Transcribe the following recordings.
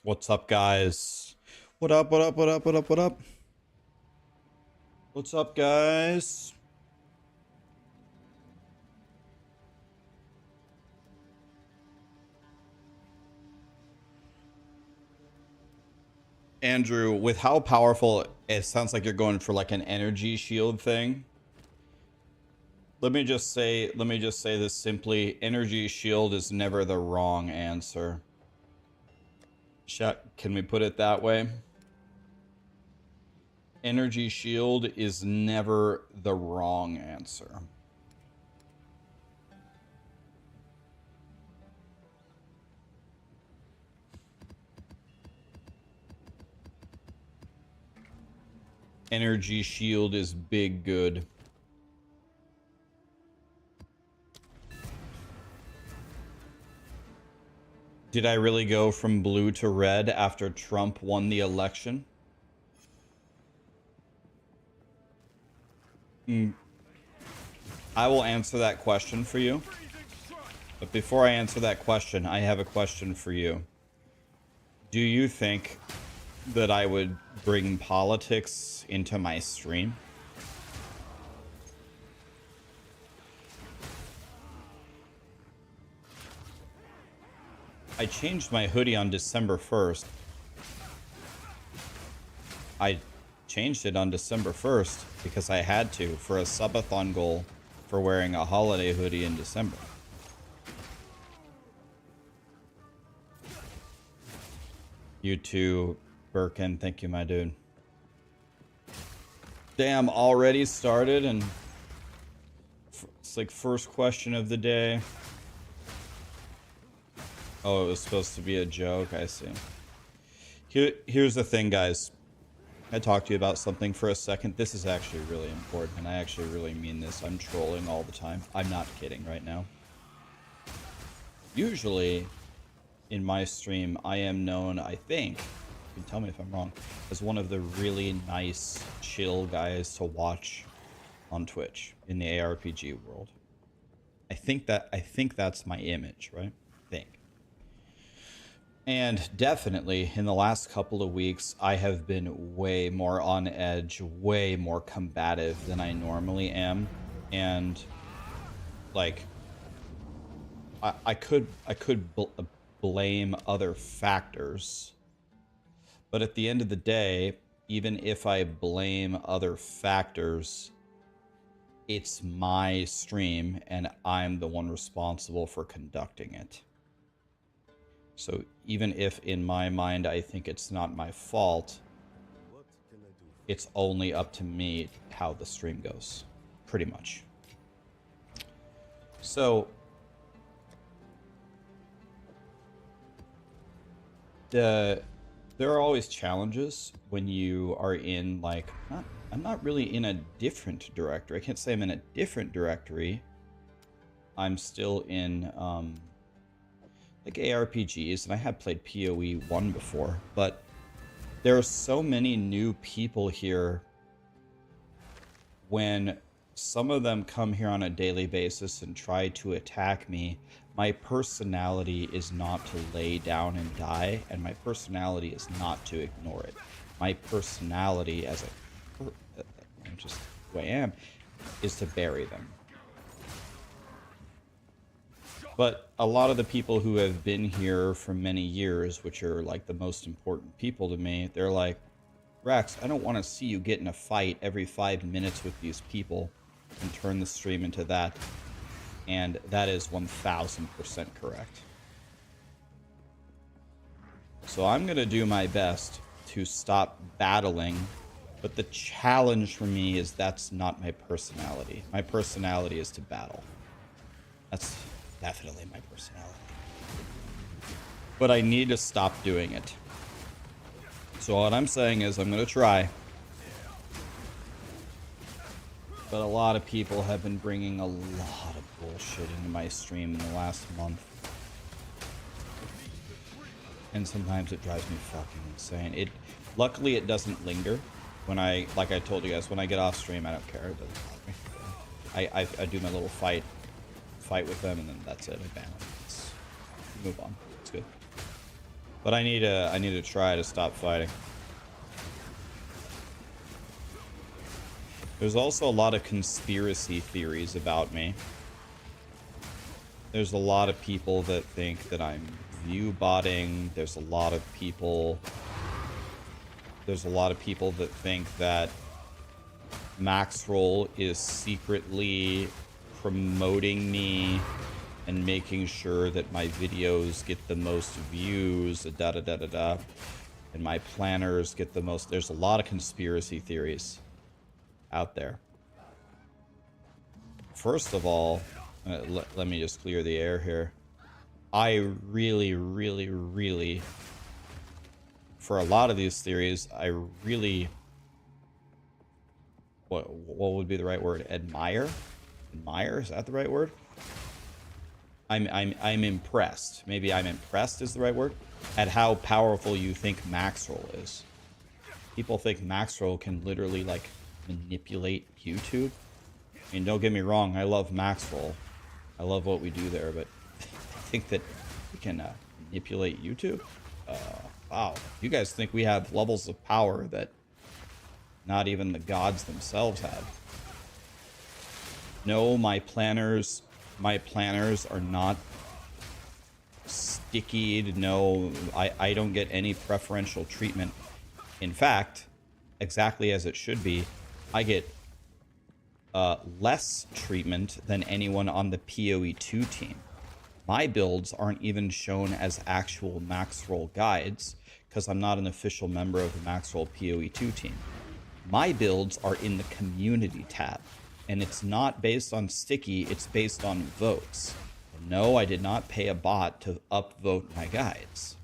What's up, guys? What up, what up, what up, what up, what up? What's up, guys? Andrew, with how powerful it sounds like you're going for like an energy shield thing. Let me just say this simply. Energy shield is never the wrong answer. Can we put it that way? Energy shield is never the wrong answer. Energy shield is big good. Did I really go from blue to red after Trump won the election? I will answer that question for you. But before I answer that question, I have a question for you. Do you think that I would bring politics into my stream? I changed my hoodie on December 1st. I changed it on December 1st because I had to for a subathon goal for wearing a holiday hoodie in December. You too, Birkin. Thank you, my dude. Damn, already started, and it's like first question of the day. Oh, it was supposed to be a joke. I see. Here's the thing, guys. I talked to you about something for a second. This is actually really important, and I actually really mean this. I'm trolling all the time. I'm not kidding right now. Usually, in my stream, I am known, I think, you can tell me if I'm wrong, as one of the really nice, chill guys to watch on Twitch in the ARPG world. I think that's my image, right? I think. And definitely in the last couple of weeks, I have been way more on edge, way more combative than I normally am. And like, I could blame other factors, but at the end of the day, even if I blame other factors, it's my stream and I'm the one responsible for conducting it. So even if in my mind I think it's not my fault, it's only up to me how the stream goes, pretty much. So there are always challenges when you are in, like, I'm not really in a different directory. I can't say I'm in a different directory. I'm still in like ARPGs, and I have played POE1 before, but there are so many new people here. When some of them come here on a daily basis and try to attack me, my personality is not to lay down and die, and my personality is not to ignore it. My personality as just who I am is to bury them. But a lot of the people who have been here for many years, which are like the most important people to me, they're like, Rax, I don't want to see you get in a fight every 5 minutes with these people and turn the stream into that. And that is 1000% correct. So I'm going to do my best to stop battling, but the challenge for me is that's not my personality. My personality is to battle. That's definitely my personality. But I need to stop doing it. So what I'm saying is I'm going to try. But a lot of people have been bringing a lot of bullshit into my stream in the last month. And sometimes it drives me fucking insane. Luckily it doesn't linger. When like I told you guys, when I get off stream, I don't care. It doesn't bother me. I do my little fight with them, and then that's it. I ban them. Let's move on. It's good. But I need to try to stop fighting. There's also a lot of conspiracy theories about me. There's a lot of people that think that I'm view botting. There's a lot of people that think that Maxroll is secretly promoting me and making sure that my videos get the most views, da da da da da, and my planners get the most. There's a lot of conspiracy theories out there. First of all, let me just clear the air here. I really, for a lot of these theories, I really, what would be the right word? Admire? Is that the right word? I'm impressed. Maybe I'm impressed is the right word, at how powerful you think Maxroll is. People think Maxroll can literally like manipulate YouTube. I mean, don't get me wrong, I love Maxroll. I love what we do there, but I think that we can manipulate YouTube? Wow. You guys think we have levels of power that not even the gods themselves have. No, my planners are not sticky. No, I don't get any preferential treatment. In fact, exactly as it should be, I get less treatment than anyone on the POE2 team. My builds aren't even shown as actual Maxroll guides because I'm not an official member of the Maxroll POE2 team. My builds are in the community tab, and it's not based on sticky, it's based on votes. And no, I did not pay a bot to upvote my guides.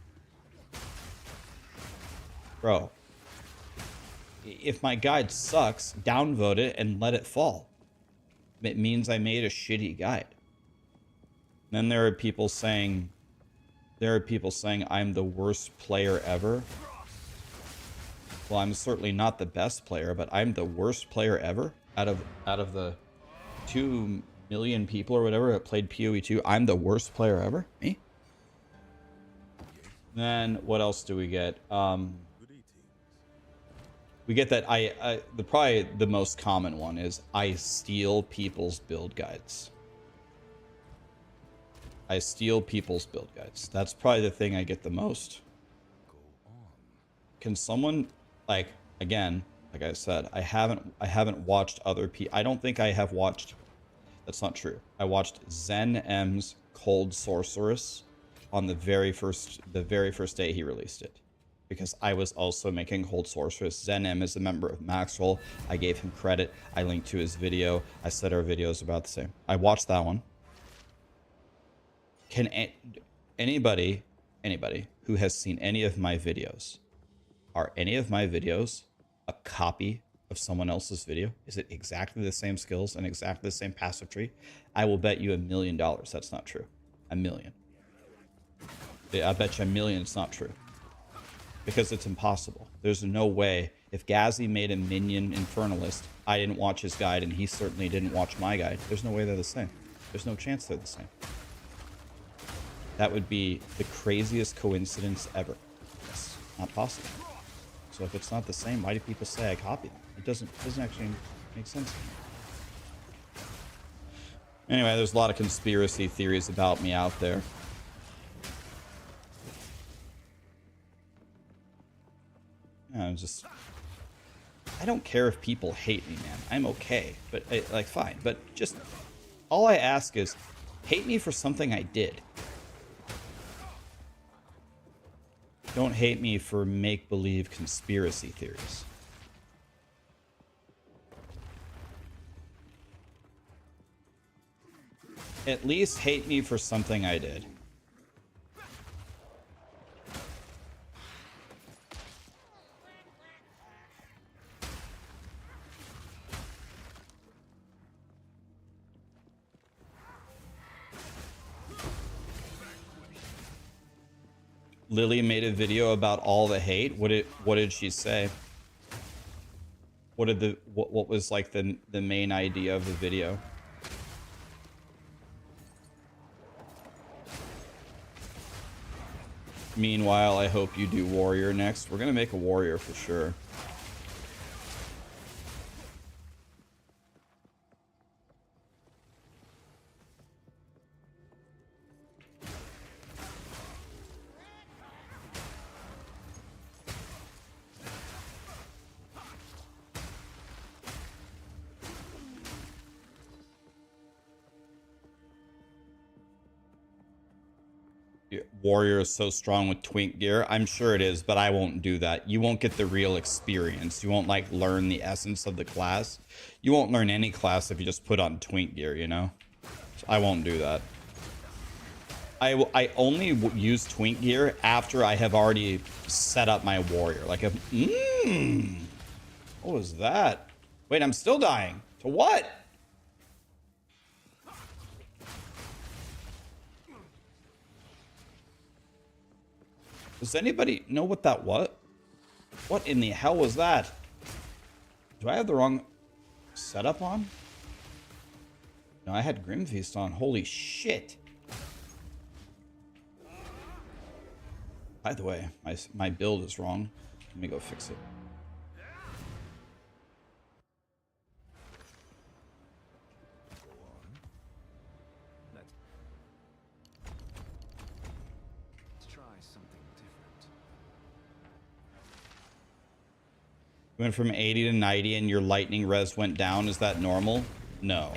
Bro, if my guide sucks, downvote it and let it fall. It means I made a shitty guide. Then there are people saying I'm the worst player ever. Well, I'm certainly not the best player, but I'm the worst player ever out of the 2 million people or whatever that played POE2. I'm the worst player ever. Me? Then what else do we get? We get that probably the most common one is I steal people's build guides. I steal people's build guides. That's probably the thing I get the most. Can someone, like, again, like I said, I haven't watched other people. I don't think I have watched. That's not true. I watched Zen M's Cold Sorceress on the very first day he released it, because I was also making Cold Sorceress. Zen M is a member of Maxroll. I gave him credit. I linked to his video. I said our videos about the same. I watched that one. Can anybody who has seen any of my videos, are any of my videos a copy of someone else's video? Is it exactly the same skills and exactly the same passive tree? I will bet you $1 million that's not true. $1 million. I bet you $1 million it's not true. Because it's impossible. There's no way. If Gazzy made a minion Infernalist, I didn't watch his guide, and he certainly didn't watch my guide. There's no way they're the same. There's no chance they're the same. That would be the craziest coincidence ever. It's not possible. So if it's not the same, why do people say I copied them? It doesn't actually make sense to me. Anyway, there's a lot of conspiracy theories about me out there. I don't care if people hate me, man. I'm okay, but like, fine. But just all I ask is, hate me for something I did. Don't hate me for make-believe conspiracy theories. At least hate me for something I did. Lily made a video about all the hate. What did she say? What was like the main idea of the video? Meanwhile, I hope you do warrior next. We're gonna make a warrior for sure. Warrior is so strong with twink gear. I'm sure it is, but I won't do that. You won't get the real experience. You won't like learn the essence of the class. You won't learn any class if you just put on twink gear, you know? So I won't do that. I only use twink gear after I have already set up my warrior. Like a what was that? Wait, I'm still dying. To what? Does anybody know what that was? What in the hell was that? Do I have the wrong setup on? No, I had Grim Feast on. Holy shit. By the way, my build is wrong. Let me go fix it. You went from 80 to 90 and your lightning res went down. Is that normal? No.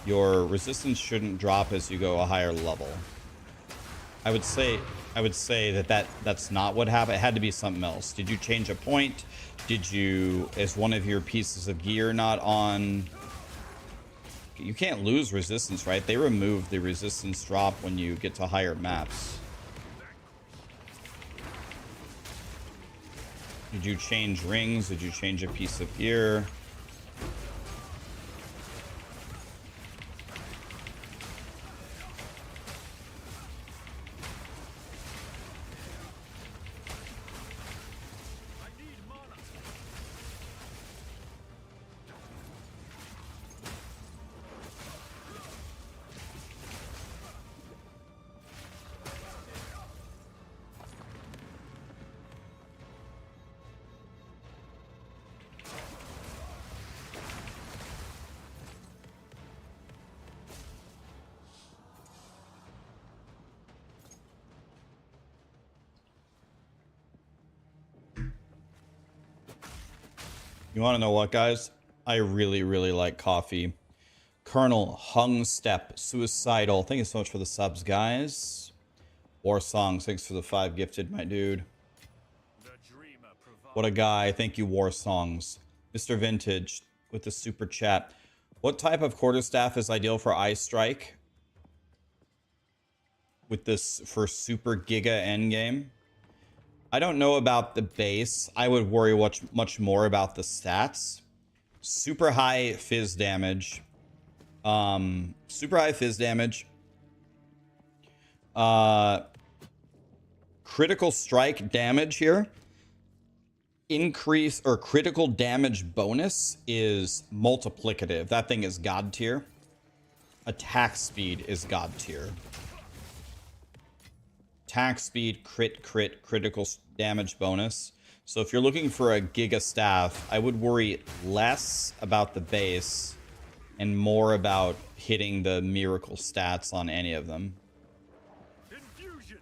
Your resistance shouldn't drop as you go a higher level. I would say that's not what happened. It had to be something else. Did you change a point? Is one of your pieces of gear not on? You can't lose resistance, right? They remove the resistance drop when you get to higher maps. Did you change rings? Did you change a piece of gear? You want to know what, guys? I really, really like coffee. Colonel Hung Step Suicidal. Thank you so much for the subs, guys. War Songs. Thanks for the 5 gifted, my dude. What a guy. Thank you, War Songs. Mr. Vintage with the super chat. What type of quarterstaff is ideal for Eye Strike? With this for super giga endgame? I don't know about the base. I would worry much more about the stats. Super high fizz damage. Super high fizz damage. Critical strike damage here. Increase or critical damage bonus is multiplicative. That thing is god tier. Attack speed is god tier. Attack speed, critical damage bonus. So if you're looking for a giga staff, I would worry less about the base and more about hitting the miracle stats on any of them. Infusion.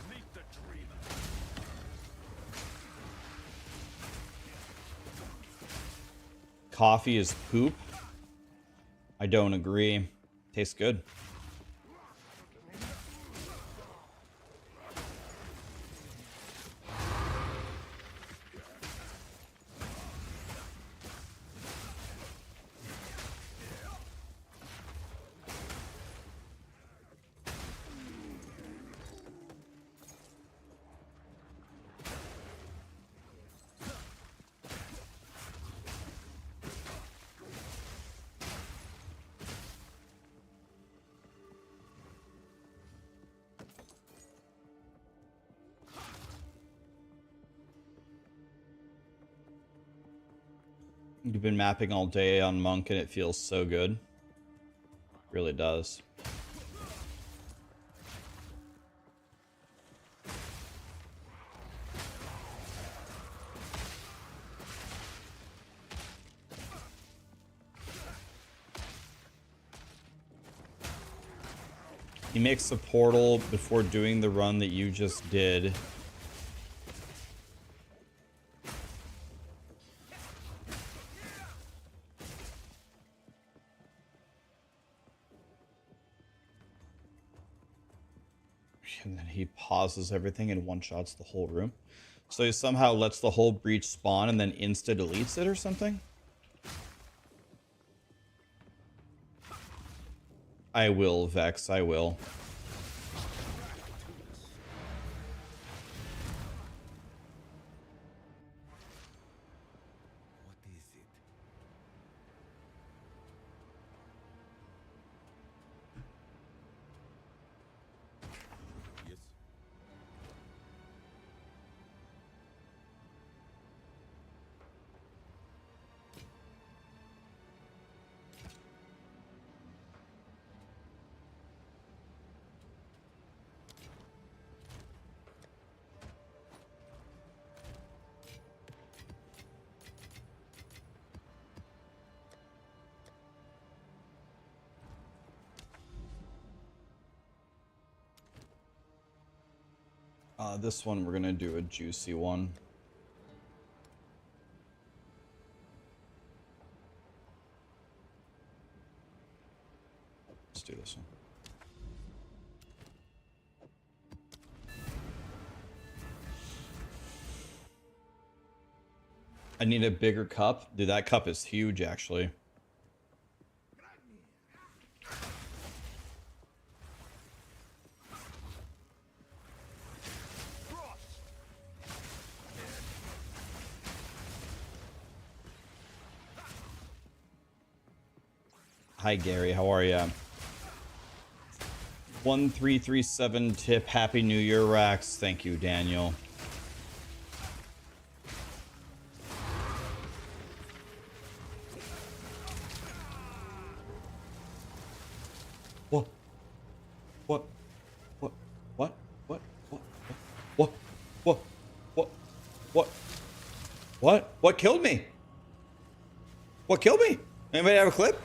Meet the dreamer. Coffee is poop. I don't agree. Tastes good. You've been mapping all day on Monk and it feels so good. Really does. He makes a portal before doing the run that you just did. And then he pauses everything and one-shots the whole room. So he somehow lets the whole breach spawn and then insta-deletes it or something? I will, Vex, I will. This one, we're gonna do a juicy one. Let's do this one. I need a bigger cup. Dude, that cup is huge, actually. Hi, Gary. How are ya? 1337 tip. Happy New Year, Rax. Thank you, Daniel. What? What? What? What? What? What? What? What? What? What? What? What killed me? What killed me? Anybody have a clip?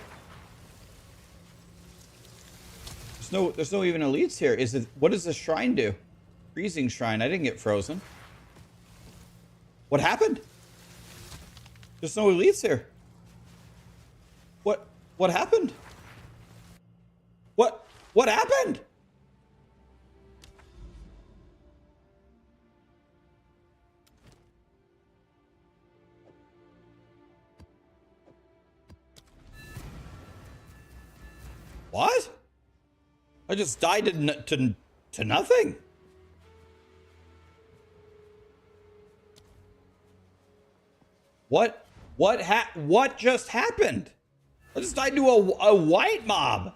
There's no even elites here. Is it? What does the shrine do? Freezing shrine. I didn't get frozen. What happened? There's no elites here. What happened? What happened? What? I just died to nothing. What just happened? I just died to a white mob.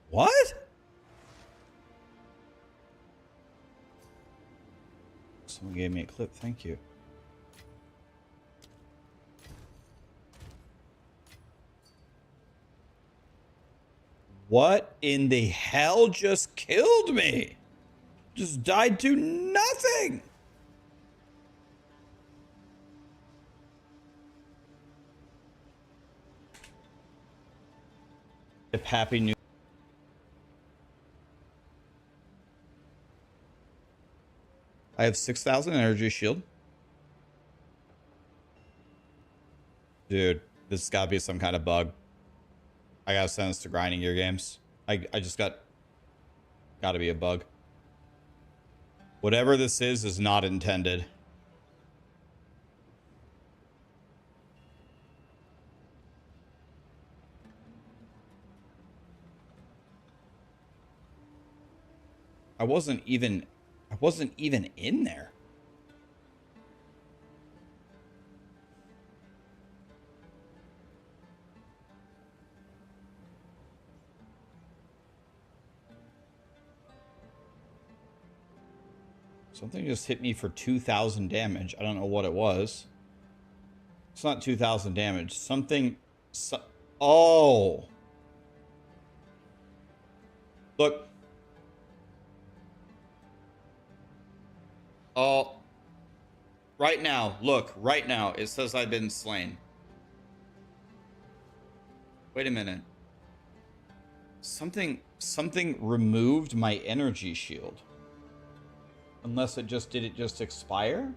What? Someone gave me a clip. Thank you. What in the hell just killed me? Just died to nothing. Happy New. I have 6,000 energy shield. Dude, this has got to be some kind of bug. I gotta send this to grinding gear games. I just gotta be a bug. Whatever this is not intended. I wasn't even in there. Something just hit me for 2,000 damage. I don't know what it was. It's not 2,000 damage. Oh. Look. Oh. Right now, look. Right now, it says I've been slain. Wait a minute. Something removed my energy shield. Unless it just expire?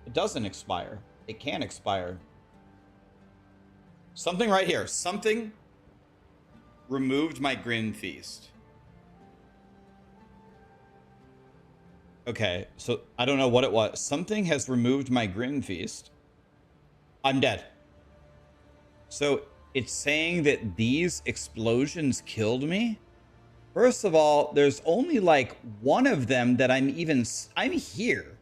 It doesn't expire. It can expire. Something right here. Something removed my Grim Feast. Okay, so I don't know what it was. Something has removed my Grim Feast. I'm dead. So it's saying that these explosions killed me? First of all, there's only like one of them that I'm here.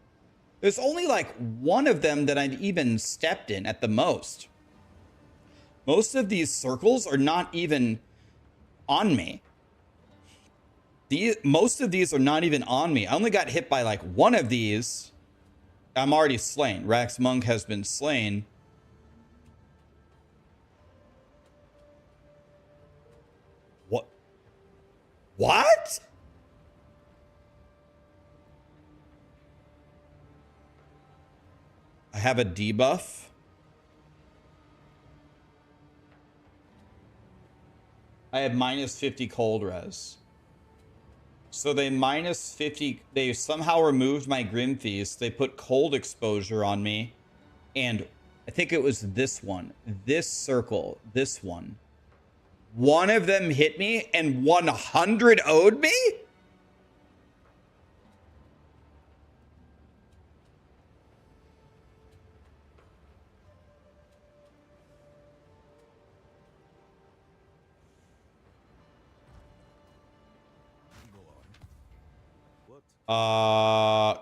There's only like one of them that I've even stepped in at the most. Most of these circles are not even on me. Most of these are not even on me. I only got hit by like one of these. I'm already slain. Rax Monk has been slain. What? I have a debuff. I have minus 50 cold res. So they minus 50. They somehow removed my Grim Feast. They put cold exposure on me. And I think it was this one. This circle. This one. One of them hit me and 100 owed me?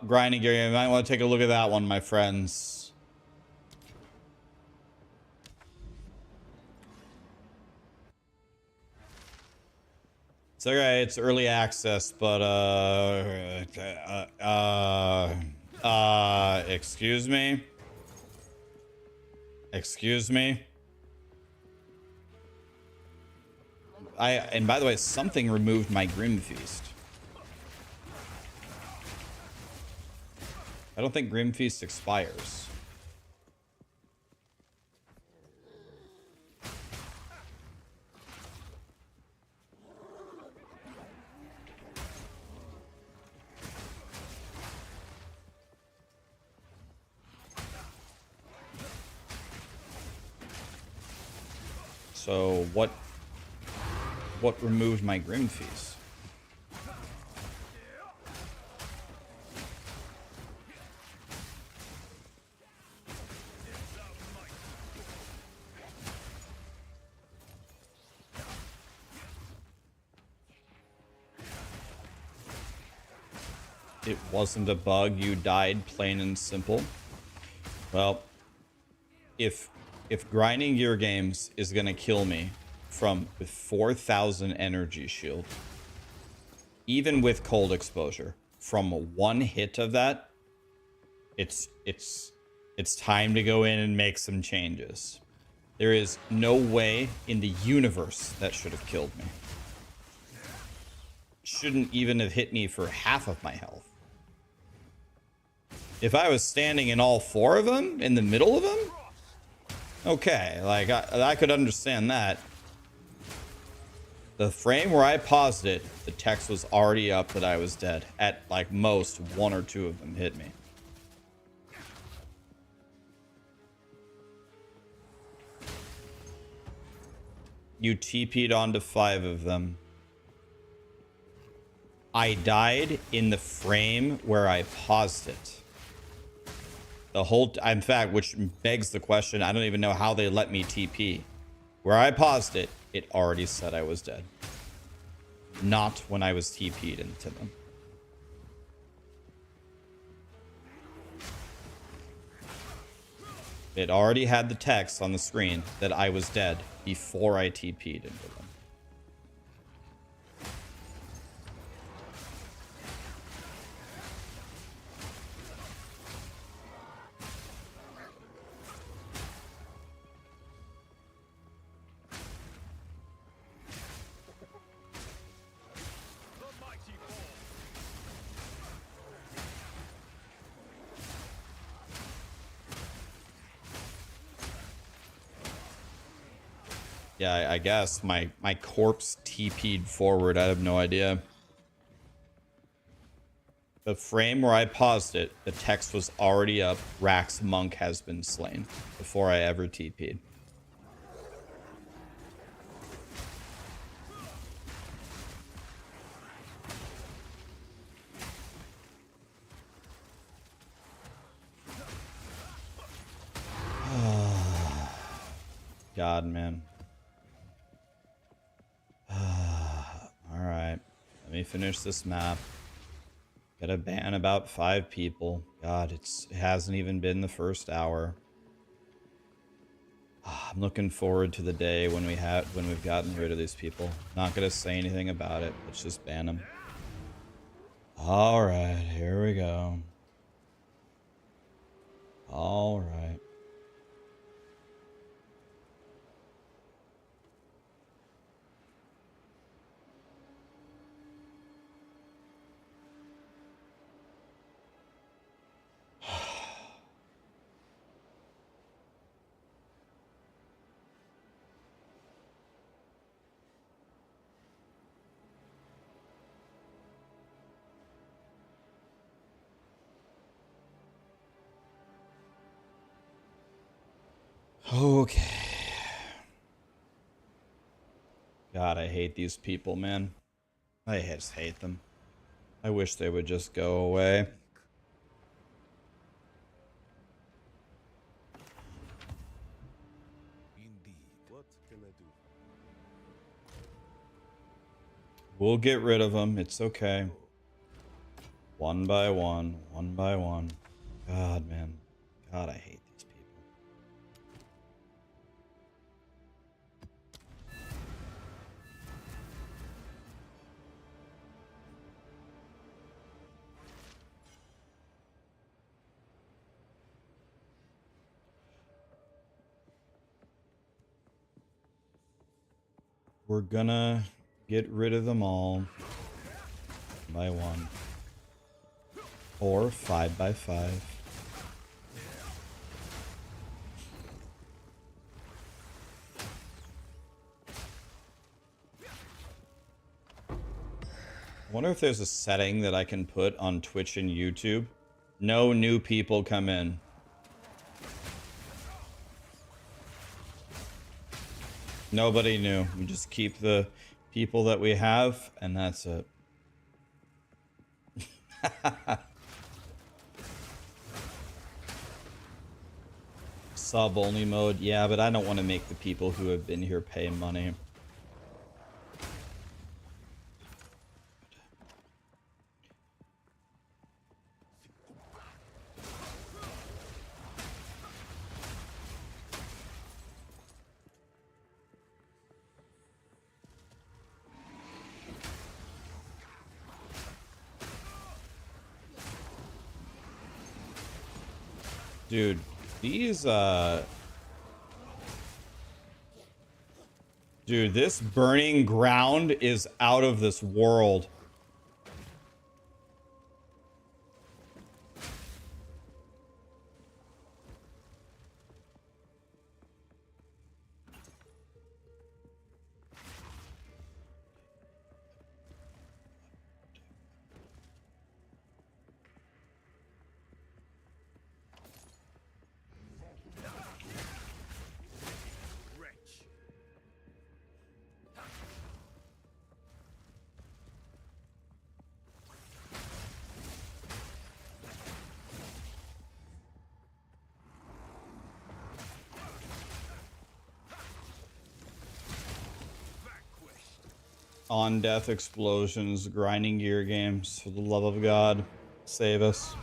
Grinding gear. You might want to take a look at that one, my friends. It's okay, it's early access, but excuse me. Excuse me. And by the way, something removed my Grim Feast. I don't think Grim Feast expires. So what removed my Grim Feast? It wasn't a bug, you died, plain and simple. Well, if grinding gear games is gonna kill me with 4,000 energy shield, even with cold exposure, from one hit of that, it's time to go in and make some changes. There is no way in the universe that should have killed me. Shouldn't even have hit me for half of my health. If I was standing in all four of them, in the middle of them, okay, like I could understand that. The frame where I paused it, the text was already up that I was dead. At like most, one or two of them hit me. You TP'd onto 5 of them. I died in the frame where I paused it. In fact, which begs the question, I don't even know how they let me TP. Where I paused it, it already said I was dead. Not when I was TP'd into them. It already had the text on the screen that I was dead before I TP'd into them. Yeah, I guess my corpse TP'd forward. I have no idea. The frame where I paused it, the text was already up. Rax Monk has been slain before I ever TP'd. God, man. Alright. Let me finish this map. Gotta ban about 5 people. God, it hasn't even been the first hour. I'm looking forward to the day when we've gotten rid of these people. Not gonna say anything about it. Let's just ban them. Alright, here we go. Alright. Okay. God, I hate these people, man. I just hate them. I wish they would just go away. Indeed. What can I do? We'll get rid of them. It's okay. One by one. One by one. God, man. God, I hate these people. We're gonna get rid of them all. By one. Or 5 by 5. I wonder if there's a setting that I can put on Twitch and YouTube. No new people come in. Nobody new. We just keep the people that we have, and that's it. Sub only mode. Yeah, but I don't want to make the people who have been here pay money. Dude, these, dude, this burning ground is out of this world. On death explosions, grinding gear games. For the love of God, save us.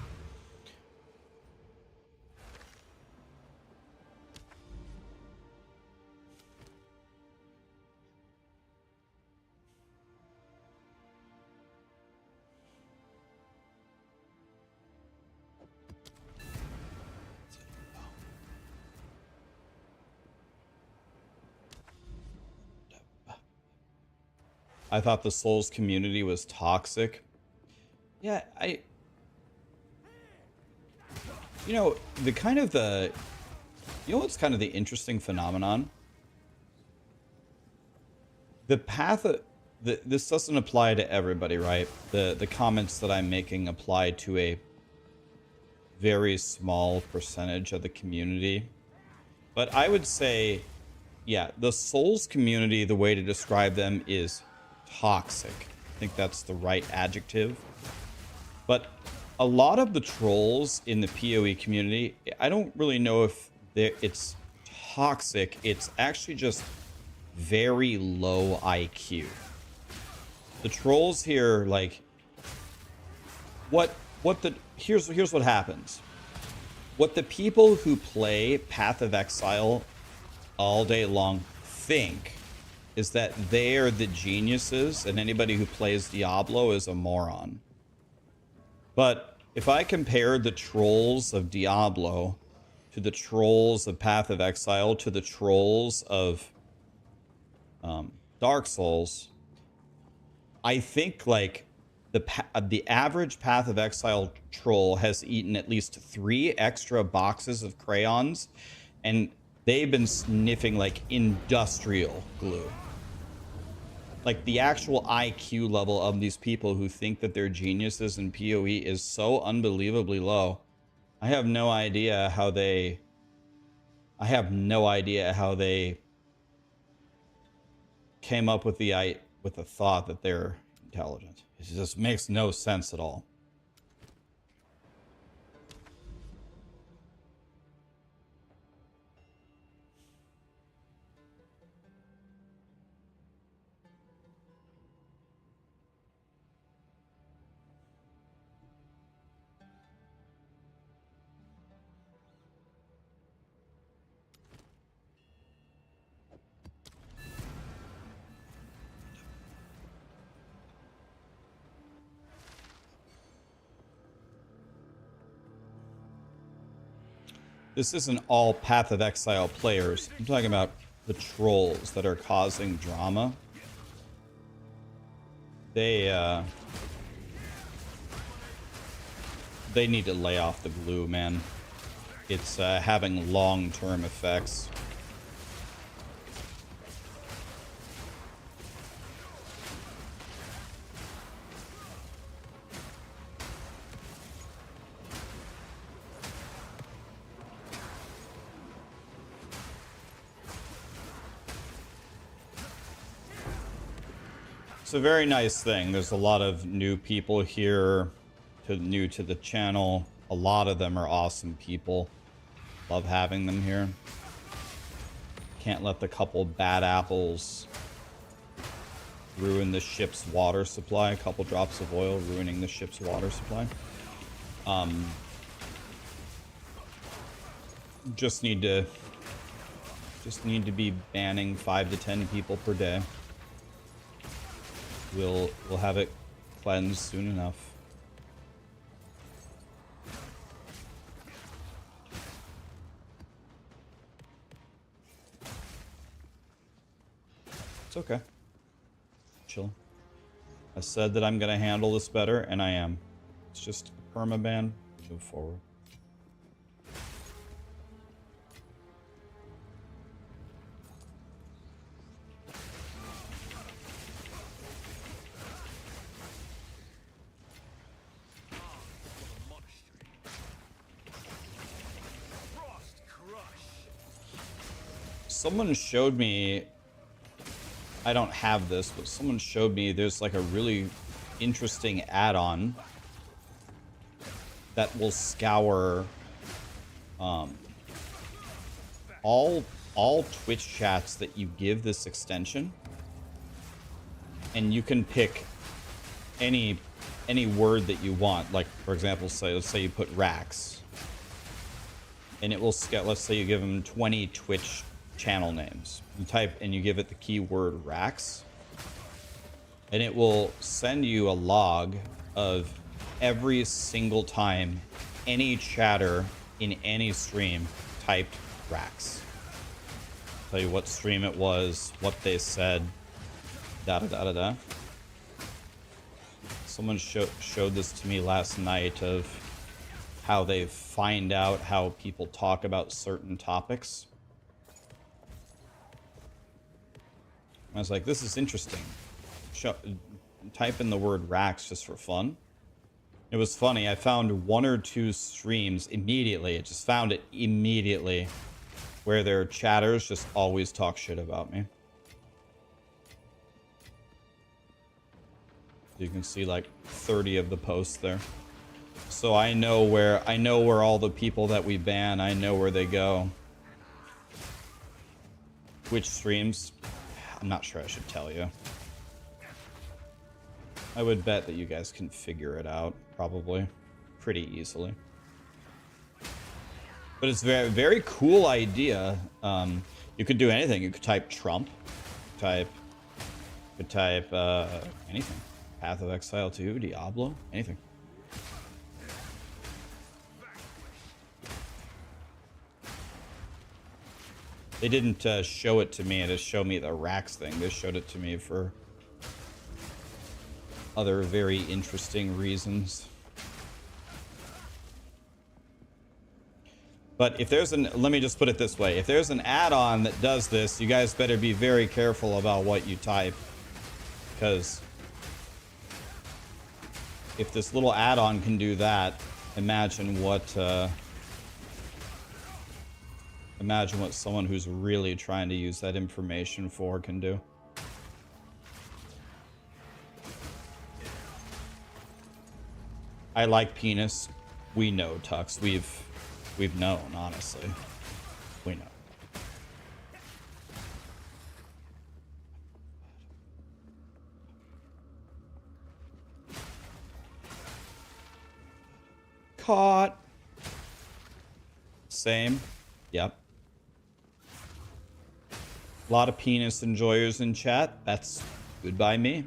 I thought the Souls community was toxic. Yeah, you know, you know what's kind of the interesting phenomenon? the path of, this doesn't apply to everybody, right? The comments that I'm making apply to a very small percentage of the community. But I would say, yeah, the Souls community, the way to describe them is toxic. I think that's the right adjective. But a lot of the trolls in the PoE community, I don't really know if it's toxic. It's actually just very low IQ. The trolls here, like, here's what happens. What the people who play Path of Exile all day long think is that they're the geniuses and anybody who plays Diablo is a moron. But if I compare the trolls of Diablo to the trolls of Path of Exile to the trolls of Dark Souls, I think like the average Path of Exile troll has eaten at least 3 extra boxes of crayons, and they've been sniffing like industrial glue. Like the actual IQ level of these people who think that they're geniuses in PoE is so unbelievably low. I have no idea how they came up with the thought that they're intelligent. It just makes no sense at all. This isn't all Path of Exile players. I'm talking about the trolls that are causing drama. They need to lay off the glue, man. It's having long-term effects. It's a very nice thing. There's a lot of new people here, new to the channel. A lot of them are awesome people. Love having them here. Can't let the couple bad apples ruin the ship's water supply. A couple drops of oil ruining the ship's water supply. Just need to be banning 5 to 10 people per day. We'll have it cleansed soon enough. It's okay. Chill. I said that I'm gonna handle this better, and I am. It's just a permaban. Move forward. Someone showed me, I don't have this, but someone showed me there's like a really interesting add-on that will scour all Twitch chats that you give this extension, and you can pick any word that you want. Like, for example, let's say you put Rax, and it will scout. Let's say you give them 20 Twitch channel names. You type and you give it the keyword Rax, and it will send you a log of every single time any chatter in any stream typed Rax. Tell you what stream it was, what they said, da da da da da. Someone showed this to me last night of how they find out how people talk about certain topics. I was like, this is interesting. Type in the word Rax just for fun. It was funny. I found 1 or 2 streams immediately. It just found it immediately where their chatters just always talk shit about me. You can see like 30 of the posts there. So I know where all the people that we ban, I know where they go. Which streams? I'm not sure I should tell you. I would bet that you guys can figure it out, probably, pretty easily. But it's a very, very cool idea. You could do anything. You could type Trump, you could type anything. Path of Exile 2, Diablo, anything. They didn't show it to me. It just showed me the Rax thing. They showed it to me for other very interesting reasons. But if there's let me just put it this way. If there's an add-on that does this, you guys better be very careful about what you type. Because if this little add-on can do that, imagine what someone who's really trying to use that information for can do. I like penis. We know, Tux. We've known, honestly. We know. Caught. Same. Yep. A lot of penis enjoyers in chat. That's good by me.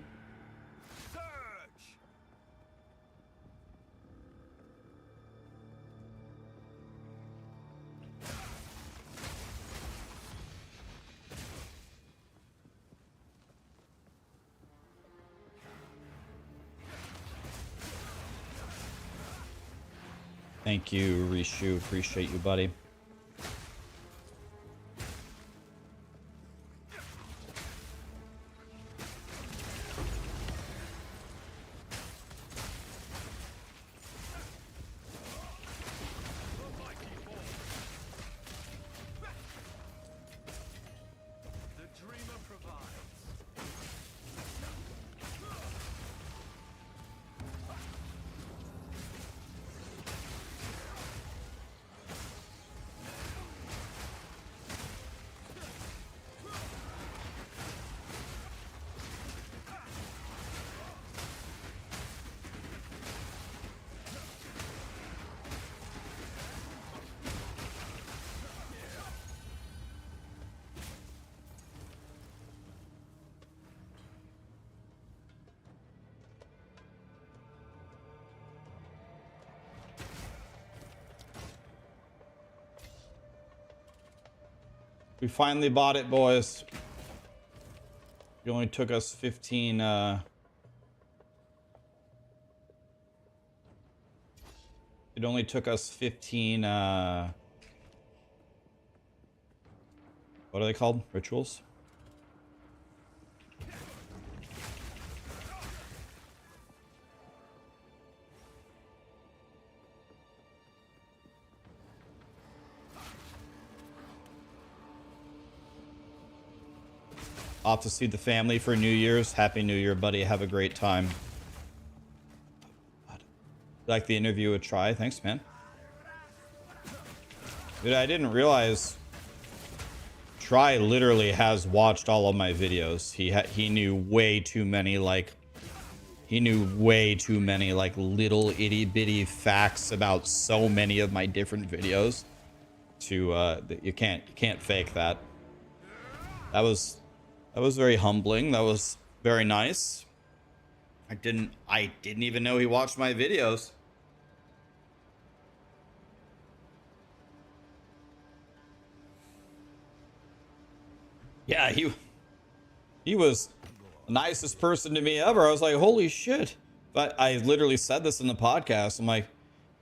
Thank you, Rishu. Appreciate you, buddy. We finally bought it, boys. It only took us 15, it only took us 15, what are they called? Rituals? Off to see the family for New Year's. Happy New Year, buddy. Have a great time. Like the interview with Try. Thanks, man. Dude, I didn't realize Try literally has watched all of my videos. He knew way too many, like little itty bitty facts about so many of my different videos. You can't fake that. That was very humbling. That was very nice. I didn't even know he watched my videos. Yeah, he was the nicest person to me ever. I was like, holy shit. But I literally said this in the podcast. I'm like,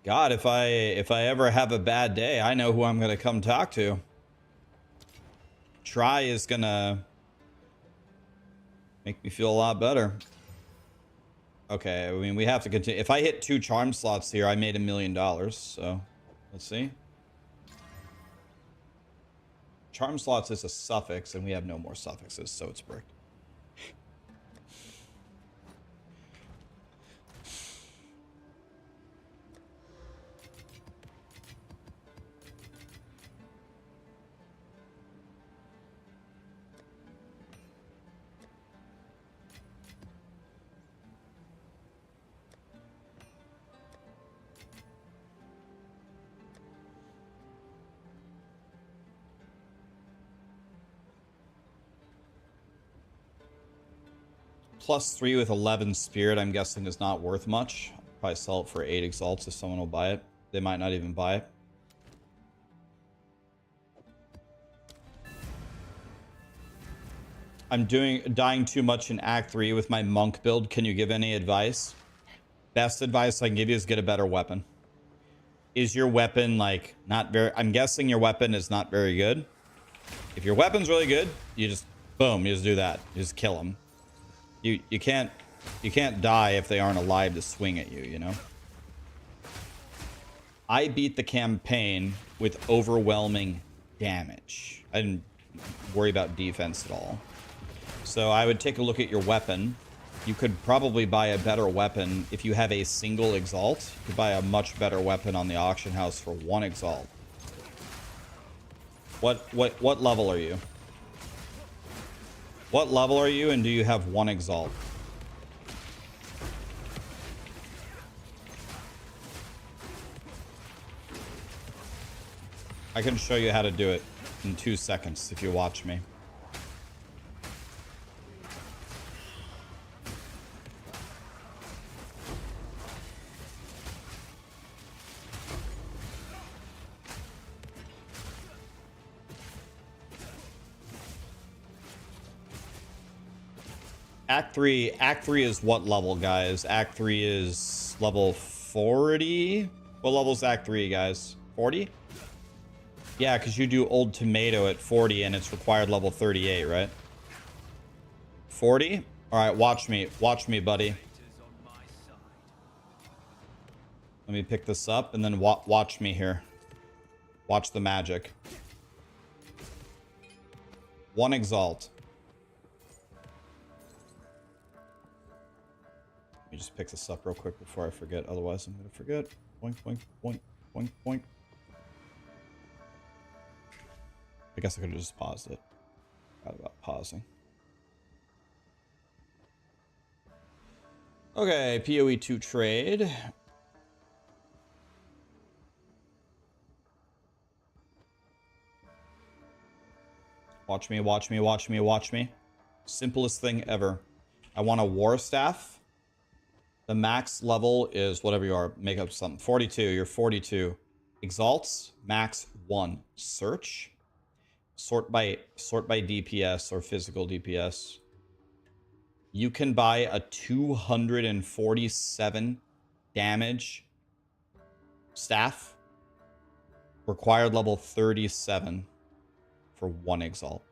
God, if I ever have a bad day, I know who I'm gonna come talk to. Try is gonna Make me feel a lot better. Okay, I mean, we have to continue. If I hit 2 charm slots here, I made $1 million. So, let's see. Charm slots is a suffix, and we have no more suffixes, so it's bricked. +3 with 11 spirit, I'm guessing, is not worth much. Probably sell it for 8 exalts if someone will buy it. They might not even buy it. I'm dying too much in Act 3 with my monk build. Can you give any advice? Best advice I can give you is get a better weapon. Is your weapon like not very... I'm guessing your weapon is not very good. If your weapon's really good, you just... boom, you just do that. You just kill them. You can't die if they aren't alive to swing at you, you know? I beat the campaign with overwhelming damage. I didn't worry about defense at all. So I would take a look at your weapon. You could probably buy a better weapon if you have a single exalt. You could buy a much better weapon on the auction house for 1 exalt. What level are you? What level are you, and do you have 1 exalt? I can show you how to do it in 2 seconds if you watch me. Act 3 is what level, guys? Act 3 is level 40? What level is Act 3, guys? 40? Yeah, because you do Old Tomato at 40 and it's required level 38, right? 40? Alright, watch me. Watch me, buddy. Let me pick this up and then watch me here. Watch the magic. 1 exalt. Let me just pick this up real quick before I forget. Otherwise, I'm going to forget. Boink, boink, boink, boink, boink. I guess I could have just paused it. Forgot about pausing. Okay, POE2 trade. Watch me, watch me, watch me, watch me. Simplest thing ever. I want a war staff. The max level is whatever you are. Make up something. 42. You're 42. Exalts. Max 1. Search. Sort by DPS or physical DPS. You can buy a 247 damage staff. Required level 37 for 1 exalt.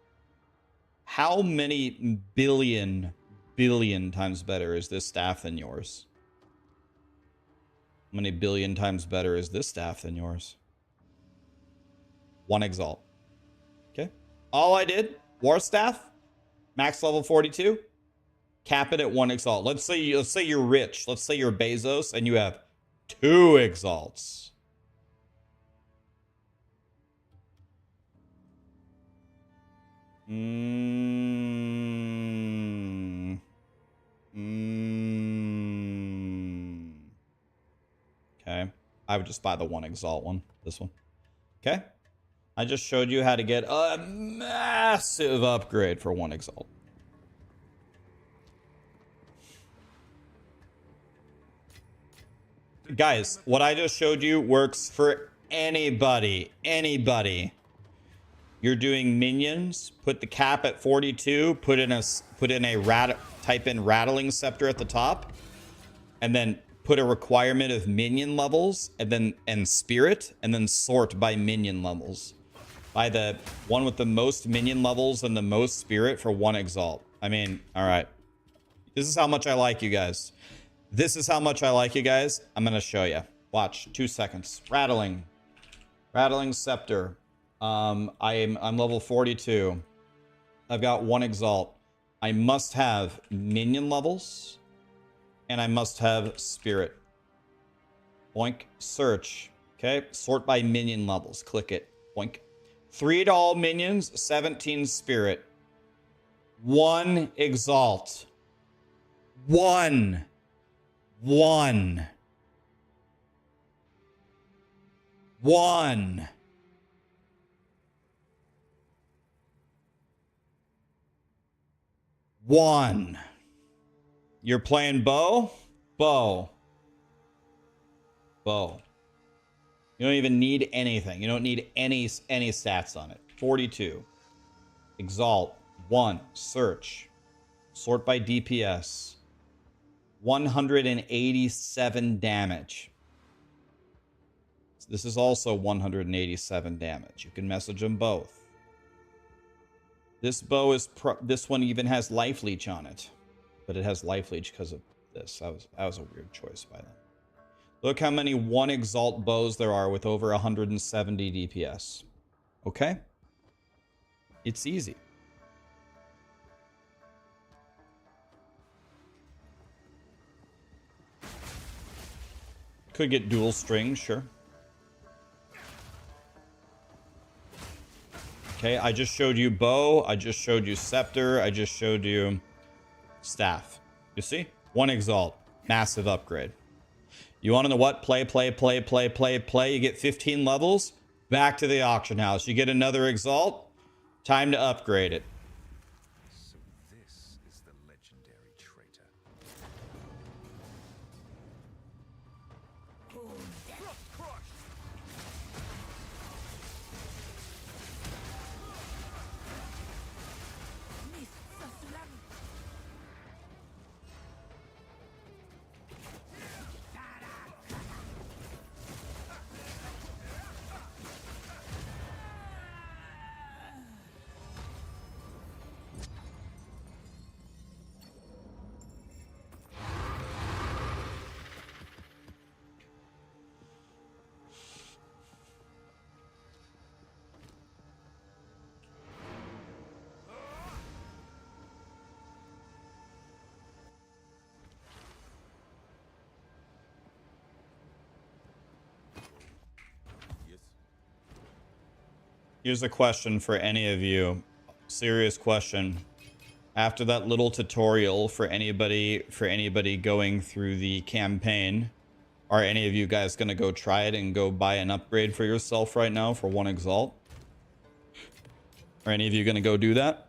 How many billion times better is this staff than yours? How many billion times better is this staff than yours? 1 exalt. Okay. All I did, war staff, max level 42, cap it at 1 exalt. Let's say you're rich. Let's say you're Bezos and you have 2 exalts. Okay. I would just buy the 1 exalt one. This one. Okay. I just showed you how to get a massive upgrade for 1 exalt. Guys, what I just showed you works for anybody. Anybody. You're doing minions, put the cap at 42, type in rattling scepter at the top, and then put a requirement of minion levels and spirit, and then sort by minion levels. By the one with the most minion levels and the most spirit for 1 exalt. I mean, all right. This is how much I like you guys. This is how much I like you guys. I'm gonna show you. Watch. 2 seconds. Rattling scepter. I'm level 42. I've got 1 exalt. I must have minion levels, and I must have spirit. Boink. Search. Okay. Sort by minion levels. Click it. Boink. 3 to all minions. 17 spirit. 1 exalt. 1. 1. 1. One. You're playing bow? Bow. Bow. You don't even need anything. You don't need any stats on it. 42. Exalt. 1. Search. Sort by DPS. 187 damage. This is also 187 damage. You can message them both. This bow is this one even has life leech on it, but it has life leech because of this. That was a weird choice by them. Look how many 1 exalt bows there are with over 170 DPS. Okay? It's easy. Could get dual string, sure. Okay, I just showed you bow. I just showed you scepter. I just showed you staff. You see? 1 exalt. Massive upgrade. You want to know what? Play. You get 15 levels. Back to the auction house. You get another exalt. Time to upgrade it. So this is the legendary traitor. Here's a question for any of you. Serious question. After that little tutorial for anybody going through the campaign, are any of you guys gonna go try it and go buy an upgrade for yourself right now for 1 exalt? Are any of you gonna go do that?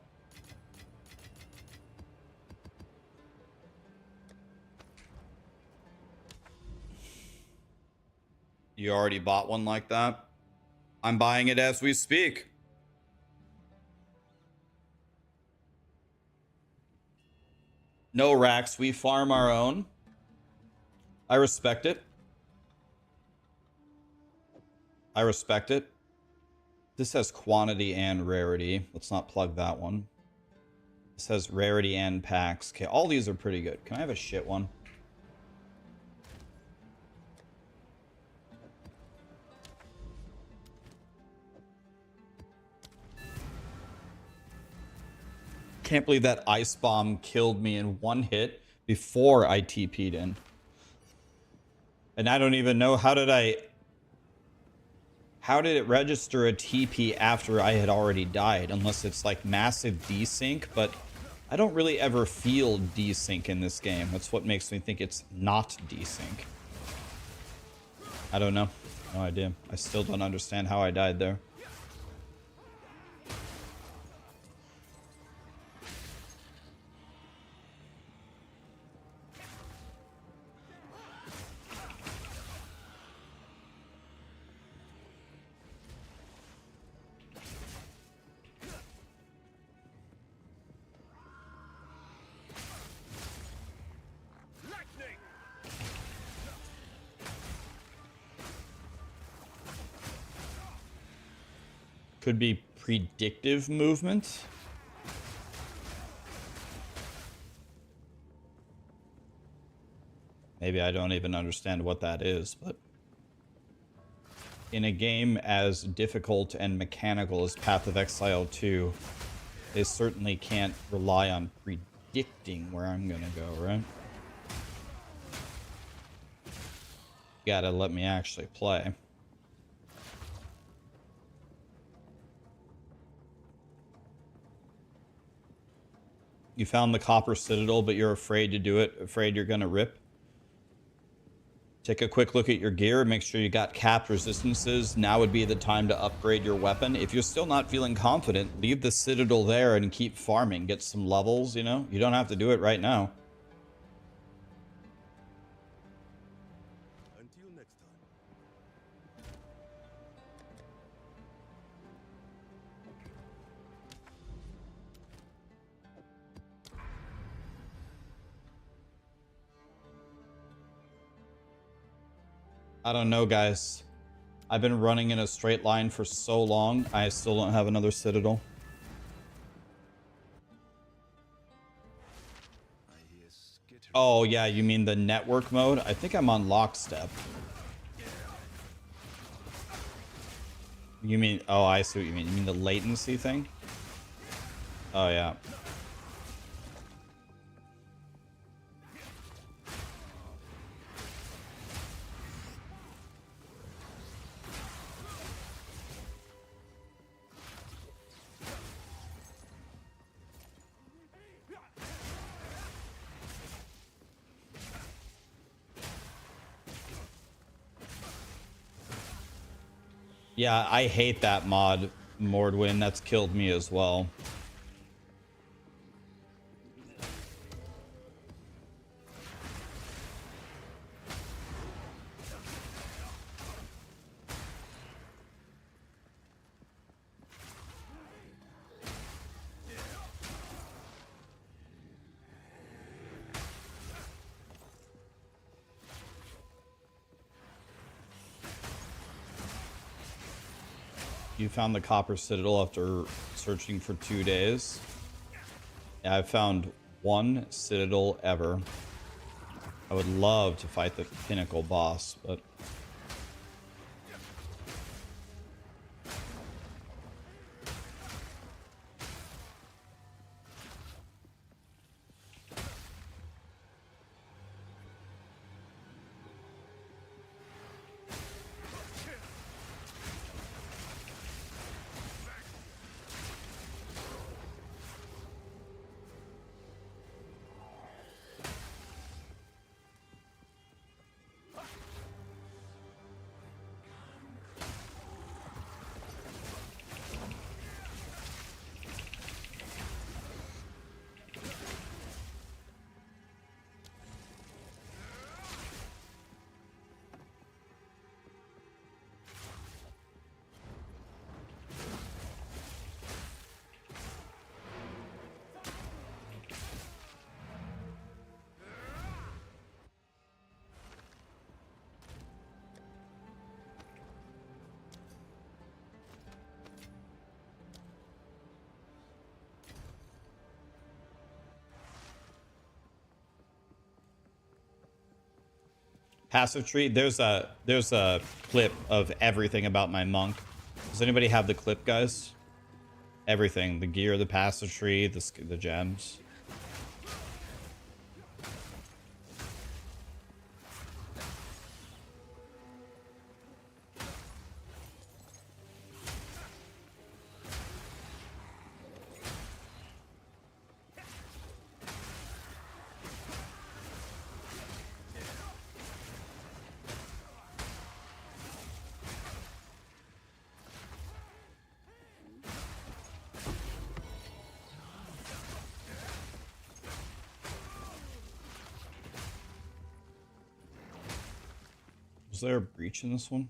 You already bought one like that? I'm buying it as we speak. No, Rax, we farm our own. I respect it. I respect it. This has quantity and rarity. Let's not plug that one. This has rarity and packs. Okay, all these are pretty good. Can I have a shit one? Can't believe that ice bomb killed me in 1 hit before I TP'd in. And I don't even know how did it register a TP after I had already died, unless it's like massive desync, but I don't really ever feel desync in this game. That's what makes me think it's not desync. I don't know. No idea. I still don't understand how I died there. Could be predictive movement. Maybe I don't even understand what that is, but in a game as difficult and mechanical as Path of Exile 2, they certainly can't rely on predicting where I'm gonna go, right? You gotta let me actually play. You found the Copper Citadel, but you're afraid to do it, afraid you're gonna rip. Take a quick look at your gear, make sure you got capped resistances. Now would be the time to upgrade your weapon. If you're still not feeling confident, leave the Citadel there and keep farming. Get some levels, you know? You don't have to do it right now. Until next time. I don't know, guys. I've been running in a straight line for so long, I still don't have another Citadel. I hear skittering. Oh, yeah, you mean the network mode? I think I'm on lockstep. You mean... Oh, I see what you mean. You mean the latency thing? Oh, yeah. Yeah, I hate that mod, Mordwin. That's killed me as well. You found the Copper Citadel after searching for 2 days. Yeah, I've found 1 Citadel ever. I would love to fight the Pinnacle boss, but... Passive tree. There's a clip of everything about my monk. Does anybody have the clip, guys? Everything: the gear, the passive tree, the gems. Was there a breach in this one?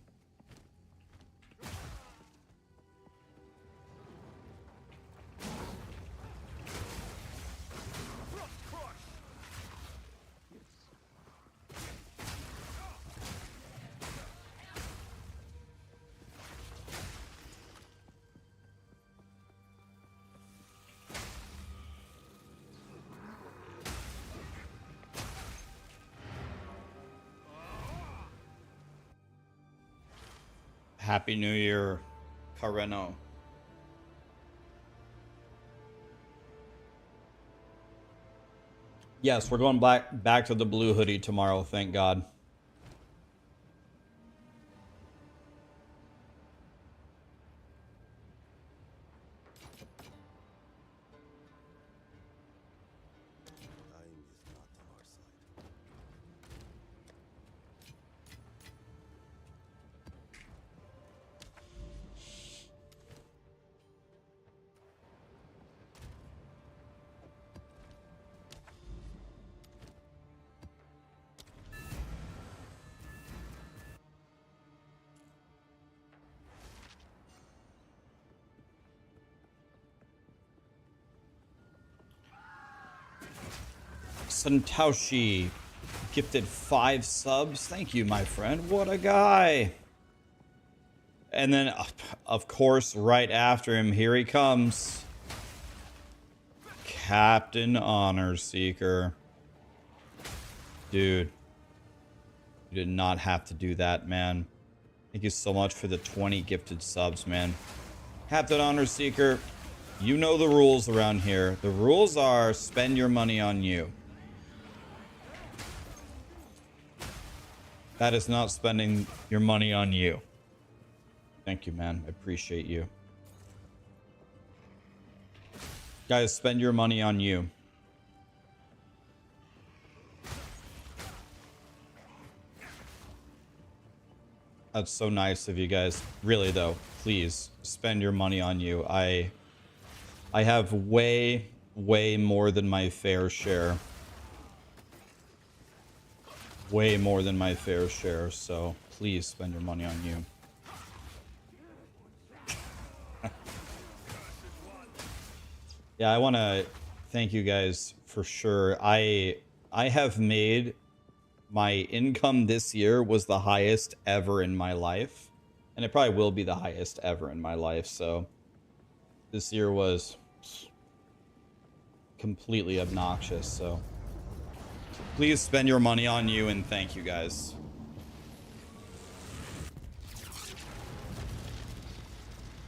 Happy New Year, Carreno. Yes, we're going back to the blue hoodie tomorrow, thank God. Santaushi gifted 5 subs. Thank you, my friend. What a guy. And then, of course, right after him, here he comes. Captain Honor Seeker. Dude. You did not have to do that, man. Thank you so much for the 20 gifted subs, man. Captain Honor Seeker, you know the rules around here. The rules are spend your money on you. That is not spending your money on you. Thank you, man. I appreciate you. Guys, spend your money on you. That's so nice of you guys. Really, though, please spend your money on you. I have way more than my fair share. Way more than my fair share, so please spend your money on you. Yeah, I want to thank you guys for sure. I have made my income this year was the highest ever in my life, and it probably will be the highest ever in my life. So this year was completely obnoxious. So please spend your money on you, and thank you guys.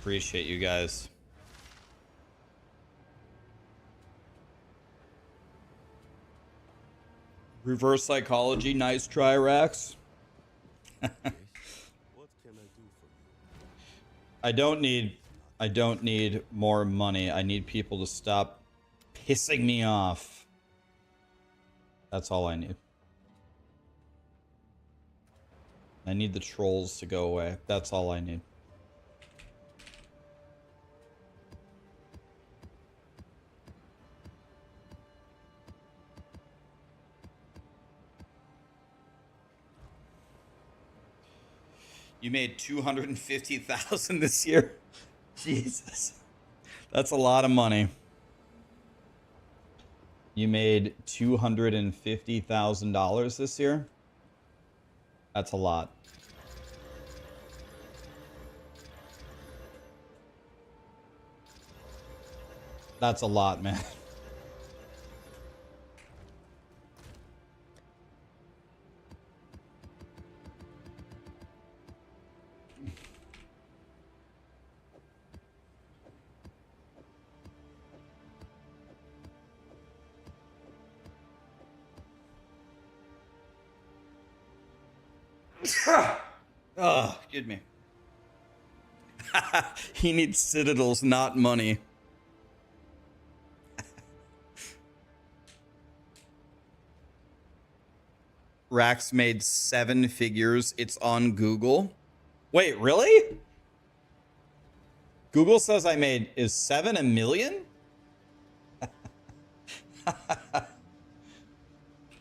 Appreciate you guys. Reverse psychology, nice try, Rax. What can I do for you? I don't need more money. I need people to stop pissing me off. That's all I need. I need the trolls to go away. That's all I need. You made 250,000 this year. Jesus. That's a lot of money. You made $250,000 this year? That's a lot. That's a lot, man. Oh, excuse me. He needs citadels, not money. Rax made 7 figures. It's on Google. Wait, really? Google says I made... Is 7 a million?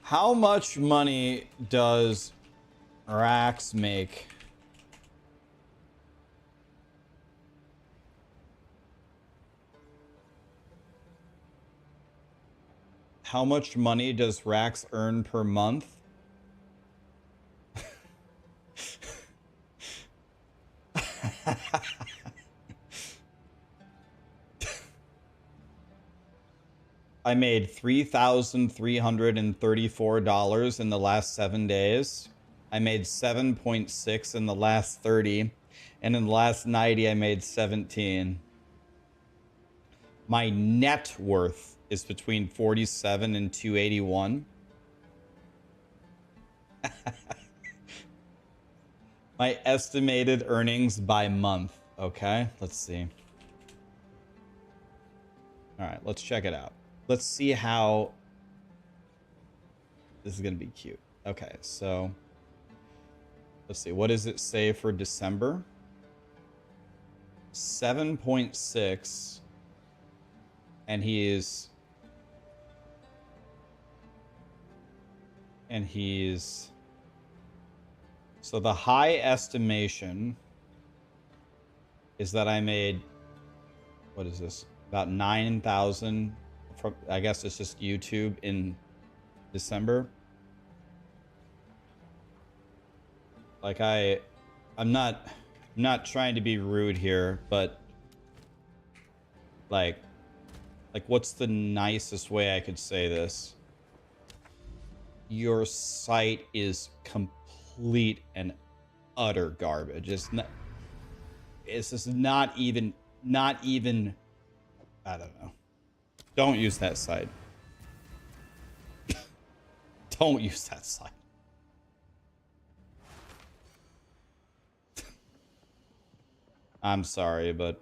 How much money does Rax make? How much money does Rax earn per month? I made $3,334 in the last 7 days. I made 7.6 in the last 30. And in the last 90, I made 17. My net worth is between 47 and 281. My estimated earnings by month. Okay, let's see. All right, let's check it out. Let's see how this is going to be cute. Okay, so let's see. What does it say for December? 7.6. And he's so the high estimation is that I made, what is this, about 9,000 from, I guess it's just YouTube in December. Like I'm not trying to be rude here, but like what's the nicest way I could say this? Your site is complete and utter garbage. It's just not even, I don't know. Don't use that site. Don't use that site. I'm sorry, but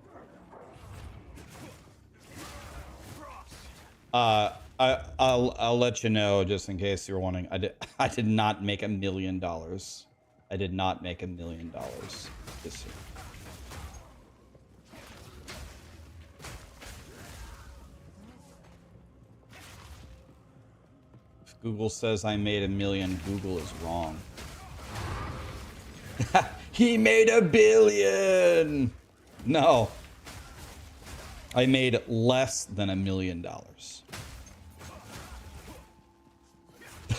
I'll let you know just in case you're wondering. I did not make $1 million. I did not make $1 million this year. If Google says I made $1 million, Google is wrong. He made $1 billion. No. I made less than $1 million.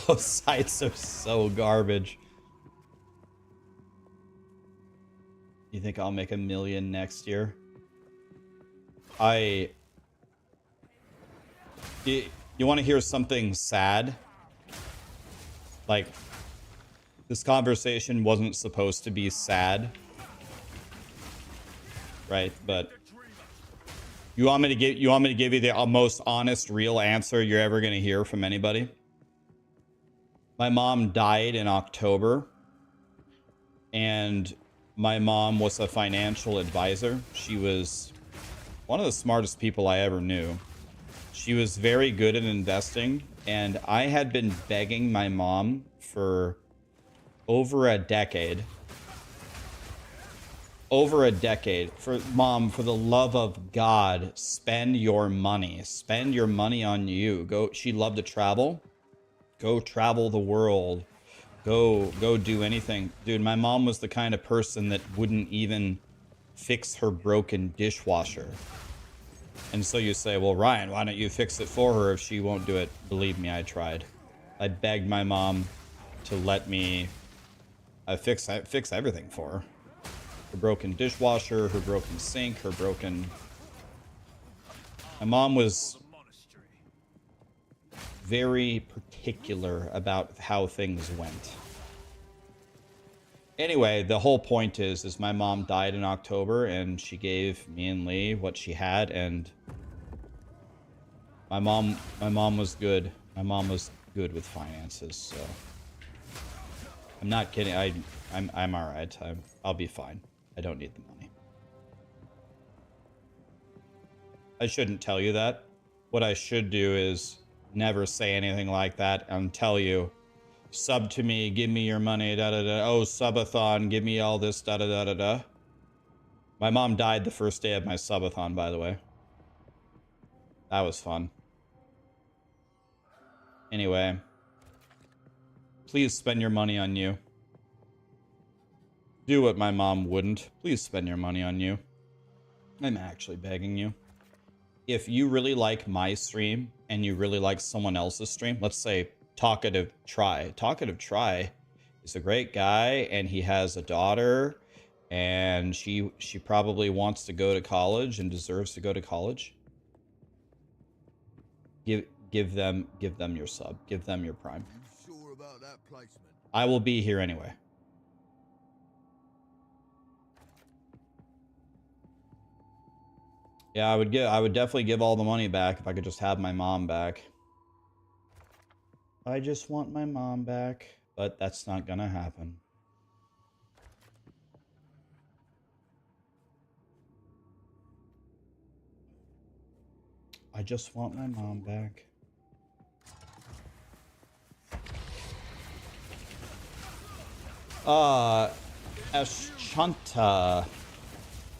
Those sites are so garbage. You think I'll make $1 million next year? You want to hear something sad? Like, this conversation wasn't supposed to be sad. Right, but you want me to give you the most honest, real answer you're ever going to hear from anybody? My mom died in October, and my mom was a financial advisor. She was one of the smartest people I ever knew. She was very good at investing, and I had been begging my mom for over a decade. For mom, for the love of God, spend your money. Spend your money on you. She loved to travel. Go travel the world. Go do anything. Dude, my mom was the kind of person that wouldn't even fix her broken dishwasher. And so you say, well, Ryan, why don't you fix it for her if she won't do it? Believe me, I tried. I begged my mom to let me fix everything for her. Her broken dishwasher, her broken sink, her broken... My mom was very particular about how things went. Anyway, the whole point is my mom died in October, and she gave me and Lee what she had, and my mom was good. My mom was good with finances, so I'm not kidding. I'm all right. I'll be fine. I don't need the money. I shouldn't tell you that. What I should do is never say anything like that and tell you, sub to me, give me your money, da-da-da. Oh, subathon, give me all this, da-da-da-da-da. My mom died the first day of my subathon, by the way. That was fun. Anyway, please spend your money on you. Do what my mom wouldn't. Please spend your money on you. I'm actually begging you. If you really like my stream and you really like someone else's stream, let's say Talkative Try. Talkative Try is a great guy, and he has a daughter, and she probably wants to go to college and deserves to go to college. Give them your sub. Give them your Prime. You sure about that placement? I will be here anyway. Yeah, I would definitely give all the money back if I could just have my mom back. I just want my mom back, but that's not gonna happen. I just want my mom back. Ashanta.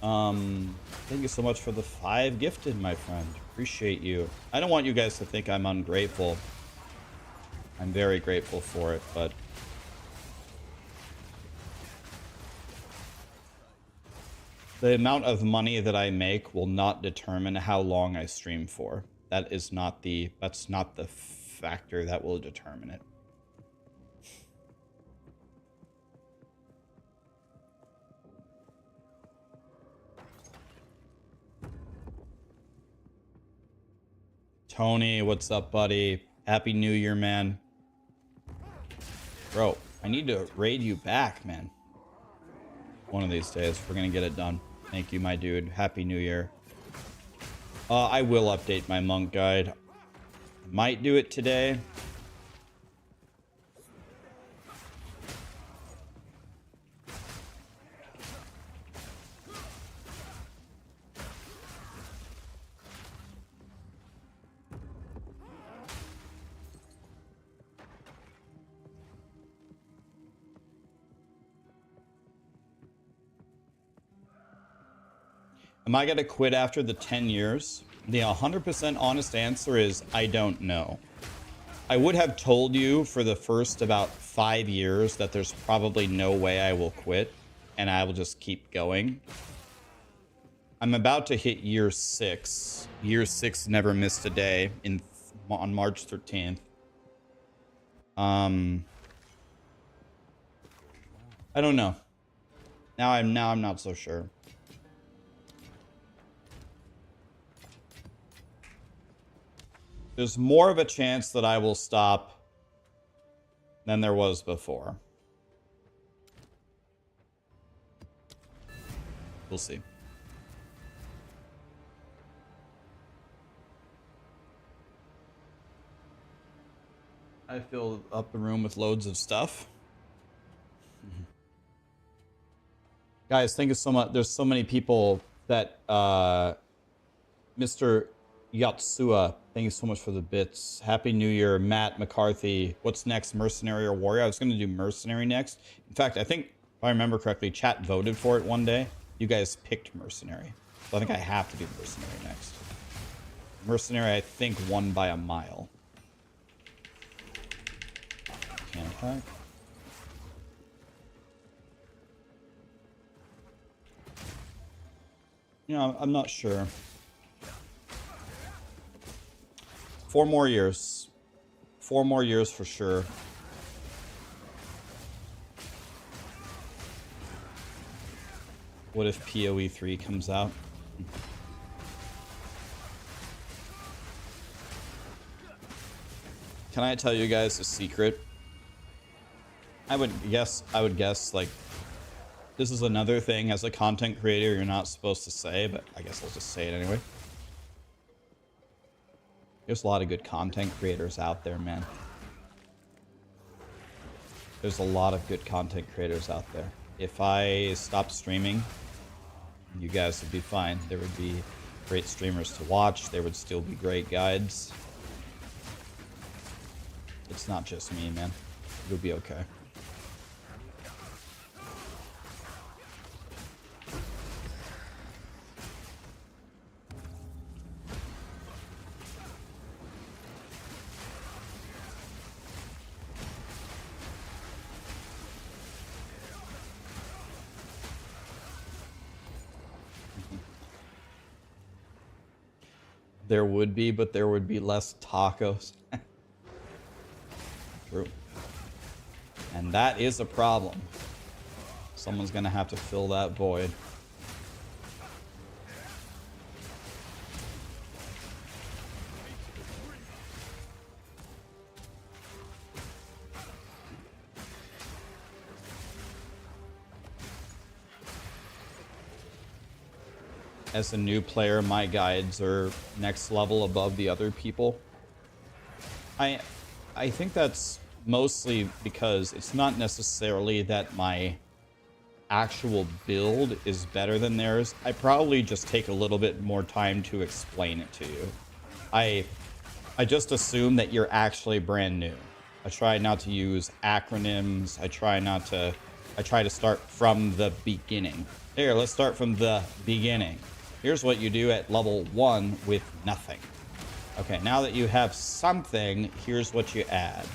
Thank you so much for the 5 gifted, my friend. Appreciate you. I don't want you guys to think I'm ungrateful. I'm very grateful for it, but the amount of money that I make will not determine how long I stream for. That's not the factor that will determine it. Tony, what's up, buddy? Happy New Year, man. Bro, I need to raid you back, man. One of these days, we're gonna get it done. Thank you, my dude. Happy New Year. I will update my monk guide. Might do it today. Am I going to quit after the 10 years? The 100% honest answer is I don't know. I would have told you for the first about 5 years that there's probably no way I will quit and I will just keep going. I'm about to hit year 6. Year 6 never missed a day on March 13th. I don't know. Now I'm not so sure. There's more of a chance that I will stop than there was before. We'll see. I filled up the room with loads of stuff. Guys, thank you so much. There's so many people that Mr. Yatsua, thank you so much for the bits. Happy New Year. Matt McCarthy, what's next, Mercenary or Warrior? I was going to do Mercenary next. In fact, I think, if I remember correctly, chat voted for it one day. You guys picked Mercenary. So I think I have to do Mercenary next. Mercenary, I think, won by a mile. Can't attack. You know, I'm not sure. 4 more years. 4 more years for sure. What if POE3 comes out? Can I tell you guys a secret? I would guess like this is another thing as a content creator you're not supposed to say, but I guess I'll just say it anyway. There's a lot of good content creators out there, man. There's a lot of good content creators out there. If I stopped streaming, you guys would be fine. There would be great streamers to watch. There would still be great guides. It's not just me, man. You'll be okay. There would be, but there would be less tacos. True. And that is a problem. Someone's gonna have to fill that void. as a new player, my guides are next level above the other people. I think that's mostly because it's not necessarily that my actual build is better than theirs. I probably just take a little bit more time to explain it to you. I just assume that you're actually brand new. I try not to use acronyms. I try to start from the beginning. Here, let's start from the beginning. Here's what you do at level 1 with nothing. Okay, now that you have something, here's what you add.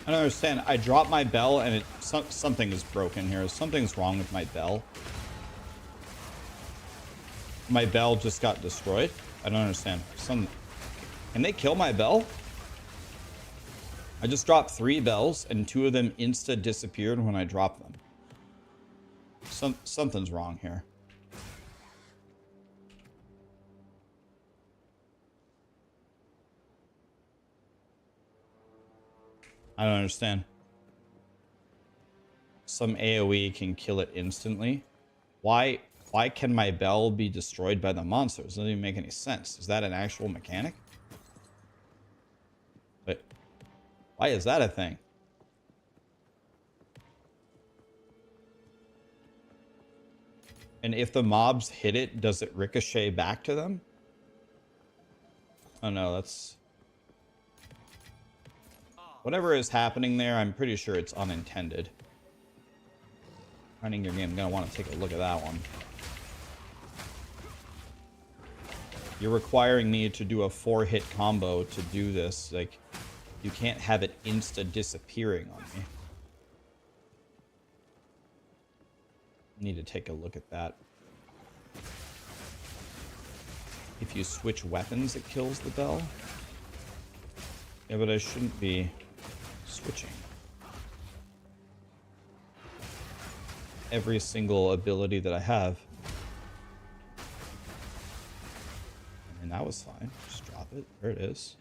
I don't understand. I dropped my bell and something is broken here. Something's wrong with my bell. My bell just got destroyed. I don't understand. Can they kill my bell? I just dropped 3 bells and 2 of them insta disappeared when I dropped them. Something's wrong here. I don't understand. Some AoE can kill it instantly. Why can my bell be destroyed by the monsters? Doesn't even make any sense. Is that an actual mechanic? But why is that a thing? And if the mobs hit it, does it ricochet back to them? Oh no, that's... Whatever is happening there, I'm pretty sure it's unintended. Finding your game, I'm gonna want to take a look at that one. You're requiring me to do a 4-hit combo to do this. Like, you can't have it insta-disappearing on me. Need to take a look at that. If you switch weapons, it kills the bell. Yeah, but I shouldn't be switching. Every single ability that I have. And that was fine. Just drop it. There it is.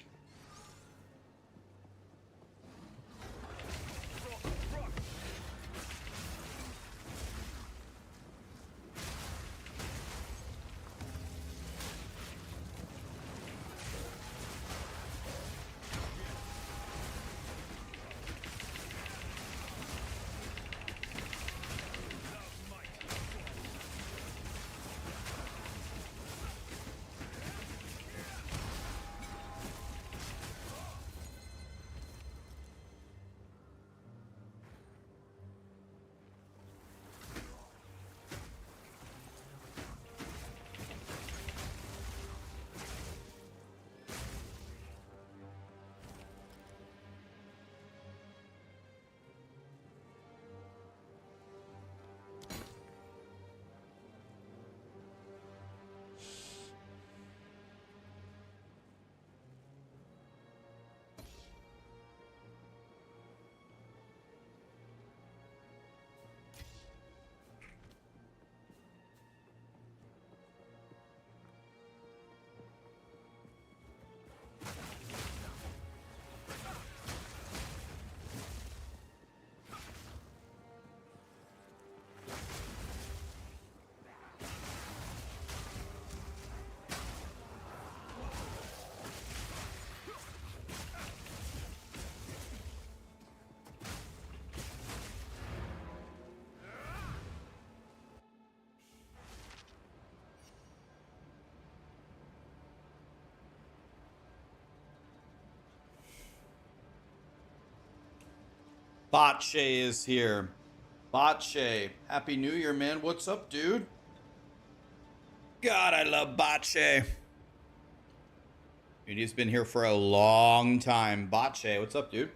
Botche is here. Botche, Happy New Year, man. What's up, dude? God, I love Botche. Dude, he's been here for a long time. Botche, what's up, dude?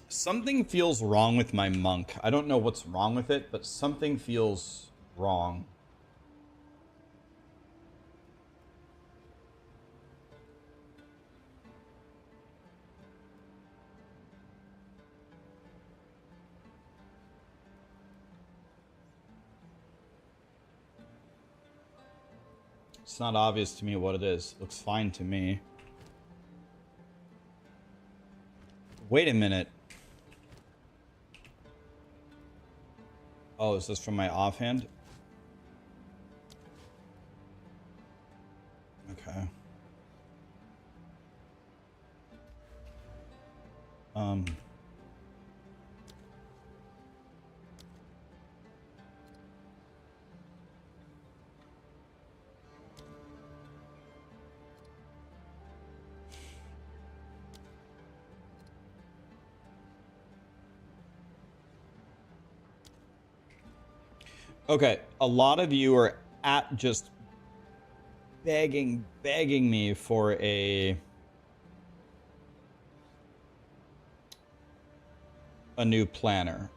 Something feels wrong with my monk. I don't know what's wrong with it, but something feels wrong. It's not obvious to me what it is. Looks fine to me. Wait a minute. Oh, is this from my offhand? Okay. Okay, a lot of you are at just begging me for a new planner.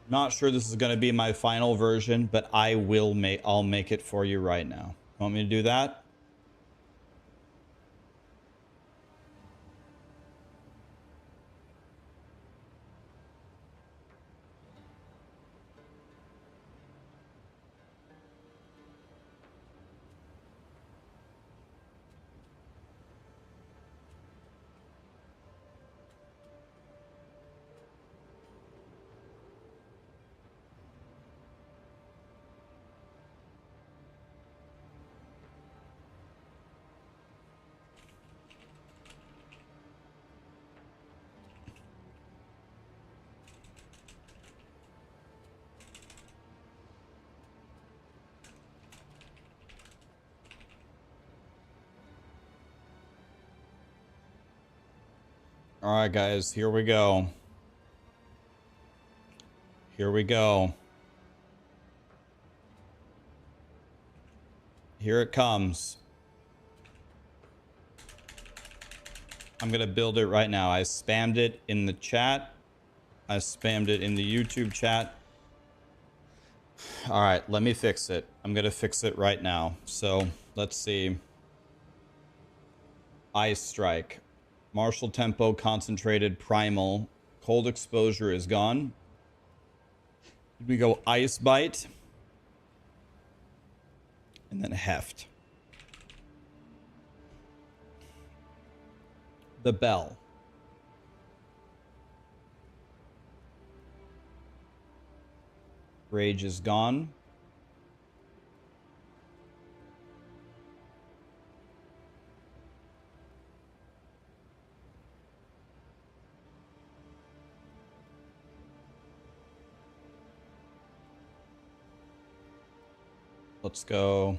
Not sure this is going to be my final version, but I'll make it for you right now. Want me to do that? All right, guys, here we go. Here we go. Here it comes. I'm going to build it right now. I spammed it in the chat. I spammed it in the YouTube chat. All right, let me fix it. I'm going to fix it right now. So let's see. Ice Strike. Martial Tempo, Concentrated, Primal. Cold Exposure is gone. We go Ice Bite. And then Heft. The Bell. Rage is gone. Let's go.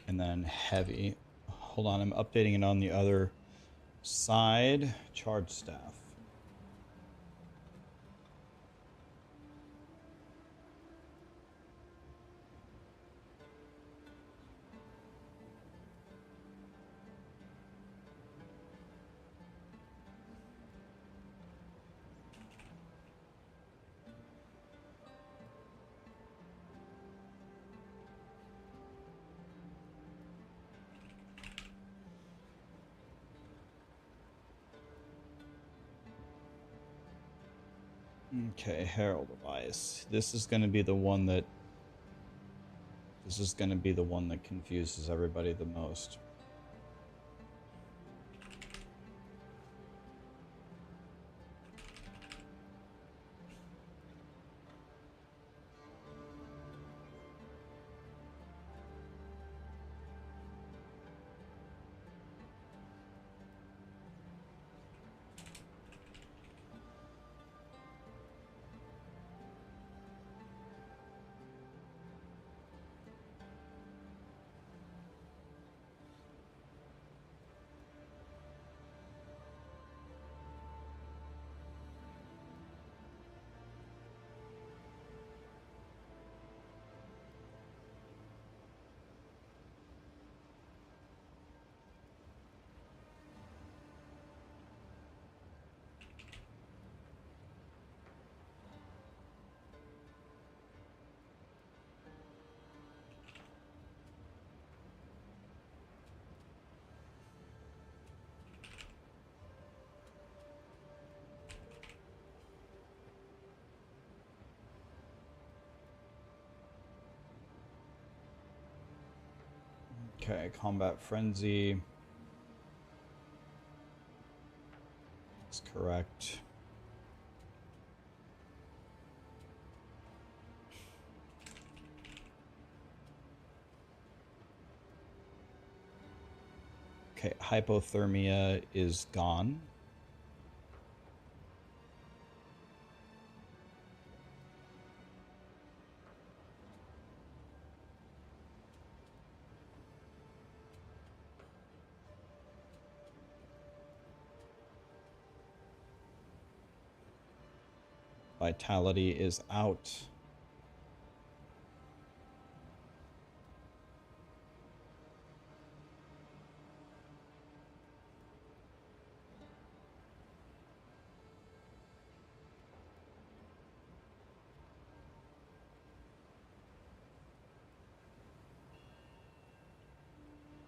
And then heavy. Hold on, I'm updating it on the other side. Charge staff. Okay, Herald of Ice. This is going to be the one that confuses everybody the most. Okay, Combat Frenzy. That's correct. Okay, Hypothermia is gone. Vitality is out.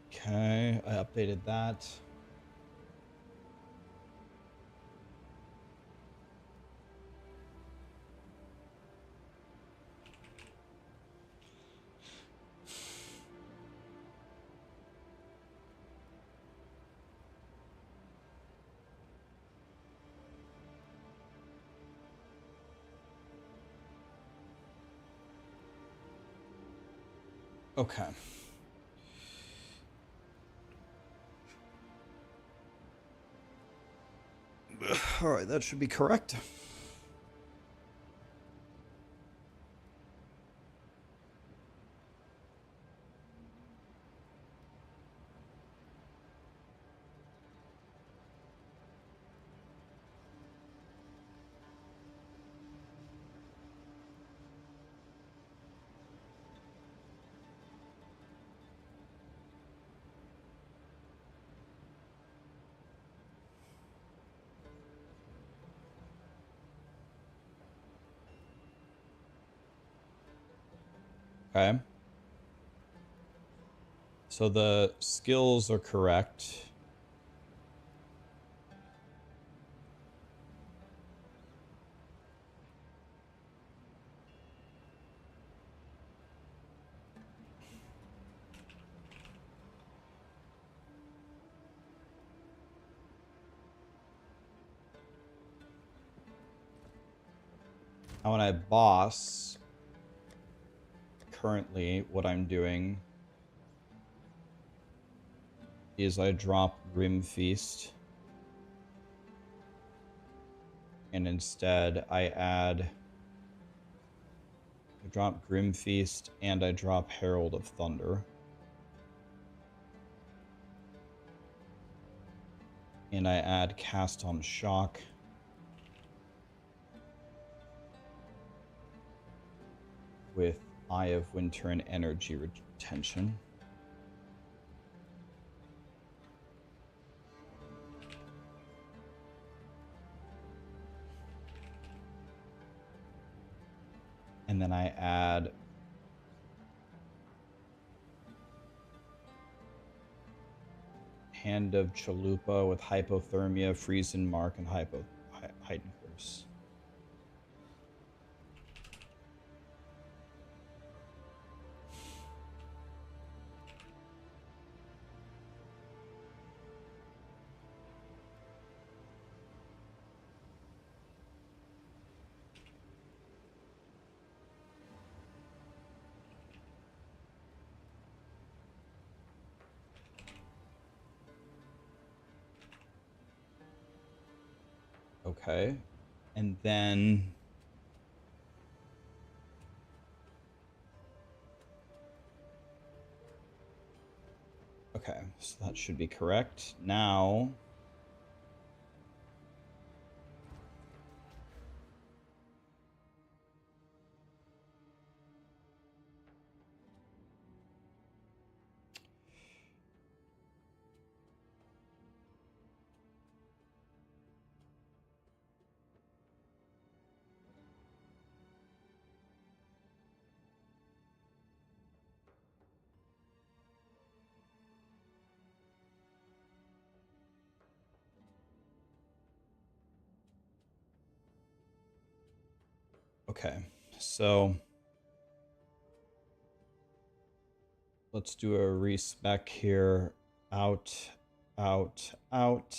Okay, I updated that. Okay. All right, that should be correct. Okay. So the skills are correct. Now when I boss, currently what I'm doing is I drop Grim Feast. And instead I drop Grim Feast and I drop Herald of Thunder. And I add Cast on Shock. With Eye of Winter and Energy Retention. And then I add Hand of Chalupa with Hypothermia, Freeze and Mark, and Heightened Curse. Okay. And then... Okay, so that should be correct. Now... Okay, so... Let's do a respec here. Out, out, out.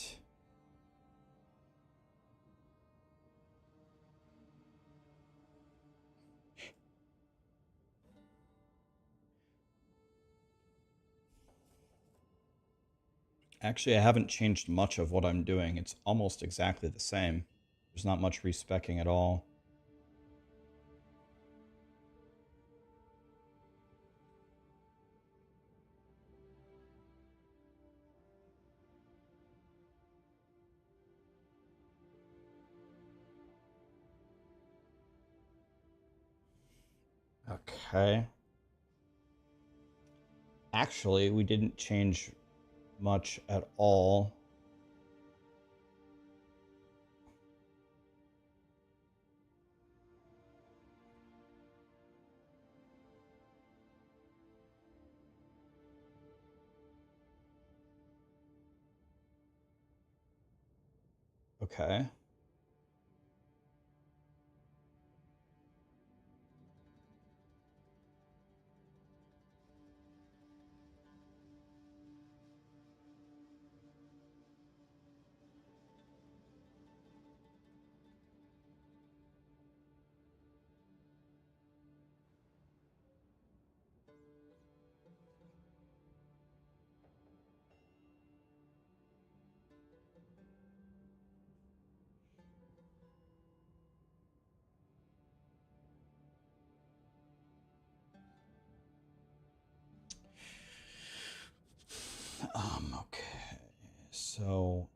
Actually, I haven't changed much of what I'm doing. It's almost exactly the same. There's not much respecing at all. Okay. Actually, we didn't change much at all. Okay. Okay. So...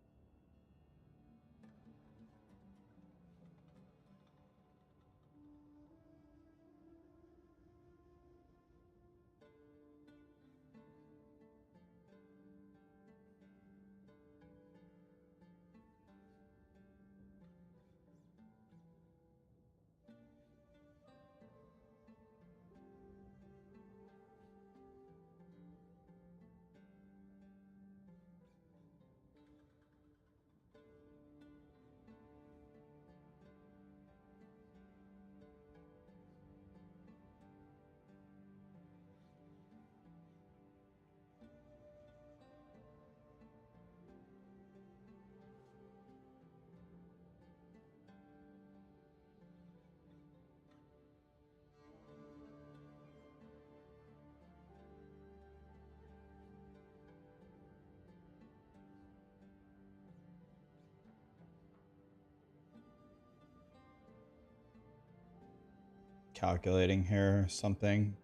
Calculating here or something.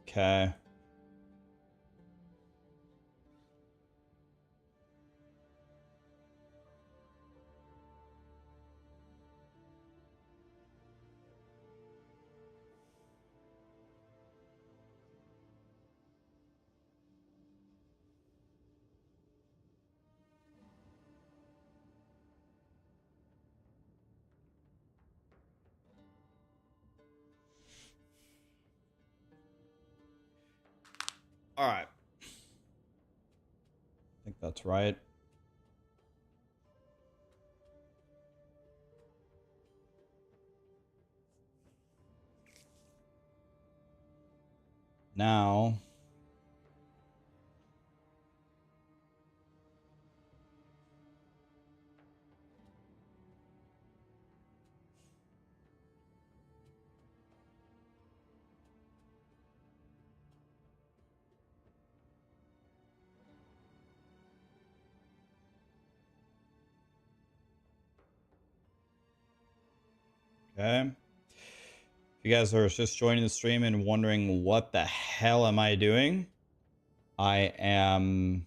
Okay. All right. I think that's right. Now... Okay. If you guys are just joining the stream and wondering what the hell am I doing, I am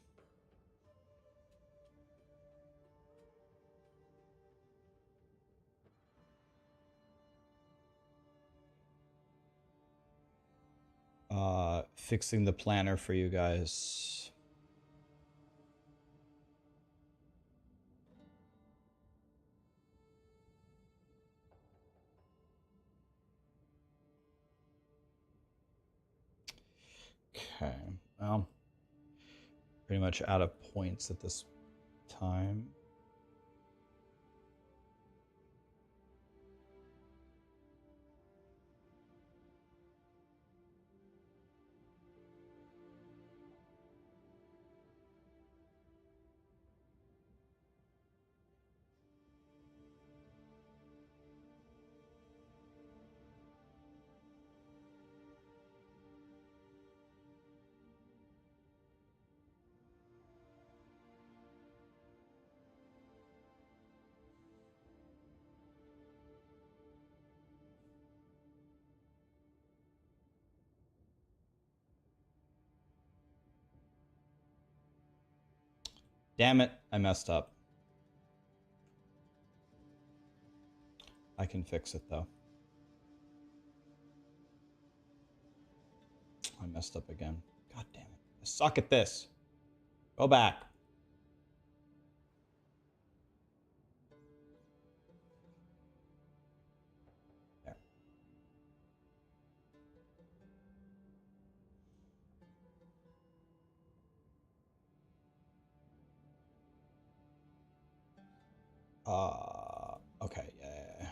fixing the planner for you guys. Okay, well, pretty much out of points at this time. Damn it, I messed up. I can fix it though. I messed up again. God damn it. I suck at this. Go back. There. Okay, yeah.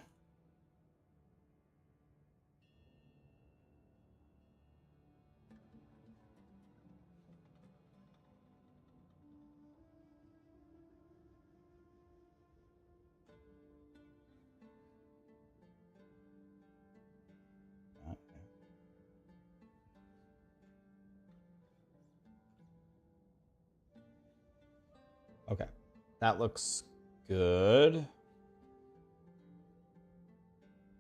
Okay, that looks good.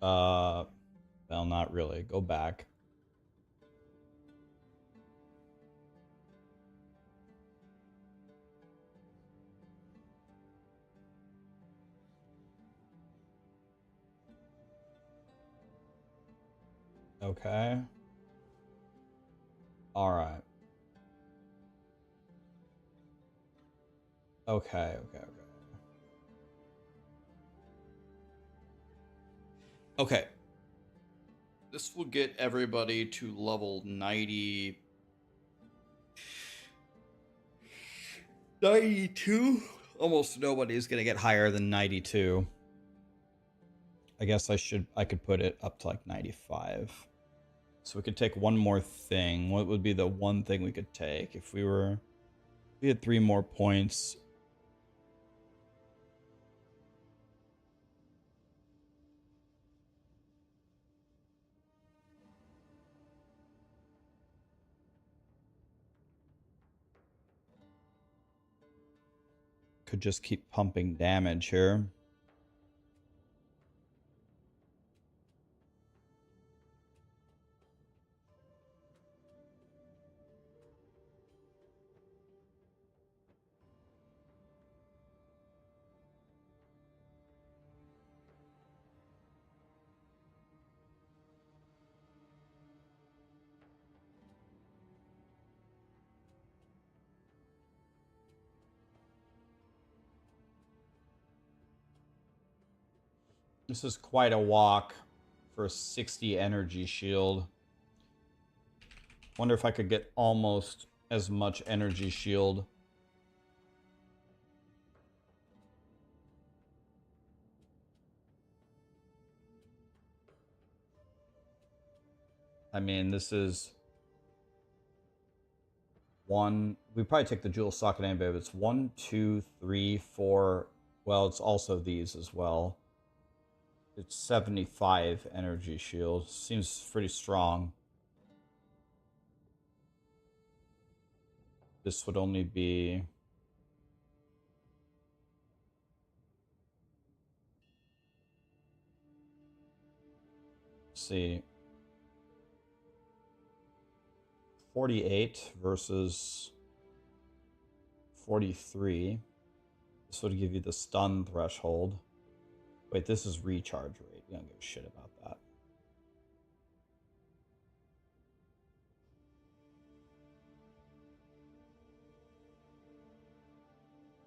Well, not really. Go back. Okay. All right. Okay. Okay. This will get everybody to level 90. 92? Almost nobody's gonna get higher than 92. I guess I could put it up to like 95. So we could take one more thing. What would be the one thing we could take if we had 3 more points? Could just keep pumping damage here. This is quite a walk for a 60 energy shield. Wonder if I could get almost as much energy shield. I mean, this is one. We probably take the jewel socket anyway, but it's 1, 2, 3, 4. Well, it's also these as well. It's 75 energy shield. Seems pretty strong. This would only be... Let's see. 48 versus 43. This would give you the stun threshold. Wait, this is recharge rate. We don't give a shit about that.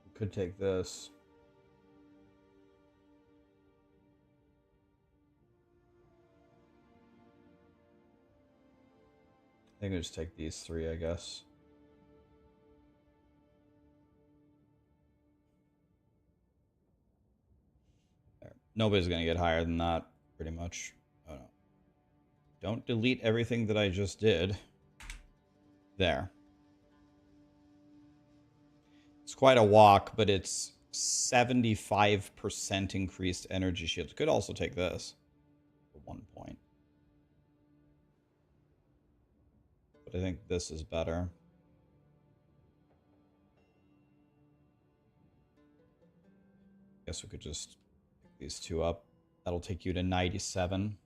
We could take this. I think we'll just take these three, I guess. There. Nobody's going to get higher than that, pretty much. Oh, no. Don't delete everything that I just did. There. It's quite a walk, but it's 75% increased energy shield. Could also take this for 1 point. But I think this is better. Guess we could just pick these two up. That'll take you to 97.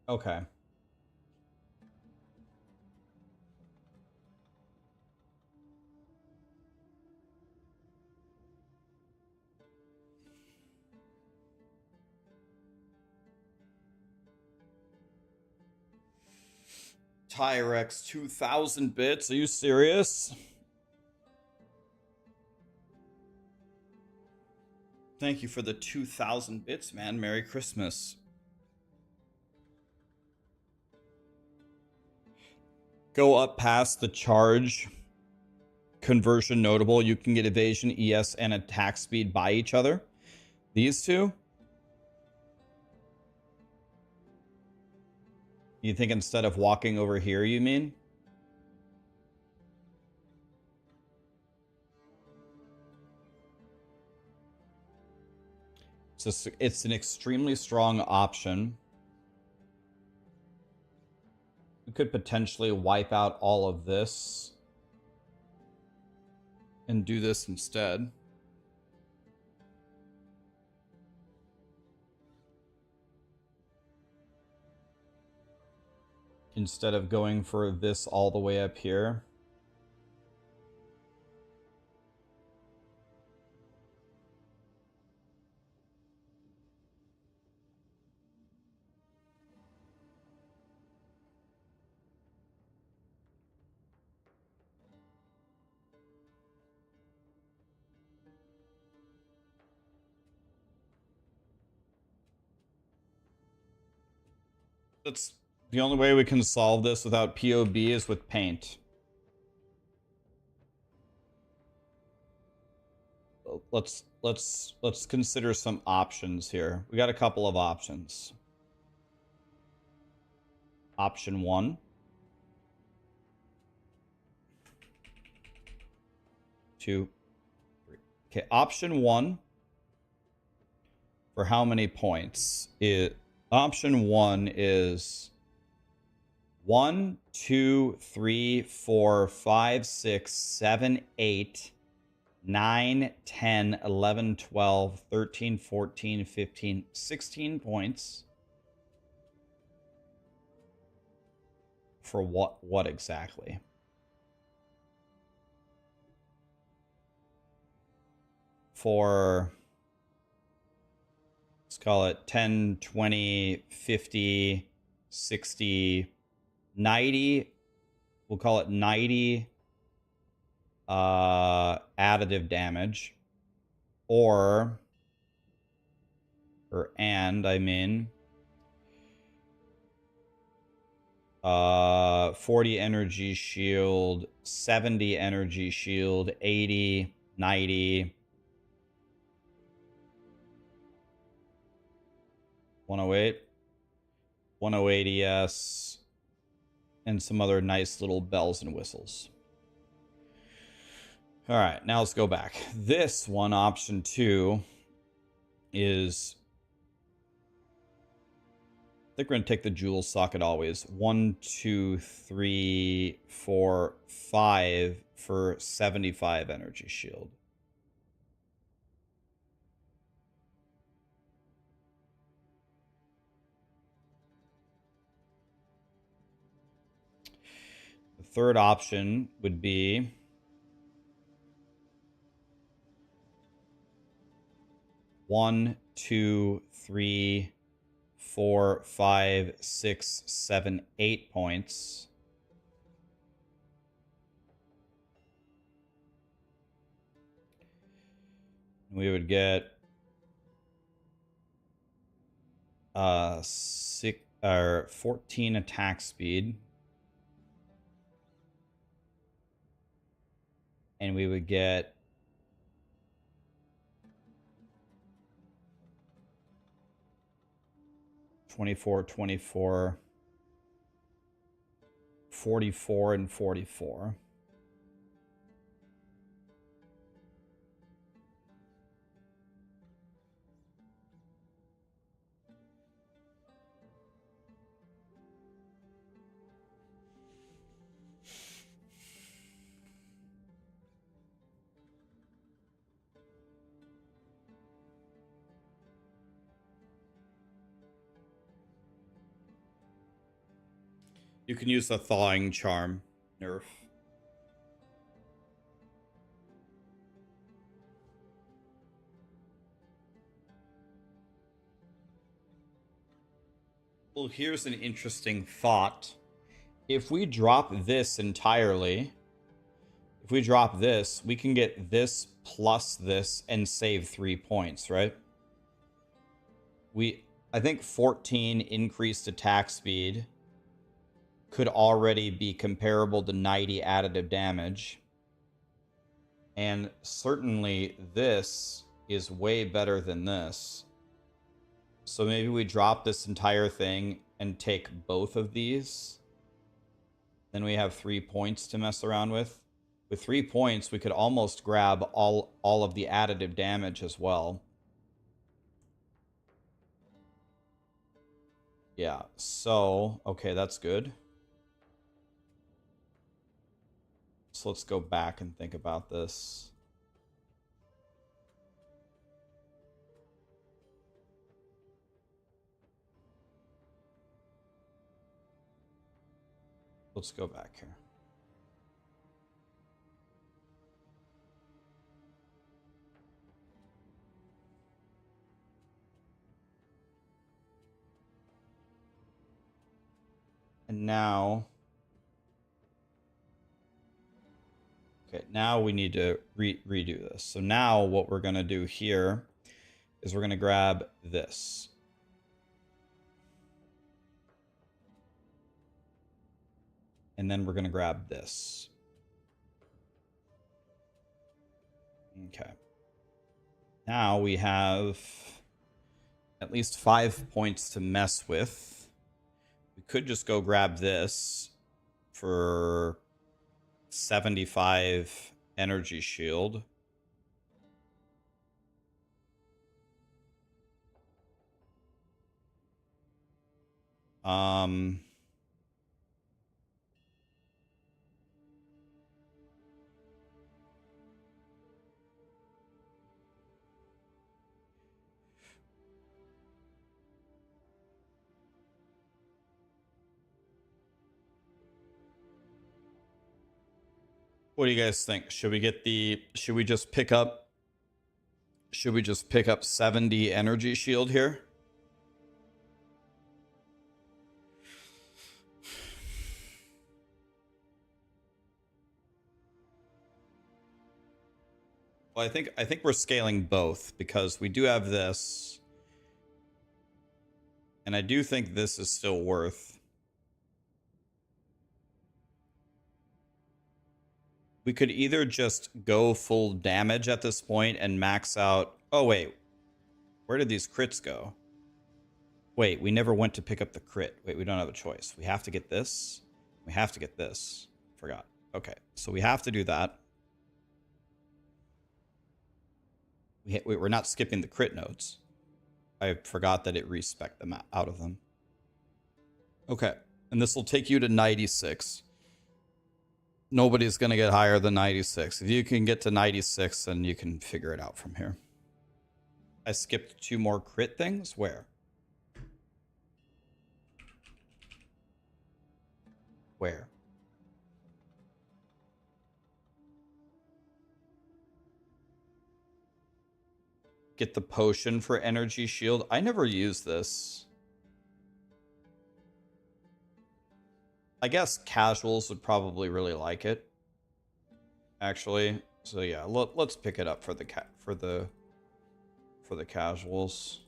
Okay. Tyrex 2,000 bits. Are you serious? Thank you for the 2,000 bits, man. Merry Christmas. Go up past the charge conversion notable. You can get evasion, ES, and attack speed by each other. These two. You think instead of walking over here, you mean? It's an extremely strong option. You could potentially wipe out all of this and do this instead. Instead of going for this all the way up here. That's the only way we can solve this without POB is with paint. Let's consider some options here. We got a couple of options. Option 1. Two, three. Okay, option 1 for how many points? Option 1 is 1, 2, 3, 4, 5, 6, 7, 8, 9, 10, 11, 12, 13, 14, 15, 16 points. For what exactly? For, let's call it 10, 20, 50, 60, 90. We'll call it 90 additive damage. Or I mean 40 energy shield, 70 energy shield, 80, 90, 108, 108 ES, and some other nice little bells and whistles. All right, now let's go back. This one, option 2, is, I think we're going to take the jewel socket always. 1, 2, 3, 4, 5, for 75 energy shield. The third option would be one, two, three, 4, 5, 6, 7, 8 points. We would get 14 attack speed. And we would get 24, 24, 44, and 44. You can use the thawing charm nerf. Well, here's an interesting thought. If we drop this entirely, if we drop this, we can get this plus this and save 3 points, right? I think 14 increased attack speed could already be comparable to 90 additive damage. And certainly this is way better than this. So maybe we drop this entire thing and take both of these. Then we have 3 points to mess around with. With 3 points, we could almost grab all of the additive damage as well. Yeah, so, okay, that's good. So let's go back and think about this. Let's go back here. And now... Okay, now we need to redo this. So now what we're going to do here is we're going to grab this. And then we're going to grab this. Okay. Now we have at least 5 points to mess with. We could just go grab this for 75 energy shield. What do you guys think? Should we just pick up 70 energy shield here? Well, I think we're scaling both because we do have this. And I do think this is still worth. We could either just go full damage at this point and max out... Oh, wait. Where did these crits go? Wait, we never went to pick up the crit. Wait, we don't have a choice. We have to get this. We have to get this. Forgot. Okay, so we have to do that. We're not skipping the crit nodes. I forgot that it respec them out of them. Okay, and this will take you to 96. Nobody's going to get higher than 96. If you can get to 96, then you can figure it out from here. I skipped 2 more crit things. Where? Where? Get the potion for energy shield. I never use this. I guess casuals would probably really like it. Actually, so yeah, let's pick it up for the casuals.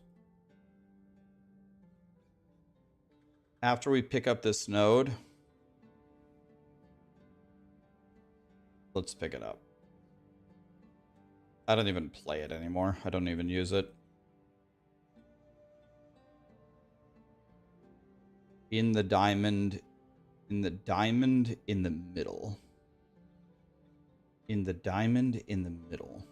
After we pick up this node, let's pick it up. I don't even play it anymore. I don't even use it. In the diamond in the middle. In the diamond in the middle.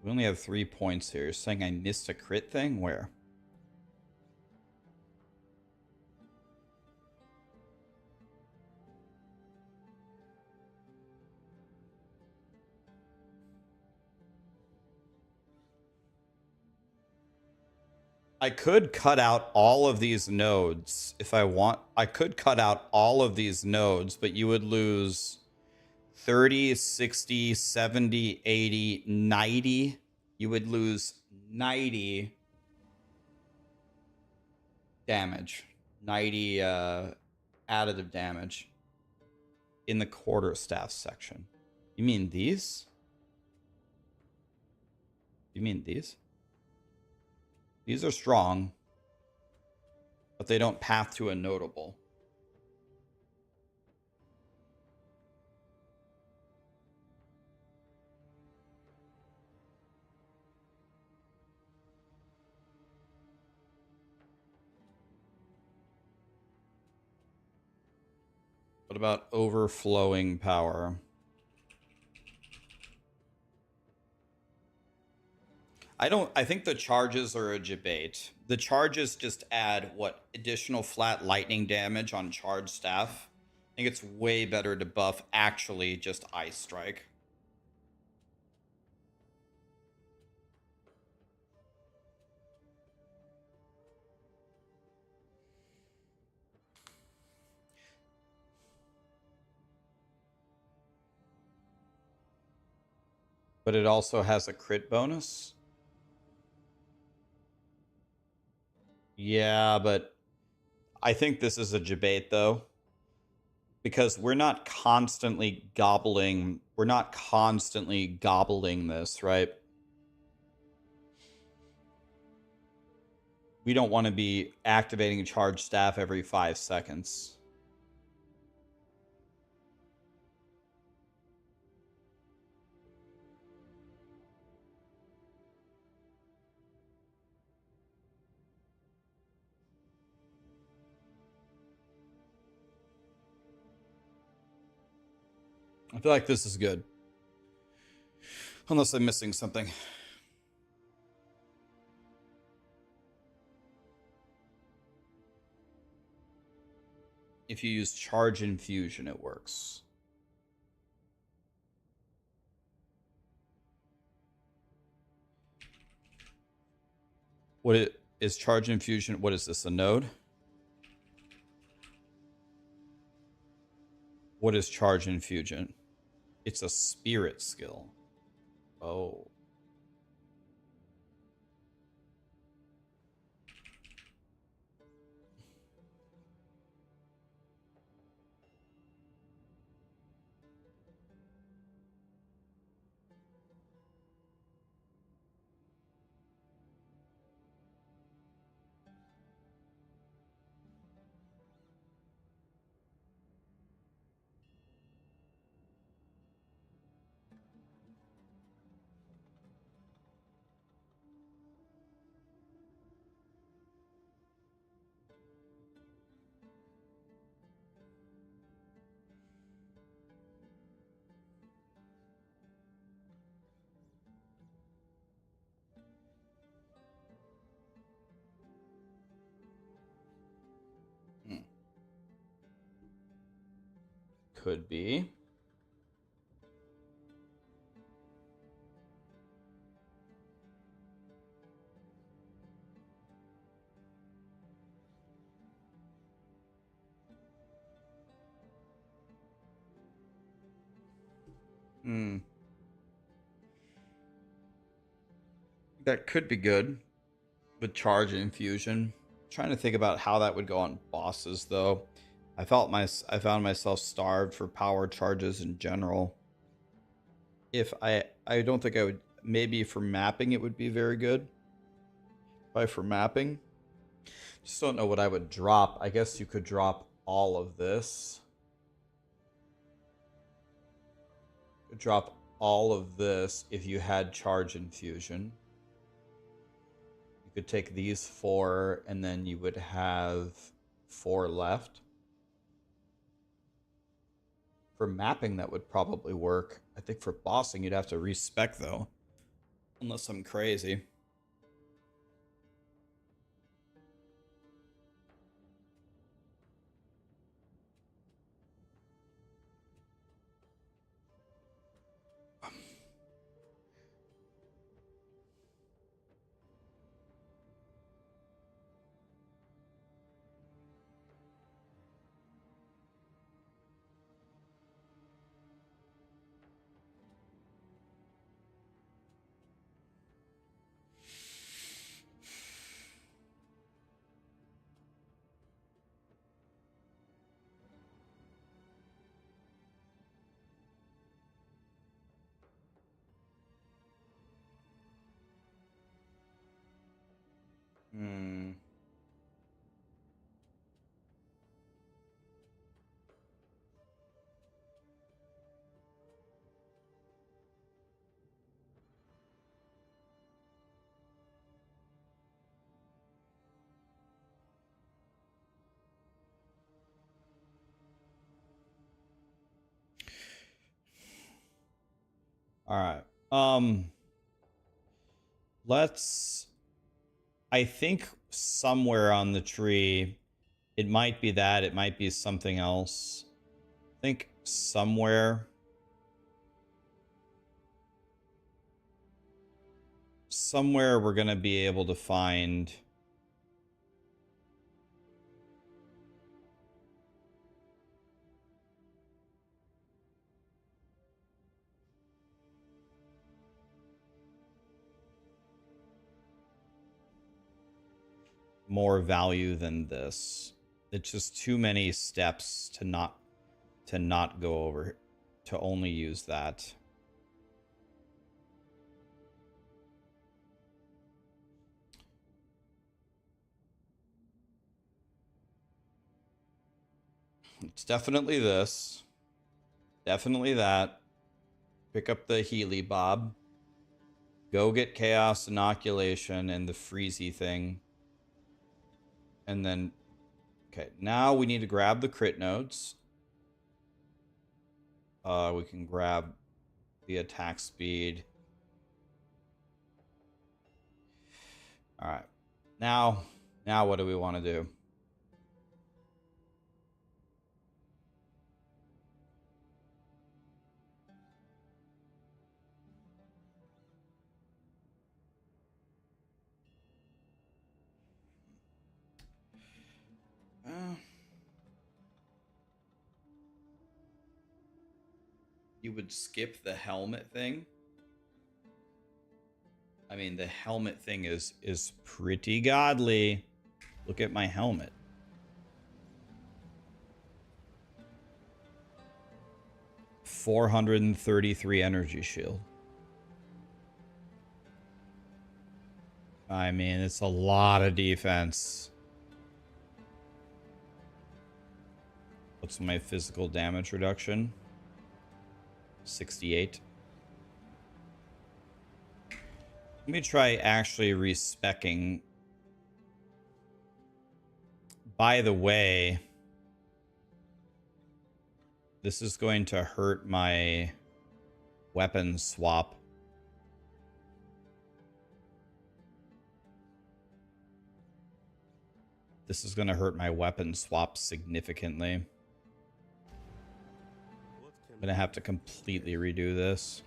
We only have 3 points here. You're saying I missed a crit thing? Where? I could cut out all of these nodes if I want. I could cut out all of these nodes, but you would lose 30, 60, 70, 80, 90. You would lose 90 damage. 90 additive damage in the quarterstaff section. You mean these? You mean these? These are strong, but they don't path to a notable. What about overflowing power? I think the charges are a debate. The charges just add what additional flat lightning damage on charged staff. I think it's way better to buff actually just Ice Strike. But it also has a crit bonus. Yeah, but I think this is a debate though, because we're not constantly gobbling this, right? We don't want to be activating charged staff every 5 seconds. I feel like this is good. Unless I'm missing something. If you use charge infusion, it works. What is charge infusion? What is this, a node? What is charge infusion? It's a spirit skill. Oh. could be. That could be good with charge and infusion. Trying to think about how that would go on bosses though. I found myself starved for power charges in general. If I don't think I would, maybe for mapping it would be very good. Probably for mapping. Just don't know what I would drop. I guess you could drop all of this. Drop all of this if you had charge infusion. You could take these 4 and then you would have 4 left. For mapping, that would probably work. I think for bossing, you'd have to respec though. Unless I'm crazy. All right. Let's, I think somewhere on the tree, it might be that, it might be something else. I think somewhere we're going to be able to find more value than this. It's just too many steps to not go over, to only use that. It's definitely this. Definitely that. Pick up the Healy Bob. Go get Chaos Inoculation and the Freezy thing. And then, okay, now we need to grab the crit nodes. We can grab the attack speed. All right. Now what do we want to do? You would skip the helmet thing. I mean, the helmet thing is pretty godly. Look at my helmet. $433 energy shield. I mean, it's a lot of defense. What's my physical damage reduction? 68. Let me try actually respecking. By the way, this is going to hurt my weapon swap. This is going to hurt my weapon swap significantly. gonna have to completely redo this.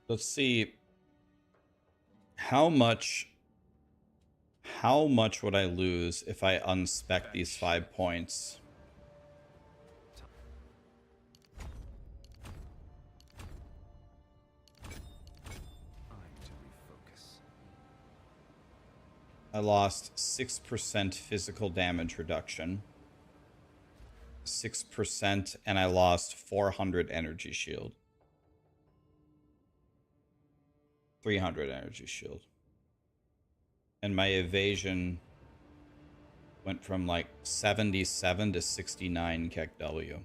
Let's see how much would I lose if I unspec these 5 points? I lost 6% physical damage reduction. 6%, and I lost 400 energy shield. 300 energy shield. And my evasion went from like 77 to 69 KEKW.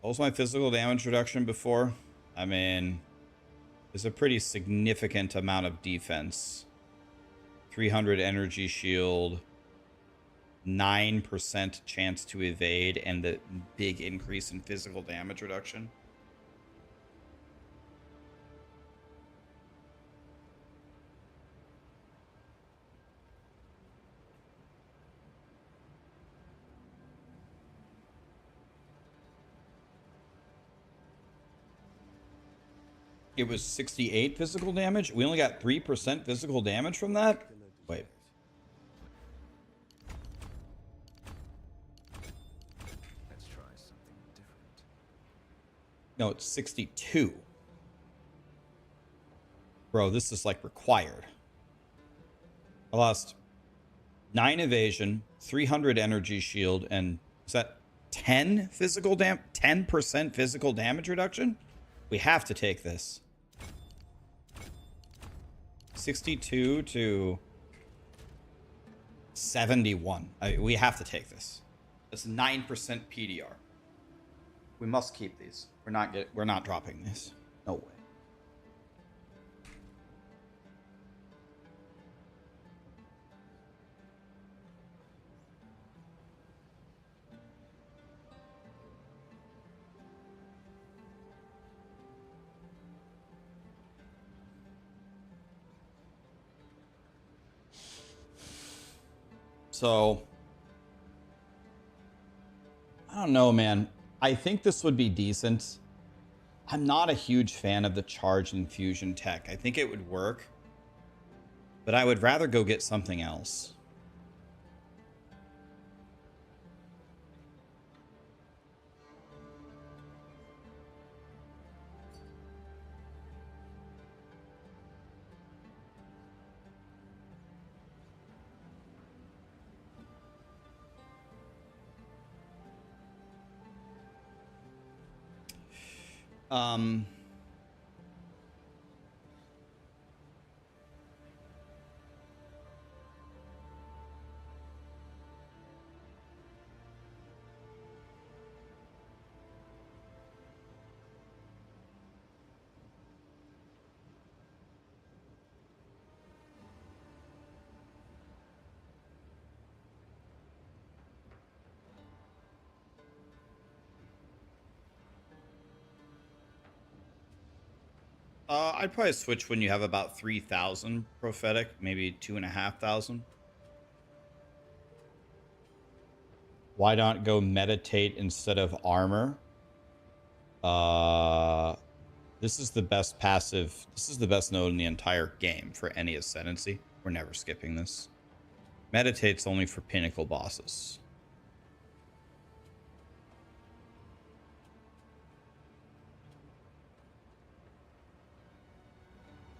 What was my physical damage reduction before? I mean, it's a pretty significant amount of defense. 300 energy shield, 9% chance to evade, and the big increase in physical damage reduction. It was 68 physical damage. We only got 3% physical damage from that? Wait. Let's try something different. No, it's 62. Bro, this is like required. I lost 9 evasion, 300 energy shield, and is that 10 physical 10% physical damage reduction? We have to take this. 62 to 71. We have to take this. That's 9% PDR. We must keep these. We're not dropping these. No way. So, I don't know, man. I think this would be decent. I'm not a huge fan of the charge infusion tech. I think it would work, but I would rather go get something else. Um, I'd probably switch when you have about 3,000 prophetic, maybe 2,500. Why not go meditate instead of armor? This is the best passive. This is the best node in the entire game for any ascendancy. We're never skipping this. Meditate's only for Pinnacle bosses.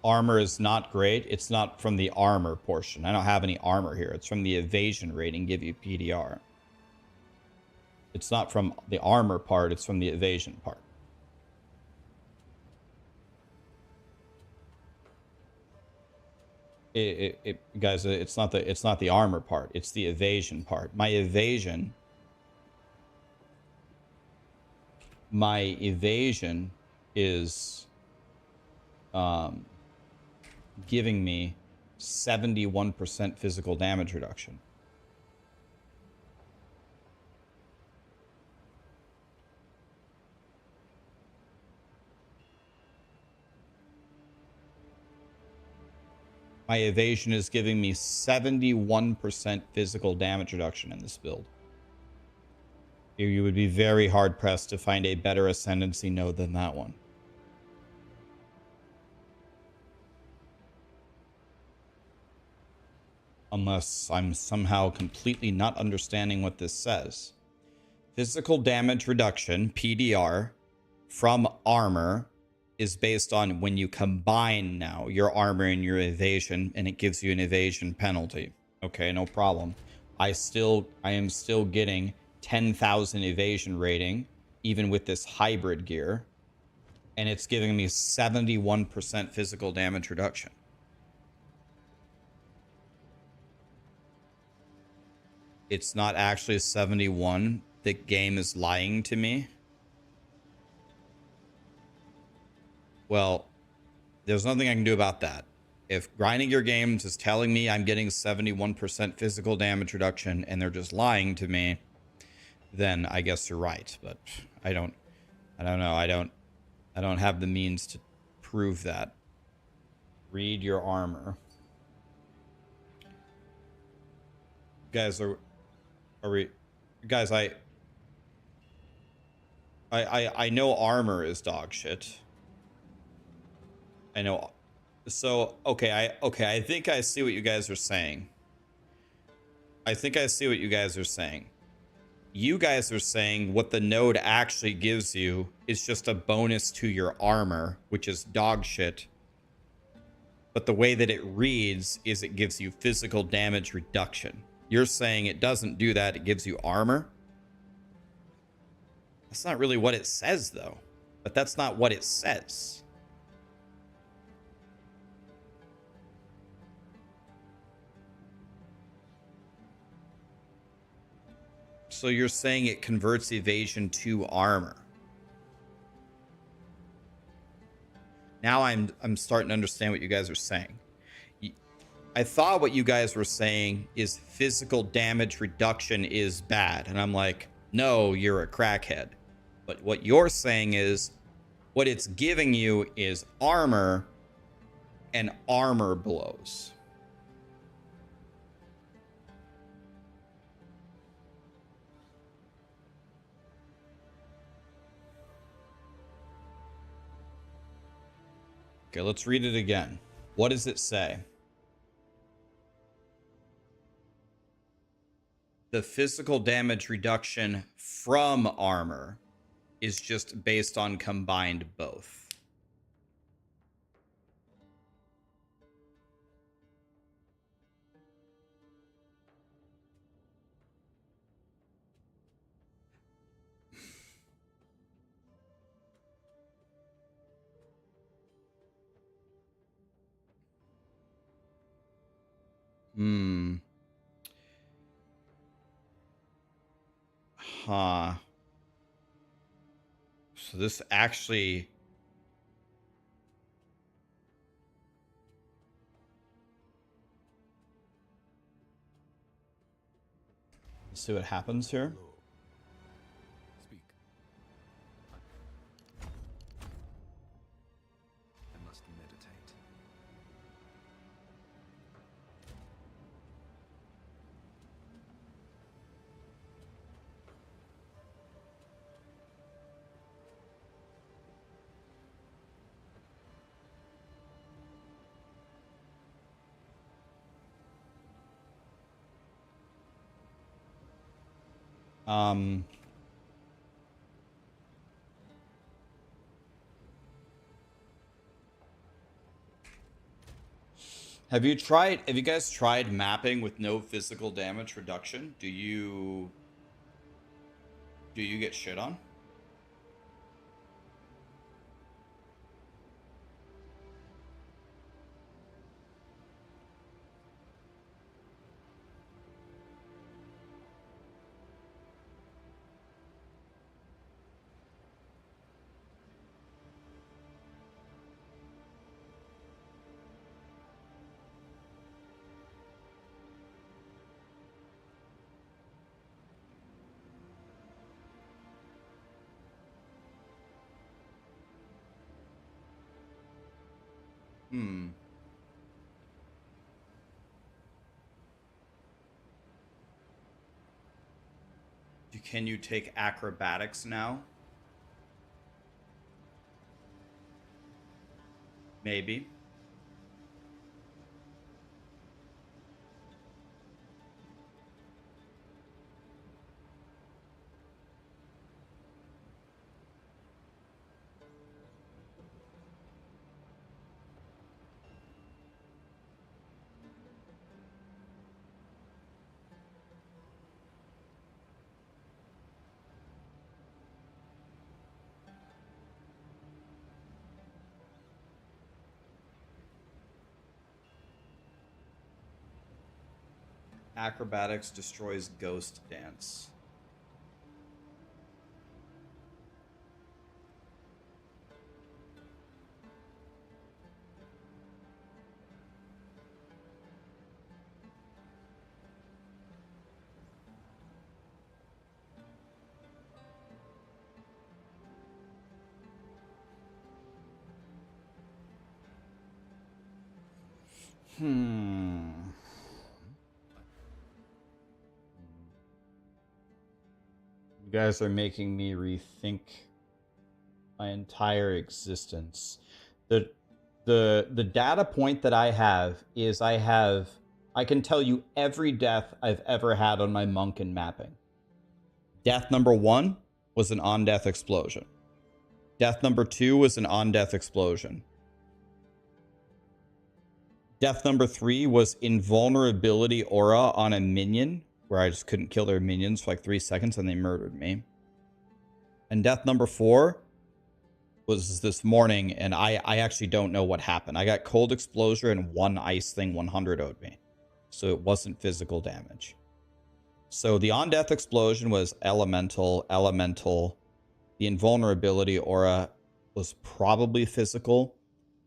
Armor is not great. It's not from the armor portion. I don't have any armor here. It's from the evasion rating, give you PDR. It's not from the armor part. It's from the evasion part. Guys, it's not the armor part. It's the evasion part. My evasion is giving me 71% physical damage reduction. My evasion is giving me 71% physical damage reduction in this build. You would be very hard pressed to find a better ascendancy node than that one. Unless I'm somehow completely not understanding what this says. Physical damage reduction, PDR, from armor is based on when you combine now your armor and your evasion, and it gives you an evasion penalty. Okay, no problem. I am still getting 10,000 evasion rating, even with this hybrid gear, and it's giving me 71% physical damage reduction. It's not actually 71. The game is lying to me. Well, there's nothing I can do about that. If grinding your games is telling me I'm getting 71% physical damage reduction and they're just lying to me, then I guess you're right. But I don't know. I don't have the means to prove that. Read your armor. Guys, are we, guys, I know armor is dog shit. I know. So, okay, I think I see what you guys are saying. You guys are saying what the node actually gives you is just a bonus to your armor, which is dog shit. But the way that it reads is it gives you physical damage reduction. You're saying it doesn't do that, it gives you armor? That's not really what it says, though. But that's not what it says. So you're saying it converts evasion to armor. Now I'm starting to understand what you guys are saying. I thought what you guys were saying is physical damage reduction is bad. And I'm like, no, you're a crackhead. But what you're saying is what it's giving you is armor and armor blows. Okay, let's read it again. What does it say? The physical damage reduction from armor is just based on combined both. Huh. So this actually... Let's see what happens here. Speak. I must Um, have you guys tried mapping with no physical damage reduction? Do you get shit on? Hmm. Can you take acrobatics now? Maybe. Acrobatics destroys Ghost Dance. Hmm. You guys are making me rethink my entire existence. The the data point that I have is I can tell you every death I've ever had on my Monk and mapping. Death number 1 was an on-death explosion. Death number 2 was an on-death explosion. Death number 3 was invulnerability aura on a minion, where I just couldn't kill their minions for like 3 seconds and they murdered me. And death number 4 was this morning, and I actually don't know what happened. I got cold exposure and one ice thing 100'd me. So it wasn't physical damage. So the on-death explosion was elemental. The invulnerability aura was probably physical.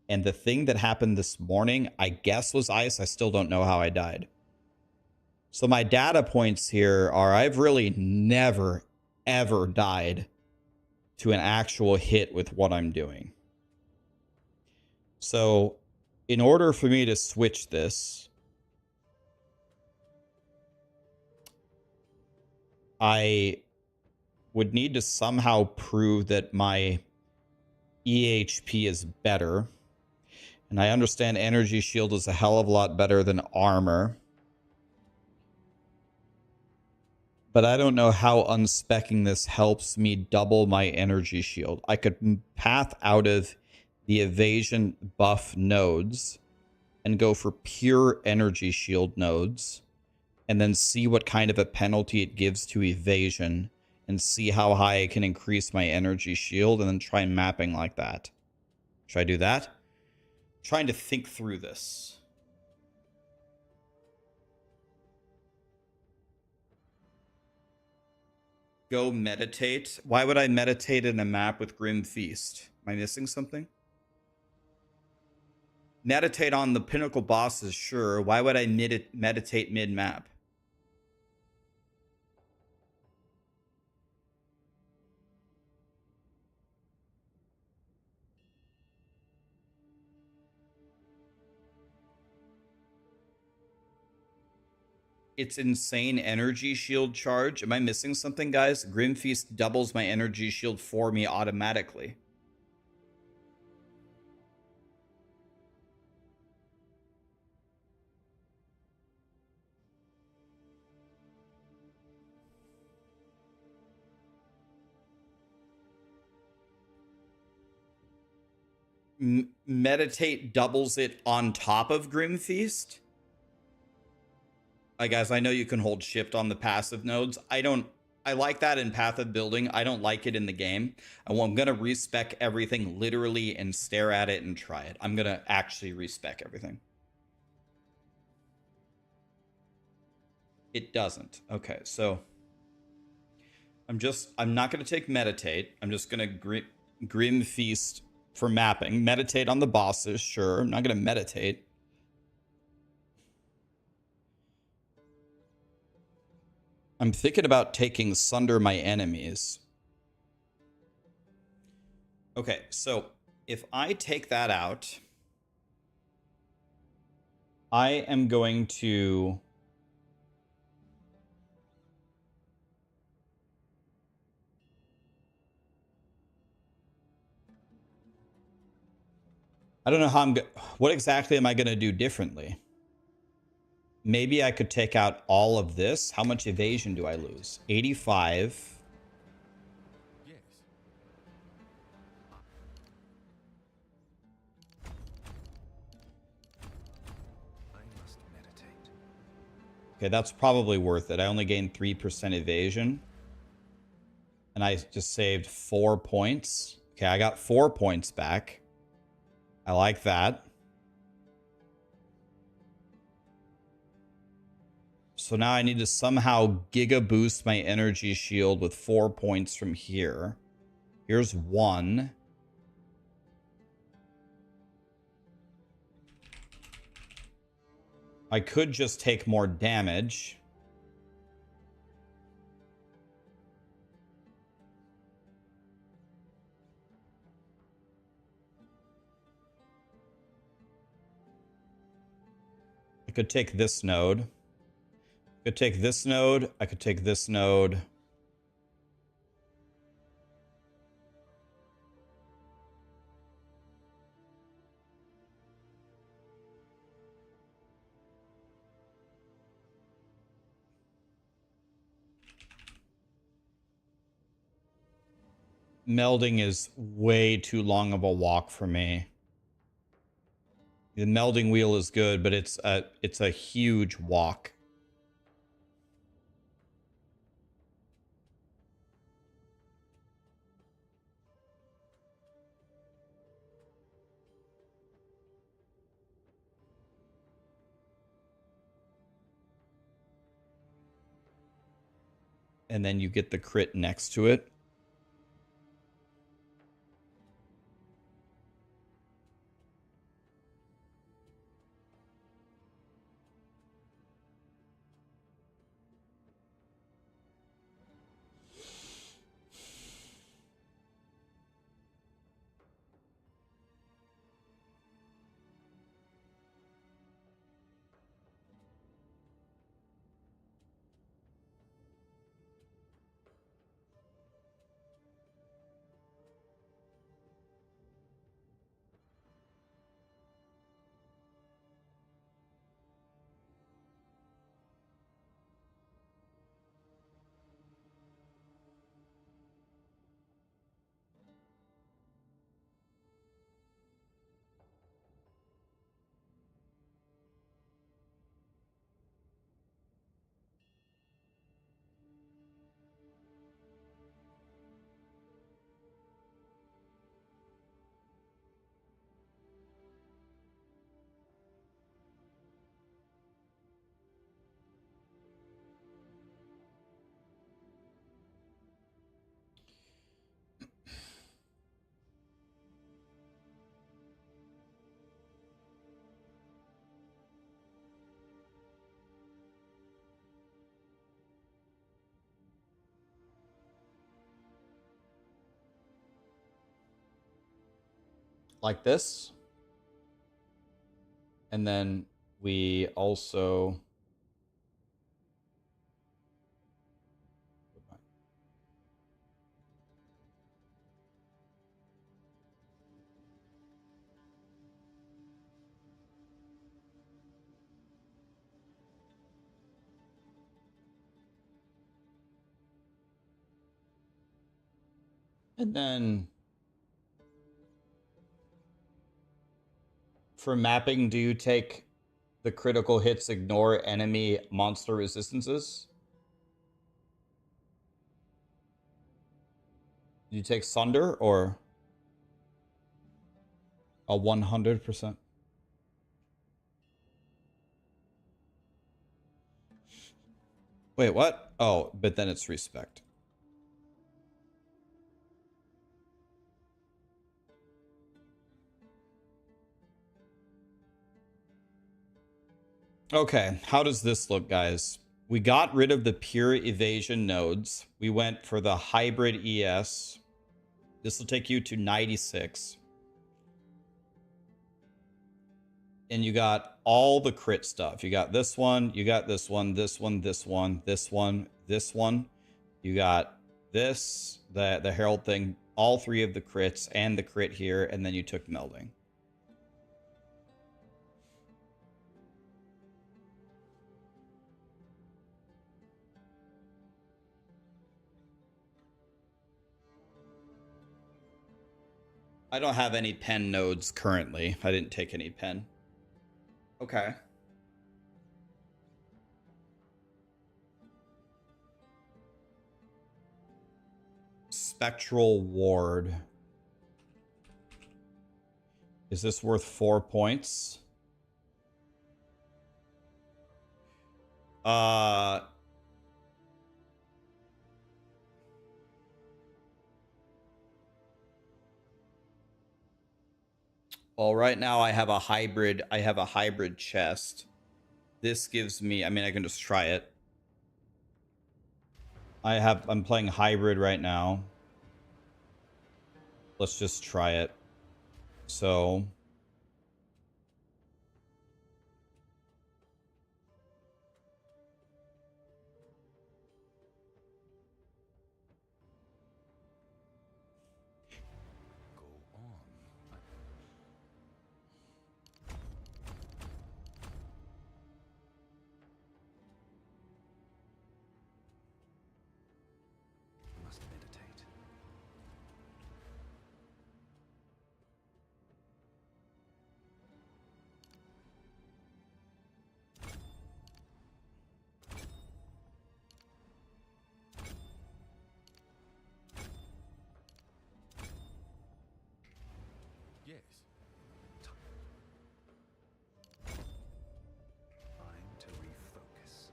And the thing that happened this morning, I guess, was ice. I still don't know how I died. So my data points here are I've really never, ever died to an actual hit with what I'm doing. So in order for me to switch this, I would need to somehow prove that my EHP is better. And I understand energy shield is a hell of a lot better than armor. But I don't know how unspecking this helps me double my energy shield. I could path out of the evasion buff nodes and go for pure energy shield nodes, and then see what kind of a penalty it gives to evasion, and see how high I can increase my energy shield, and then try mapping like that. Should I do that? I'm trying to think through this. Go meditate. Why would I meditate in a map with Grim Feast? Am I missing something? Meditate on the Pinnacle bosses, sure. Why would I meditate mid-map? It's insane energy shield charge. Am I missing something, guys? Grim Feast doubles my energy shield for me automatically. Meditate doubles it on top of Grim Feast. Guys, I know you can hold shift on the passive nodes. I like that in Path of Building. I don't like it in the game. And I'm going to respec everything literally and stare at it and try it. I'm going to actually respec everything. It doesn't. Okay, so I'm not going to take Meditate. I'm just going to Grim Feast for mapping. Meditate on the bosses, sure. I'm not going to meditate. I'm thinking about taking Sunder my enemies. Okay, so if I take that out, I am going to... I don't know how what exactly am I going to do differently? Maybe I could take out all of this. How much evasion do I lose? 85. Yes. I must meditate. Okay, that's probably worth it. I only gained 3% evasion. And I just saved 4 points. Okay, I got 4 points back. I like that. So now I need to somehow giga boost my energy shield with 4 points from here. Here's 1. I could just take more damage. I could take this node. I could take this node. I could take this node. Melding is way too long of a walk for me. The melding wheel is good, but it's a huge walk. And then you get the crit next to it. Like this. And then we also... And then For mapping, do you take the critical hits ignore enemy monster resistances? Do you take Sunder or a 100%? Wait, what? Oh, but then it's respect. Okay, how does this look, guys? We got rid of the pure evasion nodes. We went for the hybrid ES. This will take you to 96. And you got all the crit stuff. You got this one, you got this one, this one, this one, this one, this one. You got this, the Herald thing, all three of the crits and the crit here, and then you took melding. I don't have any pen nodes currently. I didn't take any pen. Okay. Spectral Ward. Is this worth 4 points? Well, right now I have a hybrid chest. This gives me, I mean, I can just try it. I'm playing hybrid right now. Let's just try it. So Go on. I must meditate. Yes. Time to refocus.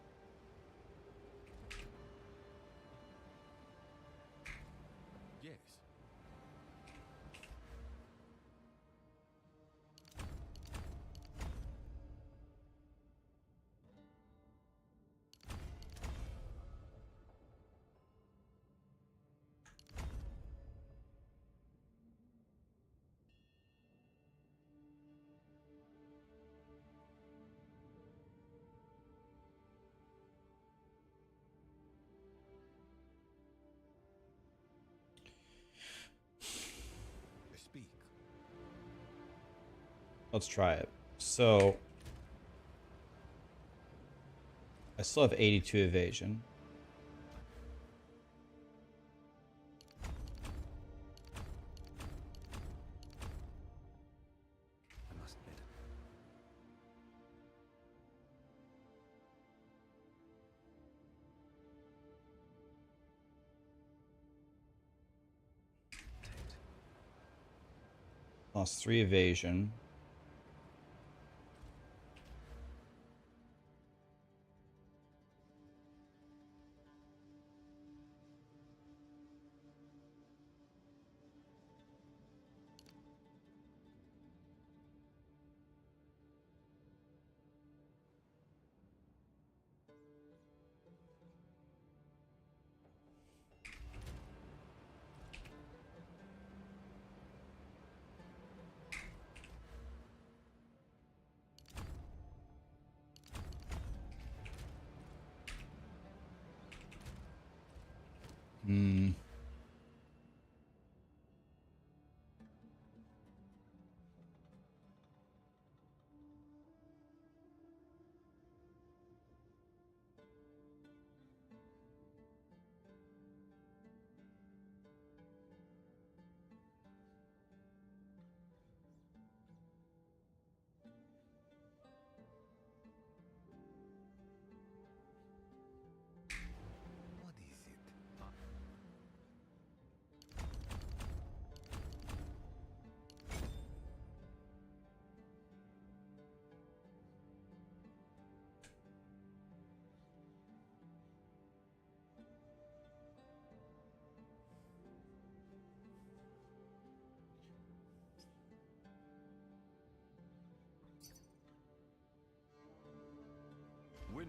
Yes. Speak. let's try it. So I still have 82 evasion. I must meditate. Lost 3 evasion. Hmm.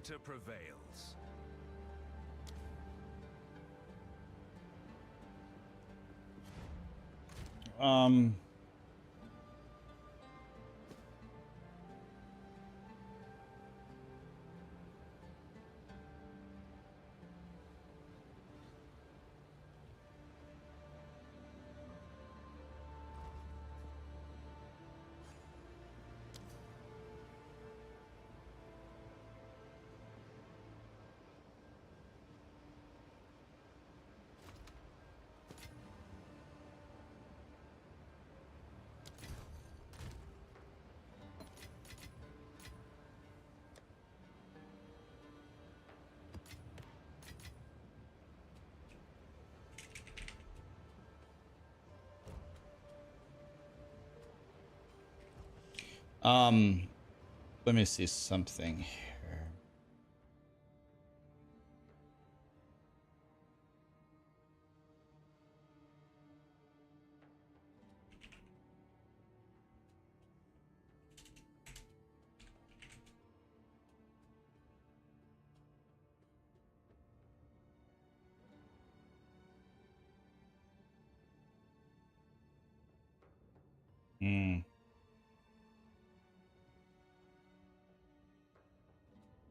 Winter prevails. Let me see something here.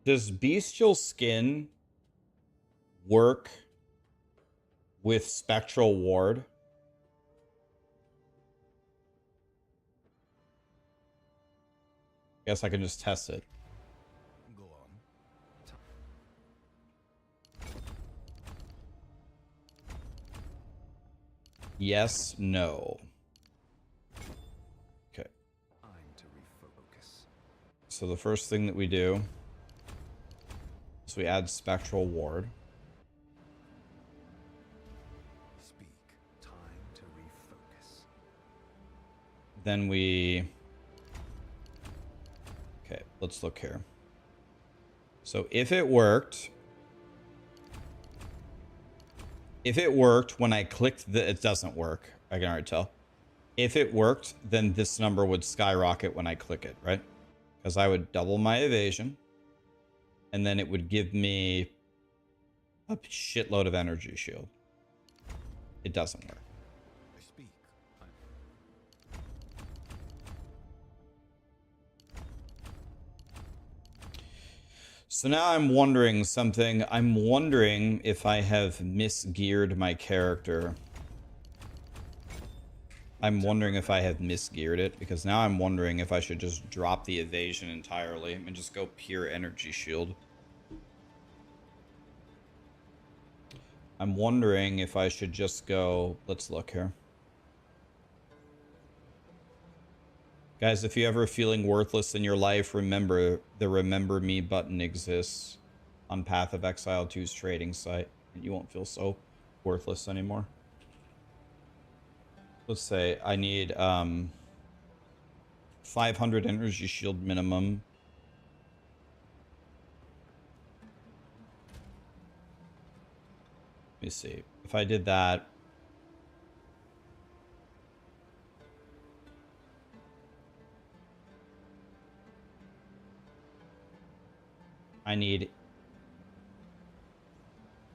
Does bestial skin work with spectral ward? Guess I can just test it. Go on. Yes, no. Okay. Time to refocus. So the first thing that we do is we add spectral ward. Speak. Time to refocus. Then we... Okay, let's look here. So if it worked when I clicked the... It doesn't work. I can already tell. If it worked, then this number would skyrocket when I click it, right? Because I would double my evasion. And then it would give me a shitload of energy shield. It doesn't work. Speak. So now I'm wondering something. I'm wondering if I have misgeared my character. I'm wondering if I have misgeared it, because now I'm wondering if I should just drop the evasion entirely and just go pure energy shield. I'm wondering if I should just go... Let's look here. Guys, if you're ever feeling worthless in your life, remember the Remember Me button exists on Path of Exile 2's trading site, and you won't feel so worthless anymore. Let's say I need 500 energy shield minimum. Let me see. If I did that... I need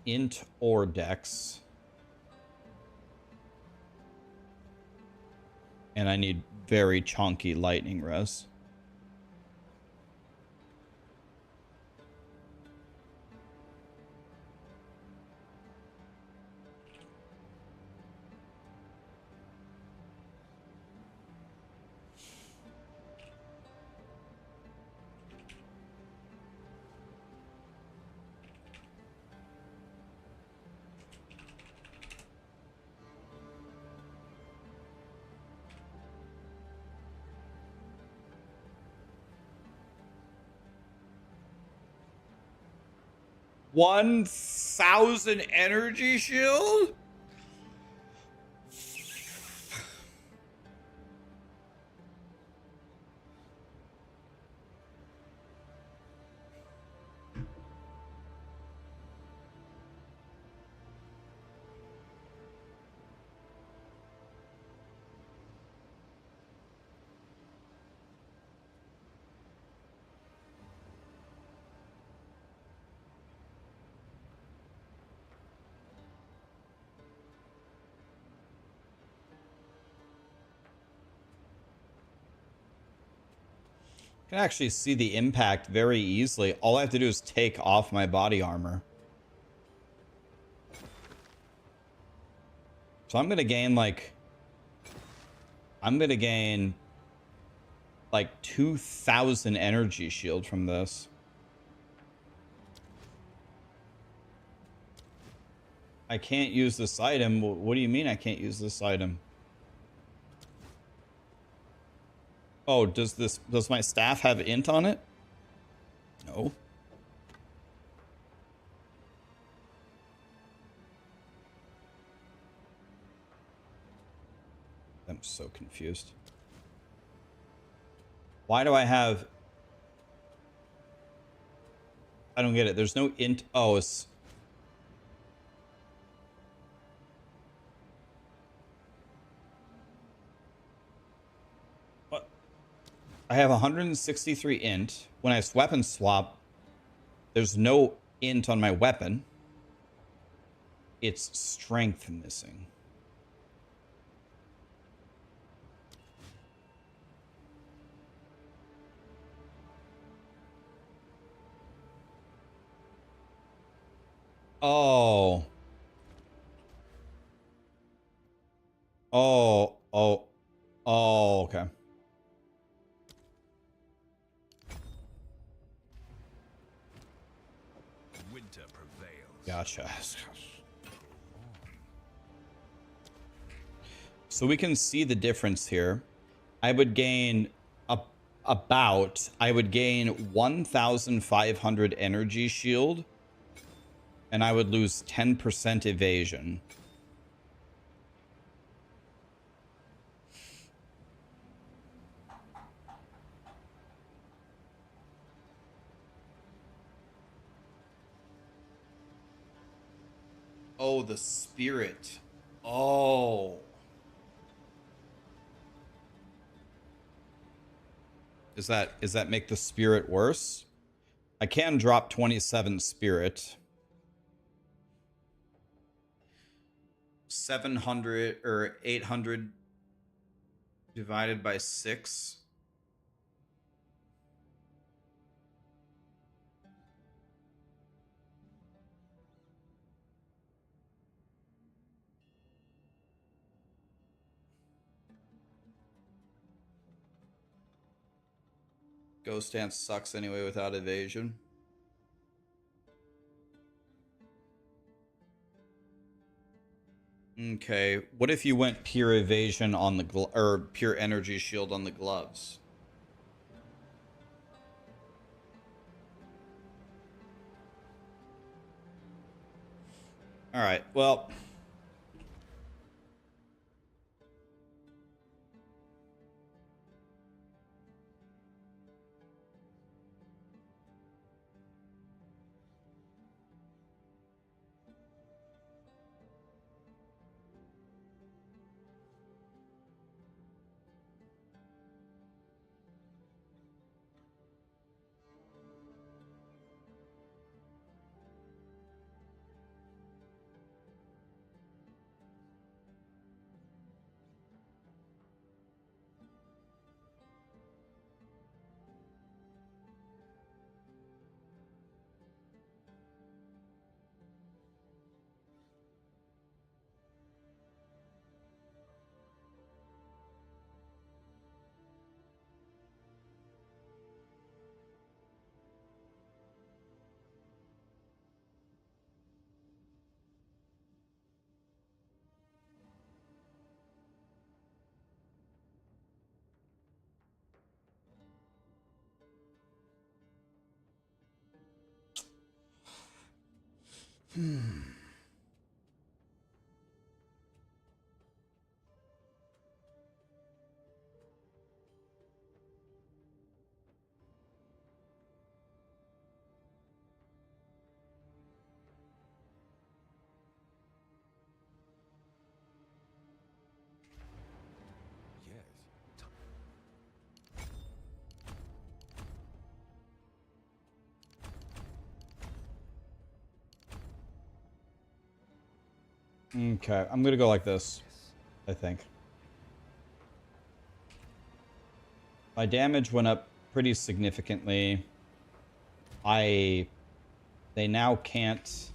int or dex. And I need very chunky lightning res. $1,000 energy shield? can actually see the impact very easily. All I have to do is take off my body armor. So I'm going to gain like... I'm going to gain like 2,000 energy shield from this. I can't use this item. What do you mean I can't use this item? Oh, does my staff have int on it? No. I'm so confused. Why do I have... I don't get it. There's no int. Oh, it's... What? I have 163 int. When I weapon swap, there's no int on my weapon. It's strength missing. Oh. Oh. Oh. Oh, okay. Winter prevails. Gotcha. So we can see the difference here. I would gain I would gain 1,500 energy shield, and I would lose 10% evasion. Oh, the spirit. Oh. Does that make the spirit worse? I can drop 27 spirit. 700 or 800 divided by 6. Ghost Dance sucks anyway without evasion. Okay, what if you went pure evasion on the or pure energy shield on the gloves? All right, well... Yes. Okay, I'm gonna go like this, I think. My damage went up pretty significantly. They now can't.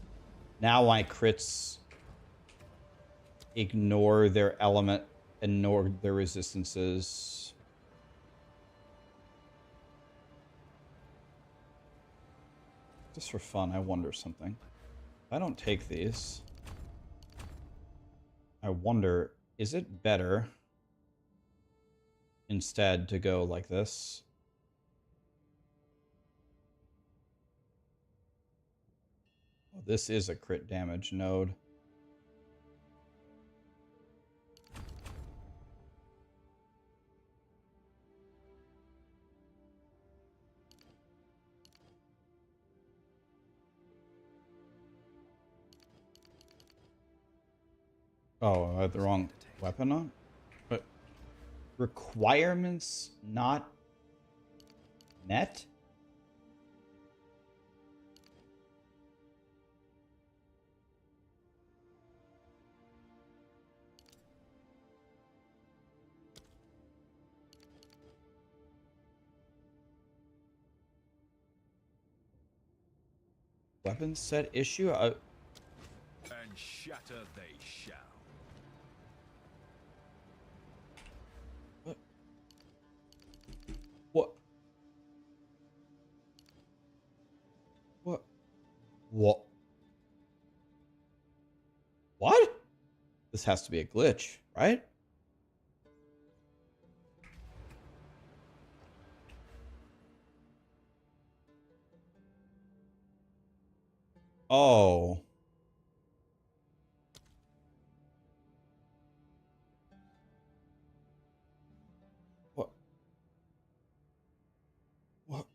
Now my crits ignore their element, ignore their resistances. Just for fun, I wonder something. If I don't take these, I wonder, is it better instead to go like this? Oh, this is a crit damage node. Oh, I had the wrong weapon on? But requirements not met? Weapon set issue? And shatter they shall. What? What? What? What? This has to be a glitch, right? Oh. What? What?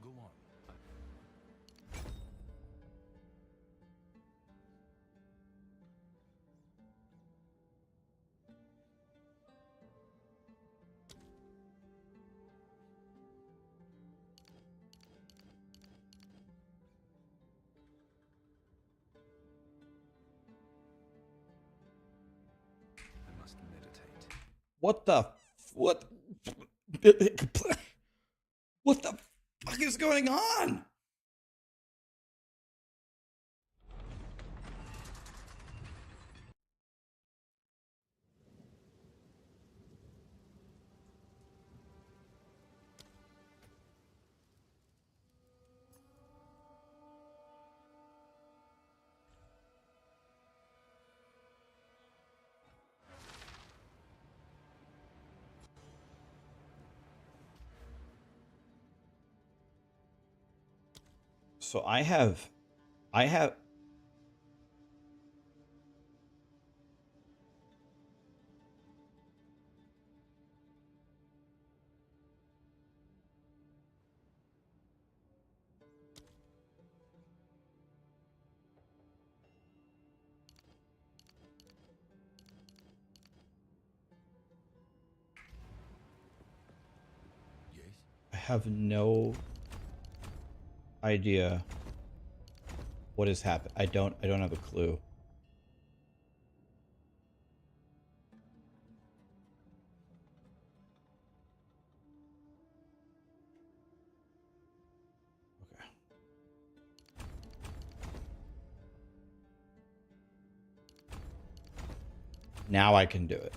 Go on. I must meditate. What the? What? What the fuck is going on? So I have Yes? I have no idea what has happened. I don't have a clue. Okay. Now I can do it.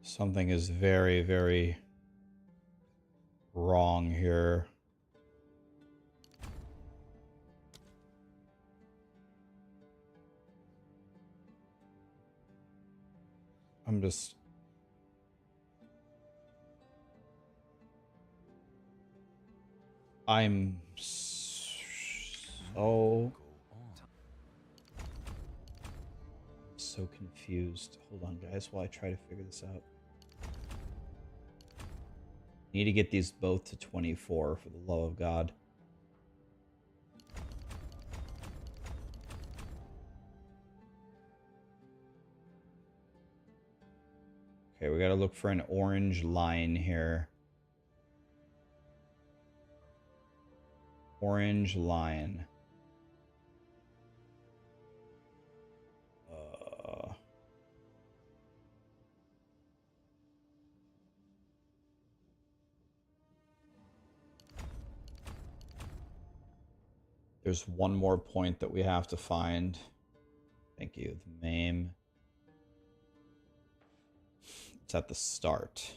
Something is very, very wrong here. I'm just... I'm so confused. Hold on, guys, while I try to figure this out. Need to get these both to 24 for the love of God. Okay, we gotta look for an orange line here. Orange line. There's one more point that we have to find. Thank you. The MAME. It's at the start.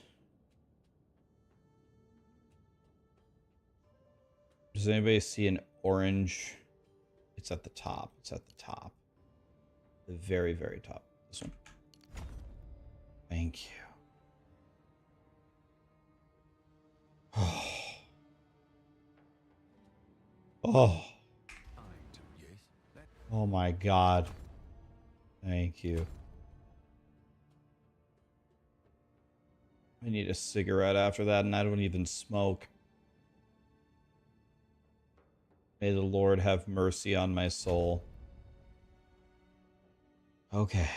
Does anybody see an orange? It's at the top. It's at the top. The very, very top. This one. Thank you. Oh. Oh my god. Thank you. I need a cigarette after that, and I don't even smoke. May the Lord have mercy on my soul. Okay.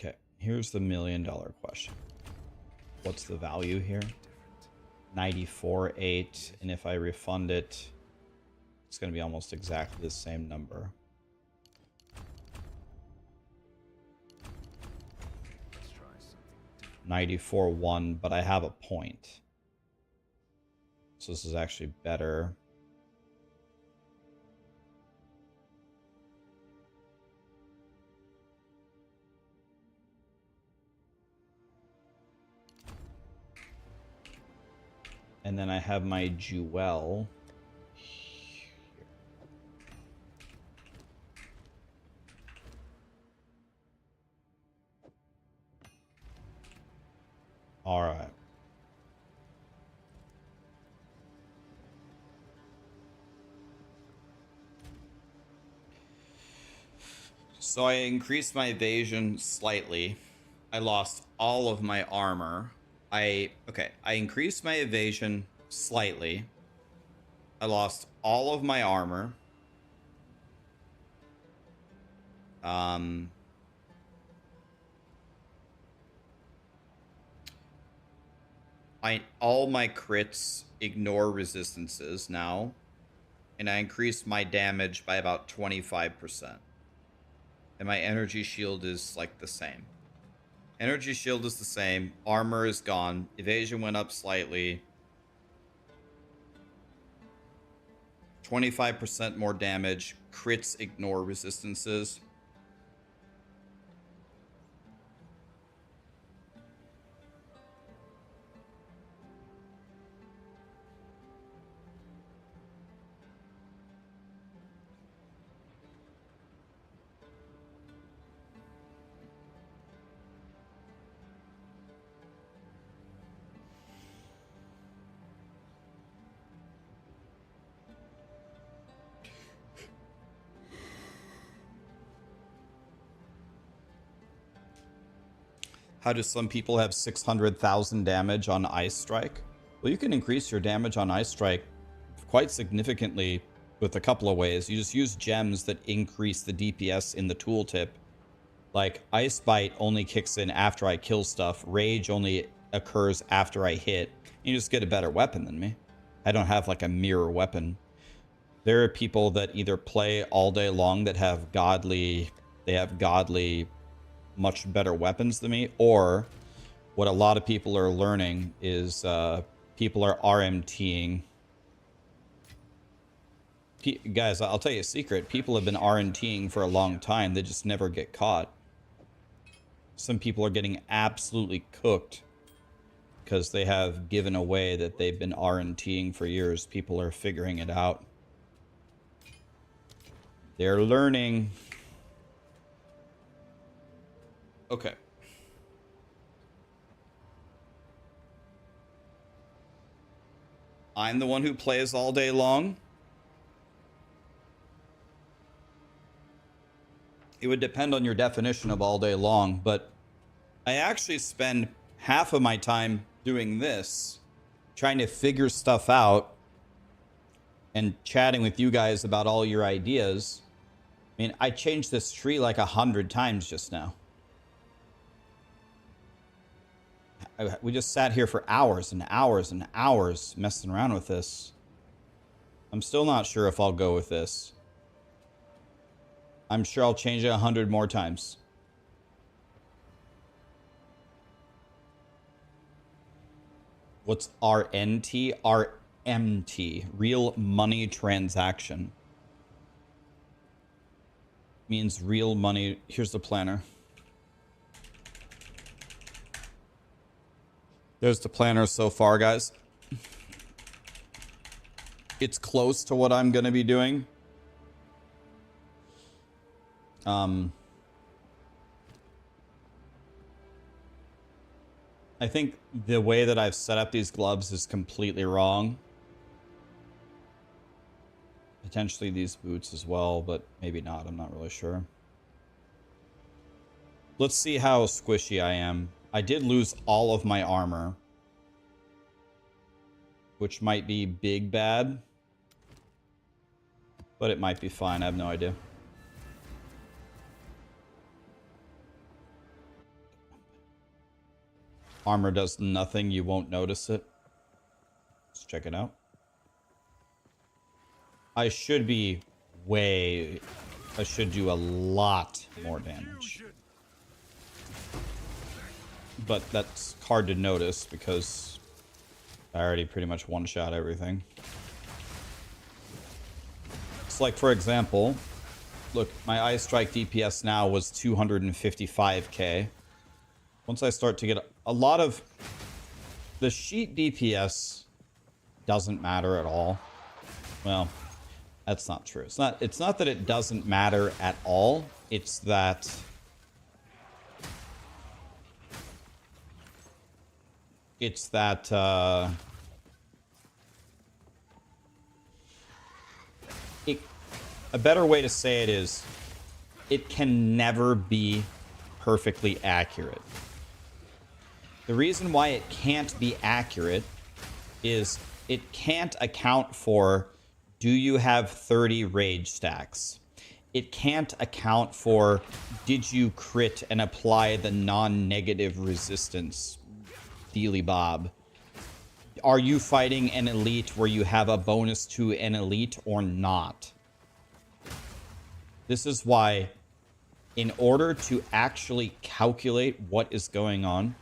Okay, here's the $1 million question. What's the value here? 94.8, and if I refund it, it's going to be almost exactly the same number. Let's try something. 94.1, but I have a point. So this is actually better. And then I have my jewel. All right. So I increased my evasion slightly. I lost all of my armor. I increased my evasion slightly. I lost all of my armor. All my crits ignore resistances now, and I increased my damage by about 25%. And my energy shield is like the same. Energy shield is the same. Armor is gone. Evasion went up slightly. 25% more damage. Crits ignore resistances. How do some people have 600,000 damage on Ice Strike? Well, you can increase your damage on Ice Strike quite significantly with a couple of ways. You just use gems that increase the DPS in the tooltip. Like, Ice Bite only kicks in after I kill stuff. Rage only occurs after I hit. You just get a better weapon than me. I don't have, like, a mirror weapon. There are people that either play all day long that have godly... They have godly... much better weapons than me, or what a lot of people are learning is people are RMTing. Guys, I'll tell you a secret. People have been RMTing for a long time. They just never get caught. Some people are getting absolutely cooked because they have given away that they've been RMTing for years. People are figuring it out. They're learning. Okay. I'm the one who plays all day long. It would depend on your definition of all day long, but I actually spend half of my time doing this, trying to figure stuff out and chatting with you guys about all your ideas. I mean, I changed this tree like 100 times just now. We just sat here for hours and hours and hours messing around with this. I'm still not sure if I'll go with this. I'm sure I'll change it 100 more times. What's RNT? RMT. Real money transaction. Means real money. Here's the planner. There's the planner so far, guys. It's close to what I'm going to be doing. I think the way that I've set up these gloves is completely wrong. Potentially these boots as well, but maybe not. I'm not really sure. Let's see how squishy I am. I did lose all of my armor, which might be big bad, but it might be fine. I have no idea. Armor does nothing. You won't notice it. Let's check it out. I should be way... I should do a lot more damage. But that's hard to notice because I already pretty much one-shot everything. It's like, for example, look, my Eye Strike DPS now was 255k. Once I start to get a lot of... The sheet DPS doesn't matter at all. Well, that's not true. It's not that it doesn't matter at all. It's that... a better way to say it is, it can never be perfectly accurate. The reason why it can't be accurate is it can't account for, do you have 30 rage stacks? It can't account for, did you crit and apply the non-negative resistance dealy bob? Are you fighting an elite where you have a bonus to an elite or not? This is why, in order to actually calculate what is going on,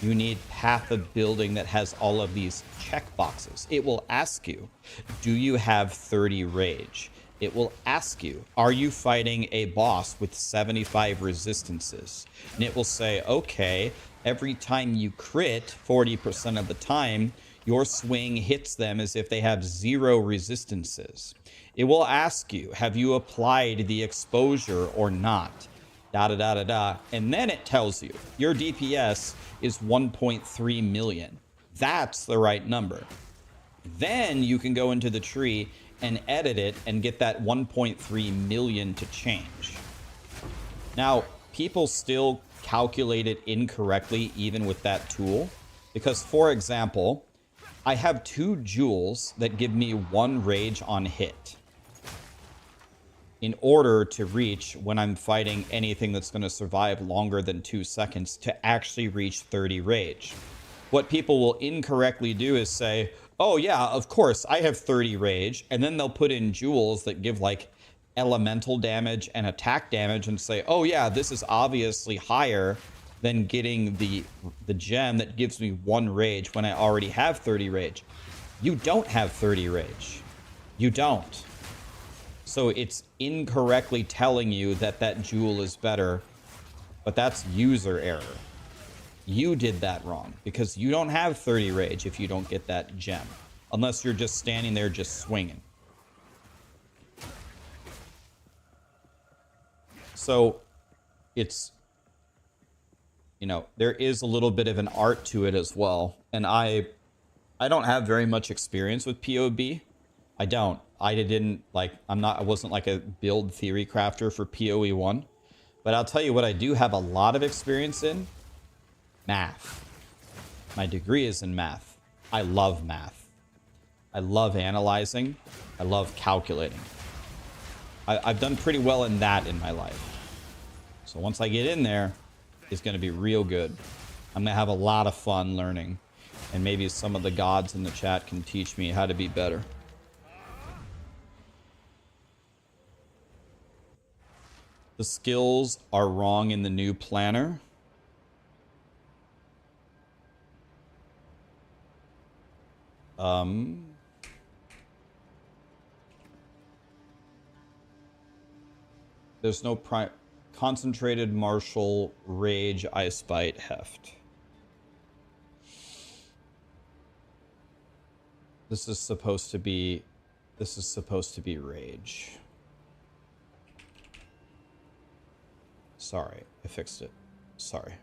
you need Path of Building that has all of these checkboxes. It will ask you, do you have 30 rage? It will ask you, are you fighting a boss with 75 resistances? And it will say, okay, every time you crit, 40% of the time, your swing hits them as if they have 0 resistances. It will ask you, have you applied the exposure or not? Da-da-da-da-da. And then it tells you, your DPS is 1.3 million. That's the right number. Then you can go into the tree and edit it and get that 1.3 million to change. Now, people still calculate it incorrectly even with that tool. Because, for example, I have 2 jewels that give me 1 rage on hit in order to reach, when I'm fighting anything that's going to survive longer than 2 seconds, to actually reach 30 rage. What people will incorrectly do is say, oh yeah, of course, I have 30 rage, and then they'll put in jewels that give like elemental damage and attack damage and say, oh yeah, this is obviously higher than getting the gem that gives me 1 rage when I already have 30 rage. You don't have 30 rage. You don't. So it's incorrectly telling you that that jewel is better, but that's user error. You did that wrong because you don't have 30 rage if you don't get that gem, unless you're just standing there just swinging. So it's you know, there is a little bit of an art to it as well. And I don't have very much experience with POB. I don't. I didn't like, I wasn't like a build theory crafter for POE1. But I'll tell you what I do have a lot of experience in. Math. My degree is in math. I love math. I love analyzing. I love calculating. I've done pretty well in that in my life. So once I get in there, it's going to be real good. I'm going to have a lot of fun learning. And maybe some of the gods in the chat can teach me how to be better. The skills are wrong in the new planner. There's no concentrated martial rage ice bite heft. This is supposed to be rage. Sorry, I fixed it. Sorry.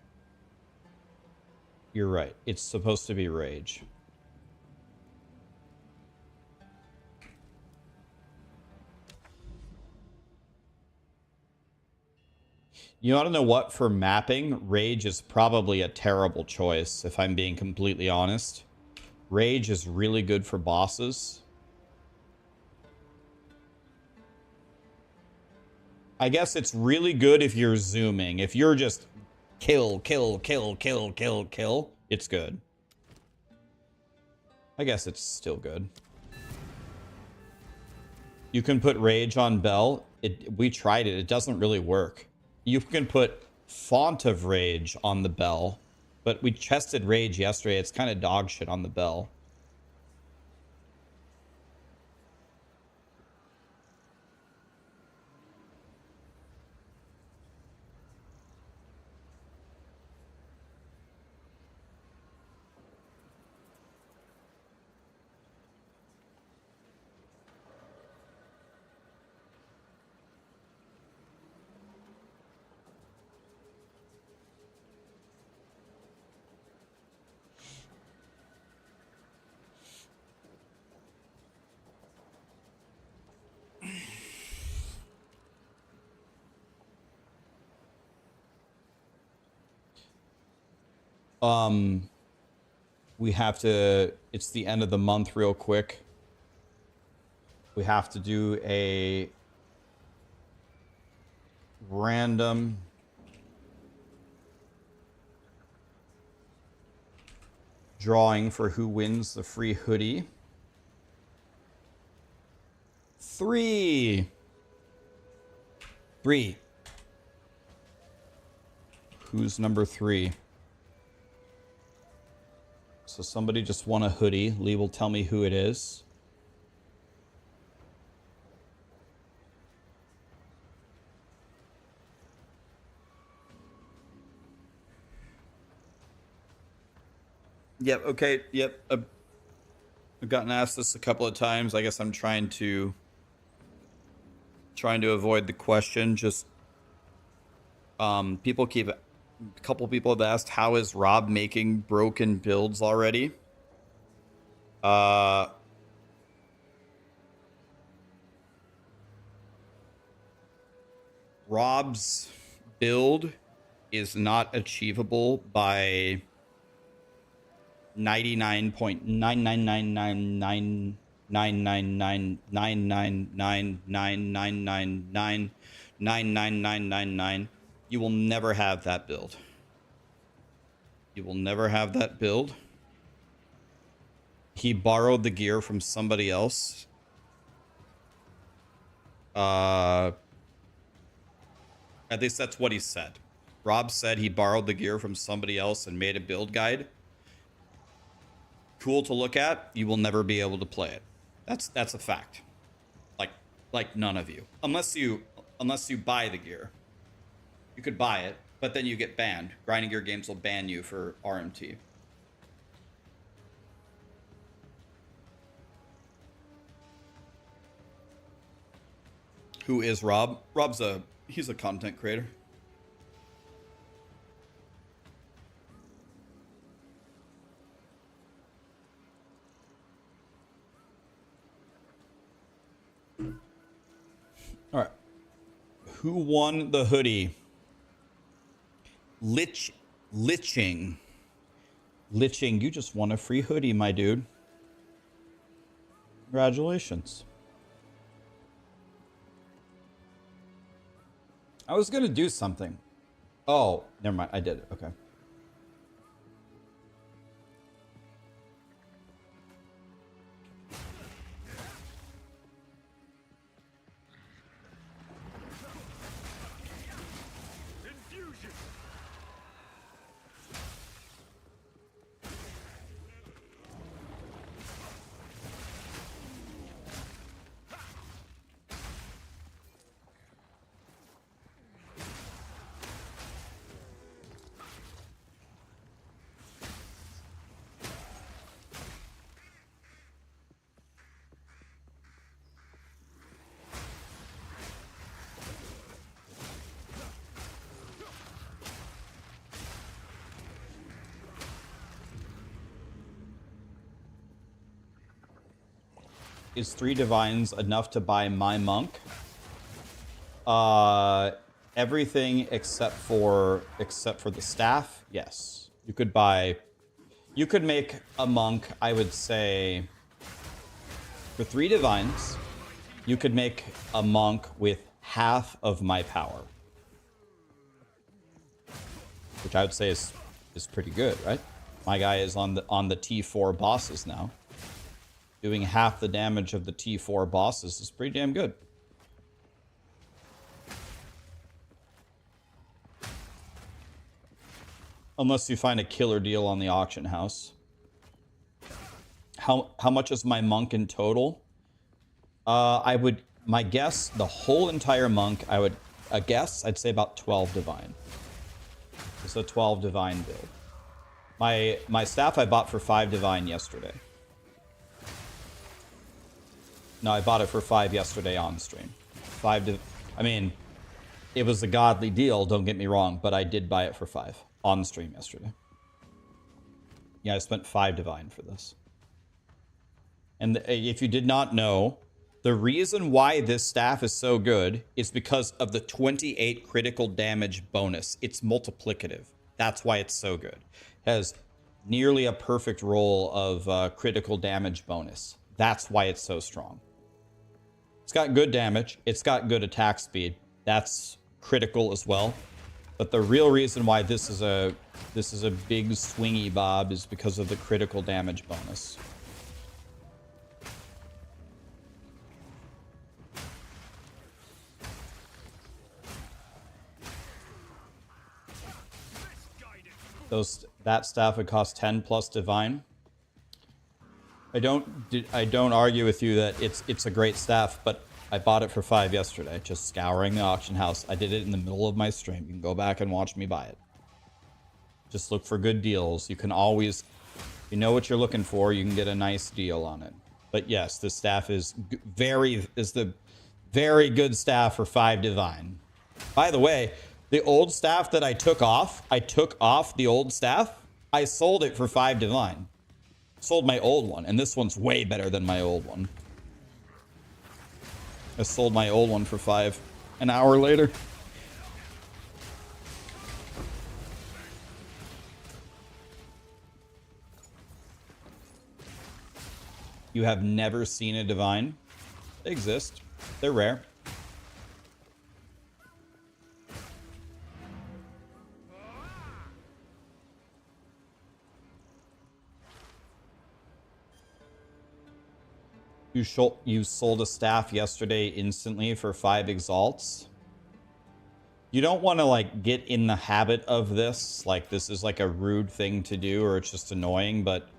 You're right. It's supposed to be rage. You want to know what? For mapping, rage is probably a terrible choice, if I'm being completely honest. Rage is really good for bosses. I guess it's really good if you're zooming. If you're just kill, kill, kill, kill, kill, kill, it's good. I guess it's still good. You can put rage on Bell. We tried it. It doesn't really work. You can put font of rage on the Bell, but we tested rage yesterday. It's kind of dog shit on the Bell. We have to, it's the end of the month real quick. We have to do a random drawing for who wins the free hoodie. 3. Who's number 3? So somebody just won a hoodie. Lee will tell me who it is. Yep, okay, yep. I've gotten asked this a couple of times. I guess I'm trying to avoid the question. Just a couple people have asked, how is Rob making broken builds already? Rob's build is not achievable by 99.9999999999999999999. You will never have that build. You will never have that build. He borrowed the gear from somebody else. At least that's what he said. Rob said he borrowed the gear from somebody else and made a build guide. Cool to look at. You will never be able to play it. That's a fact. Like none of you. Unless you buy the gear. You could buy it, but then you get banned. Grinding Gear Games will ban you for RMT. Who is Rob? He's a content creator. Who won the hoodie? Liching. Liching, you just won a free hoodie, my dude. Congratulations. I was gonna do something. Oh, never mind. I did it. Okay. Is 3 divines enough to buy my monk? Everything except for the staff. Yes, you could make a monk. I would say for 3 divines, you could make a monk with half of my power, which I would say is pretty good, right? My guy is on the T4 bosses now. Doing half the damage of the T4 bosses is pretty damn good. Unless you find a killer deal on the auction house. How much is my monk in total? My guess, the whole entire monk, I'd say about 12 divine. It's a 12 divine build. My staff I bought for 5 divine yesterday. No, I bought it for 5 yesterday on stream. I mean, it was a godly deal, don't get me wrong, but I did buy it for 5 on stream yesterday. Yeah, I spent 5 divine for this. And if you did not know, the reason why this staff is so good is because of the 28 critical damage bonus. It's multiplicative. That's why it's so good. It has nearly a perfect roll of critical damage bonus. That's why it's so strong. It's got good damage. It's got good attack speed. That's critical as well. But the real reason why this is a big swingy bob is because of the critical damage bonus. That staff would cost 10 plus divine. I don't argue with you that it's a great staff, but I bought it for 5 yesterday, just scouring the auction house. I did it in the middle of my stream. You can go back and watch me buy it. Just look for good deals. You can always, if you know what you're looking for, you can get a nice deal on it. But yes, the staff is the very good staff for 5 divine. By the way, the old staff that I took off the old staff. I sold it for 5 divine. Sold my old one, and this one's way better than my old one. I sold my old one for 5 an hour later. You have never seen a divine? They exist. They're rare. You sold a staff yesterday instantly for 5 exalts. You don't want to like get in the habit of this. Like this is like a rude thing to do, or it's just annoying. But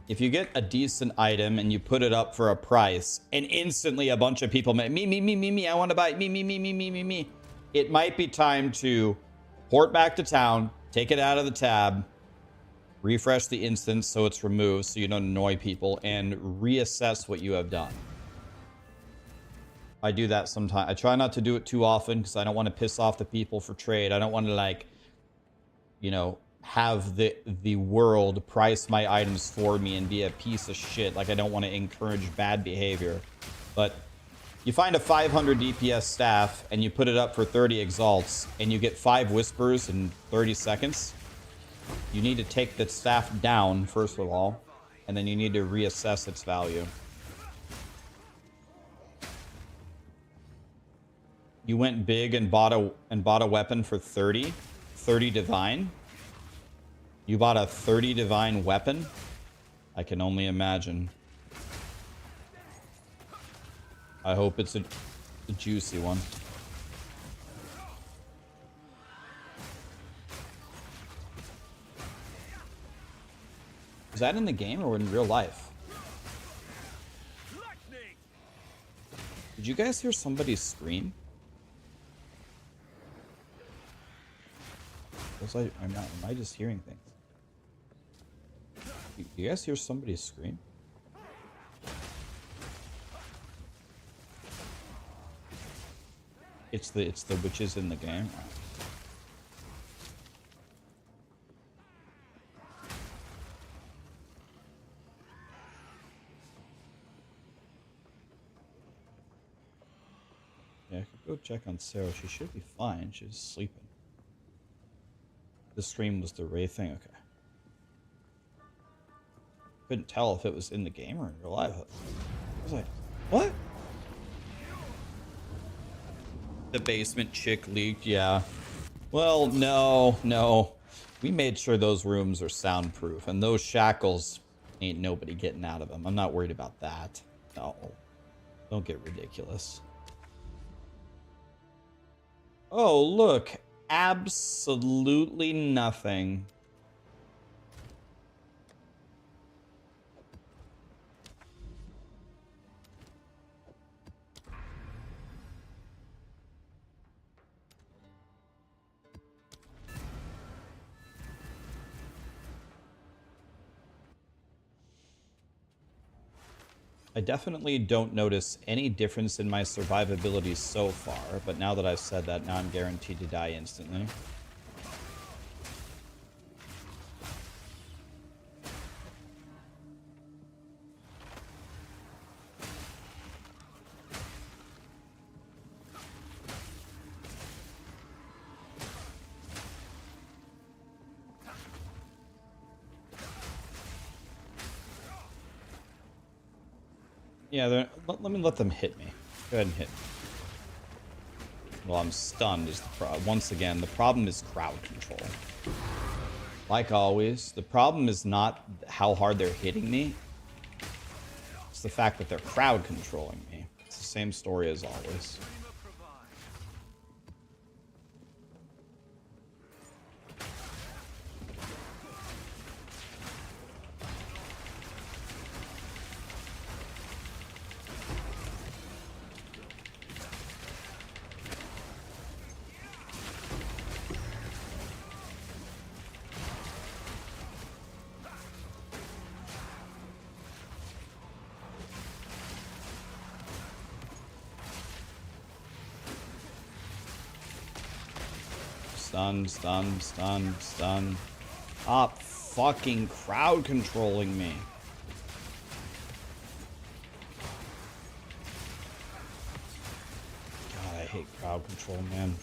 if you get a decent item and you put it up for a price, and instantly a bunch of people me, I want to buy it, me. It might be time to port back to town, take it out of the tab, refresh the instance so it's removed so you don't annoy people, and reassess what you have done. I do that sometimes. I try not to do it too often because I don't want to piss off the people for trade. I don't want to, like, you know, have the world price my items for me and be a piece of shit. Like, I don't want to encourage bad behavior. But You find a 500 DPS staff and you put it up for 30 exalts and you get 5 whispers in 30 seconds. You need to take the staff down first of all, and then you need to reassess its value. You went big and bought a weapon for 30 divine. You bought a 30 divine weapon? I can only imagine. I hope it's a juicy one. Is that in the game or in real life? Did you guys hear somebody scream? Am I just hearing things? You guys hear somebody scream? It's the witches in the game. Yeah, I could go check on Sarah. She should be fine. She's sleeping. The stream was the Ray thing. Okay. Couldn't tell if it was in the game or in real life. I was like, what? The basement chick leaked, yeah. Well, no. We made sure those rooms are soundproof, and those shackles ain't nobody getting out of them. I'm not worried about that. No. Don't get ridiculous. Oh, look. Absolutely nothing. I definitely don't notice any difference in my survivability so far, but now that I've said that, now I'm guaranteed to die instantly. Yeah, let me let them hit me. Go ahead and hit me. Well, I'm stunned is the problem. Once again, the problem is crowd control. Like always, the problem is not how hard they're hitting me. It's the fact that they're crowd controlling me. It's the same story as always. Stun. Stop fucking crowd controlling me. God, I hate crowd control, man.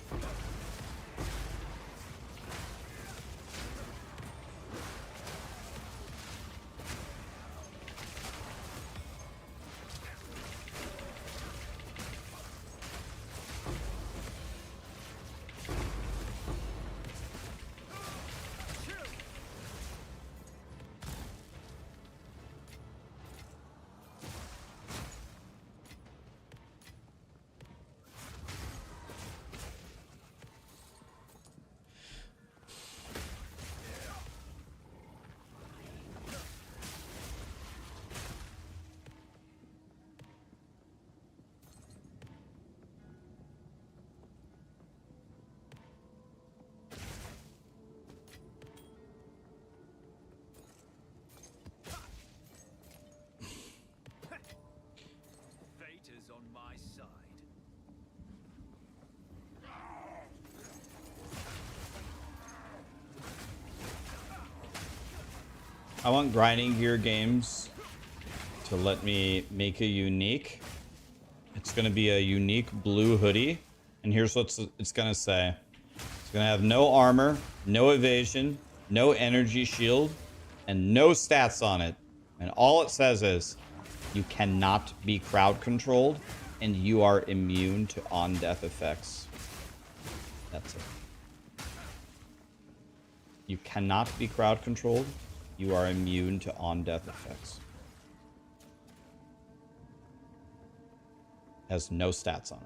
I want grinding gear games to let me make a unique It's going to be a unique blue hoodie. And here's what it's going to say. It's going to have no armor, no evasion, no energy shield, and no stats on it. And all it says is, you cannot be crowd controlled, and you are immune to on-death effects. That's it. You cannot be crowd controlled. You are immune to on-death effects. Has no stats on it.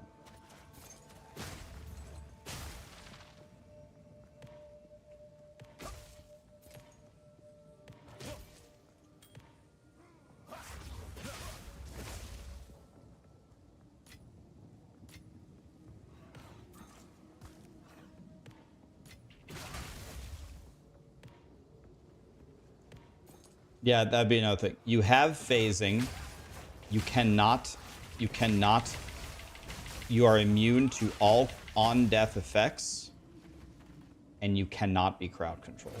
Yeah, that'd be another thing. You have phasing. You are immune to all on-death effects, and you cannot be crowd controlled.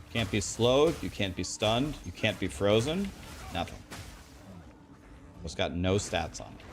You can't be slowed, you can't be stunned, you can't be frozen, nothing. It's got no stats on it.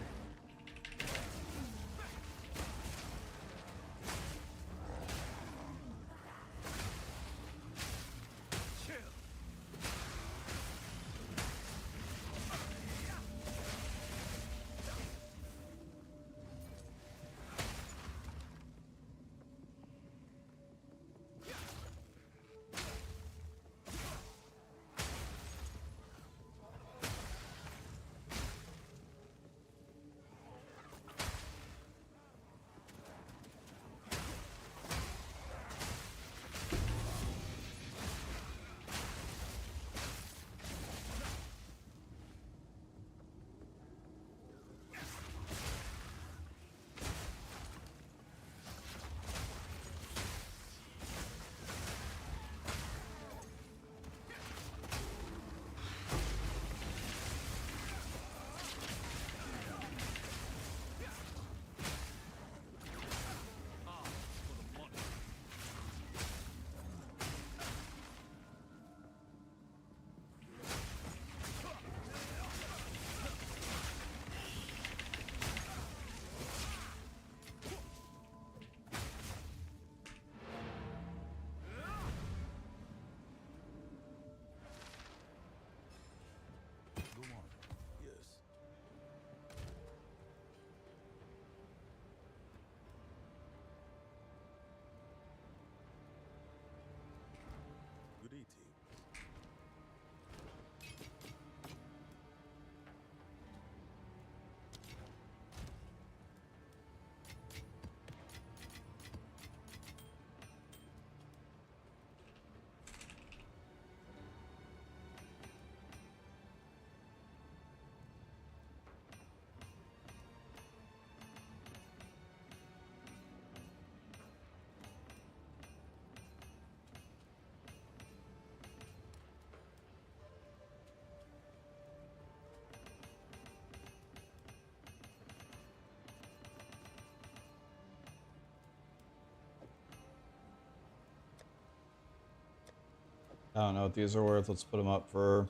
I don't know what these are worth. Let's put them up for,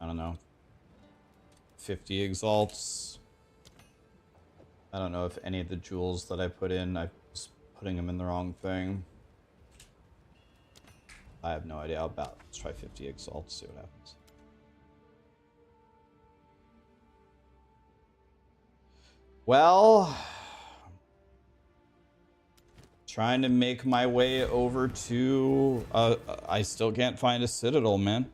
I don't know, 50 exalts. I don't know if any of the jewels that I put in, I was putting them in the wrong thing. I have no idea. Let's try 50 exalts, see what happens. Well, trying to make my way over to... I still can't find a citadel, man.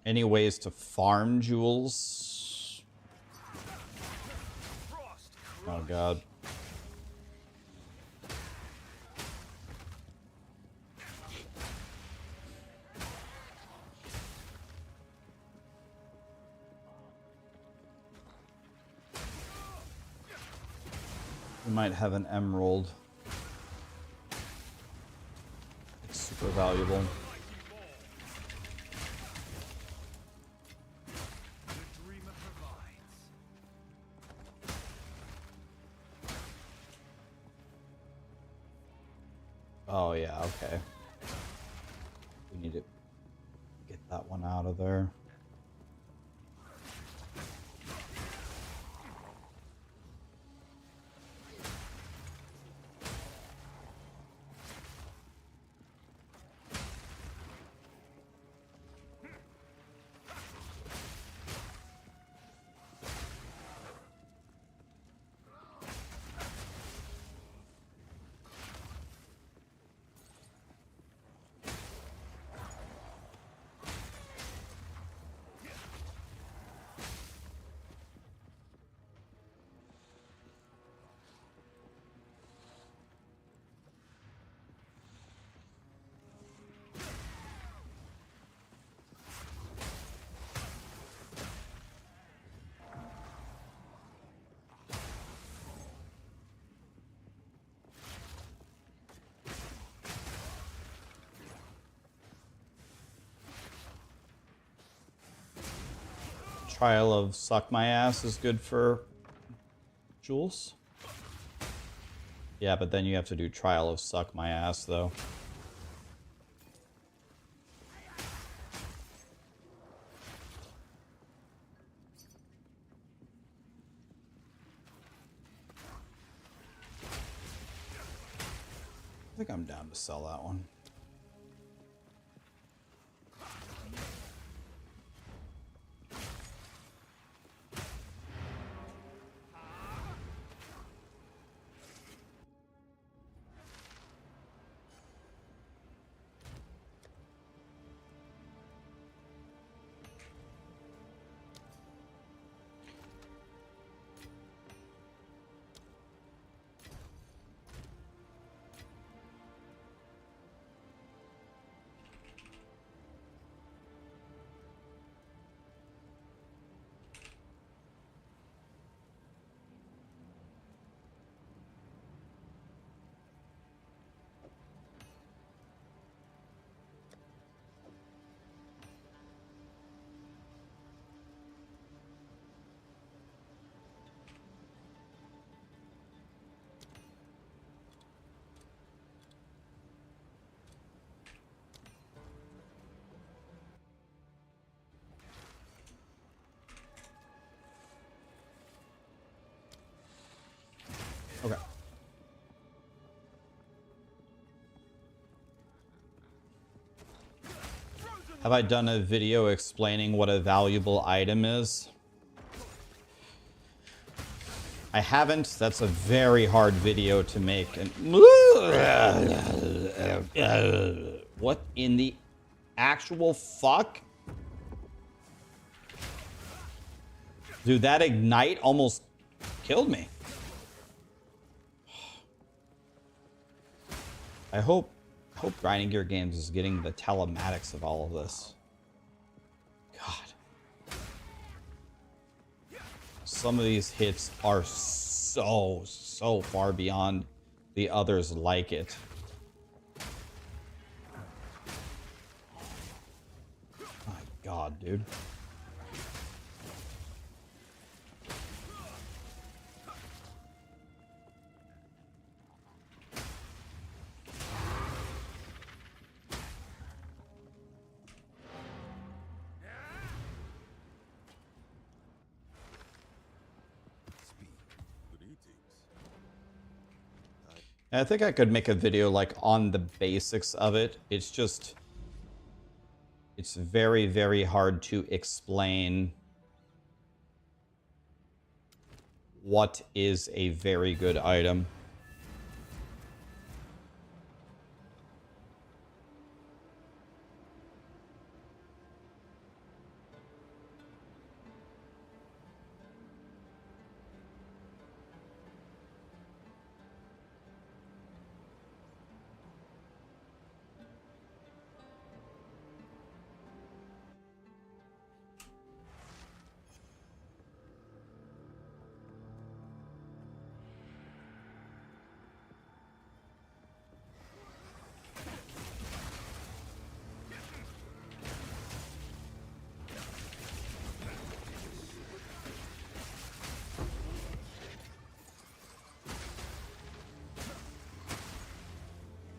Any ways to farm jewels? Oh, God. We might have an emerald. It's super valuable. Oh, yeah, okay. We need to get that one out of there. Trial of Suck My Ass is good for Jules. Yeah, but then you have to do Trial of Suck My Ass, though. I think I'm down to sell that one. Okay. Have I done a video explaining what a valuable item is? I haven't. That's a very hard video to make. And what in the actual fuck? Dude, that ignite almost killed me. I hope Grinding Gear Games is getting the telematics of all of this. God. Some of these hits are so far beyond the others like it. My God, dude. I think I could make a video like on the basics of it. It's just, it's very hard to explain what is a very good item.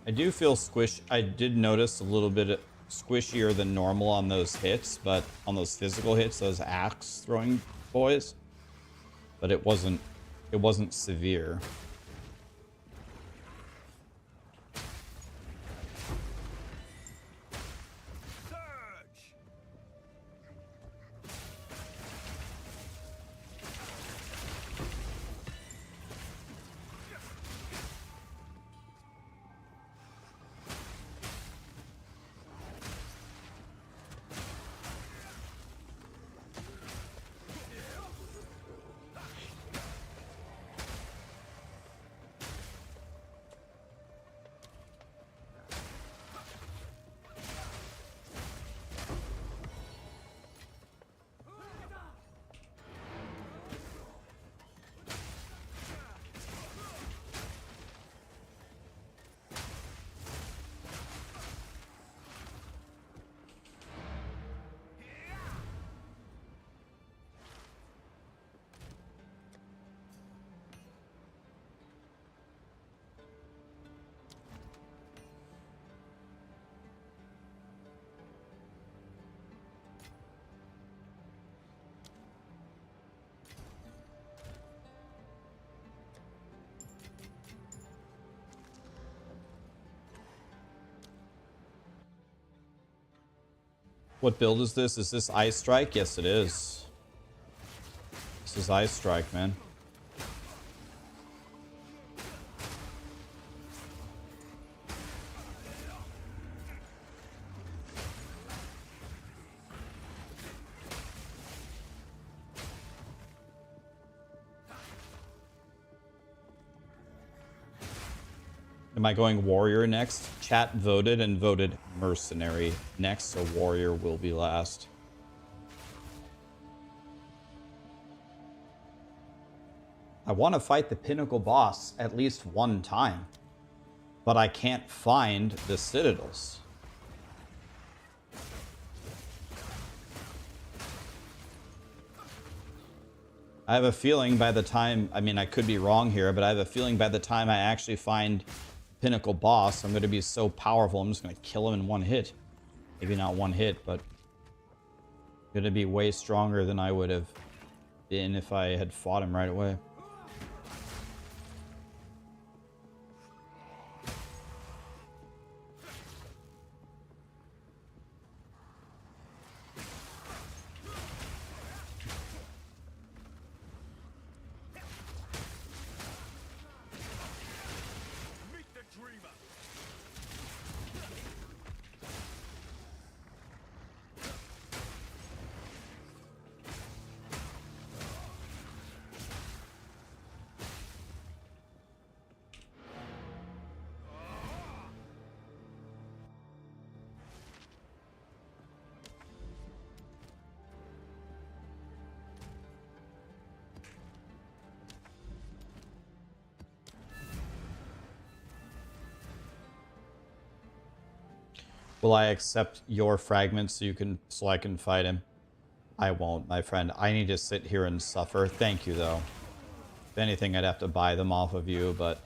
I do feel squish. I did notice a little bit squishier than normal on those hits, but on those physical hits, those axe throwing boys. But it wasn't severe. What build is this? Is this Ice Strike? Yes, it is. This is Ice Strike, man. Am I going Warrior next? Chat voted and voted Mercenary next, so Warrior will be last. I want to fight the Pinnacle boss at least one time, but I can't find the Citadels. I have a feeling by the time, I mean, I could be wrong here, but I have a feeling by the time I actually find Pinnacle boss, I'm going to be so powerful, I'm just going to kill him in one hit. Maybe not one hit, but going to be way stronger than I would have been if I had fought him right away. Will I accept your fragments so I can fight him? I won't, my friend. I need to sit here and suffer. Thank you, though. If anything, I'd have to buy them off of you, but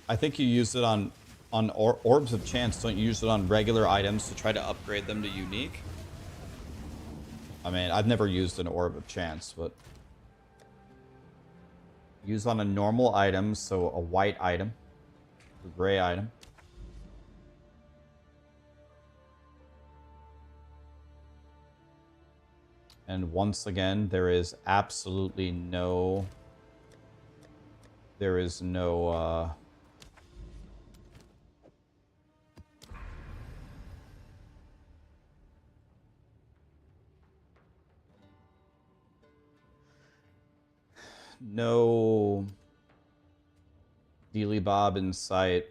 I think you use it on Orbs of Chance. Don't you use it on regular items to try to upgrade them to unique? I mean, I've never used an Orb of Chance, but use on a normal item, so a white item, a gray item. And once again, there is absolutely no... There is no, no Dealy Bob in sight.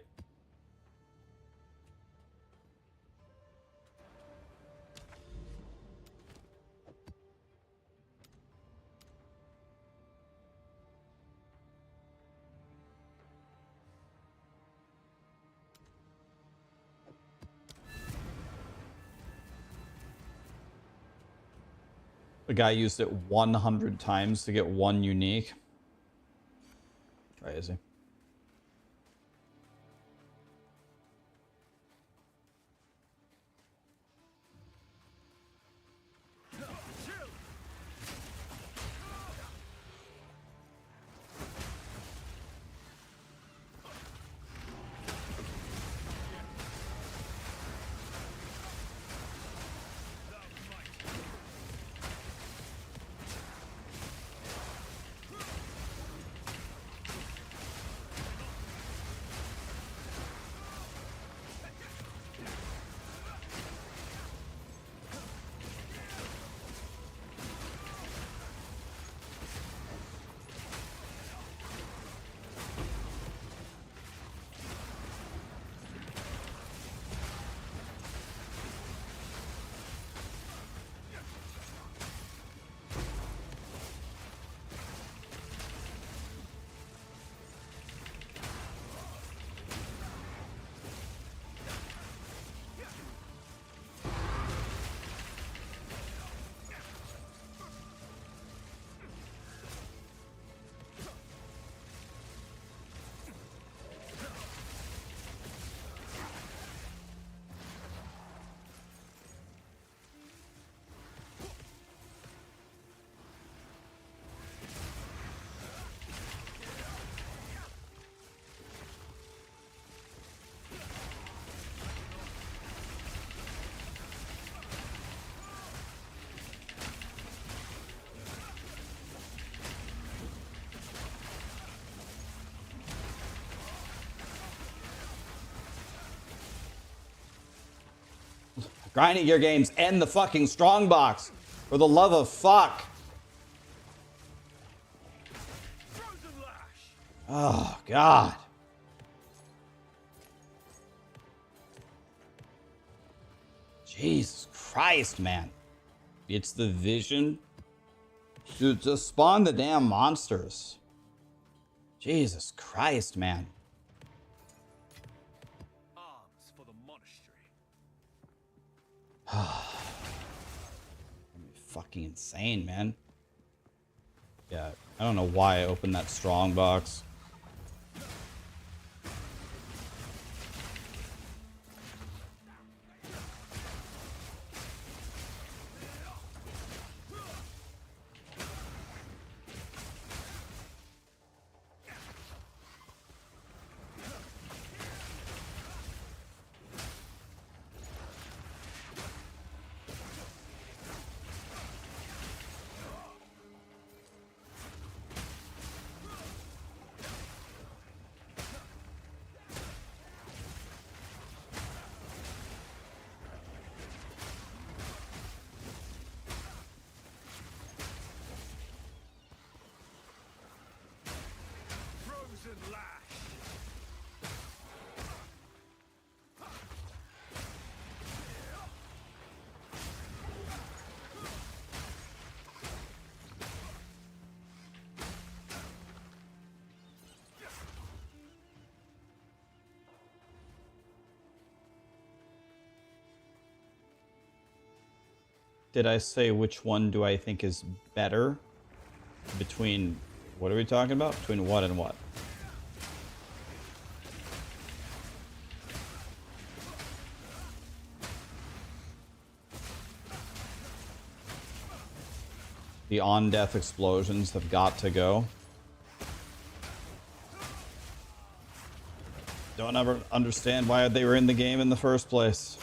The guy used it 100 times to get one unique. Crazy. Grinding gear games, end the fucking strongbox. For the love of fuck. Oh, God. Jesus Christ, man. It's the vision to spawn the damn monsters. Jesus Christ, man. Arms for the monastery. Fucking insane, man. Yeah, I don't know why I opened that strong box. Did I say which one do I think is better? Between, what are we talking about? Between what and what? The on-death explosions have got to go. Don't ever understand why they were in the game in the first place.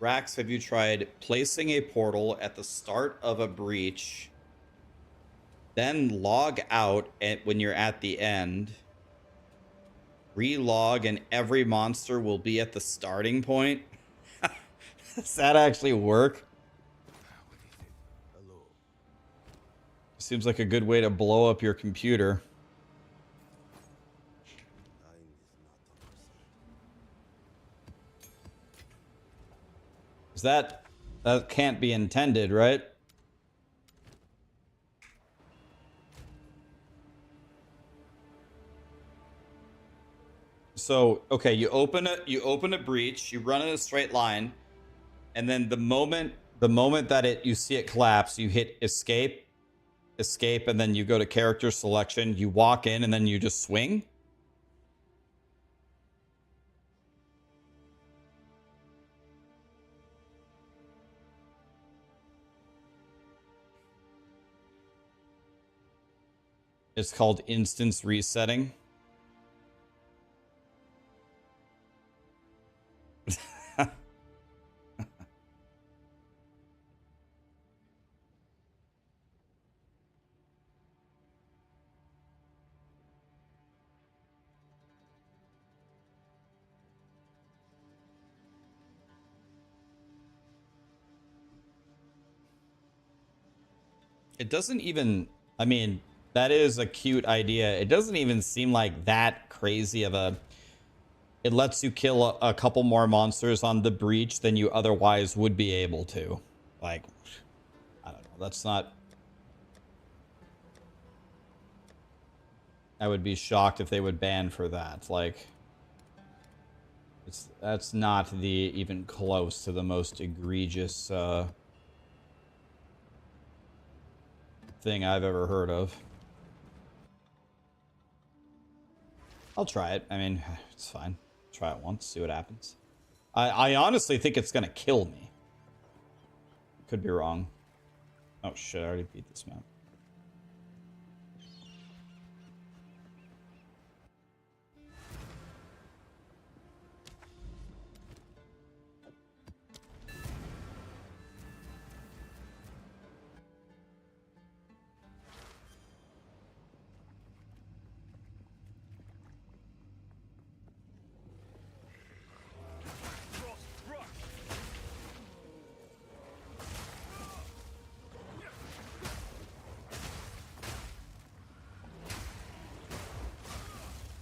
Rax, have you tried placing a portal at the start of a breach, then log out when you're at the end, relog, and every monster will be at the starting point? Does that actually work? Seems like a good way to blow up your computer. Is that can't be intended, right? So, okay, you open a breach, you run in a straight line, and then the moment that you see it collapse, you hit escape, and then you go to character selection, you walk in, and then you just swing. It's called instance resetting. It doesn't even, I mean, that is a cute idea. It doesn't even seem like that crazy of a, it lets you kill a couple more monsters on the breach than you otherwise would be able to. Like, I don't know. That's not, I would be shocked if they would ban for that. Like, that's not the even close to the most egregious thing I've ever heard of. I'll try it. I mean, it's fine. Try it once, see what happens. I honestly think it's gonna kill me. Could be wrong. Oh shit, I already beat this map.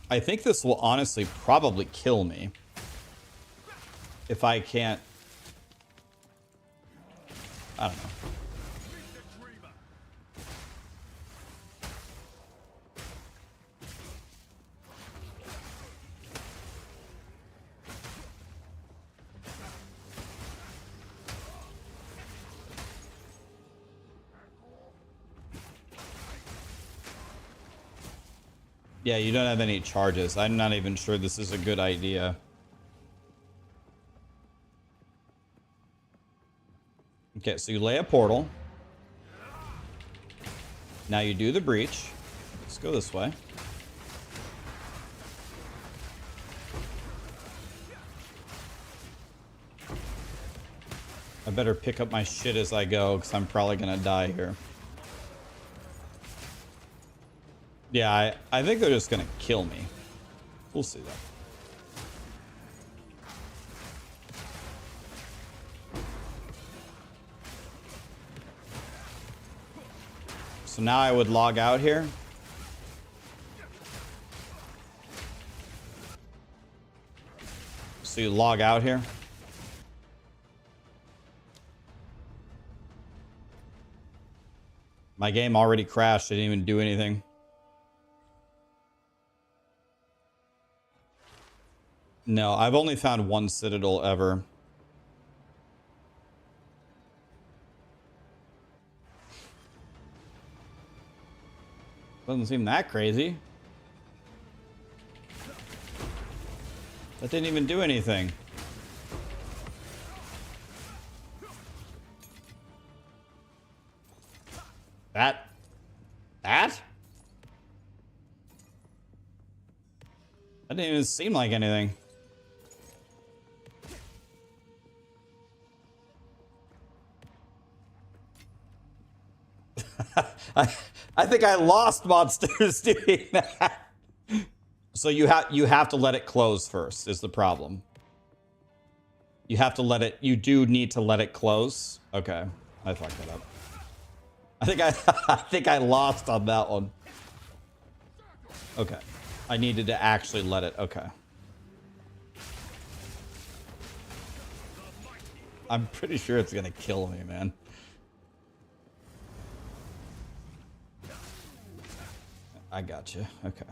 I think this will honestly probably kill me. If I can't... I don't know. Yeah, you don't have any charges. I'm not even sure this is a good idea. Okay, so you lay a portal. Now you do the breach. Let's go this way. I better pick up my shit as I go, because I'm probably gonna die here. Yeah, I think they're just gonna kill me. We'll see that. So now I would log out here. So you log out here. My game already crashed. I didn't even do anything. No, I've only found one citadel ever. Doesn't seem that crazy. That didn't even do anything. That? That didn't even seem like anything. I think I lost monsters doing that. So you have to let it close first is the problem. You have to let it. You do need to let it close. Okay, I fucked that up. I think I lost on that one. Okay, I needed to actually let it. Okay. I'm pretty sure it's gonna kill me, man. I got you. Okay.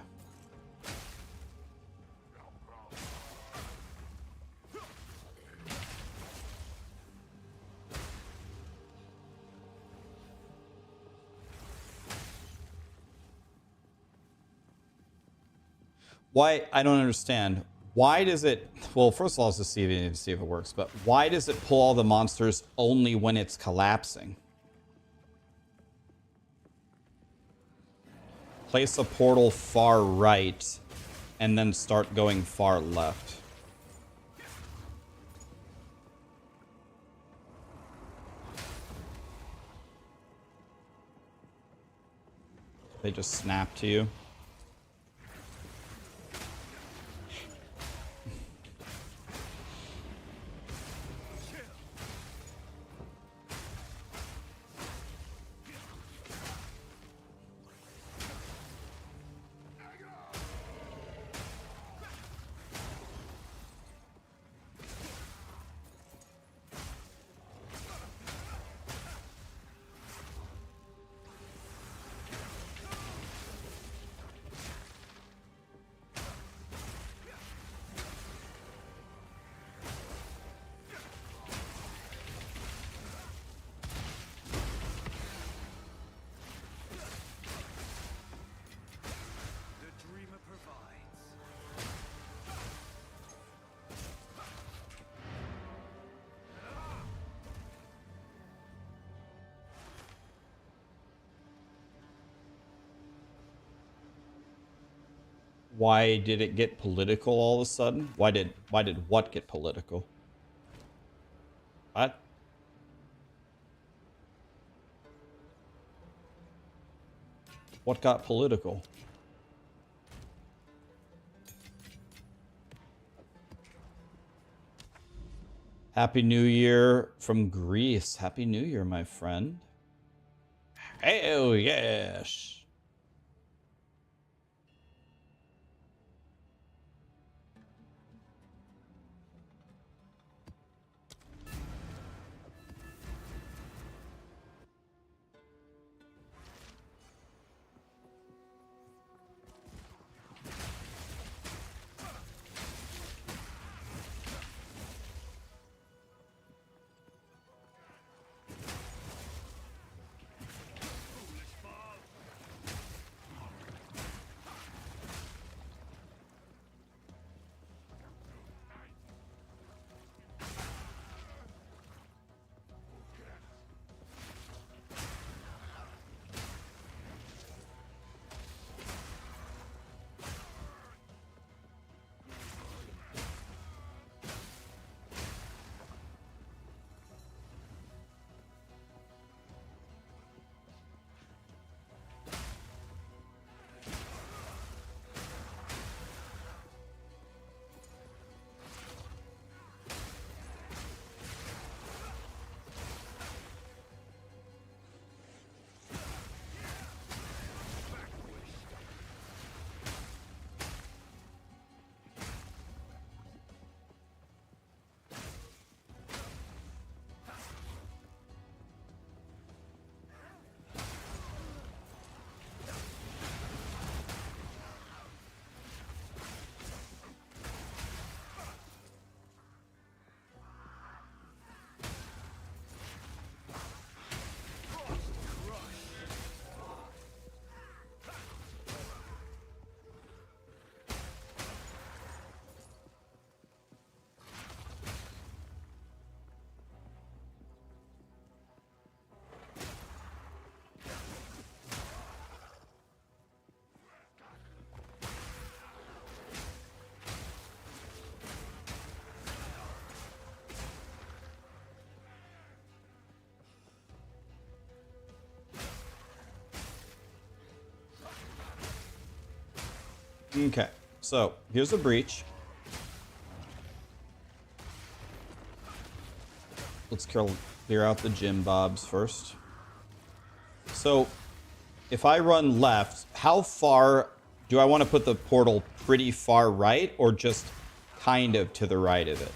Why? I don't understand. Why does it... Well, first of all, let's just see if it works. But why does it pull all the monsters only when it's collapsing? Place a portal far right and then start going far left. They just snap to you. Why did it get political all of a sudden? Why did what get political? What? What got political? Happy New Year from Greece. Happy New Year, my friend. Hell yes. Okay, so here's a breach. Let's clear out the gym bobs first. So if I run left, how far do I want to put the portal? Pretty far right, or just kind of to the right of it?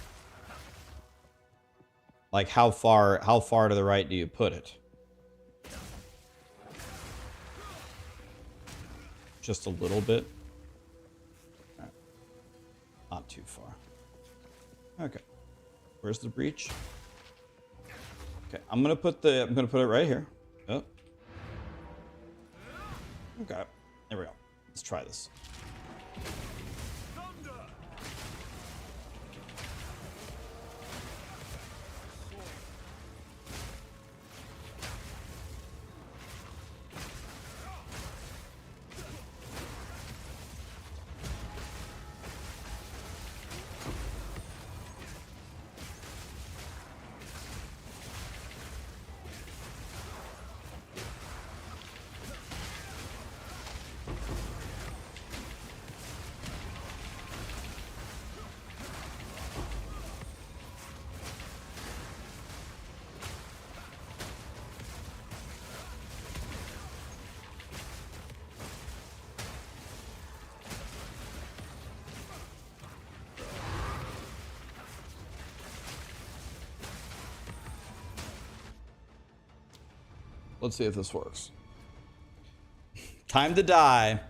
Like how far to the right do you put it? Just a little bit. All right. Not too far. Okay. Where's the breach? Okay, I'm gonna put it right here. Oh. Okay. There we go. Let's try this. Let's see if this works. Time to die.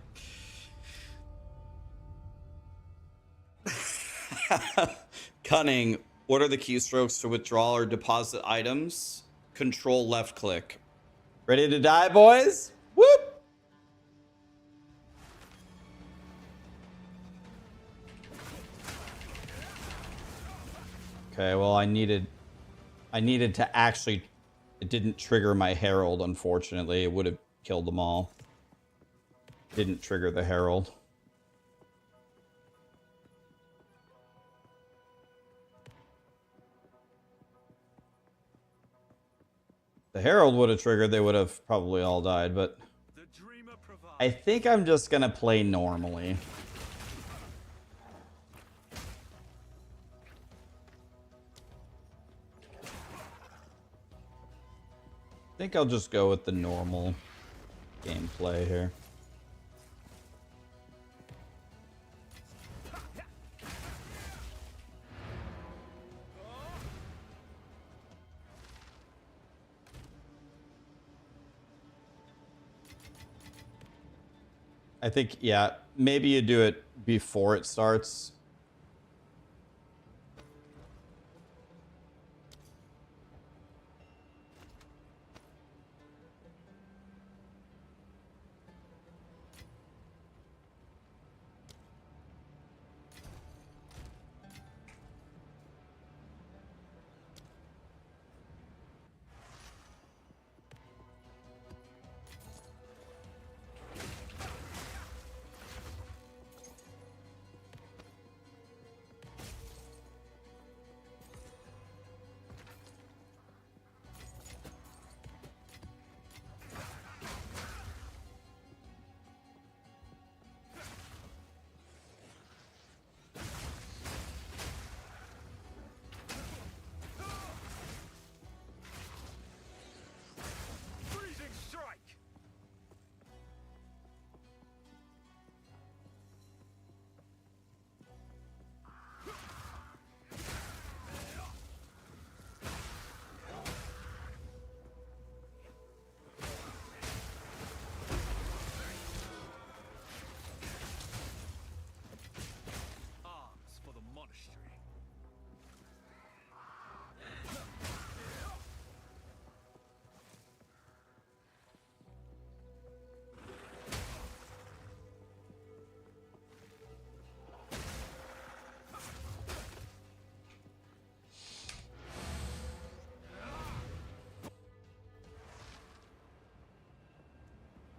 Cunning. What are the keystrokes to withdraw or deposit items? Control left click. Ready to die, boys? Whoop! Okay, well, I needed to actually... It didn't trigger my Herald, unfortunately. It would have killed them all. Didn't trigger the Herald. The Herald would have triggered, they would have probably all died, but... I think I'm just gonna play normally. I think I'll just go with the normal gameplay here. I think, yeah, maybe you do it before it starts.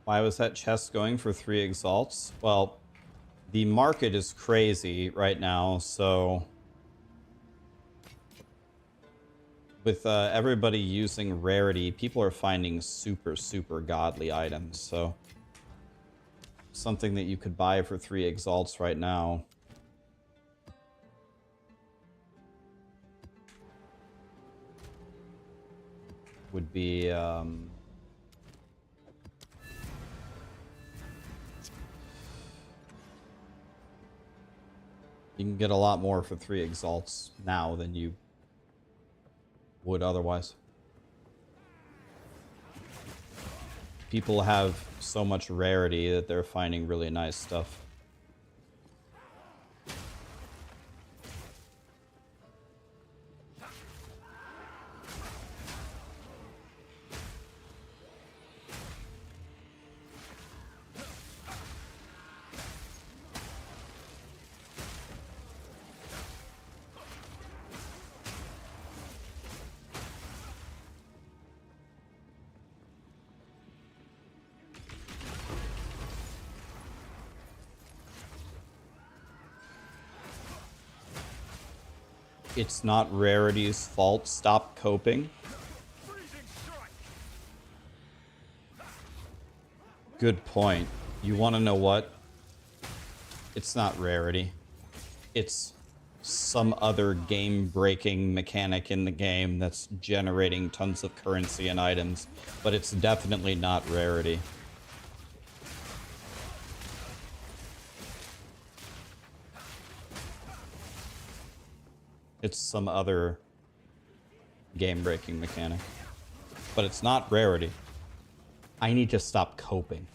Why was that chest going for 3 exalts? Well, the market is crazy right now, so with everybody using rarity, people are finding super, super godly items, so something that you could buy for 3 exalts right now would be you can get a lot more for 3 exalts now than you would otherwise. People have so much rarity that they're finding really nice stuff. It's not rarity's fault. Stop coping. Good point. You want to know what? It's not rarity. It's some other game-breaking mechanic in the game that's generating tons of currency and items, but it's definitely not rarity. It's some other game-breaking mechanic. But it's not rarity. I need to stop coping.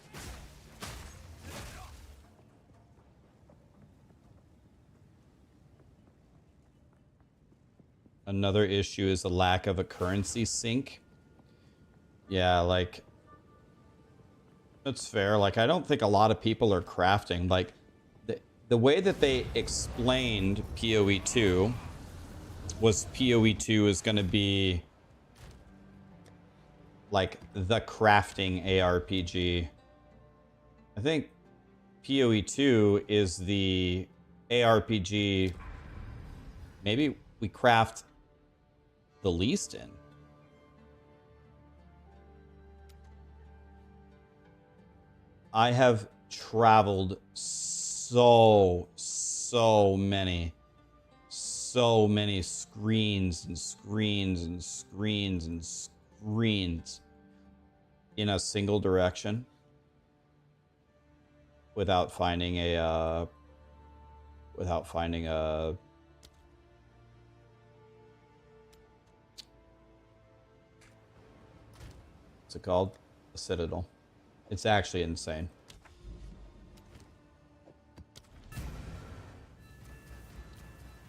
Another issue is the lack of a currency sync. Yeah, like... That's fair. Like, I don't think a lot of people are crafting. Like, the way that they explained POE2... was POE2 is going to be like the crafting ARPG. I think POE2 is the ARPG maybe we craft the least in. I have traveled so many screens and screens and screens and screens in a single direction without finding a what's it called? A citadel. It's actually insane.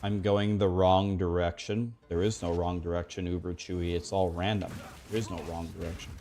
I'm going the wrong direction. There is no wrong direction, Uber Chewy. It's all random. There is no wrong direction.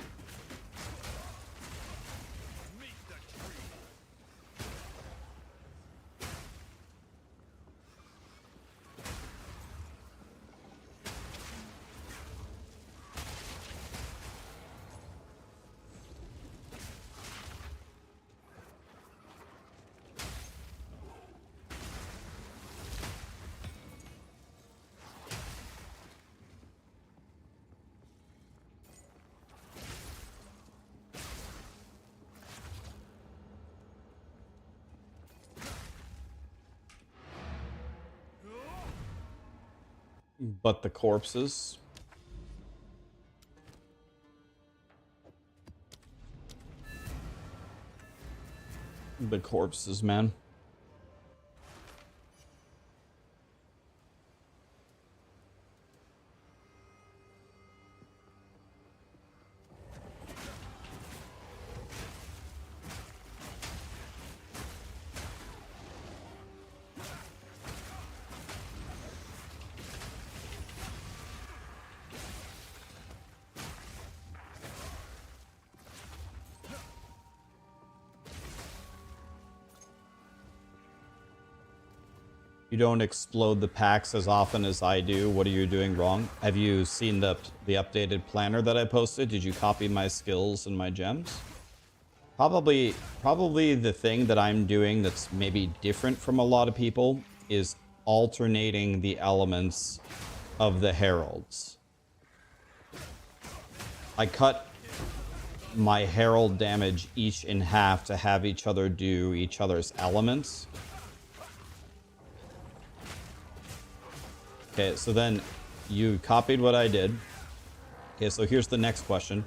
But the corpses. The corpses, man. You don't explode the packs as often as I do. What are you doing wrong? Have you seen the updated planner that I posted? Did you copy my skills and my gems? Probably the thing that I'm doing that's maybe different from a lot of people is alternating the elements of the heralds. I cut my herald damage each in half to have each other do each other's elements. Okay, so then you copied what I did. Okay, so here's the next question.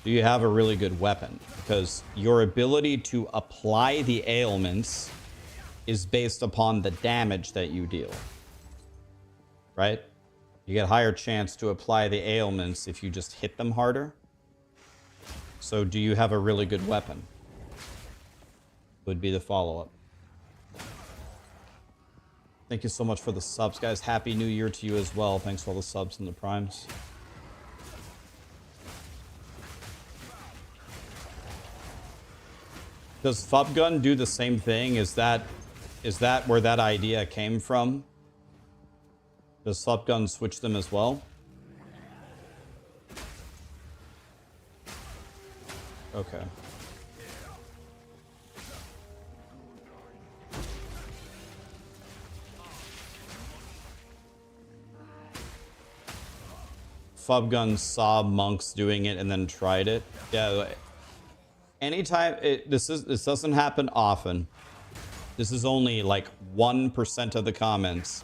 Do you have a really good weapon? Because your ability to apply the ailments is based upon the damage that you deal. Right? You get higher chance to apply the ailments if you just hit them harder. So do you have a really good weapon? Would be the follow-up. Thank you so much for the subs, guys. Happy New Year to you as well. Thanks for all the subs and the primes. Does Fubgun do the same thing? Is that where that idea came from? Does Fubgun switch them as well? Okay. Fubgun saw monks doing it and then tried it. Yeah. Anytime this doesn't happen often. This is only like 1% of the comments,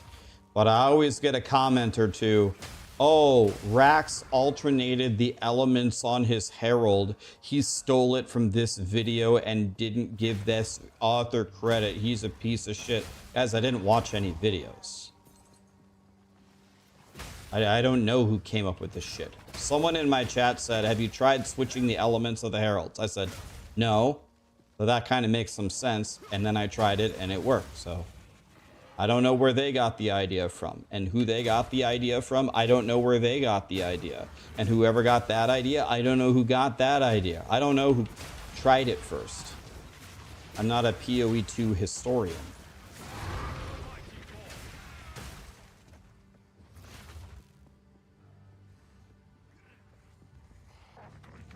but I always get a comment or two. Oh, Rax alternated the elements on his herald. He stole it from this video and didn't give this author credit. He's a piece of shit. Guys, I didn't watch any videos. I don't know who came up with this shit. Someone in my chat said, have you tried switching the elements of the heralds? I said, no. So that kind of makes some sense. And then I tried it and it worked. So I don't know where they got the idea from. And who they got the idea from, I don't know where they got the idea. And whoever got that idea, I don't know who got that idea. I don't know who tried it first. I'm not a POE2 historian.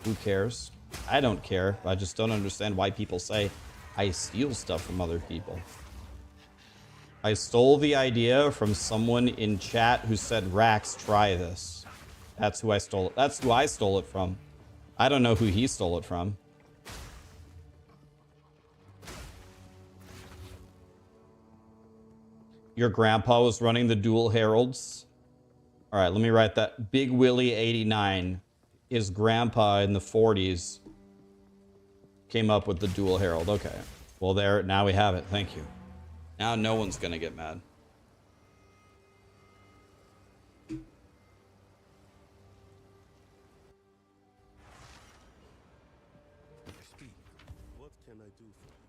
Who cares? I don't care. I just don't understand why people say I steal stuff from other people. I stole the idea from someone in chat who said, Rax, try this. That's who I stole it. That's who I stole it from. I don't know who he stole it from. Your grandpa was running the dual heralds. All right, let me write that. Big Willie 89. His grandpa in the 40s came up with the dual herald. Okay. Well, there, now we have it. Thank you. Now no one's going to get mad. Speak. What can I do for you?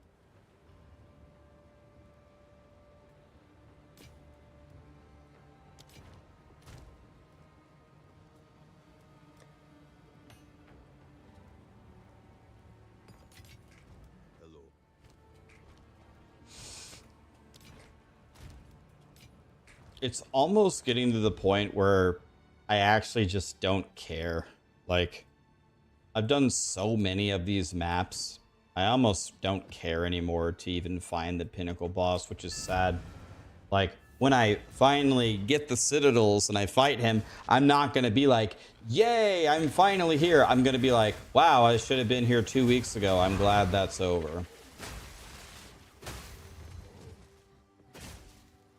Hello. It's almost getting to the point where I actually just don't care. Like, I've done so many of these maps, I almost don't care anymore to even find the Pinnacle boss, which is sad. Like, when I finally get the Citadels and I fight him, I'm not going to be like, yay, I'm finally here. I'm going to be like, wow, I should have been here 2 weeks ago. I'm glad that's over.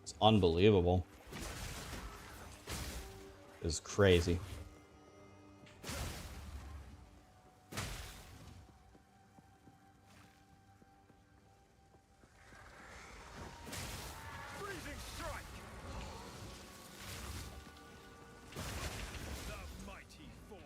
It's unbelievable. It's crazy. Freezing strike. The mighty fall.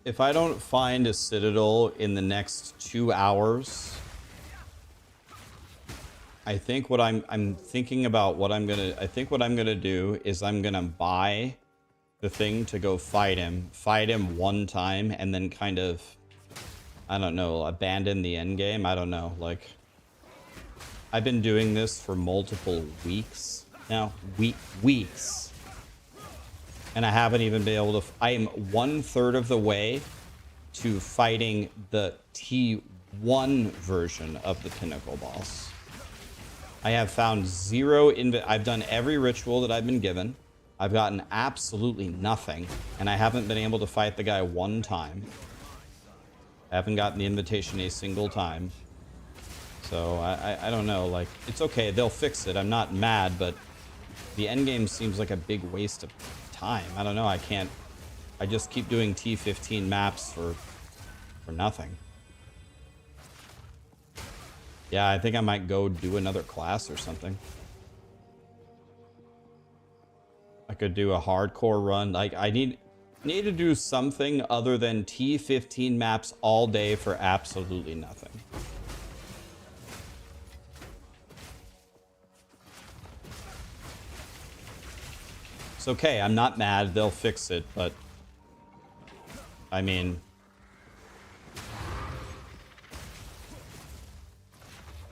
If I don't find a Citadel in the next 2 hours, I think what I'm thinking about what I'm gonna do is I'm gonna buy the thing to go fight him one time, and then kind of, I don't know, abandon the end game. I don't know. Like, I've been doing this for multiple weeks now, weeks, and I haven't even been able to. I am 1/3 of the way to fighting the T1 version of the Pinnacle boss. I have found zero. I've done every ritual that I've been given. I've gotten absolutely nothing, and I haven't been able to fight the guy one time. I haven't gotten the invitation a single time. So I don't know. Like, it's okay. They'll fix it. I'm not mad, but the end game seems like a big waste of time. I don't know. I just keep doing T15 maps for nothing. Yeah, I think I might go do another class or something. I could do a hardcore run. Like, I need to do something other than T15 maps all day for absolutely nothing. It's okay. I'm not mad. They'll fix it, but I mean,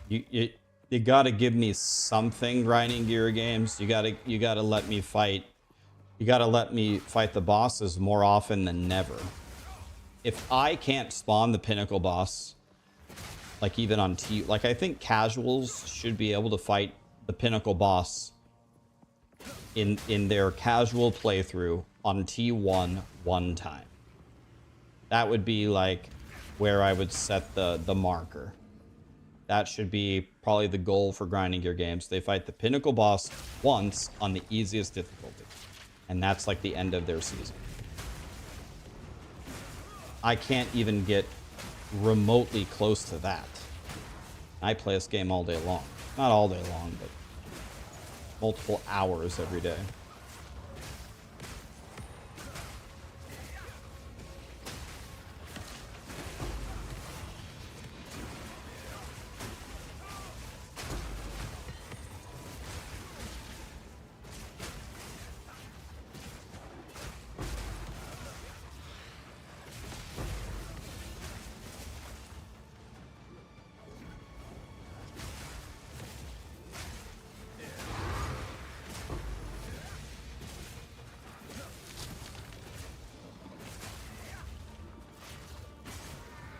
you gotta give me something, grinding gear games. You gotta let me fight. You gotta let me fight the bosses more often than never. If I can't spawn the Pinnacle boss, like even on like, I think casuals should be able to fight the Pinnacle boss in their casual playthrough on T1 one time. That would be like where I would set the marker. That should be probably the goal for grinding gear games. They fight the Pinnacle boss once on the easiest difficulty, and that's like the end of their season. I can't even get remotely close to that. I play this game all day long. Not all day long, but multiple hours every day.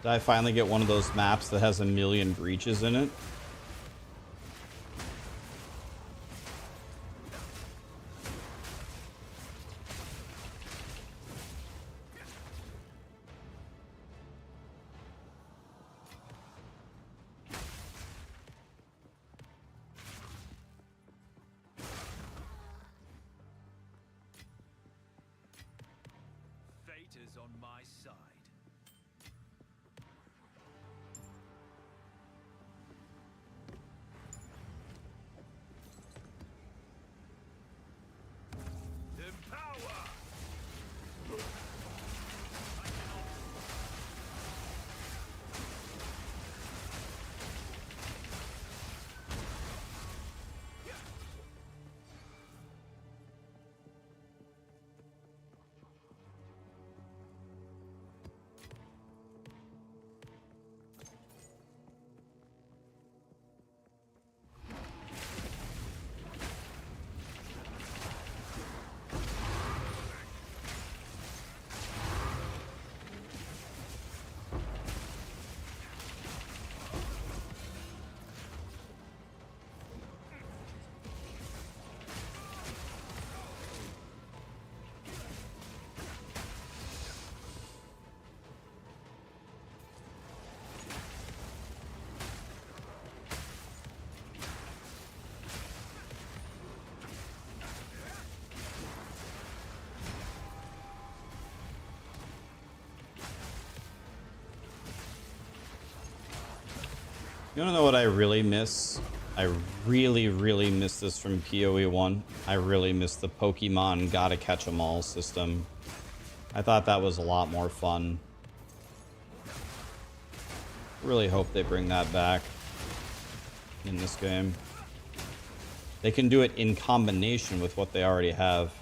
Did I finally get one of those maps that has 1,000,000 breaches in it? Fate is on my side. Empower! You wanna know what I really miss? I really, really miss this from POE1. I really miss the Pokemon gotta catch 'em all system. I thought that was a lot more fun. Really hope they bring that back. in this game. They can do it in combination with what they already have.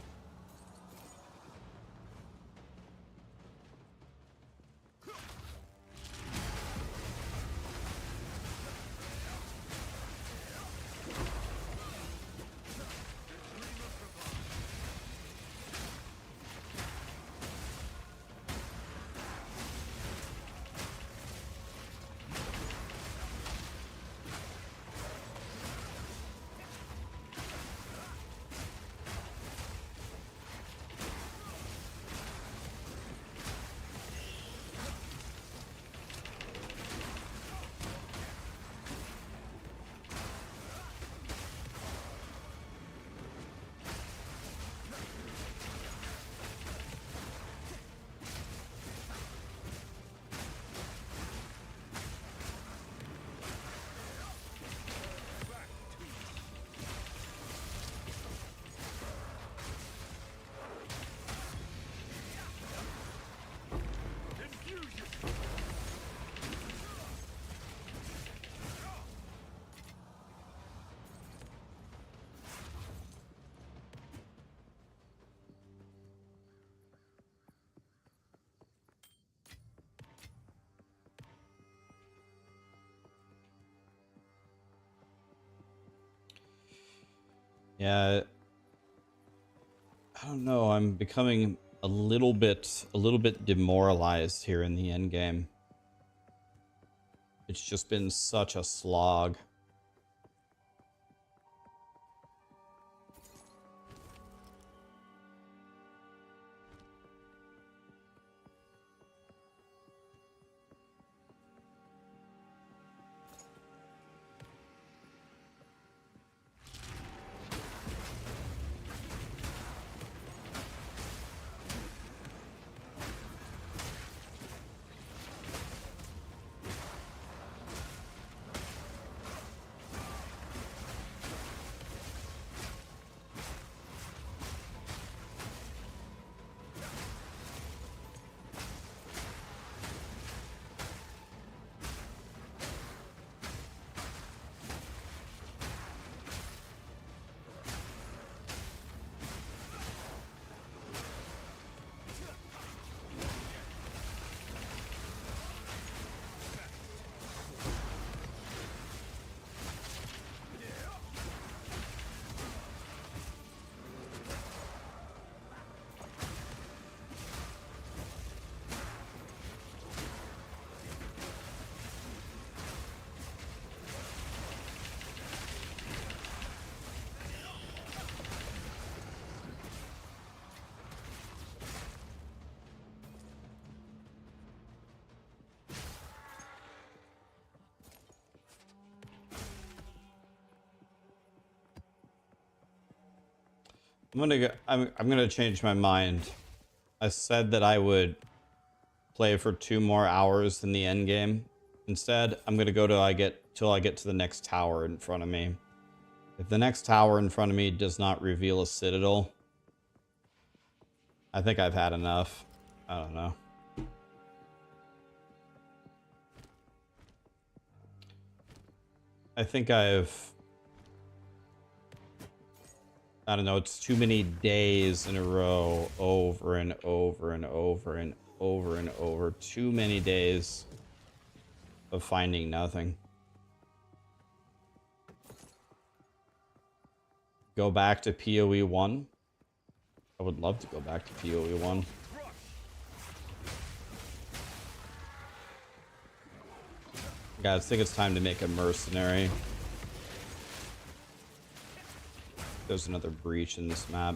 Yeah, I don't know. I'm becoming a little bit demoralized here in the end game. It's just been such a slog. I'm gonna change my mind. I said that I would play for 2 more hours in the end game. Instead, I'm gonna go till I get to the next tower in front of me. If the next tower in front of me does not reveal a citadel, I think I've had enough. I don't know. I think I don't know, it's too many days in a row, over and over and over and over and over. Too many days of finding nothing. Go back to POE 1. I would love to go back to POE 1. Guys, I think it's time to make a mercenary. There's another breach in this map.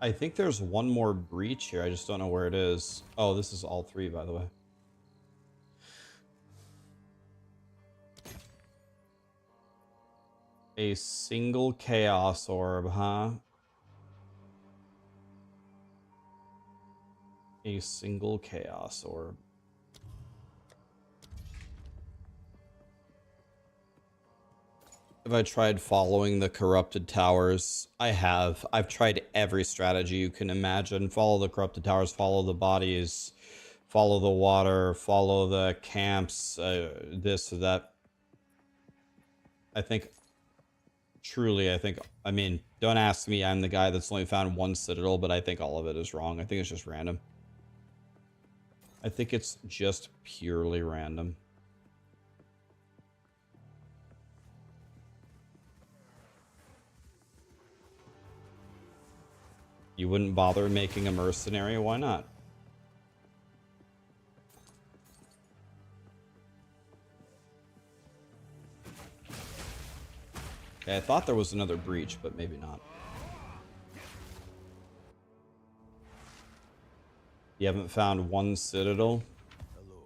I think there's one more breach here. I just don't know where it is. Oh, this is all 3, by the way. A single chaos orb, huh? a single chaos orb. Have I tried following the corrupted towers? I have. I've tried every strategy you can imagine. Follow the corrupted towers, follow the bodies, follow the water, follow the camps, this or that. I think, truly, I mean, don't ask me. I'm the guy that's only found one citadel, but I think all of it is wrong. I think it's just random. I think it's just purely random. You wouldn't bother making a mercenary? Why not? Okay, I thought there was another breach, but maybe not. You haven't found one citadel? Hello.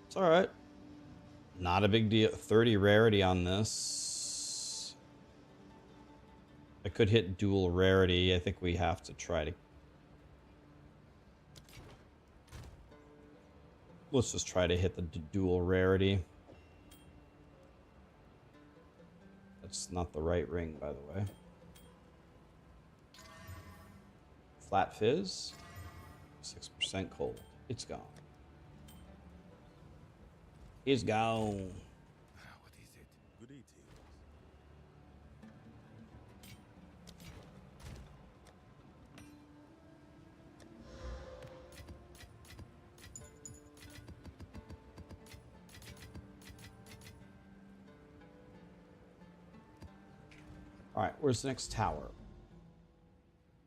It's alright. Not a big deal. 30 rarity on this. I could hit dual rarity. I think we have to try to... Let's just try to hit the dual rarity. That's not the right ring, by the way. Flat fizz. 6% cold. It's gone. It's gone. What is it? Greetings. All right, where's the next tower?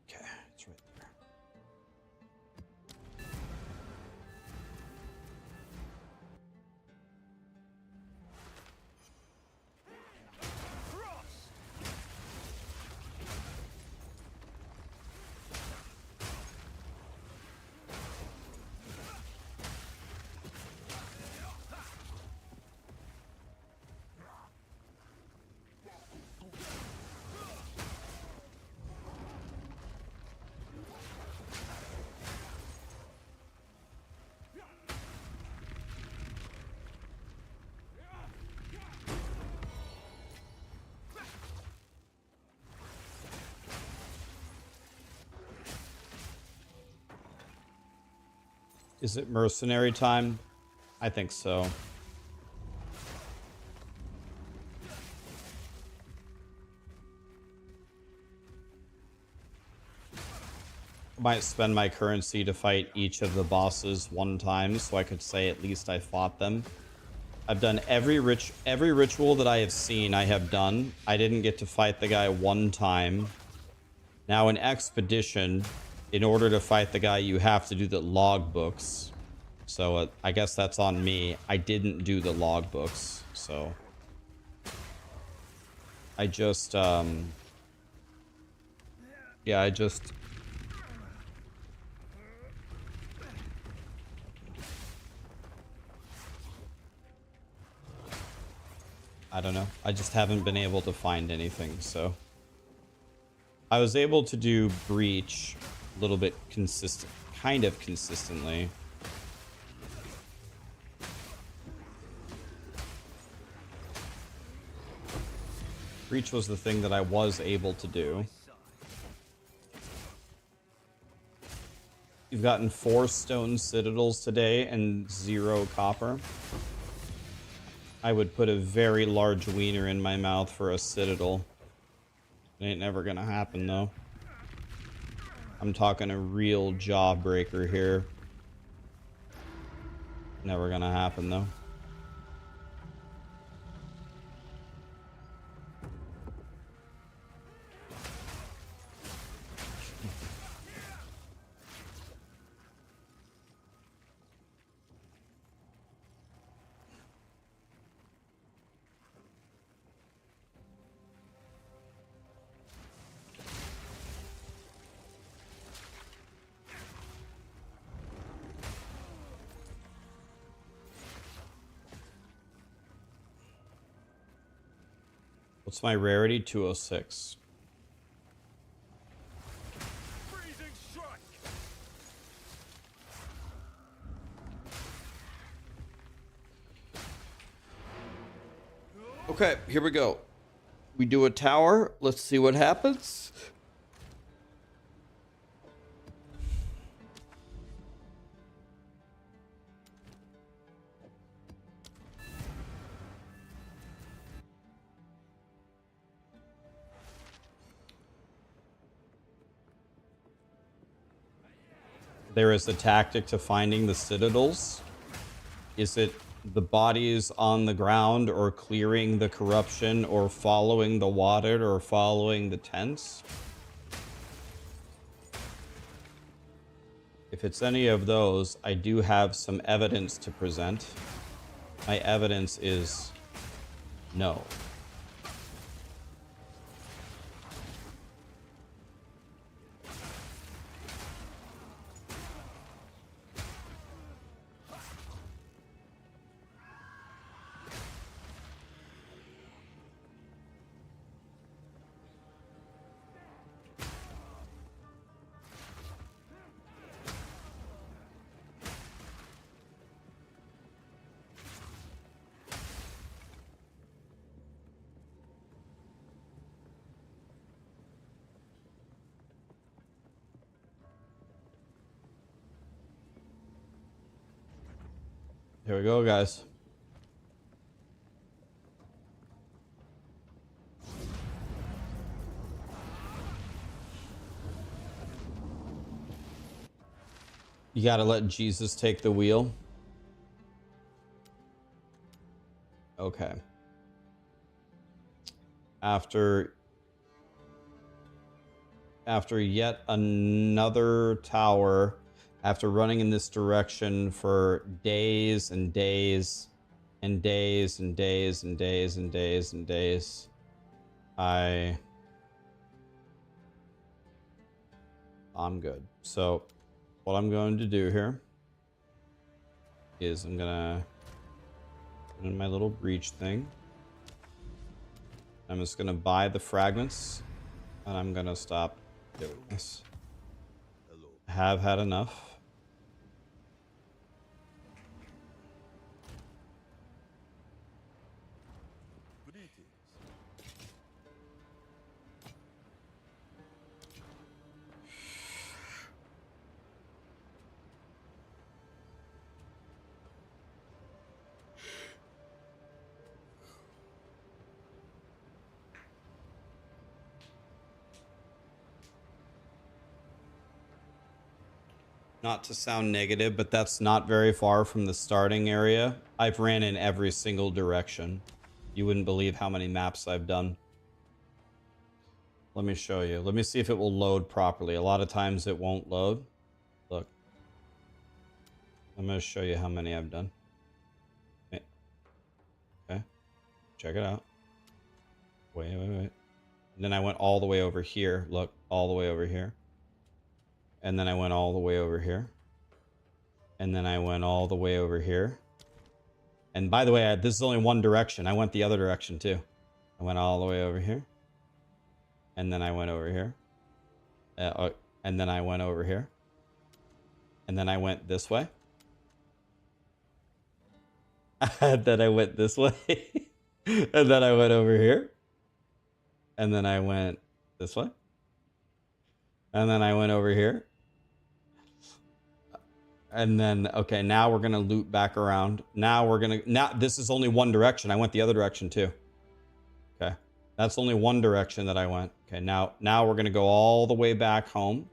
Okay, it's right there. Is it mercenary time? I think so. I might spend my currency to fight each of the bosses one time so I could say at least I fought them. I've done every ritual that I have seen I have done. I didn't get to fight the guy one time. Now in Expedition, in order to fight the guy, you have to do the logbooks. So I guess that's on me. I didn't do the logbooks, so I just yeah, I just I don't know. I just haven't been able to find anything, so I was able to do Breach a little bit kind of consistently. Breach was the thing that I was able to do. You've gotten 4 stone citadels today and 0 copper. I would put a very large wiener in my mouth for a citadel. It ain't never gonna happen though. I'm talking a real jawbreaker here. Never gonna happen though. What's my rarity? 206. Okay, here we go. We do a tower. Let's see what happens. There is a tactic to finding the citadels. Is it the bodies on the ground, or clearing the corruption, or following the water, or following the tents? If it's any of those, I do have some evidence to present. My evidence is no. Here we go, guys. You gotta let Jesus take the wheel. Okay. After yet another tower, after running in this direction for days and days and days and days and days and days and days, I'm good. So what I'm going to do here is I'm gonna put in my little breach thing. I'm just gonna buy the fragments, and I'm gonna stop doing this. I have had enough. Not to sound negative, but that's not very far from the starting area. I've ran in every single direction. You wouldn't believe how many maps I've done. Let me show you. Let me see if it will load properly. A lot of times it won't load. Look. I'm going to show you how many I've done. Okay. Check it out. Wait. And then I went all the way over here. Look, all the way over here. And then I went all the way over here. And then I went all the way over here. And by the way, this is only one direction. I went the other direction too. I went all the way over here. And then I went over here. And then I went over here. And then I went this way. And then I went this way. And then I went over here. And then I went this way. And then I went over here. And then, okay, now we're going to loop back around. Now this is only one direction. I went the other direction too. Okay. That's only one direction that I went. Okay, now we're going to go all the way back home,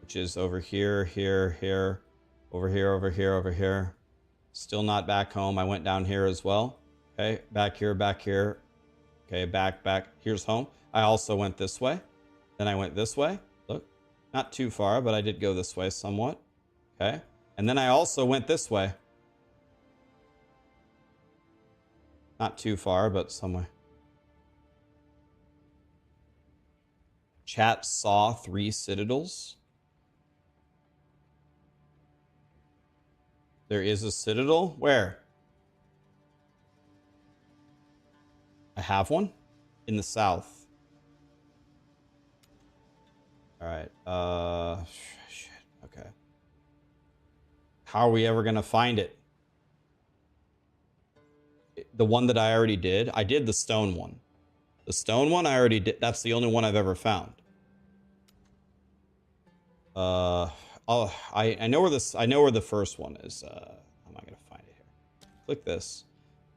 which is over here, here, over here, over here, over here. Still not back home. I went down here as well. Okay, back here, back here. Okay, back. Here's home. I also went this way. Then I went this way. Look, not too far, but I did go this way somewhat. Okay. And then I also went this way. Not too far, but somewhere. Chat saw 3 citadels. There is a citadel? Where? I have one in the south. All right. Shit. Okay. How are we ever going to find it? The one that I already did. I did the stone one. The stone one I already did. That's the only one I've ever found. Oh, I know where this. I know where the first one is. I'm not gonna find it here. Click this.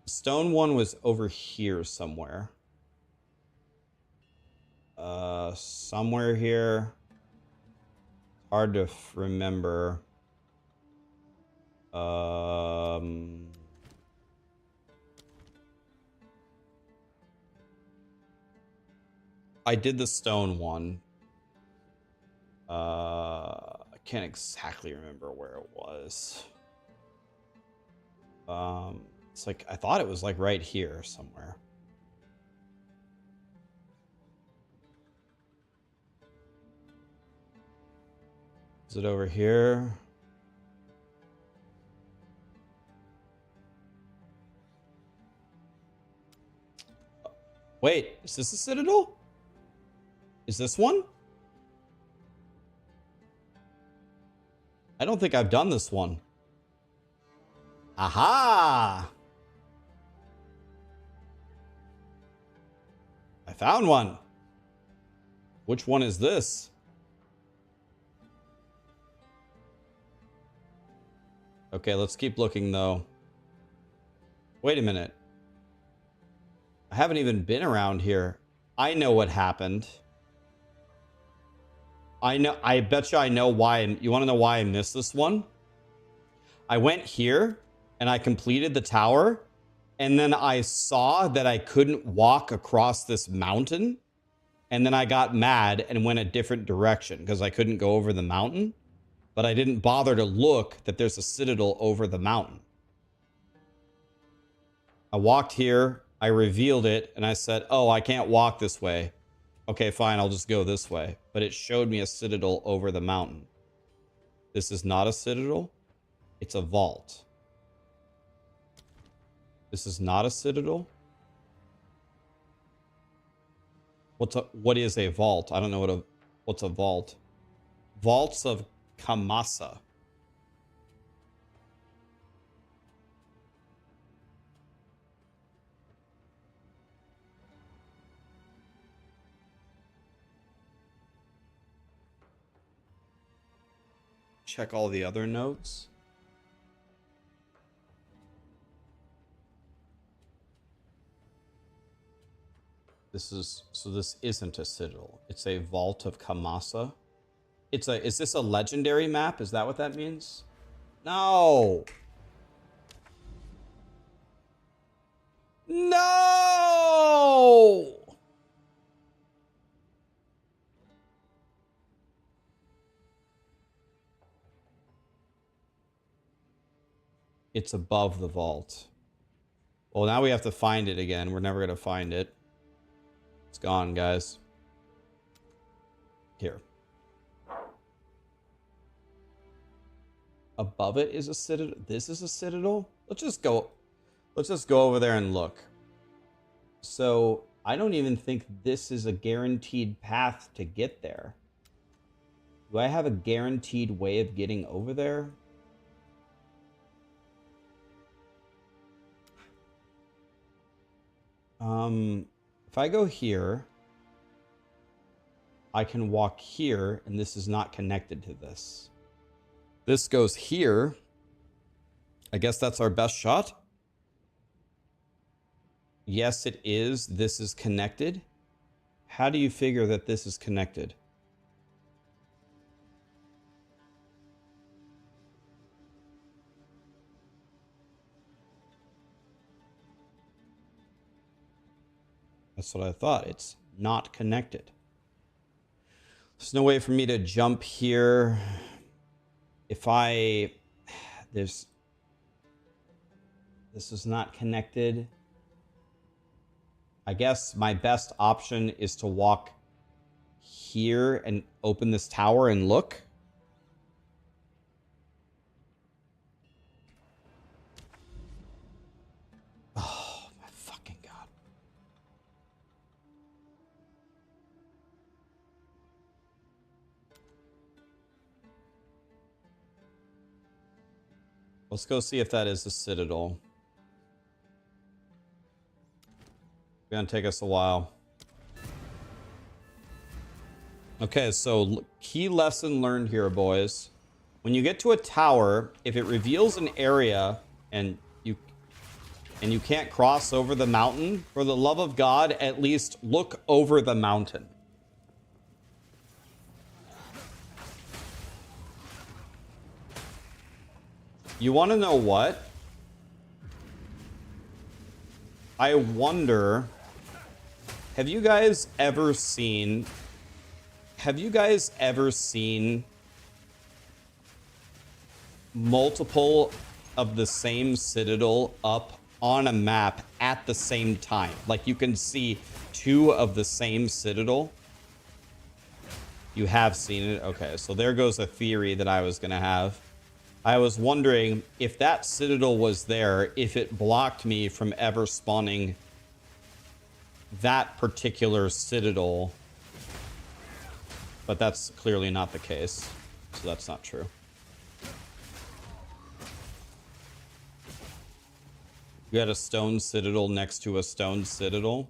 The stone one was over here somewhere. Somewhere here. Hard to remember. I did the stone one. I can't exactly remember where it was. It's like, I thought it was like right here somewhere. Is it over here? Wait, is this a citadel? Is this one? I don't think I've done this one. Aha! I found one. Which one is this? Okay, let's keep looking though. Wait a minute. I haven't even been around here. I know what happened. I bet you I know why. You want to know why I missed this one? I went here and I completed the tower, and then I saw that I couldn't walk across this mountain, and then I got mad and went a different direction because I couldn't go over the mountain, but I didn't bother to look that there's a citadel over the mountain. I walked here, I revealed it, and I said, oh, I can't walk this way. Okay, fine, I'll just go this way. But it showed me a citadel over the mountain. This is not a citadel. It's a vault. This is not a citadel. What is a vault? I don't know what's a vault. Vaults of Kamasa. Check all the other notes. This isn't a citadel. It's a vault of Kamasa. Is this a legendary map? Is that what that means? No. No. It's above the vault. Well, now we have to find it again. We're never going to find it. It's gone, guys. Here. Above it is a citadel. This is a citadel? Let's just go over there and look. So, I don't even think this is a guaranteed path to get there. Do I have a guaranteed way of getting over there? If I go here, I can walk here, and this is not connected to this. This goes here. I guess that's our best shot. Yes, it is. This is connected. How do you figure that this is connected? That's what I thought. It's not connected. There's no way for me to jump here. This is not connected. I guess my best option is to walk here and open this tower and look. Oh, my fucking God. Let's go see if that is a citadel. Gonna take us a while. Okay, so key lesson learned here, boys. When you get to a tower, if it reveals an area and you can't cross over the mountain, for the love of God, at least look over the mountain. You want to know what? I wonder, have you guys ever seen multiple of the same citadel up on a map at the same time? Like, you can see two of the same citadel. You have seen it? Okay, so there goes a theory that I was gonna have. I was wondering if that citadel was there, if it blocked me from ever spawning that particular citadel. But that's clearly not the case, so that's not true. You had a stone citadel next to a stone citadel.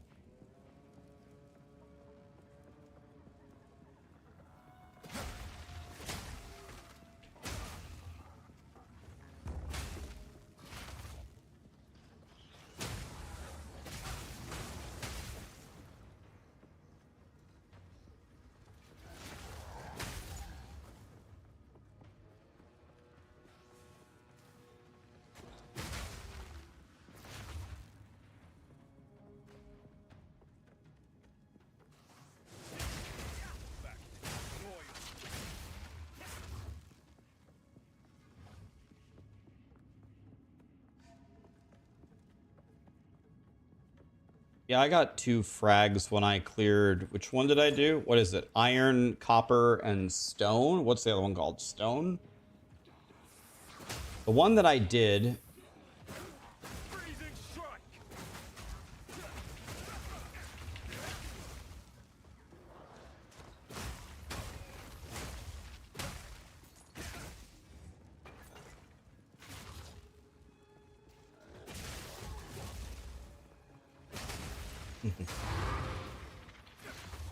Yeah, I got 2 frags when I cleared. Which one did I do? What is it? Iron, copper, and stone? What's the other one called? Stone? The one that I did... Freezing strike.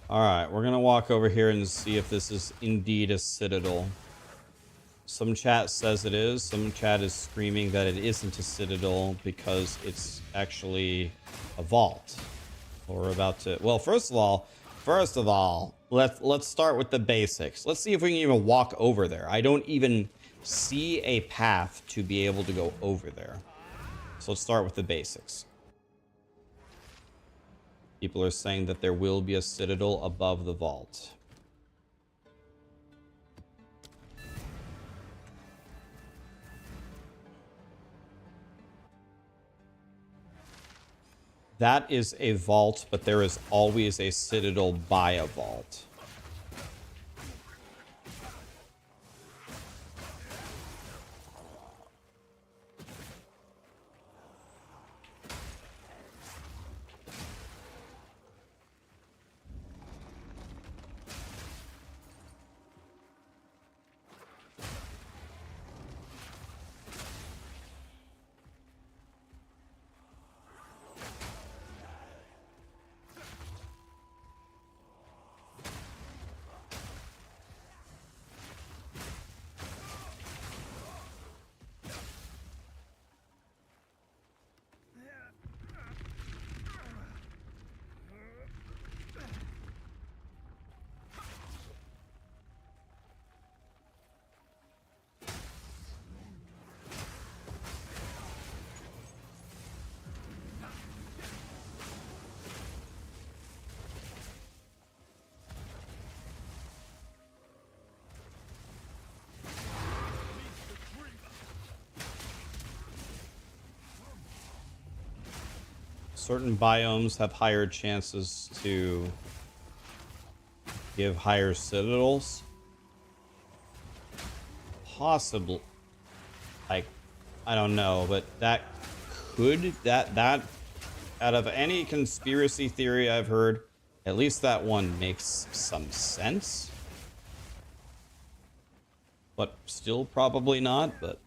Alright, we're gonna walk over here and see if this is indeed a citadel. Some chat says it is. Some chat is screaming that it isn't a citadel because it's actually a vault. We're about to... Well, first of all, let's start with the basics. Let's see if we can even walk over there. I don't even see a path to be able to go over there. So let's start with the basics. People are saying that there will be a citadel above the vault. That is a vault, but there is always a citadel by a vault. Certain biomes have higher chances to give higher citadels. Possibly. Like, I don't know, but that could, that out of any conspiracy theory I've heard, at least that one makes some sense. But still probably not, but...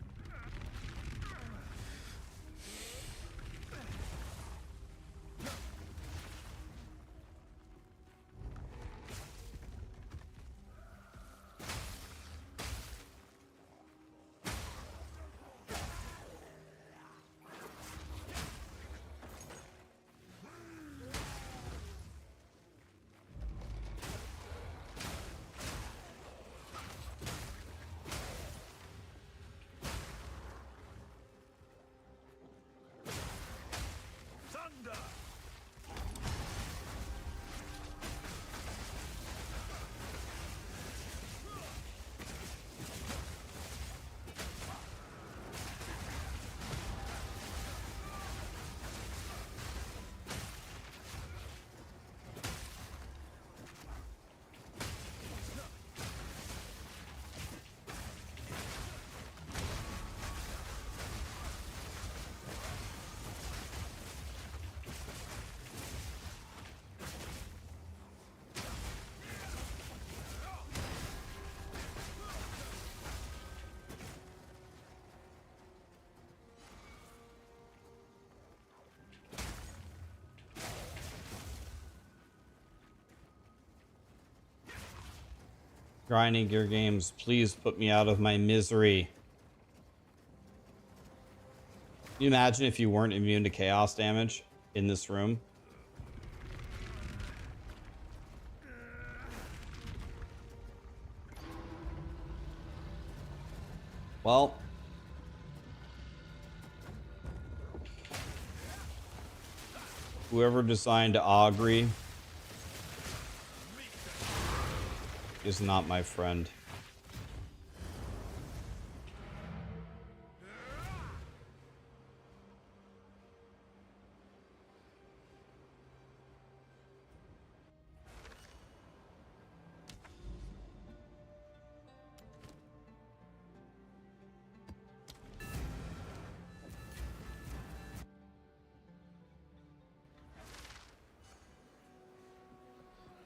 Grinding Gear Games, please put me out of my misery. Can you imagine if you weren't immune to chaos damage in this room? Well, whoever designed Augury is not my friend.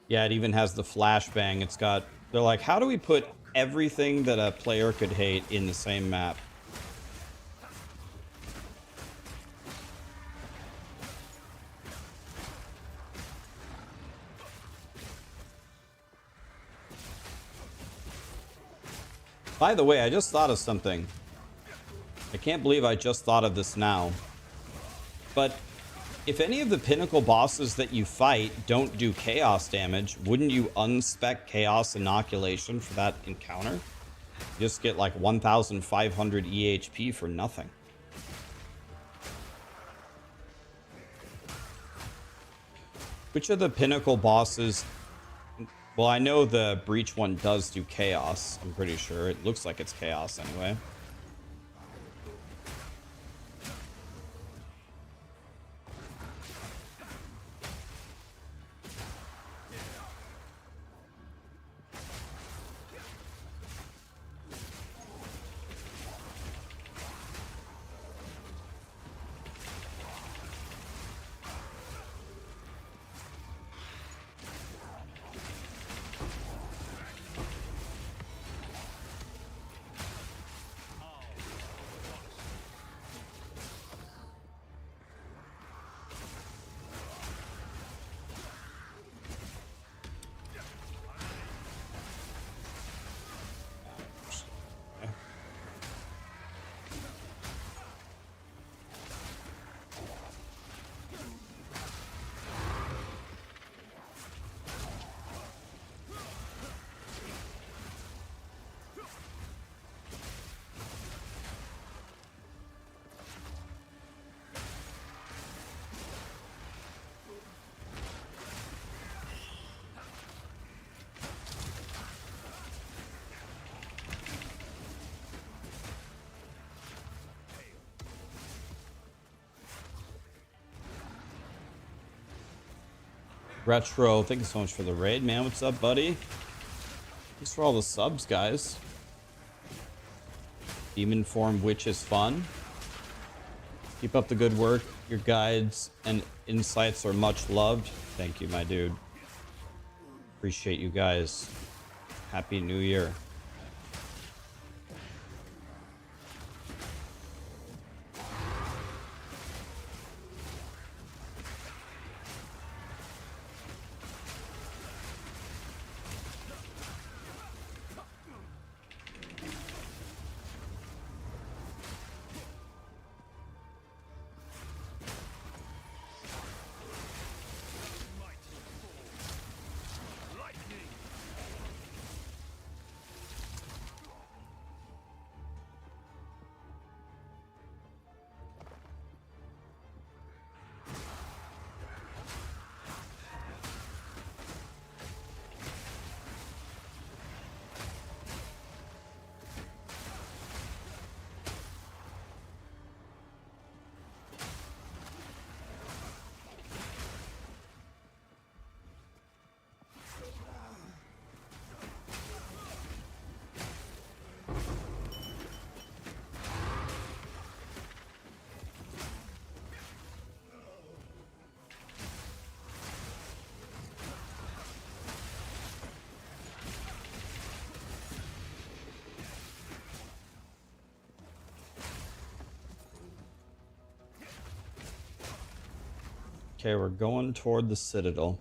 Yeah, it even has the flashbang. It's got... They're like, how do we put everything that a player could hate in the same map? By the way, I just thought of something. I can't believe I just thought of this now. But if any of the Pinnacle bosses that you fight don't do chaos damage, wouldn't you unspec chaos inoculation for that encounter? You just get like 1,500 EHP for nothing. Which of the Pinnacle bosses... Well, I know the Breach one does do chaos. I'm pretty sure. It looks like it's chaos anyway. Retro, thank you so much for the raid, man. What's up, buddy? Thanks for all the subs, guys. Demon Form Witch is fun. Keep up the good work. Your guides and insights are much loved. Thank you, my dude. Appreciate you guys. Happy New Year. Okay, we're going toward the Citadel.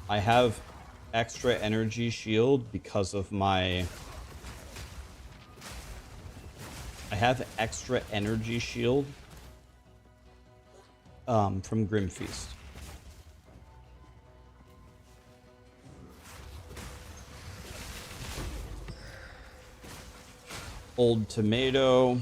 I have extra energy shield because of my... I have extra energy shield from Grim Feast. Old tomato.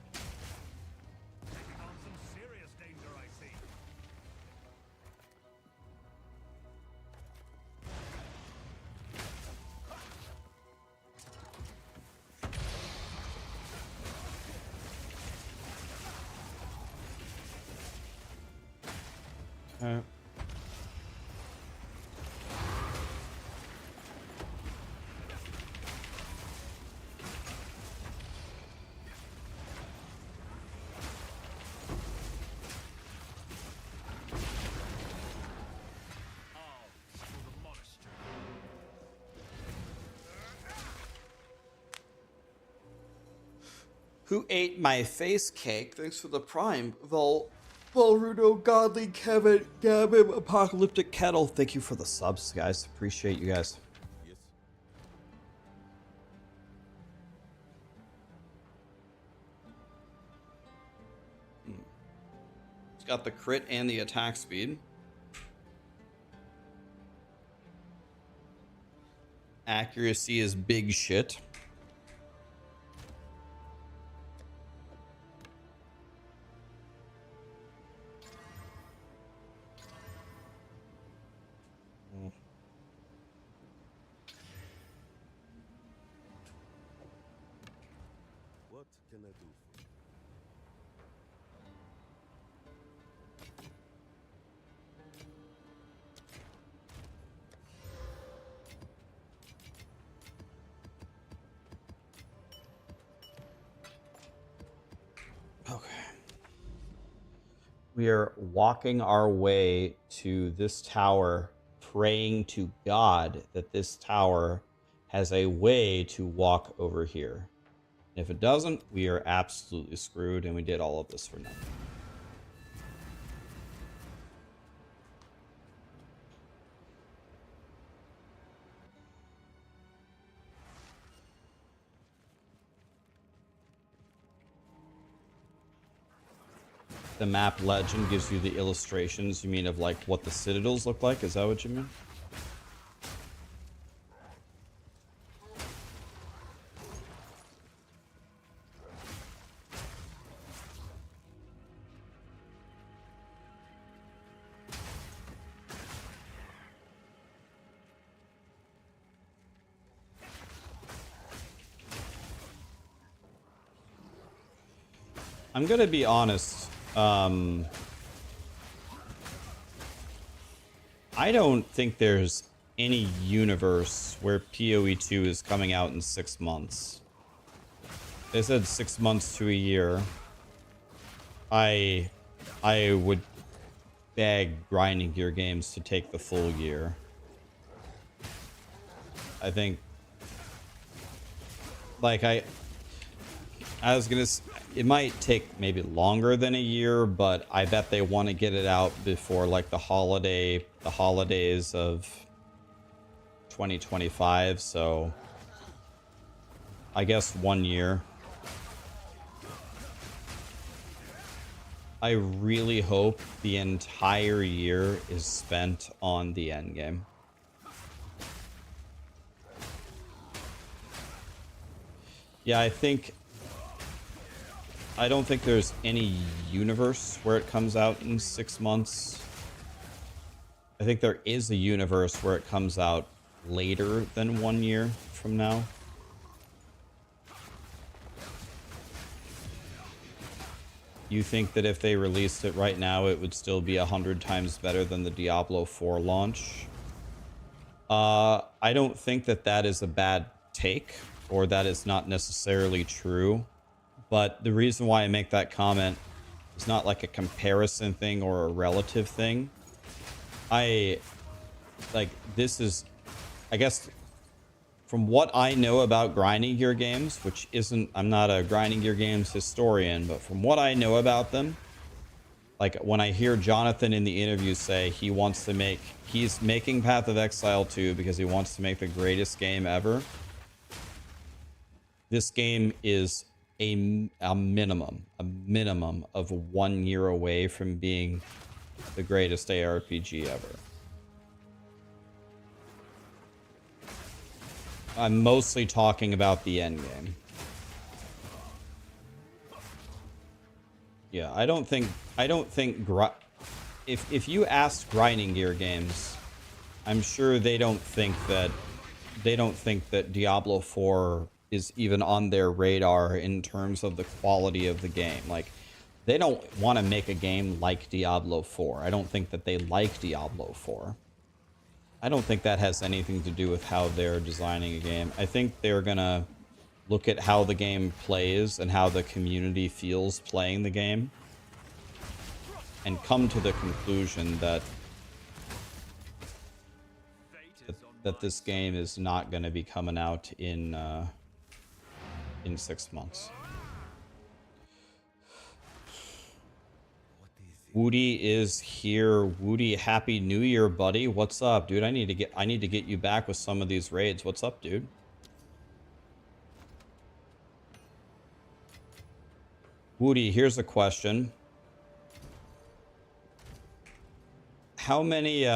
On some serious danger, I see. Who ate my face cake? Thanks for the prime. Volrudo, Godly, Kevin, Gavin, Apocalyptic Kettle. Thank you for the subs, guys. Appreciate you guys. Yes. It's got the crit and the attack speed. Accuracy is big shit. What can I do for you? Okay. We are walking our way to this tower, praying to God that this tower has a way to walk over here. If it doesn't, we are absolutely screwed, and we did all of this for nothing. The map legend gives you the illustrations, you mean, of like what the citadels look like? Is that what you mean? I'm gonna be honest. I don't think there's any universe where POE2 is coming out in 6 months. They said 6 months to a year. I would beg grinding gear games to take the full year. I think, like, I I was gonna. It might take maybe longer than a year, but I bet they want to get it out before like the holidays of 2025. So I guess 1 year. I really hope the entire year is spent on the end game. Yeah, I don't think there's any universe where it comes out in 6 months. I think there is a universe where it comes out later than 1 year from now. You think that if they released it right now, it would still be 100 times better than the Diablo 4 launch? I don't think that that is a bad take, or that is not necessarily true. But the reason why I make that comment is not like a comparison thing or a relative thing. This is, I guess, from what I know about grinding gear games, which isn't, I'm not a grinding gear games historian, but from what I know about them, like when I hear Jonathan in the interview say he's making Path of Exile 2 because he wants to make the greatest game ever. This game is a minimum of 1 year away from being the greatest ARPG ever. I'm mostly talking about the end game. Yeah, I don't think if you ask grinding gear games, I'm sure they don't think that Diablo 4 is even on their radar in terms of the quality of the game. Like, they don't want to make a game like Diablo 4. I don't think that they like Diablo 4. I don't think that has anything to do with how they're designing a game. I think they're gonna look at how the game plays and how the community feels playing the game and come to the conclusion that this game is not going to be coming out in 6 months. Woody is here. Woody, happy new year, buddy. What's up, dude? I need to get you back with some of these raids. What's up, dude? Woody, here's a question. How many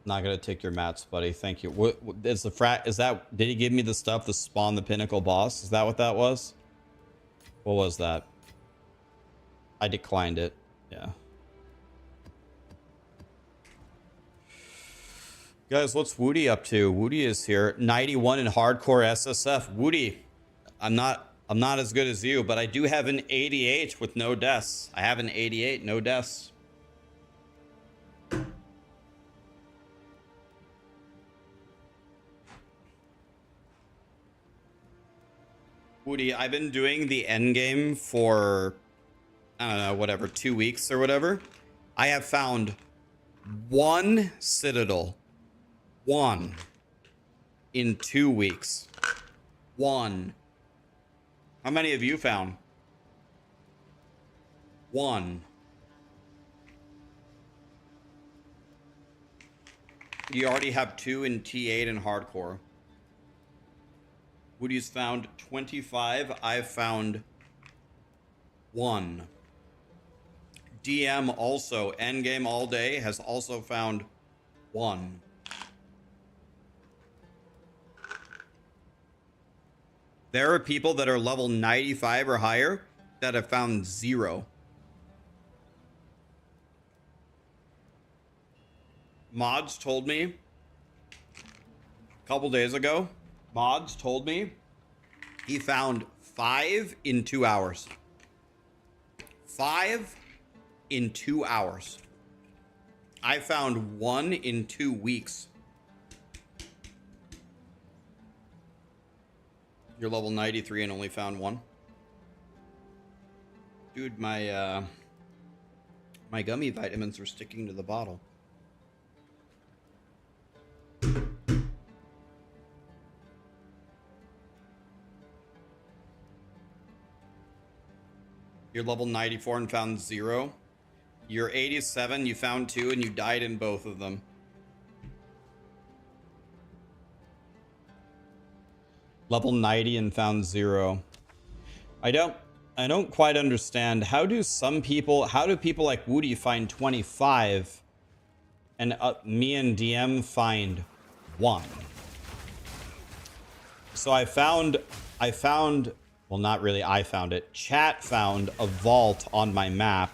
Not gonna take your mats, buddy. Thank you. What is the frat? Is that? Did he give me the stuff to spawn the Pinnacle boss? Is that what that was? What was that? I declined it. Yeah. Guys, what's Woody up to? Woody is here. 91 in hardcore SSF. Woody, I'm not as good as you, but I do have an 88 with no deaths. I have an 88, no deaths. Woody, I've been doing the end game for, I don't know, whatever, 2 weeks or whatever. I have found one citadel. One. In 2 weeks. One. How many have you found? One. You already have 2 in T8 and hardcore. Woody's found 25. I've found 1. DM also, endgame all day, has also found 1. There are people that are level 95 or higher that have found 0. Mods told me a couple days ago, Mods told me he found 5 in 2 hours. 5 in 2 hours. I found 1 in 2 weeks. You're level 93 and only found one. Dude, my my gummy vitamins are sticking to the bottle. You're level 94 and found 0. You're 87, you found 2, and you died in both of them. Level 90 and found 0. I don't quite understand. How do people like Woody find 25 and me and DM find 1? So I found, well, not really I found it. Chat found a vault on my map.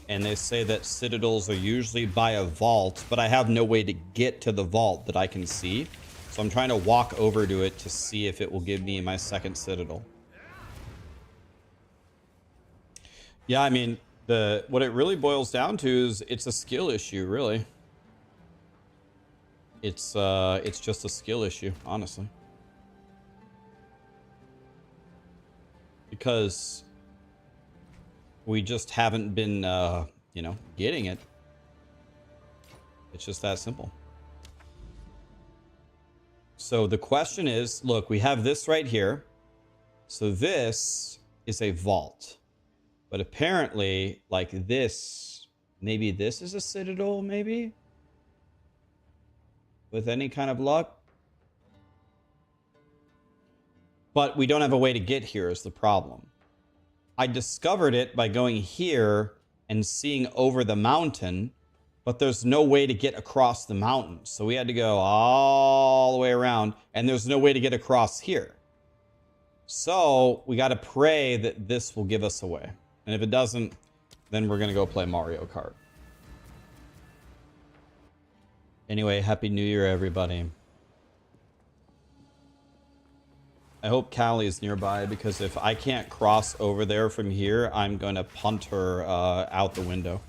And they say that citadels are usually by a vault, but I have no way to get to the vault that I can see. So I'm trying to walk over to it to see if it will give me my second citadel. Yeah, I mean, what it really boils down to is it's a skill issue, really. It's just a skill issue, honestly. Because we just haven't been, you know, getting it. It's just that simple. So the question is, look, we have this right here. So this is a vault. But apparently, like this, maybe this is a citadel, maybe? With any kind of luck? But we don't have a way to get here is the problem. I discovered it by going here and seeing over the mountain, but there's no way to get across the mountain. So we had to go all the way around, and there's no way to get across here. So we got to pray that this will give us a way. And if it doesn't, then we're going to go play Mario Kart. Anyway, Happy New Year, everybody. I hope Callie's nearby, because if I can't cross over there from here, I'm going to punt her out the window.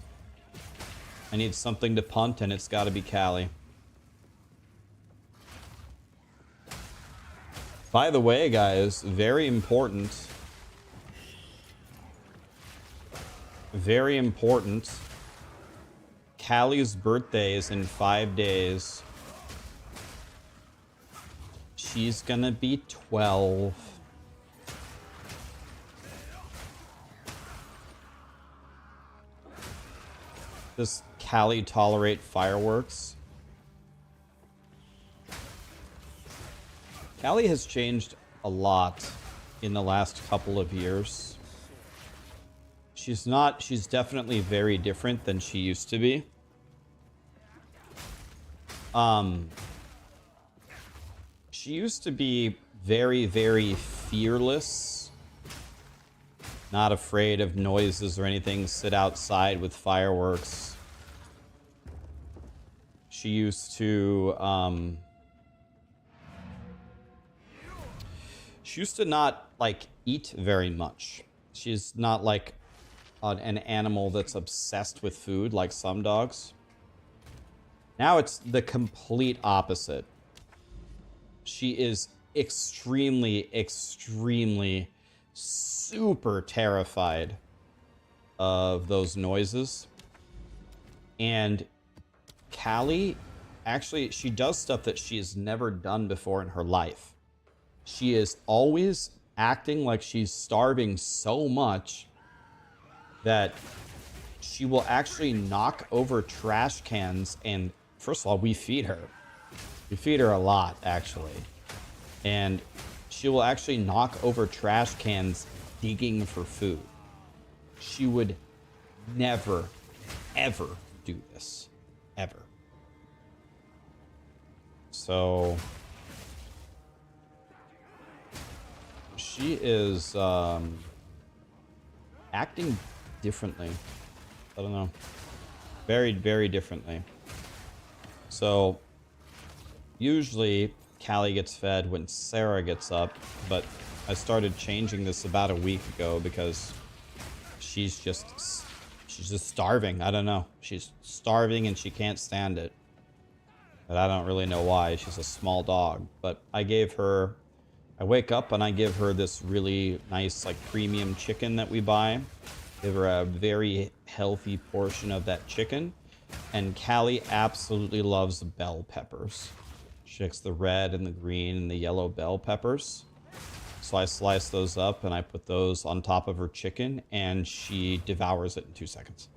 I need something to punt, and it's got to be Callie. By the way, guys, very important. Very important. Callie's birthday is in 5 days. She's gonna be 12. Does Callie tolerate fireworks? Callie has changed a lot in the last couple of years. She's definitely very different than she used to be. She used to be very, very fearless. Not afraid of noises or anything. Sit outside with fireworks. She used to, not, like, eat very much. She's not, like, an animal that's obsessed with food like some dogs. Now it's the complete opposite. She is extremely, extremely, super terrified of those noises. And Callie, actually, she does stuff that she has never done before in her life. She is always acting like she's starving so much that she will actually knock over trash cans. And first of all, we feed her. We feed her a lot, actually. And she will actually knock over trash cans digging for food. She would never, ever do this. Ever. So she is acting differently. I don't know. Very, very differently. So usually Callie gets fed when Sarah gets up, but I started changing this about a week ago because she's just starving. I don't know. She's starving and she can't stand it. But I don't really know why. She's a small dog. But I I wake up and I give her this really nice, like, premium chicken that we buy. Give her a very healthy portion of that chicken. And Callie absolutely loves bell peppers. She likes the red and the green and the yellow bell peppers. So I slice those up and I put those on top of her chicken, and she devours it in 2 seconds.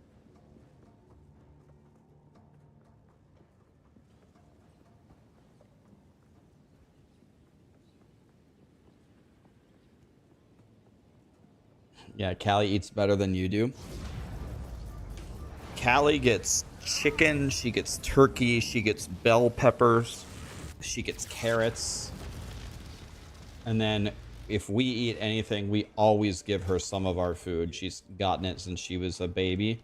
Yeah, Callie eats better than you do. Callie gets chicken, she gets turkey, she gets bell peppers, she gets carrots. And then if we eat anything, we always give her some of our food. She's gotten it since she was a baby.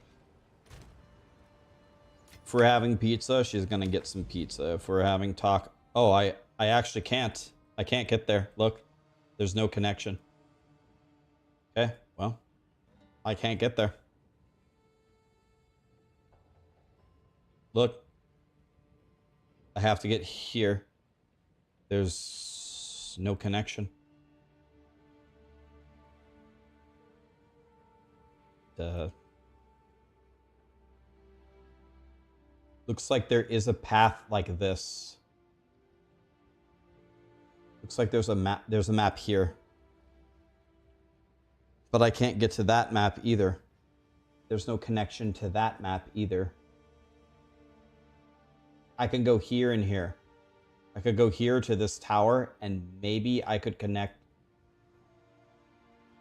If we're having pizza, she's gonna get some pizza. If we're having oh, I actually can't. I can't get there. Look, there's no connection. Okay, well, I can't get there. Look, I have to get here. There's no connection. Looks like there is a path like this. Looks like there's a map. There's a map here. But I can't get to that map either. There's no connection to that map either. I can go here and here. I could go here to this tower and maybe I could connect.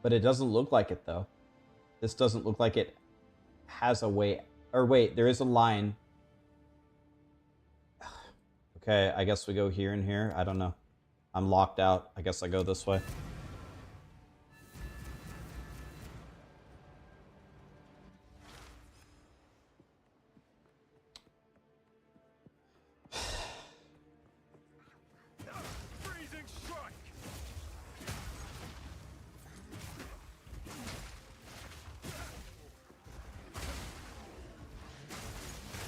But it doesn't look like it though. This doesn't look like it has a way. Or wait, there is a line. Okay, I guess we go here and here. I don't know. I'm locked out. I guess I go this way. Freezing strike.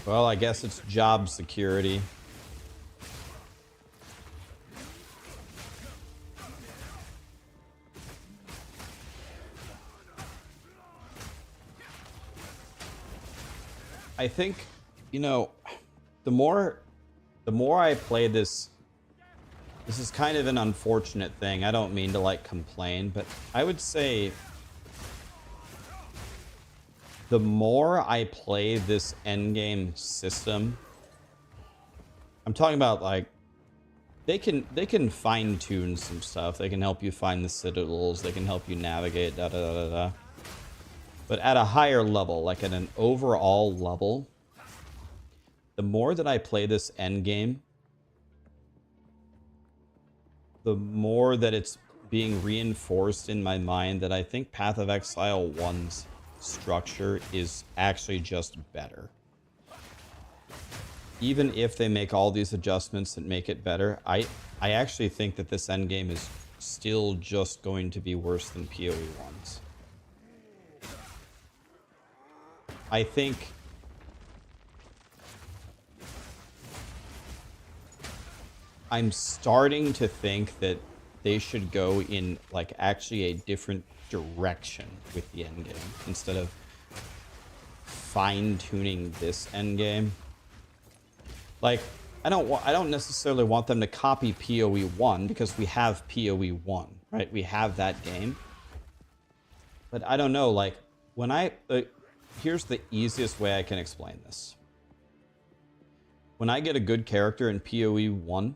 Well, I guess it's job security. I think, you know, the more I play this is kind of an unfortunate thing. I don't mean to like complain, but I would say the more I play this endgame system, I'm talking about like they can fine tune some stuff. They can help you find the citadels. They can help you navigate da da da da da. But at a higher level, like at an overall level, the more that I play this endgame, the more that it's being reinforced in my mind that I think Path of Exile 1's structure is actually just better. Even if they make all these adjustments that make it better, I actually think that this endgame is still just going to be worse than POE1's. I think I'm starting to think that they should go in like actually a different direction with the endgame instead of fine-tuning this endgame. Like I don't necessarily want them to copy POE1 because we have POE1, right? We have that game. But I don't know, like when here's the easiest way I can explain this. When I get a good character in POE1,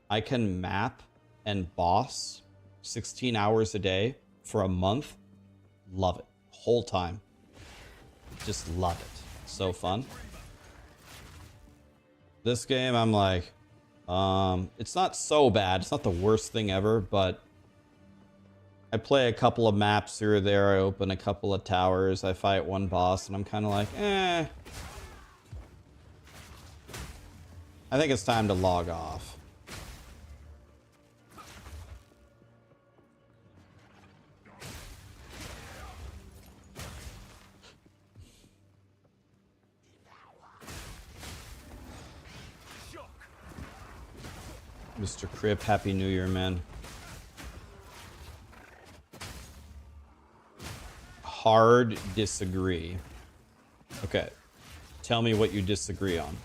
I can map and boss 16 hours a day for a month. Love it. Whole time. Just love it. So fun. This game, I'm like, it's not so bad. It's not the worst thing ever, but I play a couple of maps here or there. I open a couple of towers. I fight one boss, and I'm kind of like, eh. I think it's time to log off. Mr. Crip, Happy New Year, man. hard disagree. Okay. Tell me what you disagree on.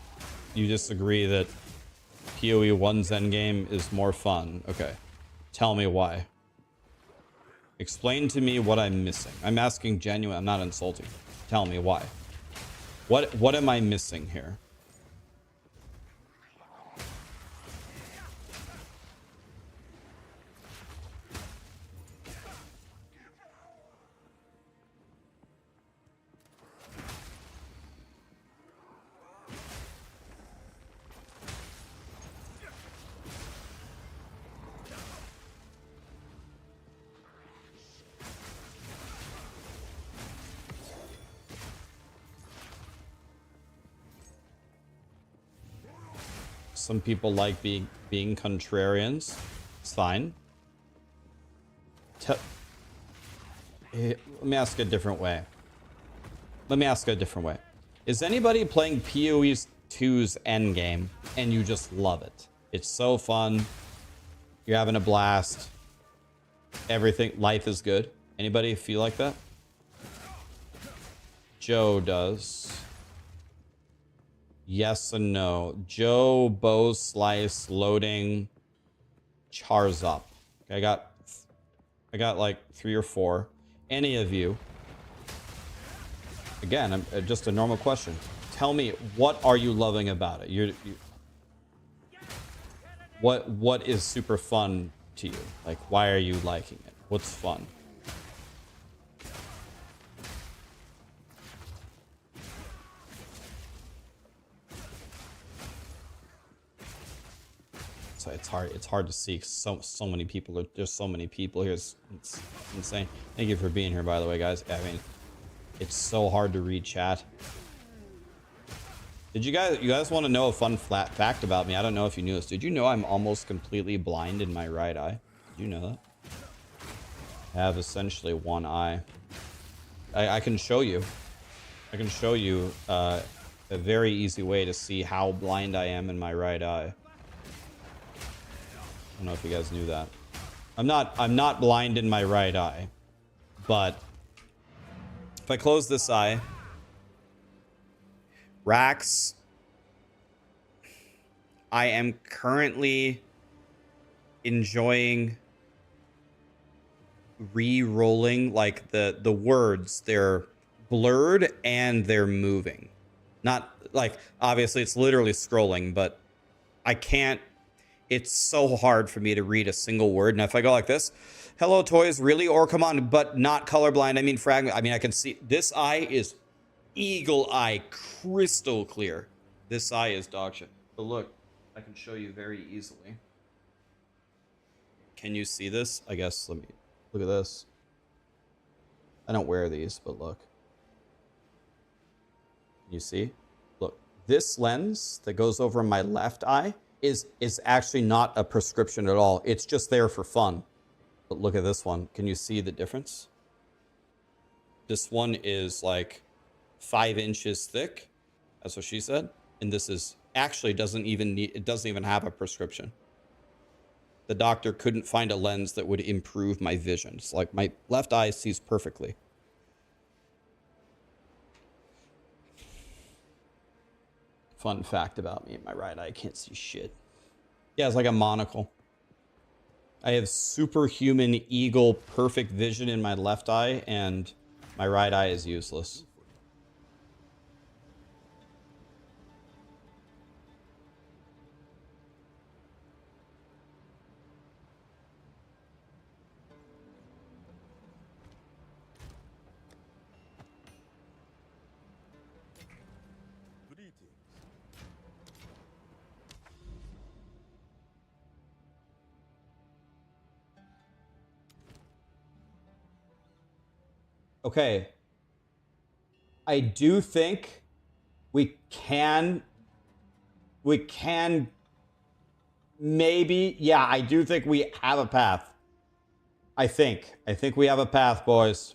You disagree that PoE 1's endgame is more fun. Okay. Tell me why. Explain to me what I'm missing. I'm asking genuine. I'm not insulting. Tell me why. What am I missing here? Some people like being contrarians. It's fine. Let me ask a different way. Is anybody playing POE2's endgame and you just love it? It's so fun. You're having a blast. Everything, life is good. Anybody feel like that? Joe does. Yes and no. Joe, bow slice, loading, chars up. Okay, I got like 3 or 4. Any of you? Again, just a normal question. Tell me, what are you loving about it? What is super fun to you? Like, why are you liking it? What's fun? So it's hard to see. So many people. There's so many people here. It's insane. Thank you for being here, by the way, guys. I mean, it's so hard to read chat. You guys want to know a fun fact about me? I don't know if you knew this. Did you know I'm almost completely blind in my right eye? Did you know that? I have essentially one eye. I can show you. I can show you a very easy way to see how blind I am in my right eye. I don't know if you guys knew that. I'm not blind in my right eye, but if I close this eye, Rax, I am currently enjoying re-rolling like the words. They're blurred and they're moving. Not like, obviously it's literally scrolling, but I can't. It's so hard for me to read a single word. Now, if I go like this, hello toys, really? Or come on, but not colorblind. I mean, fragment. I mean, I can see this eye is eagle eye, crystal clear. This eye is dog shit. But look, I can show you very easily. Can you see this? I guess, let me look at this. I don't wear these, but look. You see? Look, this lens that goes over my left eye is actually not a prescription at all. It's just there for fun. But look at this one. Can you see the difference? This one is like 5 inches thick. That's what she said. And this is actually doesn't even have a prescription. The doctor couldn't find a lens that would improve my vision. It's like my left eye sees perfectly. Fun fact about me, my right eye can't see shit. Yeah, it's like a monocle. I have superhuman eagle perfect vision in my left eye, and my right eye is useless. Okay. I do think we can maybe, yeah, I do think we have a path. I think we have a path, boys.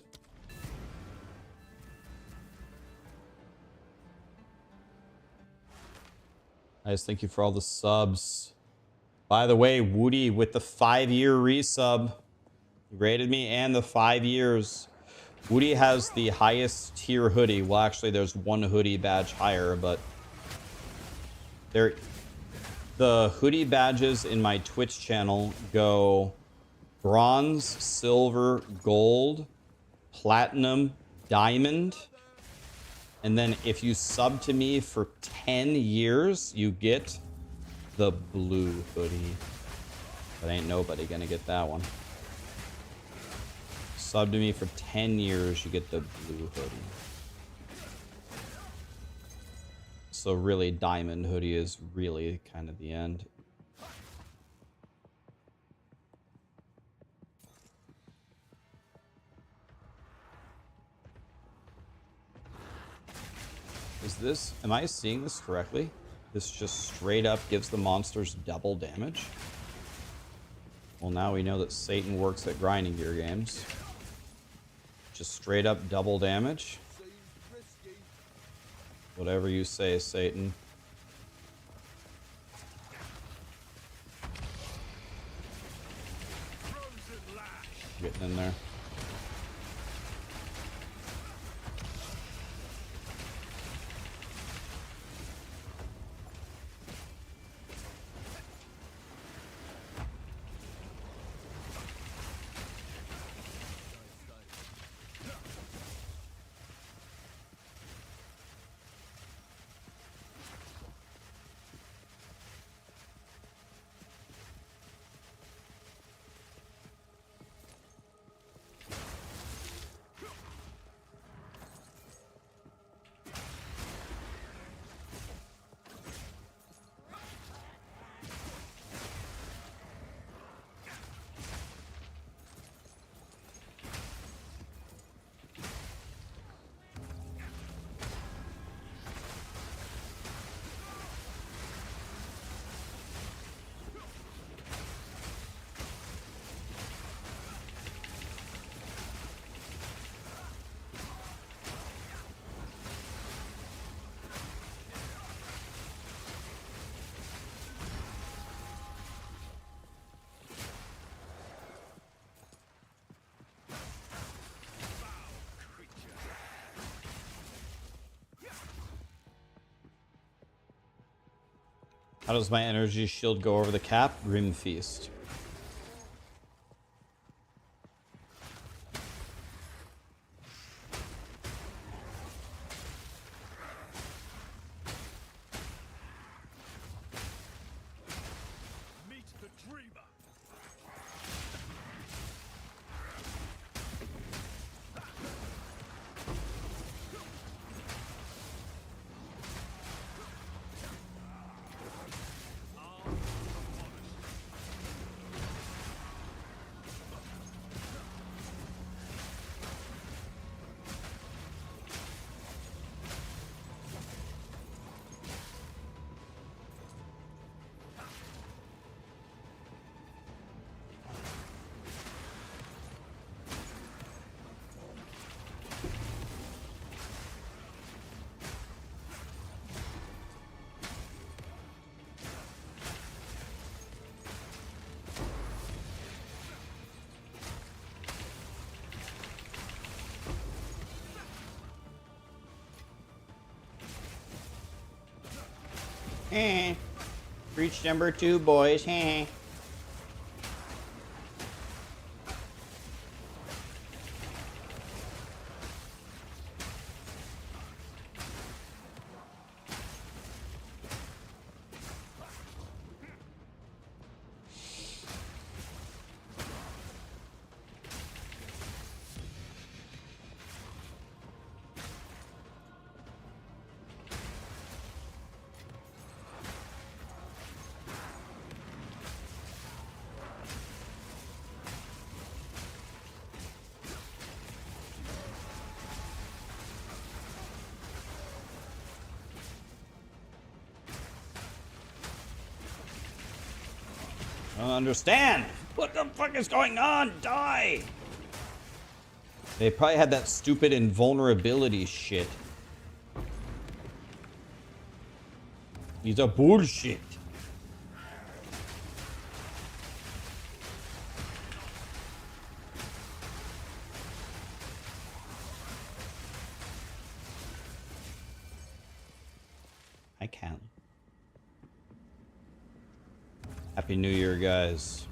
Guys, thank you for all the subs. By the way, Woody with the 5-year resub. You rated me and the 5 years. Woody has the highest tier hoodie. Well, actually, there's one hoodie badge higher, but the hoodie badges in my Twitch channel go bronze, silver, gold, platinum, diamond. And then if you sub to me for 10 years, you get the blue hoodie. But ain't nobody gonna get that one. Sub to me for 10 years, you get the blue hoodie. So really, diamond hoodie is really kind of the end. Is this, am I seeing this correctly? This just straight up gives the monsters double damage? Well, now we know that Satan works at grinding gear games. Just straight up double damage? Whatever you say, Satan. Getting in there. How does my energy shield go over the cap? Grim Feast. Meet the dreamer. Breach number 2, boys. I don't understand. What the fuck is going on? Die! They probably had that stupid invulnerability shit. These are bullshit. can. Happy New Year, guys.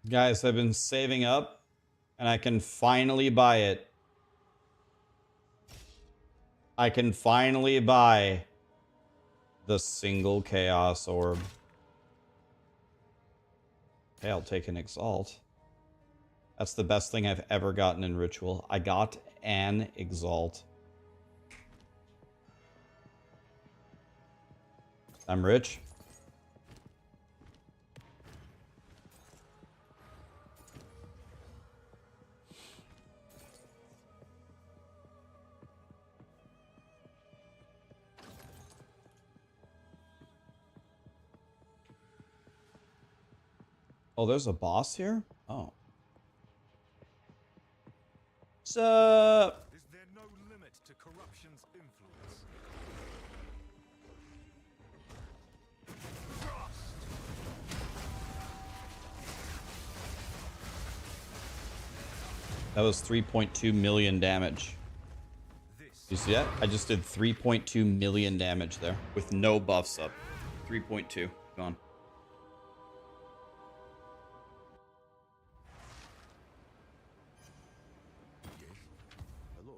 Guys, I've been saving up and I can finally buy it. I can finally buy the single Chaos Orb. Okay, I'll take an Exalt. That's the best thing I've ever gotten in Ritual. I got an Exalt. I'm rich. Oh, there's a boss here? Oh. Sup? Is there no limit to corruption's influence? That was 3.2 million damage. You see that? I just did 3.2 million damage there. With no buffs up. 3.2. Gone. Hello.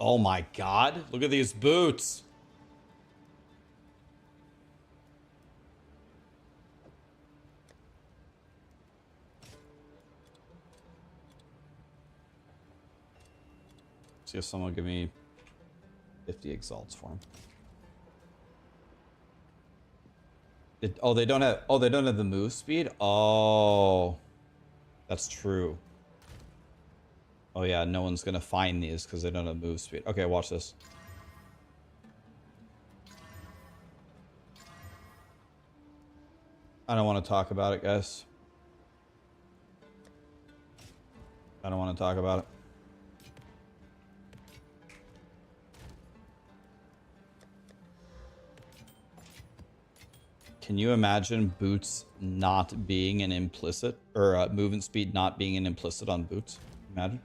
Oh my god. Look at these boots. See if someone will give me 50 exalts for him. They don't have the move speed? Oh. That's true. Oh yeah, no one's gonna find these because they don't have move speed. Okay, watch this. I don't want to talk about it, guys. I don't want to talk about it. Can you imagine boots not being an implicit, or movement speed not being an implicit on boots? Imagine.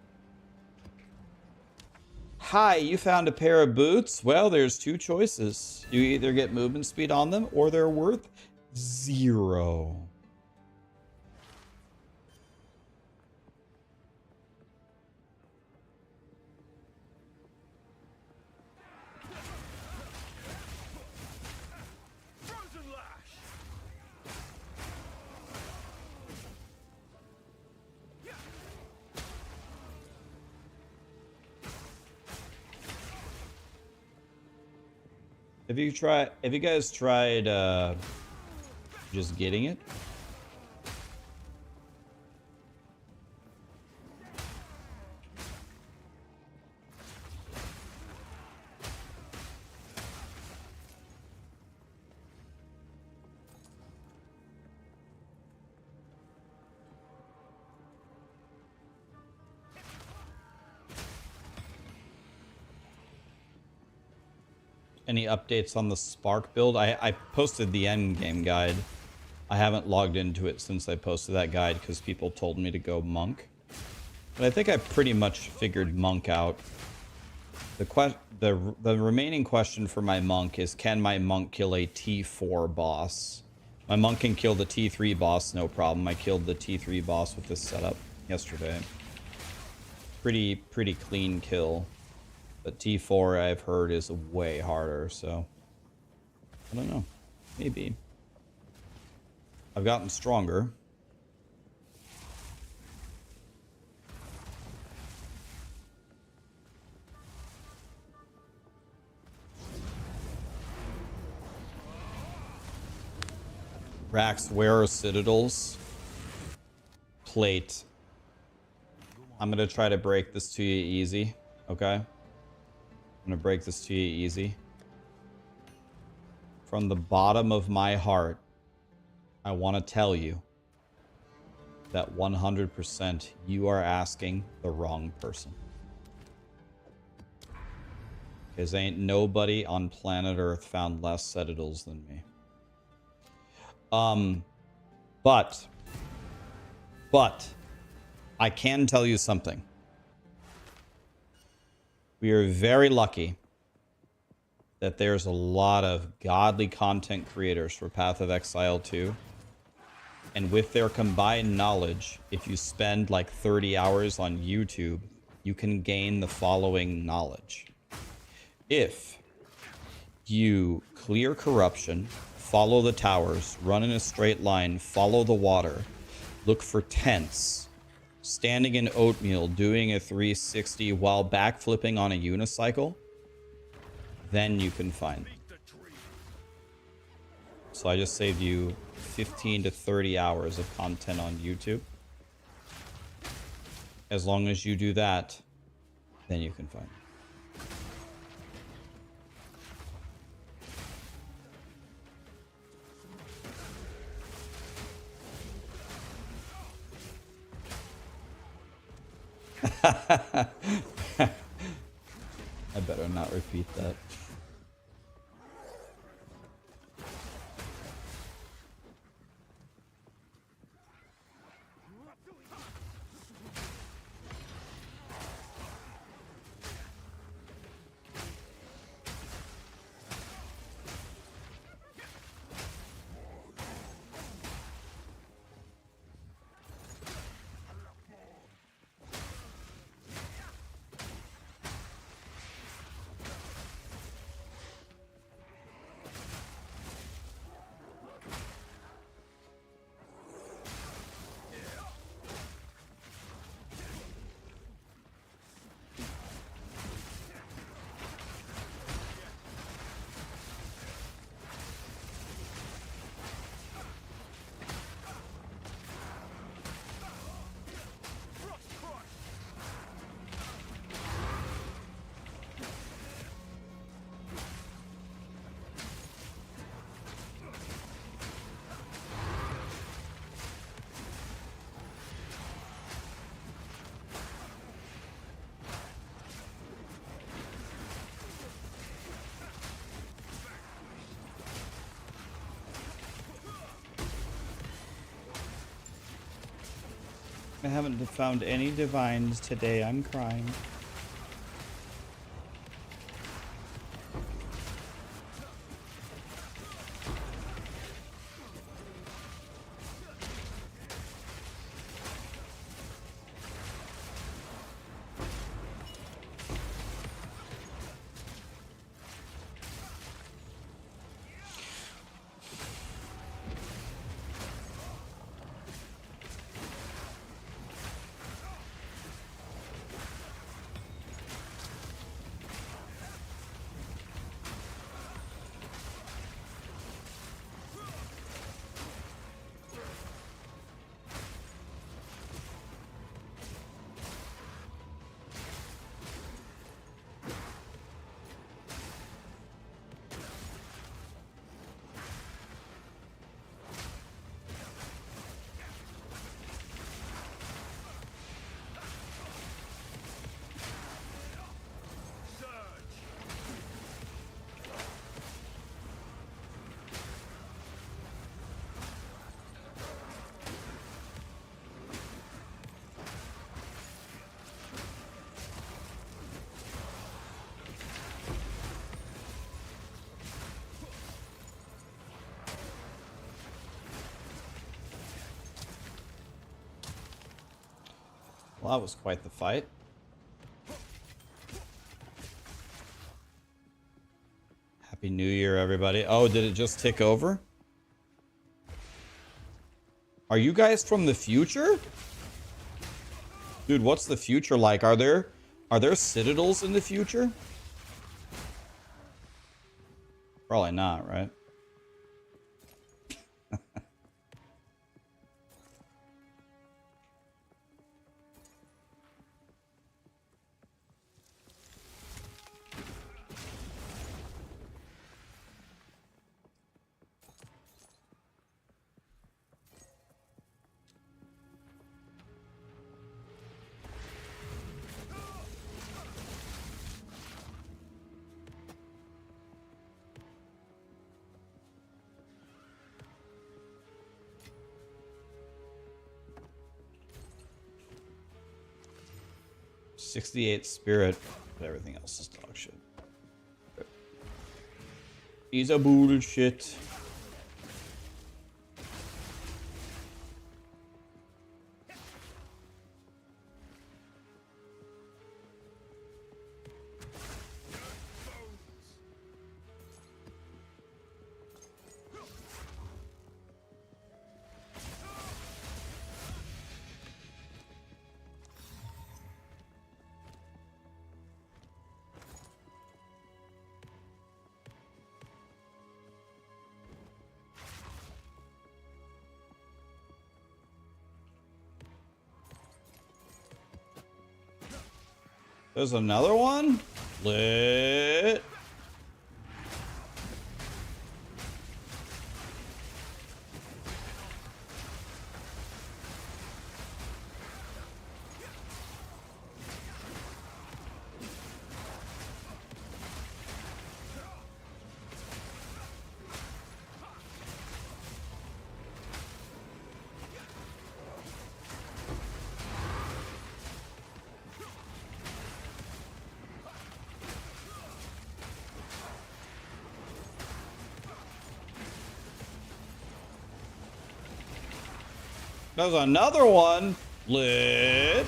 Hi, you found a pair of boots? Well, there's two choices. You either get movement speed on them, or they're worth 0. Frozen lash! Have you guys tried just getting it? Any updates on the Spark build? I posted the end game guide. I haven't logged into it since I posted that guide because people told me to go Monk. But I think I pretty much figured Monk out. The remaining question for my Monk is, can my Monk kill a T4 boss? My Monk can kill the T3 boss, no problem. I killed the T3 boss with this setup yesterday. Pretty clean kill. But T4, I've heard, is way harder, so I don't know. Maybe. I've gotten stronger. Rax, where are citadels? Plate. I'm gonna try to break this to you easy, okay? I'm I'm gonna break this to you easy. From the bottom of my heart, I want to tell you that 100% you are asking the wrong person. Because ain't nobody on planet Earth found less citadels than me. But I can tell you something. We are very lucky that there's a lot of godly content creators for Path of Exile 2. And with their combined knowledge, if you spend like 30 hours on YouTube, you can gain the following knowledge. If you clear corruption, follow the towers, run in a straight line, follow the water, look for tents, standing in oatmeal, doing a 360 while backflipping on a unicycle, then you can find them. So I just saved you 15 to 30 hours of content on YouTube. As long as you do that, then you can find them. I better not repeat that. I haven't found any divines today. I'm crying. Well, that was quite the fight. Happy New Year, everybody. Oh, did it just tick over? Are you guys from the future? Dude, what's the future like? Are there citadels in the future? Probably not, right? 68 spirit, but everything else is dog shit. He's a bullshit. There's another one? Lit. There's another one. Lit.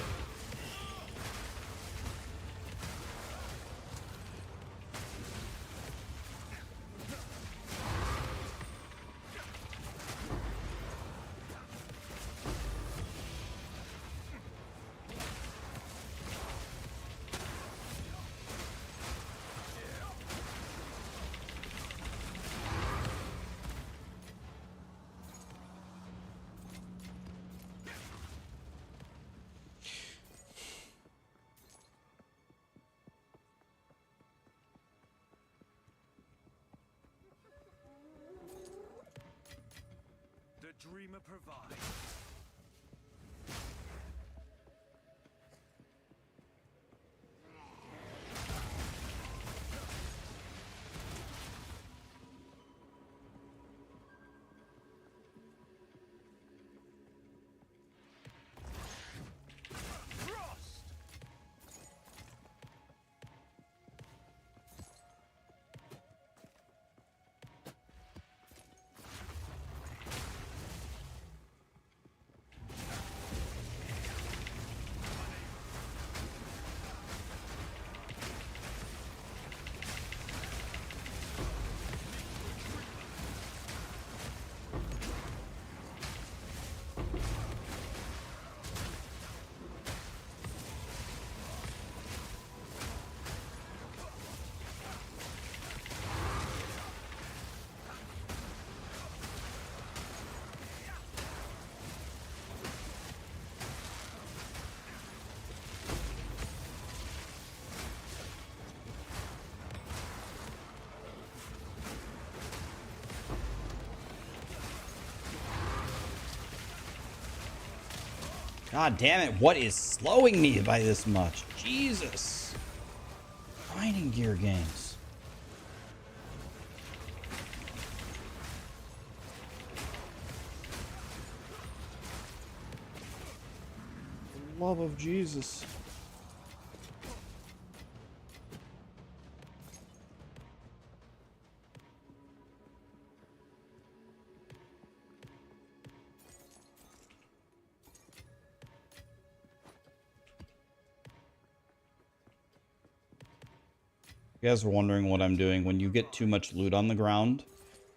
The dreamer provides. God damn it, what is slowing me by this much? Jesus. Grinding gear games. For the love of Jesus. You guys are wondering what I'm doing. When you get too much loot on the ground,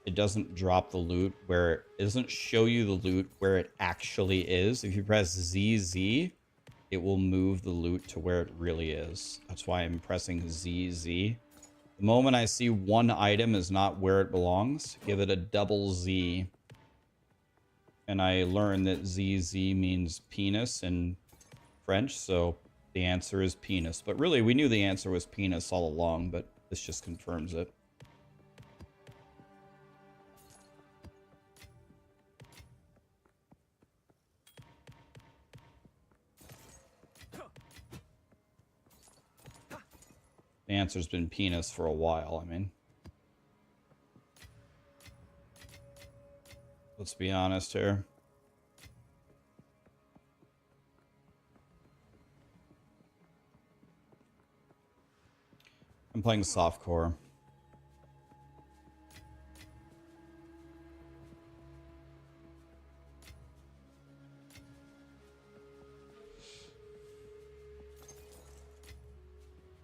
it doesn't drop the loot where it doesn't show you the loot where it actually is. If you press ZZ, it will move the loot to where it really is. That's why I'm pressing ZZ. The moment I see one item is not where it belongs, give it a double Z. And I learned that ZZ means penis in French, so the answer is penis. But really, we knew the answer was penis all along, but this just confirms it. The answer's been penis for a while, I mean. Let's be honest here. playing softcore.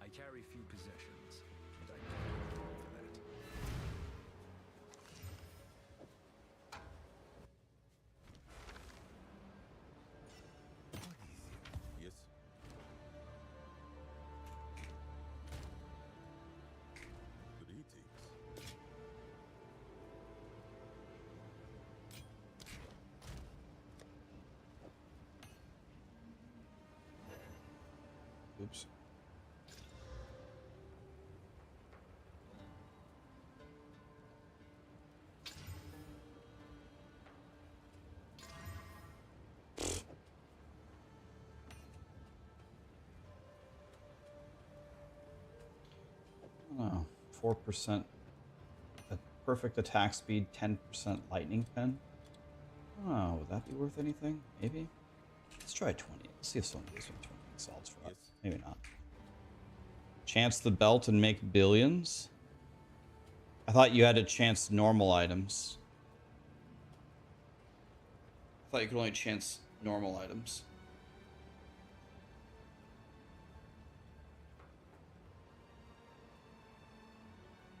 I carry few possessions, and I can't afford for that. Yes. Greetings. Oops. Oh, 4% perfect attack speed, 10% lightning pen. Oh, would that be worth anything? Maybe. Let's try 20. Let's see if someone gives me 20 solves for that. Yes. Maybe not. Chance the belt and make billions? I thought you had to chance normal items. I thought you could only chance normal items.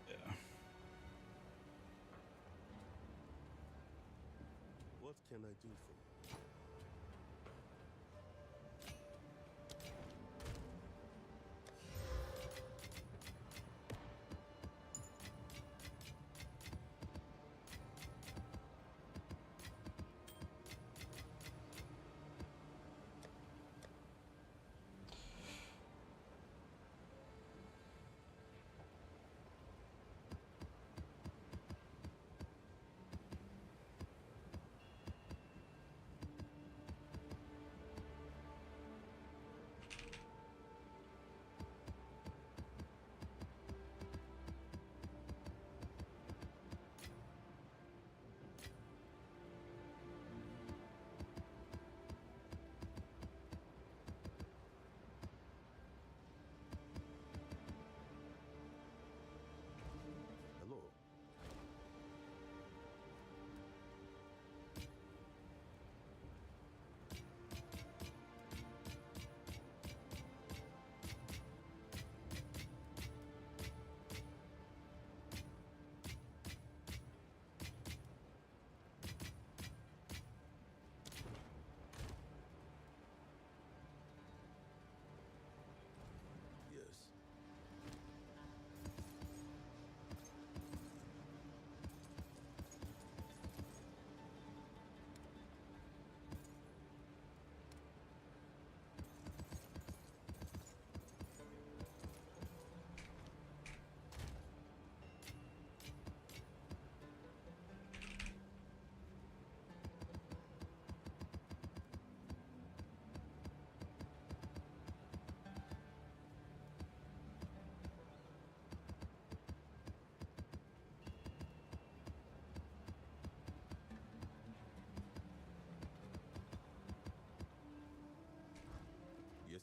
Yeah. What can I do for you? Hello. Yes. Yes.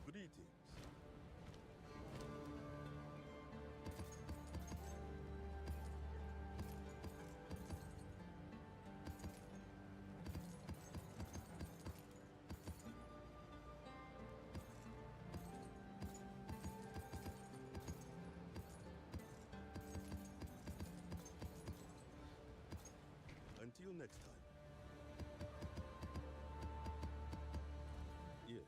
Greetings. Until next time. Yes.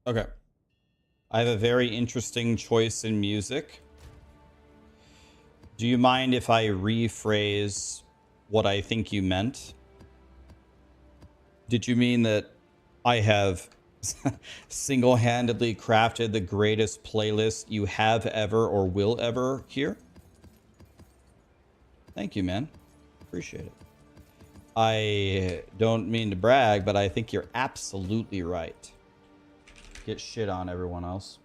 Okay. I have a very interesting choice in music. Do you mind if I rephrase what I think you meant? Did you mean that I have single-handedly crafted the greatest playlist you have ever or will ever hear? Thank you, man. Appreciate it. I don't mean to brag, but I think you're absolutely right. Get shit on, everyone else.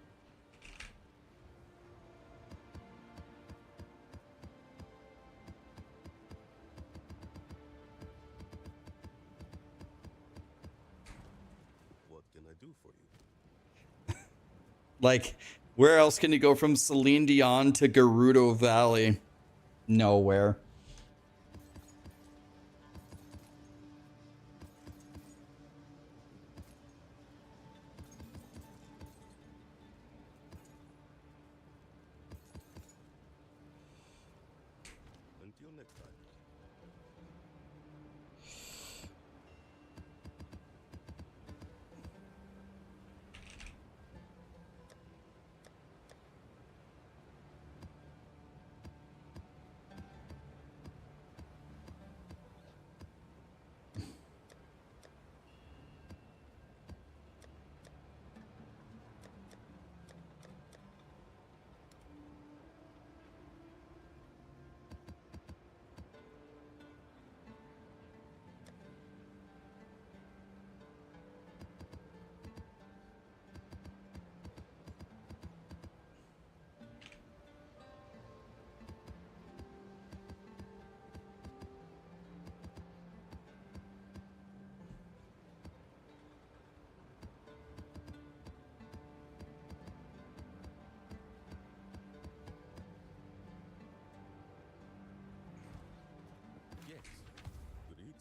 What can I do for you? Like, where else can you go from Celine Dion to Gerudo Valley? Nowhere. Until next time. Yes. Greetings.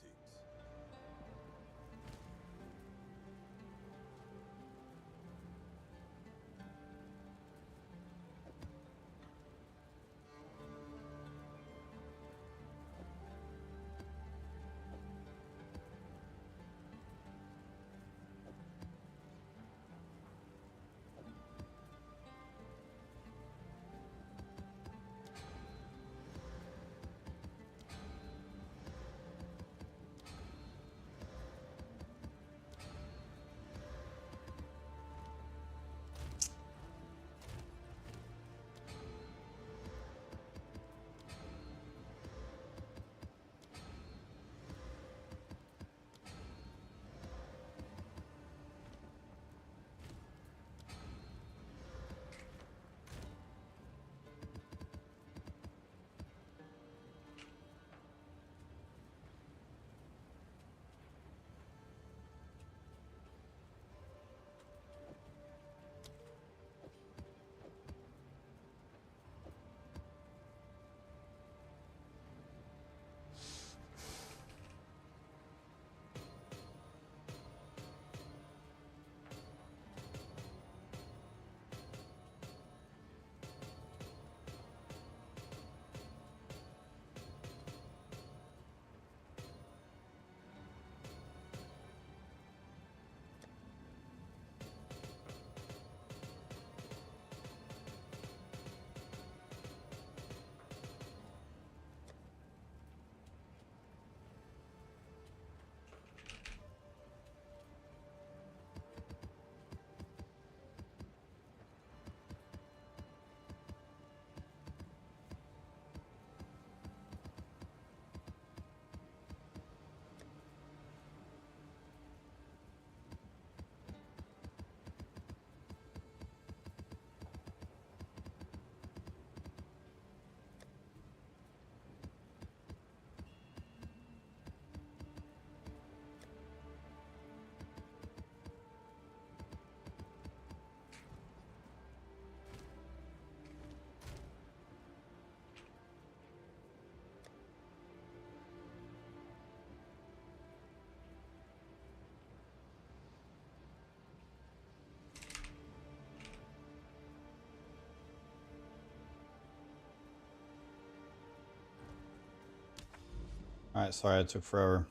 All right, sorry it took forever.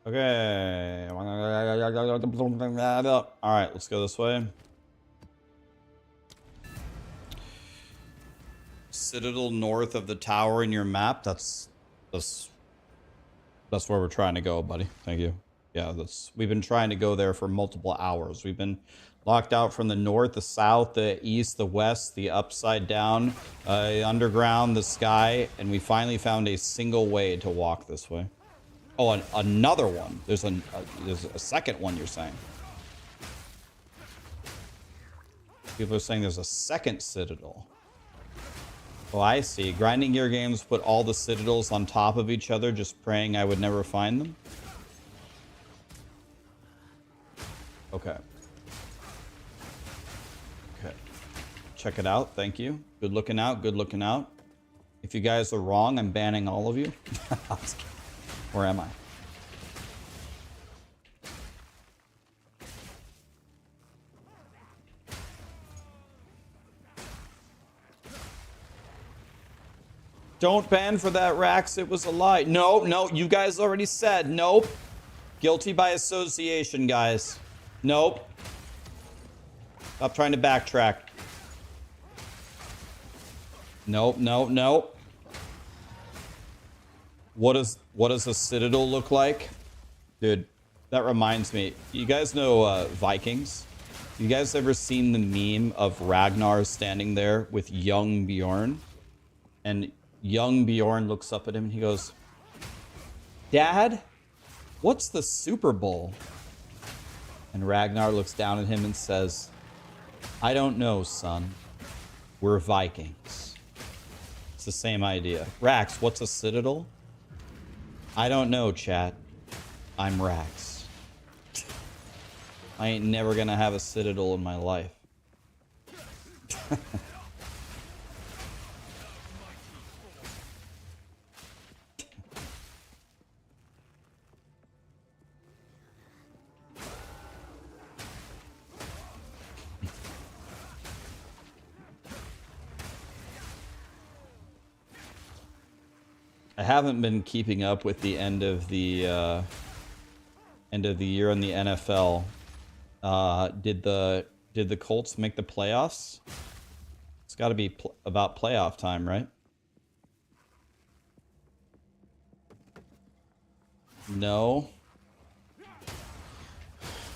Okay. All right, let's go this way. Citadel north of the tower in your map. That's where we're trying to go, buddy. Thank you. Yeah, we've been trying to go there for multiple hours. We've been locked out from the north, the south, the east, the west, the upside down, underground, the sky, and we finally found a single way to walk this way. Oh, another one. There's a second one, you're saying. People are saying there's a second citadel. Oh, I see. Grinding gear games put all the citadels on top of each other, just praying I would never find them. Okay. Okay. Check it out. Thank you. Good looking out. Good looking out. If you guys are wrong, I'm banning all of you. Where am I? Don't ban for that, Rax. It was a lie. No, no, you guys already said. Nope. Guilty by association, guys. Nope. Stop trying to backtrack. Nope, nope, nope. What does a citadel look like? Dude, that reminds me. You guys know Vikings? You guys ever seen the meme of Ragnar standing there with young Bjorn? And young Bjorn looks up at him and he goes, "Dad, what's the Super Bowl?" And Ragnar looks down at him and says, "I don't know, son. We're Vikings." It's the same idea. Rax, what's a citadel? I don't know, chat. I'm Rax. I ain't never gonna have a citadel in my life. I haven't been keeping up with the end of the year in the NFL. Did the Colts make the playoffs? It's got to be about playoff time, right? No.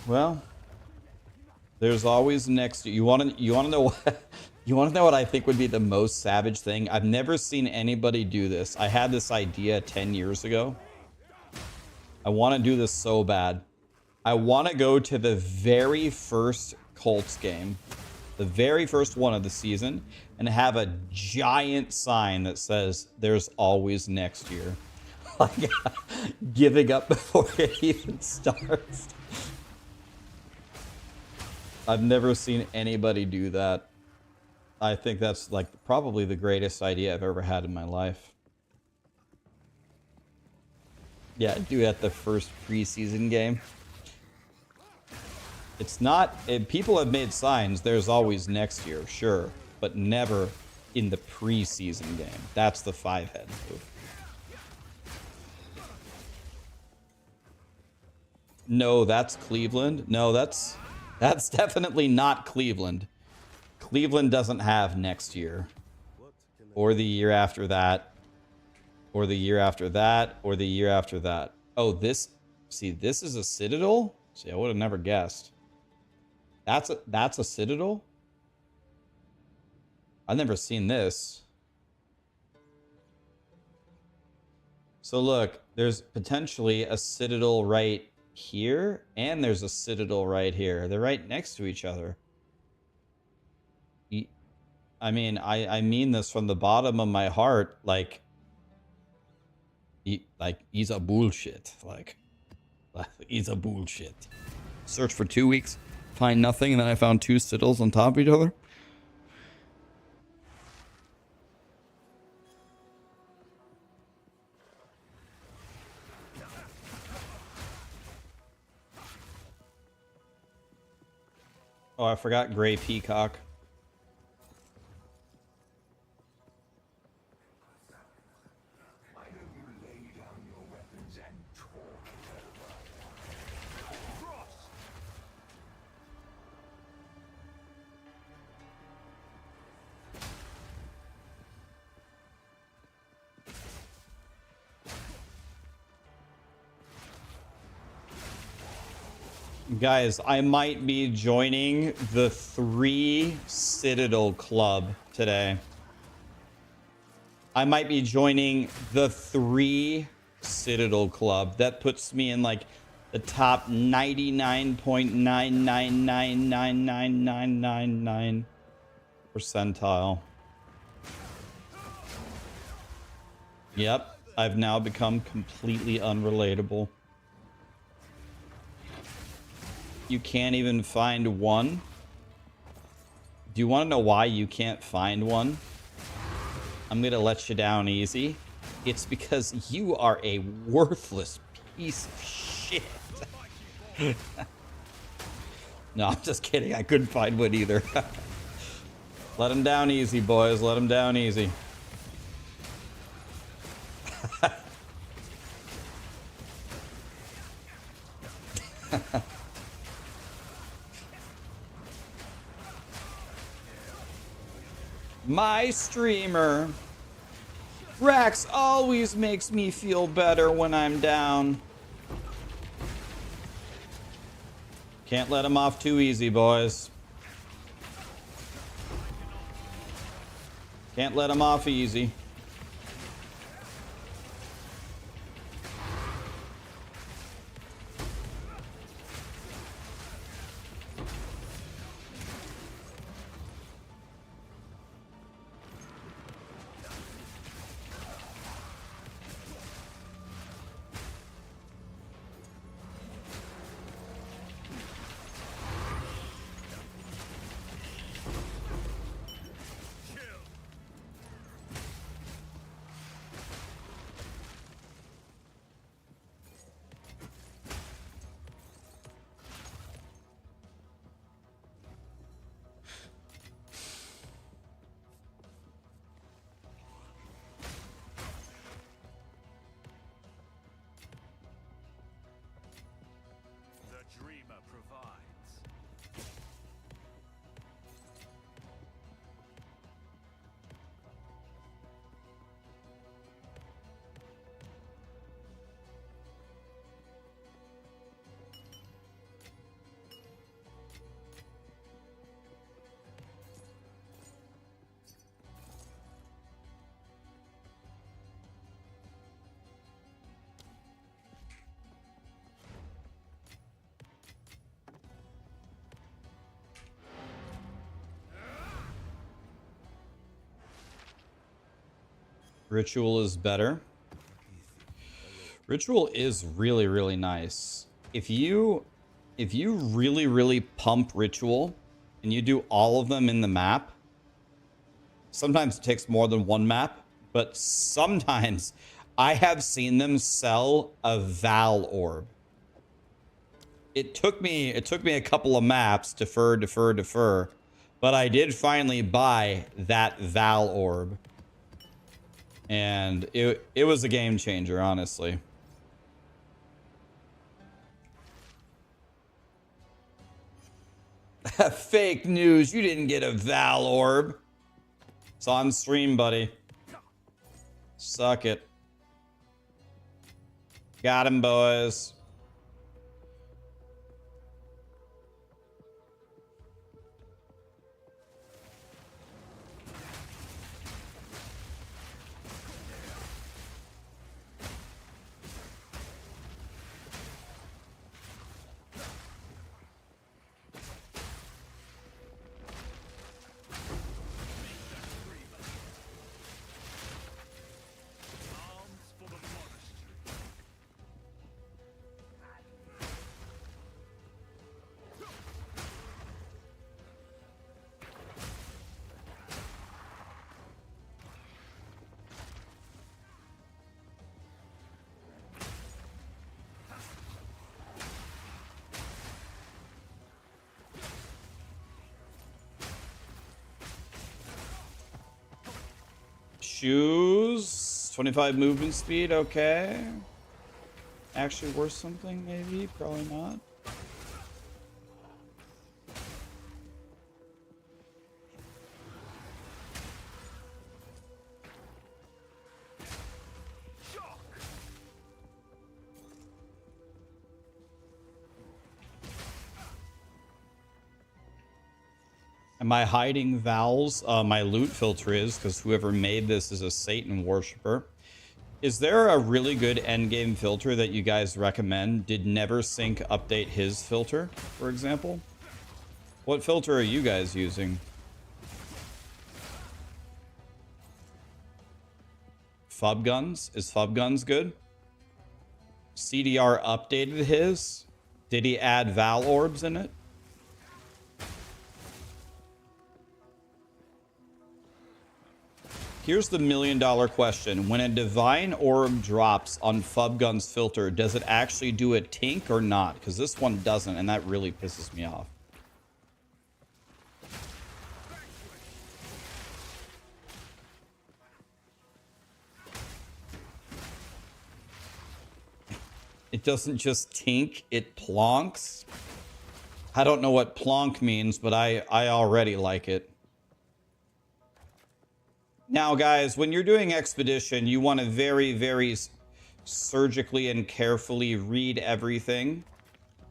Well, there's always next. You want to know what? You want to know what I think would be the most savage thing? I've never seen anybody do this. I had this idea 10 years ago. I want to do this so bad. I want to go to the very first Colts game, the very first one of the season, and have a giant sign that says, "There's always next year." Like, giving up before it even starts. I've never seen anybody do that. I think that's like probably the greatest idea I've ever had in my life. Yeah, do it at the first preseason game. It's not... people have made signs, "There's always next year," sure. But never in the preseason game. That's the five-head move. No, that's Cleveland. No, that's definitely not Cleveland. Cleveland doesn't have next year. Or the year after that. Or the year after that. Or the year after that. Oh, this... See, this is a Citadel? See, I would have never guessed. That's a Citadel? I've never seen this. So look, there's potentially a Citadel right here, and there's a Citadel right here. They're right next to each other. I mean, I mean this from the bottom of my heart. Like he's a bullshit. Like he's a bullshit. Search for 2 weeks, find nothing, and then I found two Citadels on top of each other. Oh, I forgot Gray Peacock. Guys, I might be joining the 3 Citadel Club today. I might be joining the 3 Citadel Club. That puts me in like the top 99.9999999 percentile. Yep, I've now become completely unrelatable. You can't even find one? Do you want to know why you can't find one? I'm gonna let you down easy. It's because you are a worthless piece of shit. No, I'm just kidding. I couldn't find one either. Let him down easy, boys. Let him down easy. My streamer. Rax always makes me feel better when I'm down. Can't let him off too easy, boys. Can't let him off easy. The dreamer provides. Ritual is better. Ritual is really, really nice. If you really pump Ritual and you do all of them in the map, sometimes it takes more than one map, but sometimes I have seen them sell a Val orb. It took me a couple of maps, defer, but I did finally buy that Val orb. And it was a game changer, honestly. Fake news. You didn't get a Val orb. It's on stream, buddy. Suck it. Got him, boys. Arms for the monastery. Shoes. 25 movement speed. Okay. Actually worth something, maybe. Probably not. Am I hiding vowels? My loot filter is, because whoever made this is a Satan worshiper. Is there a really good endgame filter that you guys recommend? Did NeverSync update his filter, for example? What filter are you guys using? Fubguns? Is Fubguns good? CDR updated his? Did he add Val orbs in it? Here's the $1 million question. When a divine orb drops on Fubgun's filter, does it actually do a tink or not? Because this one doesn't, and that really pisses me off. It doesn't just tink, it plonks. I don't know what plonk means, but I already like it. Now, guys, when you're doing Expedition, you want to very, very surgically and carefully read everything,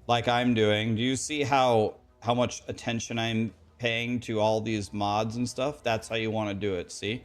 like I'm doing. Do you see how much attention I'm paying to all these mods and stuff? That's how you want to do it, see?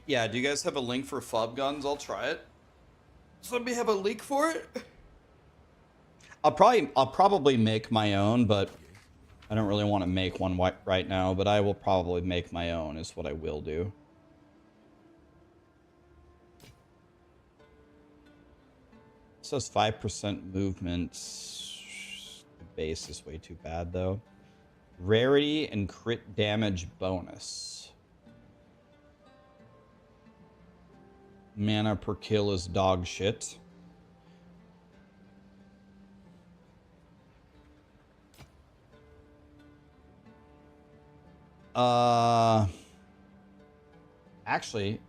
Yeah, do you guys have a link for Fubguns? I'll try it. Somebody have a link for it? I'll probably make my own, but I don't really want to make one right now, but I will probably make my own is what I will do. It says 5% movement. The base is way too bad though. Rarity and crit damage bonus. Mana per kill is dog shit. Actually,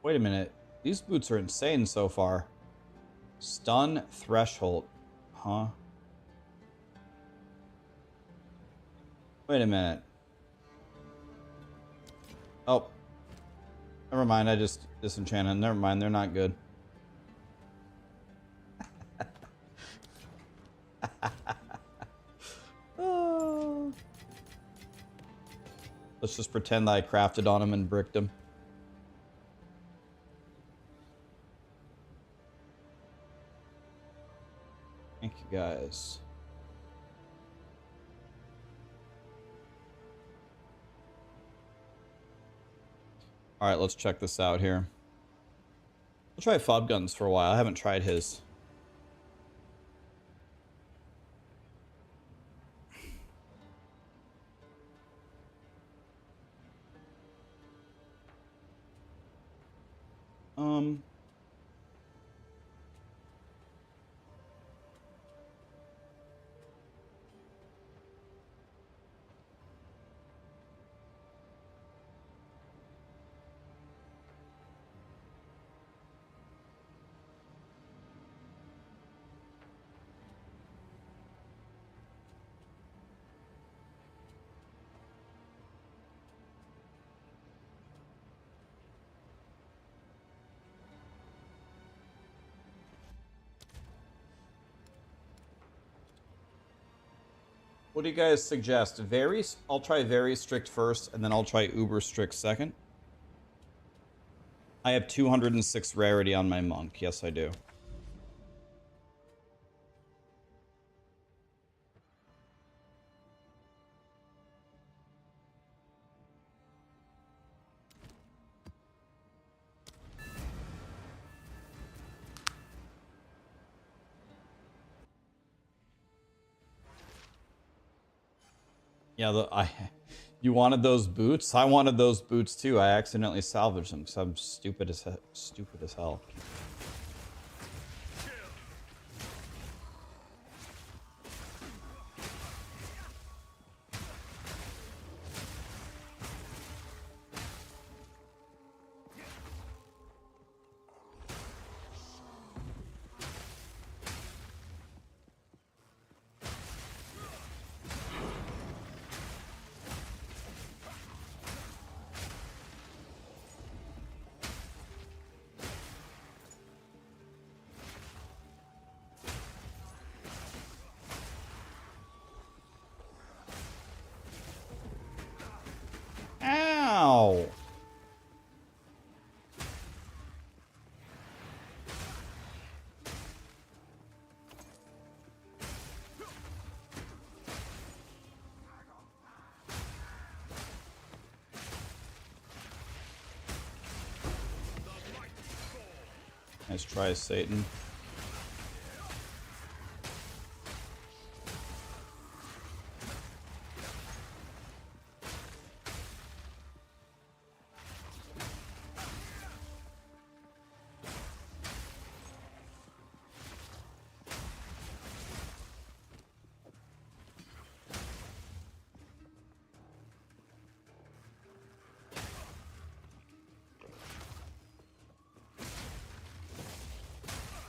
wait a minute. These boots are insane so far. Stun threshold, huh? Wait a minute. Oh, never mind. I just disenchanted. Never mind. They're not good. Oh. Let's just pretend that I crafted on him and bricked him. Thank you, guys. All right, let's check this out here. We'll try Fubguns for a while. I haven't tried his. What do you guys suggest? I'll try very strict first, and then I'll try uber strict second. I have 206 rarity on my monk. Yes, I do. Yeah, you wanted those boots? I wanted those boots too. I accidentally salvaged them because I'm stupid as hell. Nice try, Satan.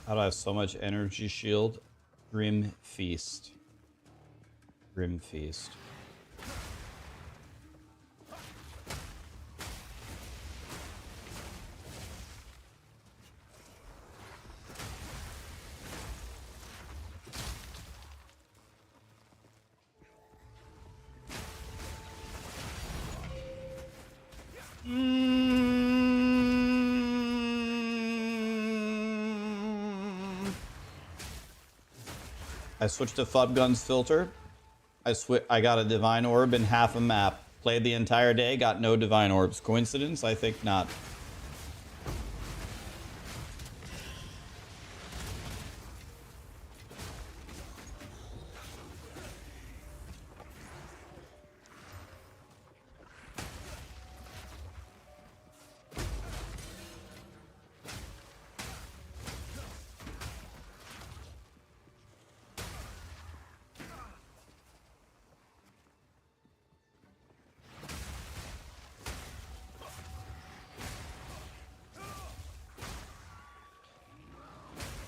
How do I have so much energy shield? Grim Feast. Grim Feast. I switched to Fub Gun's filter. I got a Divine Orb in half a map. Played the entire day, got no Divine Orbs. Coincidence? I think not.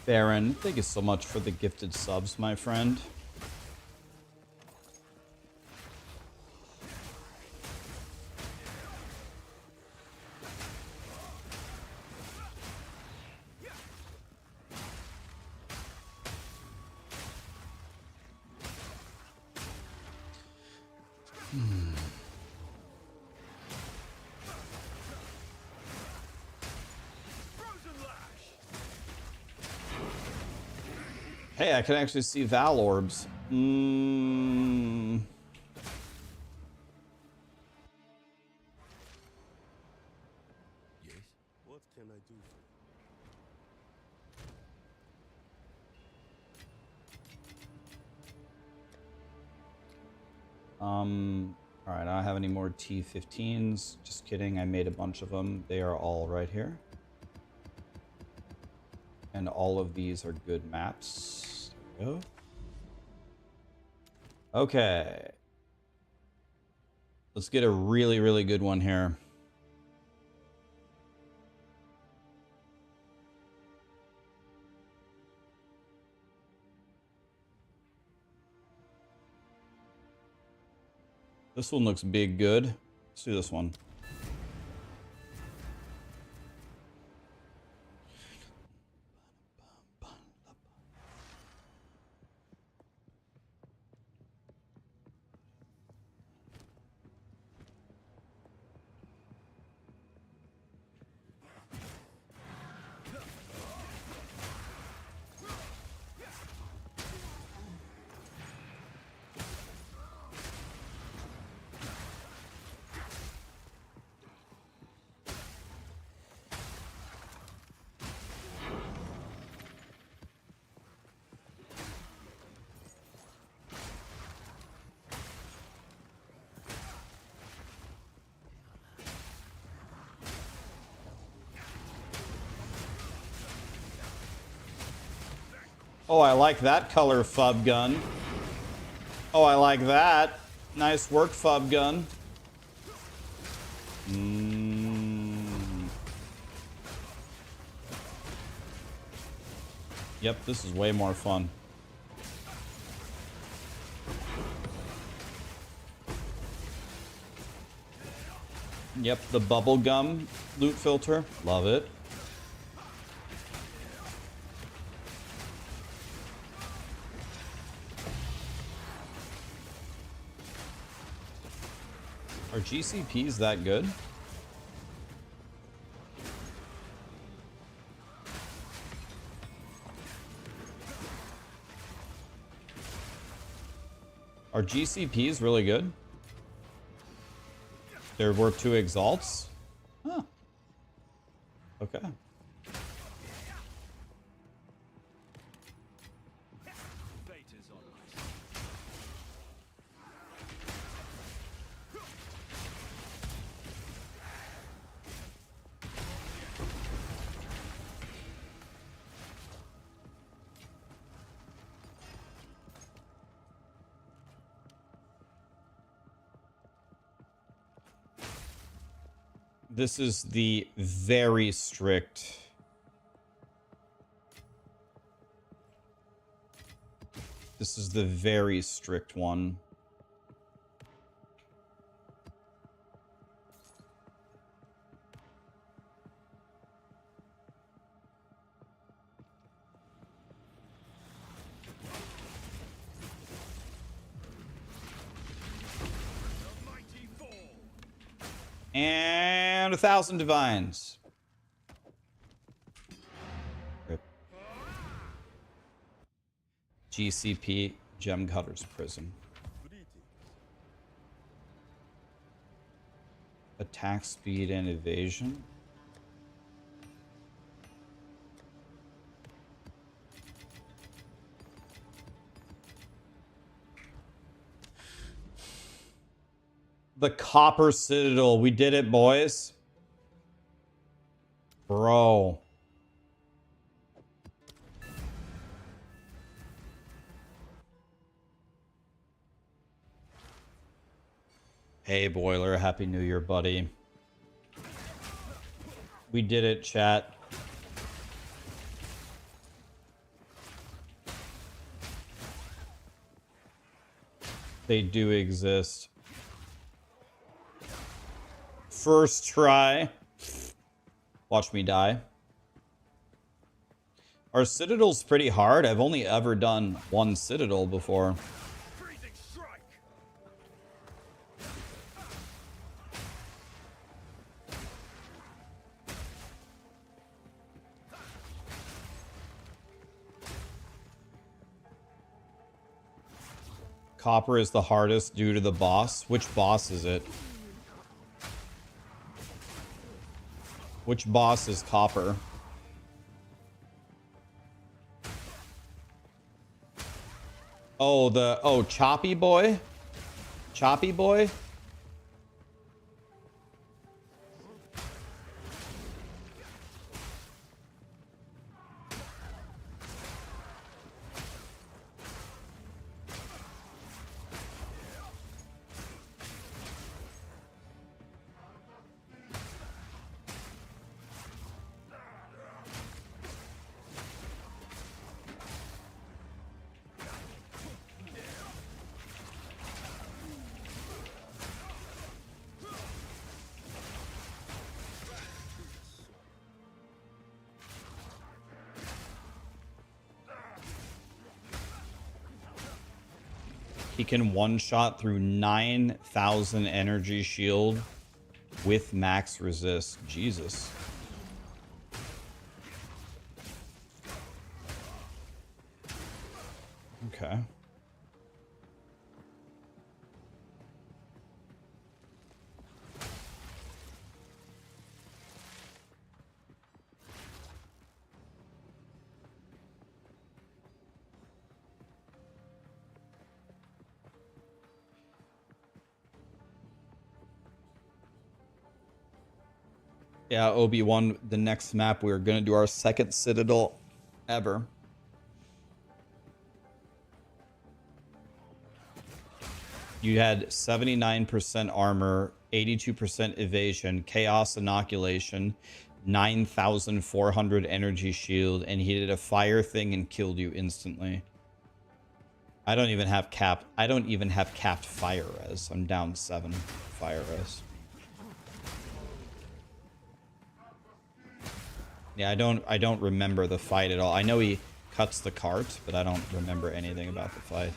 Baron, thank you so much for the gifted subs, my friend. Hey, I can actually see Val Orbs. Yes. What can I do for you? All right, I don't have any more T15s. Just kidding, I made a bunch of them. They are all right here. And all of these are good maps. There we go. Okay. Let's get a really, really good one here. This one looks big good. Let's do this one. Oh, I like that color, Fub Gun. Oh, I like that. Nice work, Fub Gun. Yep, this is way more fun. Yep, the bubblegum loot filter. Love it. Are GCPs that good? Are GCPs really good? They're worth 2 exalts? Huh. Okay. This is the very strict. This is the very strict one. And 1,000 divines. Rip. GCP Gem Cutter's Prism. Attack speed and evasion. The Copper Citadel. We did it, boys. Bro. Hey, Boiler. Happy New Year, buddy. We did it, chat. They do exist. First try. Watch me die. Our Citadel's pretty hard. I've only ever done one Citadel before. Freezing strike. Copper is the hardest due to the boss. Which boss is it? Which boss is Copper? Oh, Choppy Boy? Choppy Boy? He can one-shot through 9,000 energy shield with max resist. Jesus. Okay. Yeah, Obi-Wan, the next map, we're going to do our second Citadel ever. You had 79% armor, 82% evasion, chaos inoculation, 9,400 energy shield, and he did a fire thing and killed you instantly. I don't even have capped fire res. I'm down 7 fire res. Yeah, I don't remember the fight at all. I know he cuts the cart, but I don't remember anything about the fight.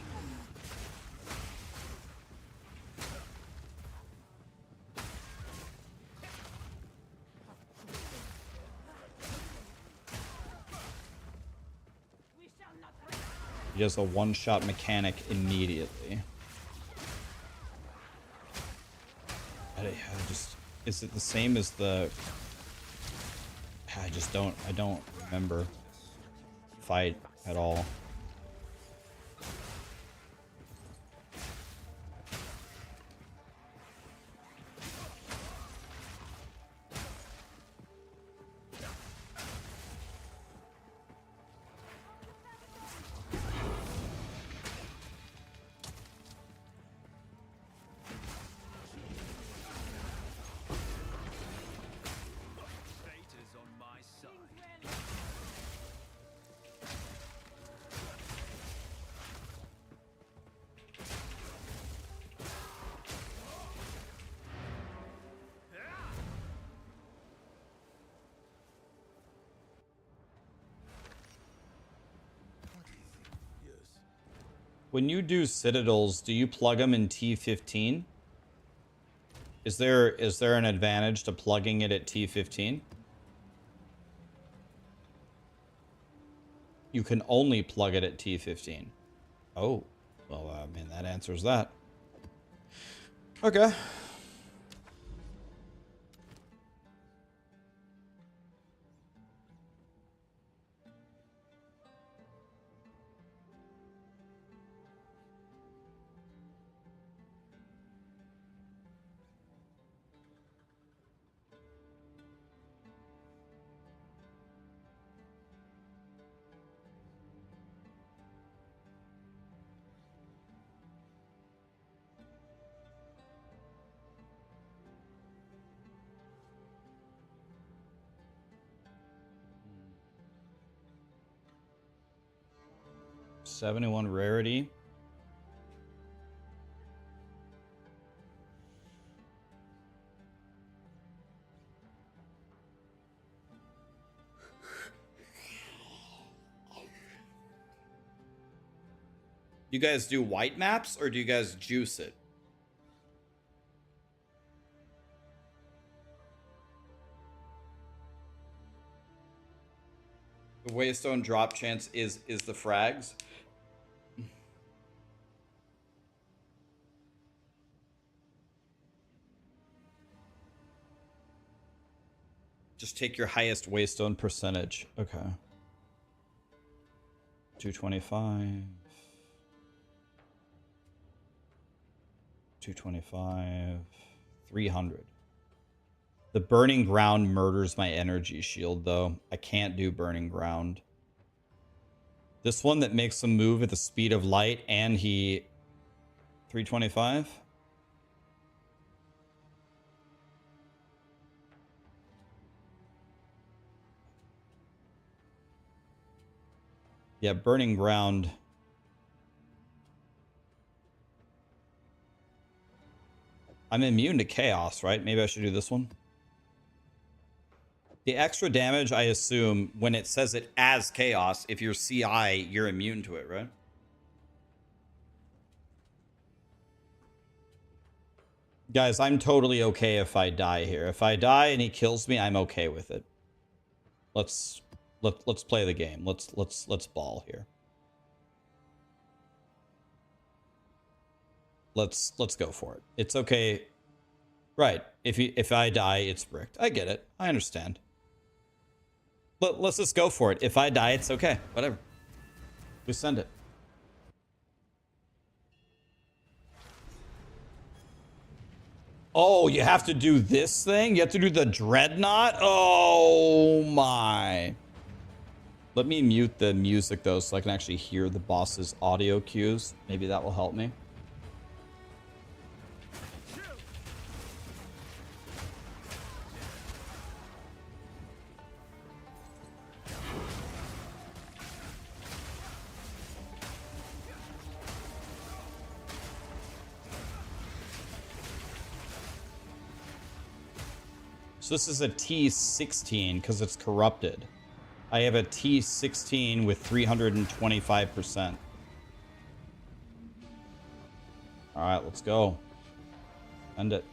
He does a one-shot mechanic immediately. Is it the same as the... I don't remember fight at all. when you do citadels, do you plug them in T15? Is there an advantage to plugging it at T15? You can only plug it at T15. Oh, well, I mean, that answers that. Okay. $71 rarity. You guys do white maps or do you guys juice it? The Waystone drop chance is the frags. Just take your highest Waystone percentage. Okay. 225. 225. 300. The Burning Ground murders my energy shield, though. I can't do Burning Ground. This one that makes him move at the speed of light, and he... 325? Yeah, Burning Ground. I'm immune to chaos, right? Maybe I should do this one. The extra damage, I assume, when it says it as chaos, if you're CI, you're immune to it, right? Guys, I'm totally okay if I die here. If I die and he kills me, I'm okay with it. Let's play the game. Let's ball here. Let's go for it. It's okay. Right. If I die, it's bricked. I get it. I understand. Let's just go for it. If I die, it's okay. Whatever. We send it. Oh, you have to do this thing? You have to do the Dreadnought? Oh my. Let me mute the music though so I can actually hear the boss's audio cues. Maybe that will help me. So this is a T16 because it's corrupted. I have a T16 with 325%. All right, let's go. End it.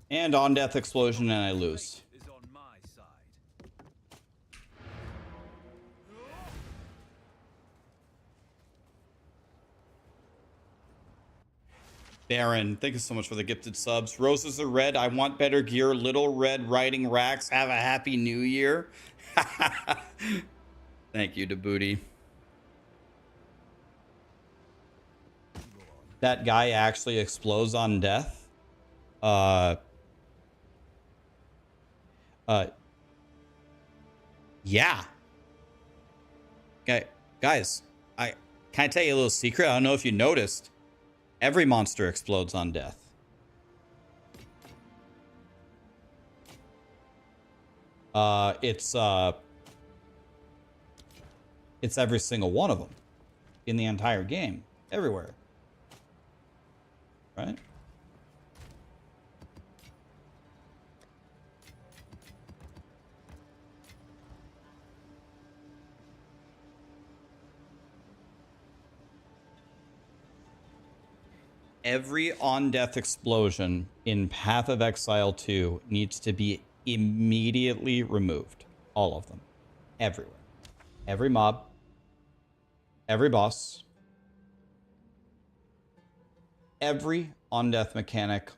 And on death explosion, and I lose. Is on my side. Baron, thank you so much for the gifted subs. Roses are red. I want better gear. Little Red Riding Rax. Have a happy new year. Thank you to Booty. That guy actually explodes on death. Yeah. Okay, guys, can I tell you a little secret? I don't know if you noticed. Every monster explodes on death. It's every single one of them in the entire game, everywhere. Right? Every on-death explosion in Path of Exile 2 needs to be immediately removed. All of them. Everywhere. Every mob. Every boss. Every on-death mechanic.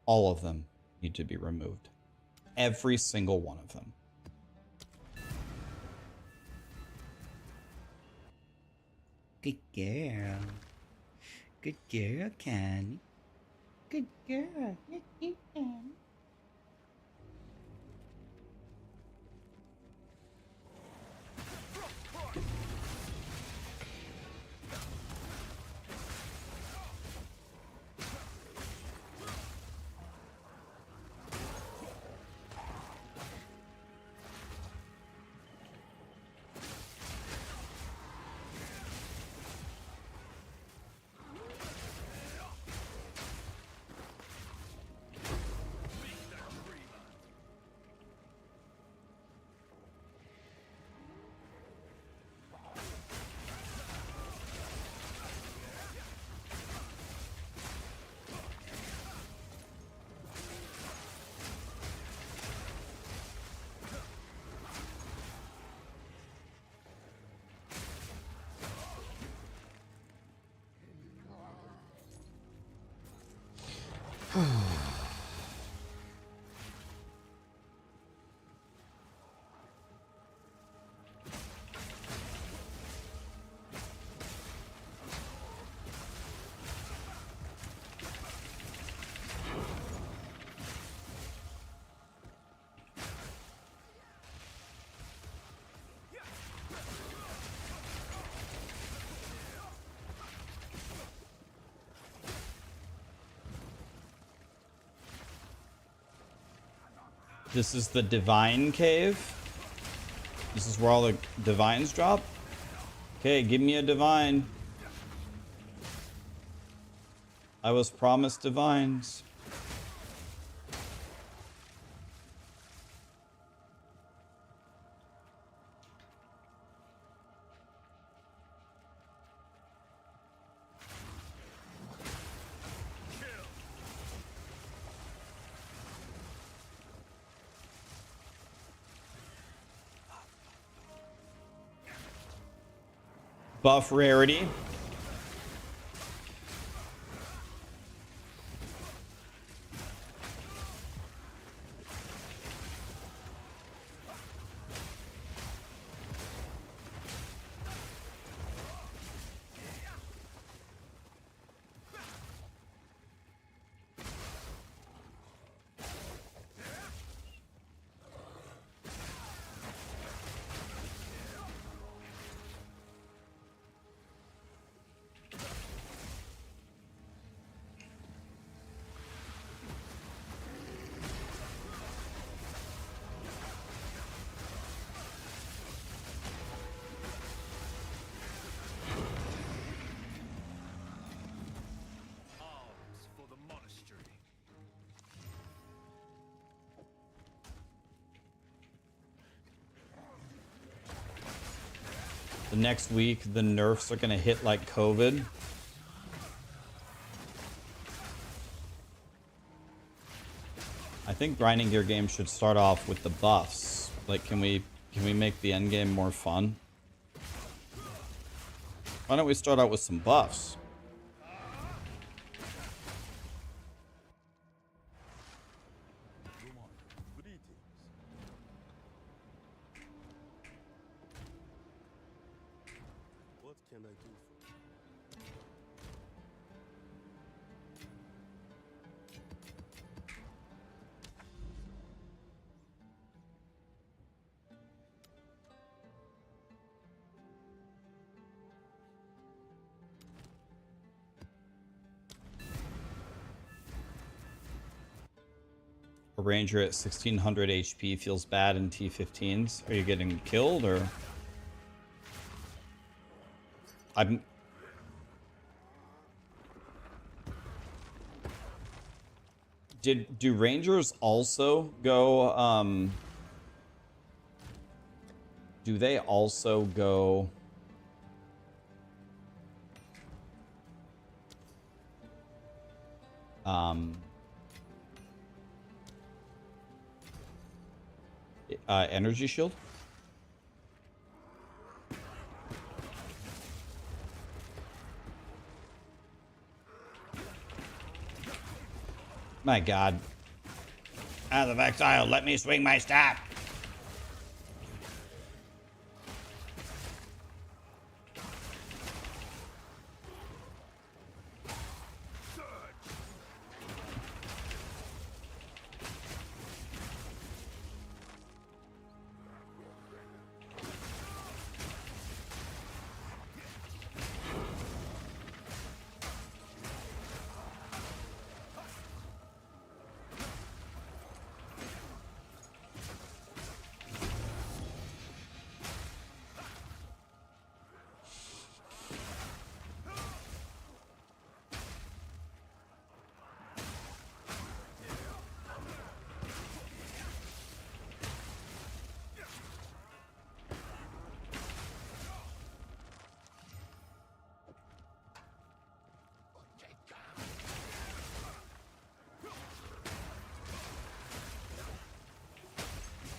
All of them need to be removed. Every single one of them. Good girl. Good girl, Connie. Good girl. This is the Divine Cave. This is where all the Divines drop. Okay, give me a Divine. I was promised Divines. Buff rarity. Arms for the monastery. The next week, the nerfs are gonna hit like COVID. think grinding gear games should start off with the buffs. Like, can we make the end game more fun? Why don't we start out with some buffs? Greetings. What can I do for you? A ranger at 1600 HP feels bad in T15s. Are you getting killed or? I'm. Do rangers also go? Do they also go? Energy shield? My god. Out of exile, let me swing my staff.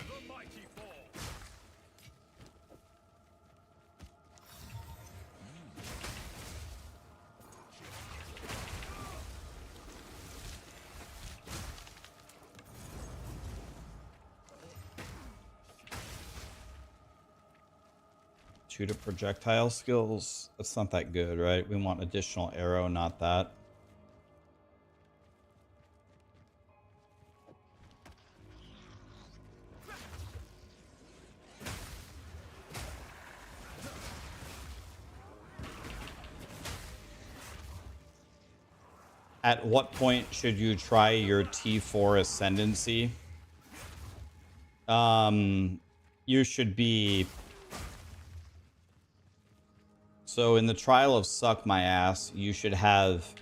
The mighty fall. Shoot at projectile skills. That's not that good, right? We want additional arrow, not that. At what point should you try your T4 ascendancy? You should be... So in the trial of Suck My Ass, you should have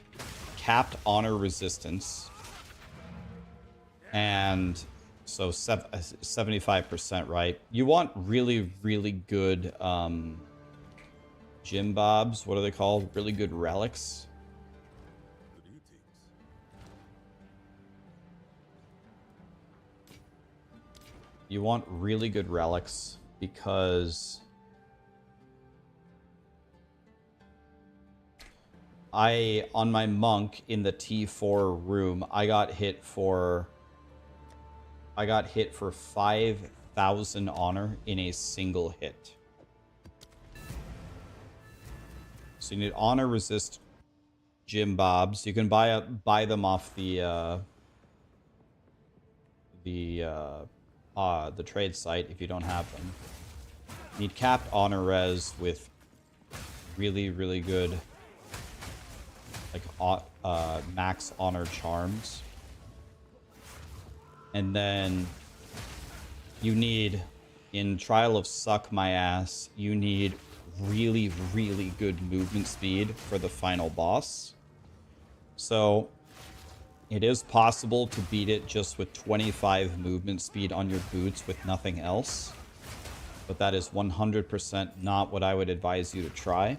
capped honor resistance. And so 75%, right? You want really, really good gym bobs. What are they called? Really good relics. Greetings. You want really good relics because on my monk in the T4 room, I got hit for 5,000 honor in a single hit. So you need honor resist gym bobs. You can buy them off the trade site if you don't have them. You need capped honor res with really, really good like max honor charms. And then you need, in Trial of Suck My Ass, you need really, really good movement speed for the final boss. So it is possible to beat it just with 25 movement speed on your boots with nothing else. But that is 100% not what I would advise you to try.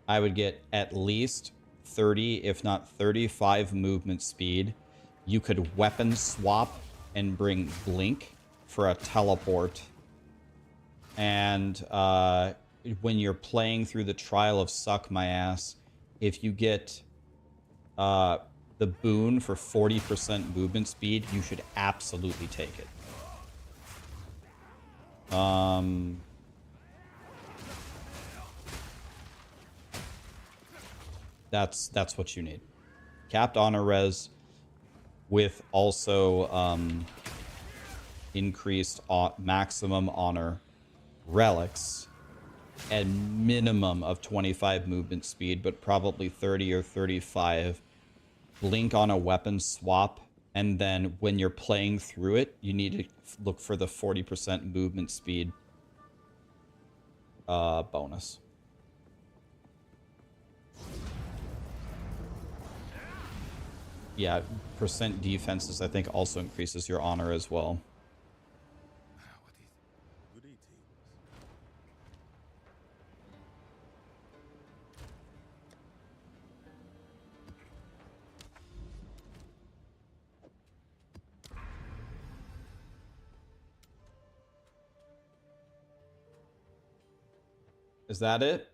I would get at least 30, if not 35 movement speed, you could weapon swap and bring Blink for a teleport. And when you're playing through the Trial of Suck My Ass, if you get the boon for 40% movement speed, you should absolutely take it. That's what you need. Capped honor res with also increased maximum honor relics and minimum of 25 movement speed, but probably 30 or 35. Blink on a weapon swap, and then when you're playing through it, you need to look for the 40% movement speed bonus. Yeah, percent defenses I think also increases your honor as well. Greetings. Is that it?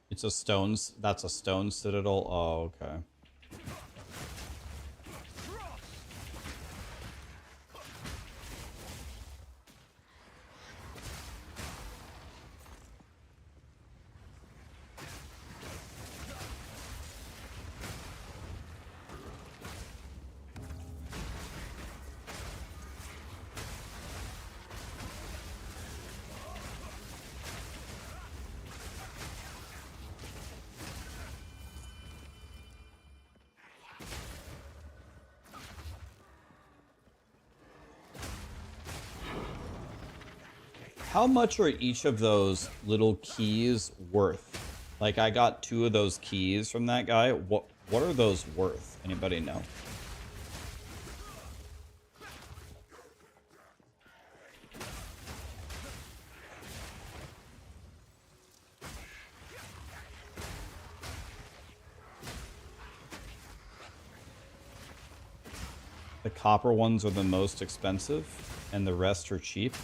It's a stones. That's a stone citadel. Oh, okay. How much are each of those little keys worth? Like, I got 2 of those keys from that guy. What are those worth? Anybody know? The copper ones are the most expensive, and the rest are cheap.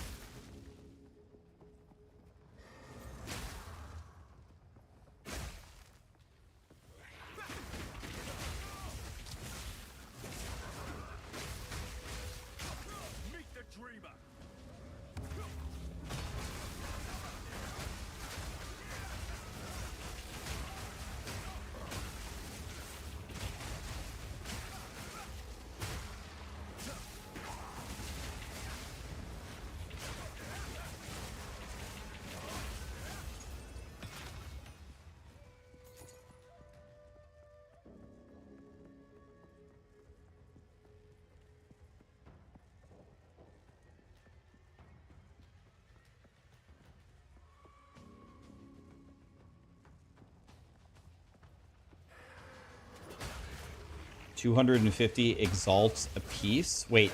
$250 exalts a piece. Wait,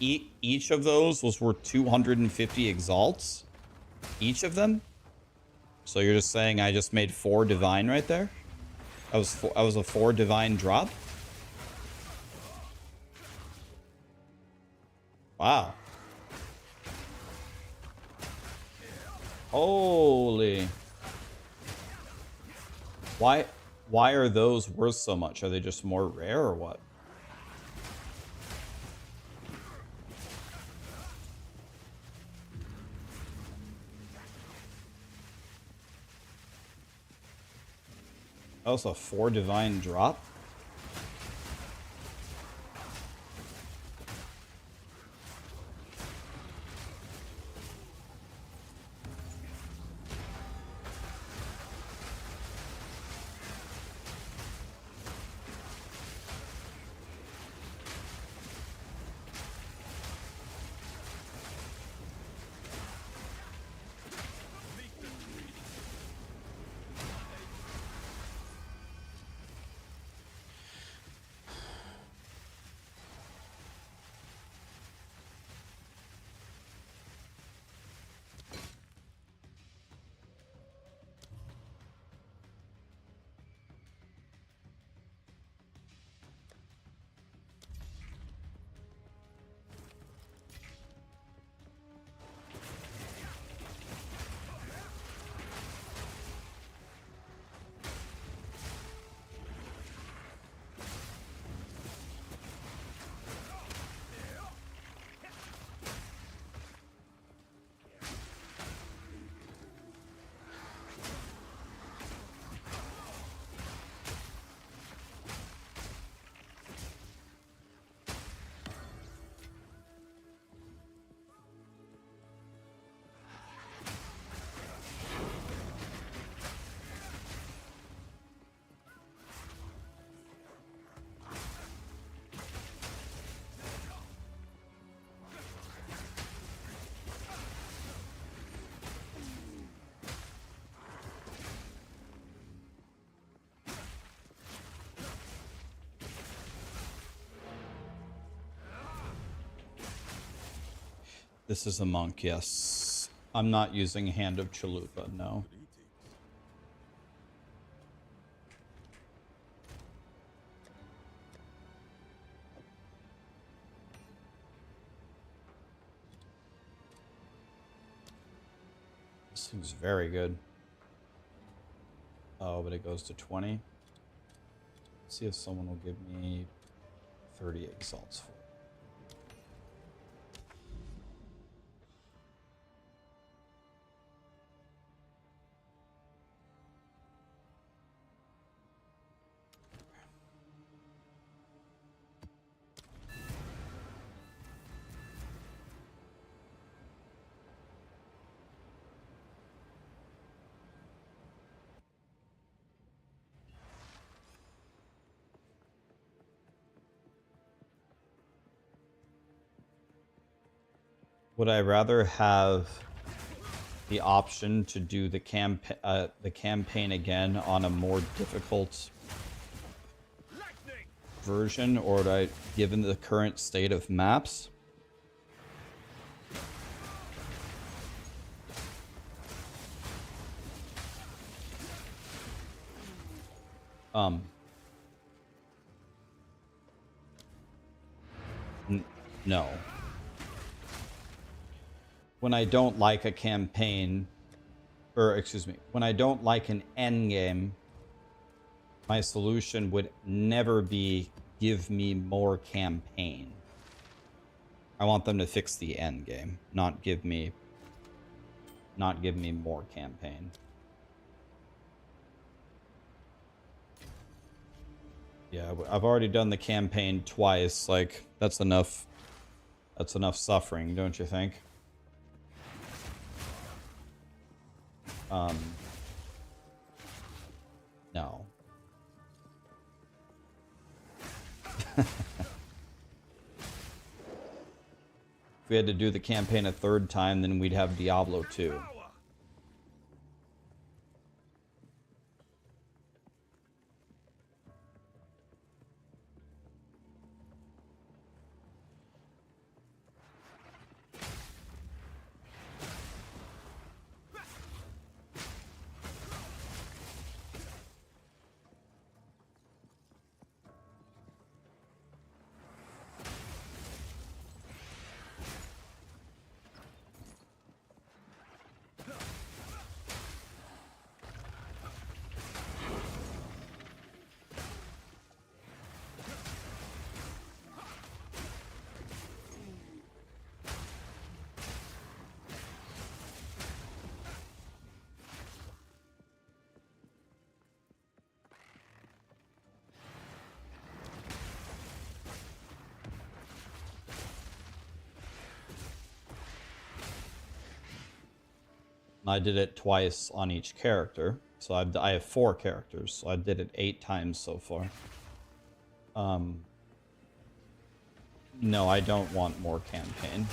each of those was worth 250 exalts? Each of them? So you're just saying I just made 4 divine right there? I was a 4 divine drop? Wow. Holy. Why are those worth so much? Are they just more rare or what? That was a 4 divine drop? This is a monk, yes. I'm not using Hand of Chalupa, no. This thing's very good. Oh, but it goes to 20. Let's see if someone will give me 30 exalts for it. Would I rather have the option to do the campaign again on a more difficult version, or would I, given the current state of maps? No. When I don't like a campaign, or excuse me, when I don't like an end game, my solution would never be give me more campaign. I want them to fix the end game, not give me more campaign. Yeah, I've already done the campaign twice. Like, that's enough. That's enough suffering, don't you think? No. If we had to do the campaign a third time, then we'd have Diablo 2. I did it twice on each character, so I have 4 characters, so I did it 8 times so far. No, I don't want more campaign.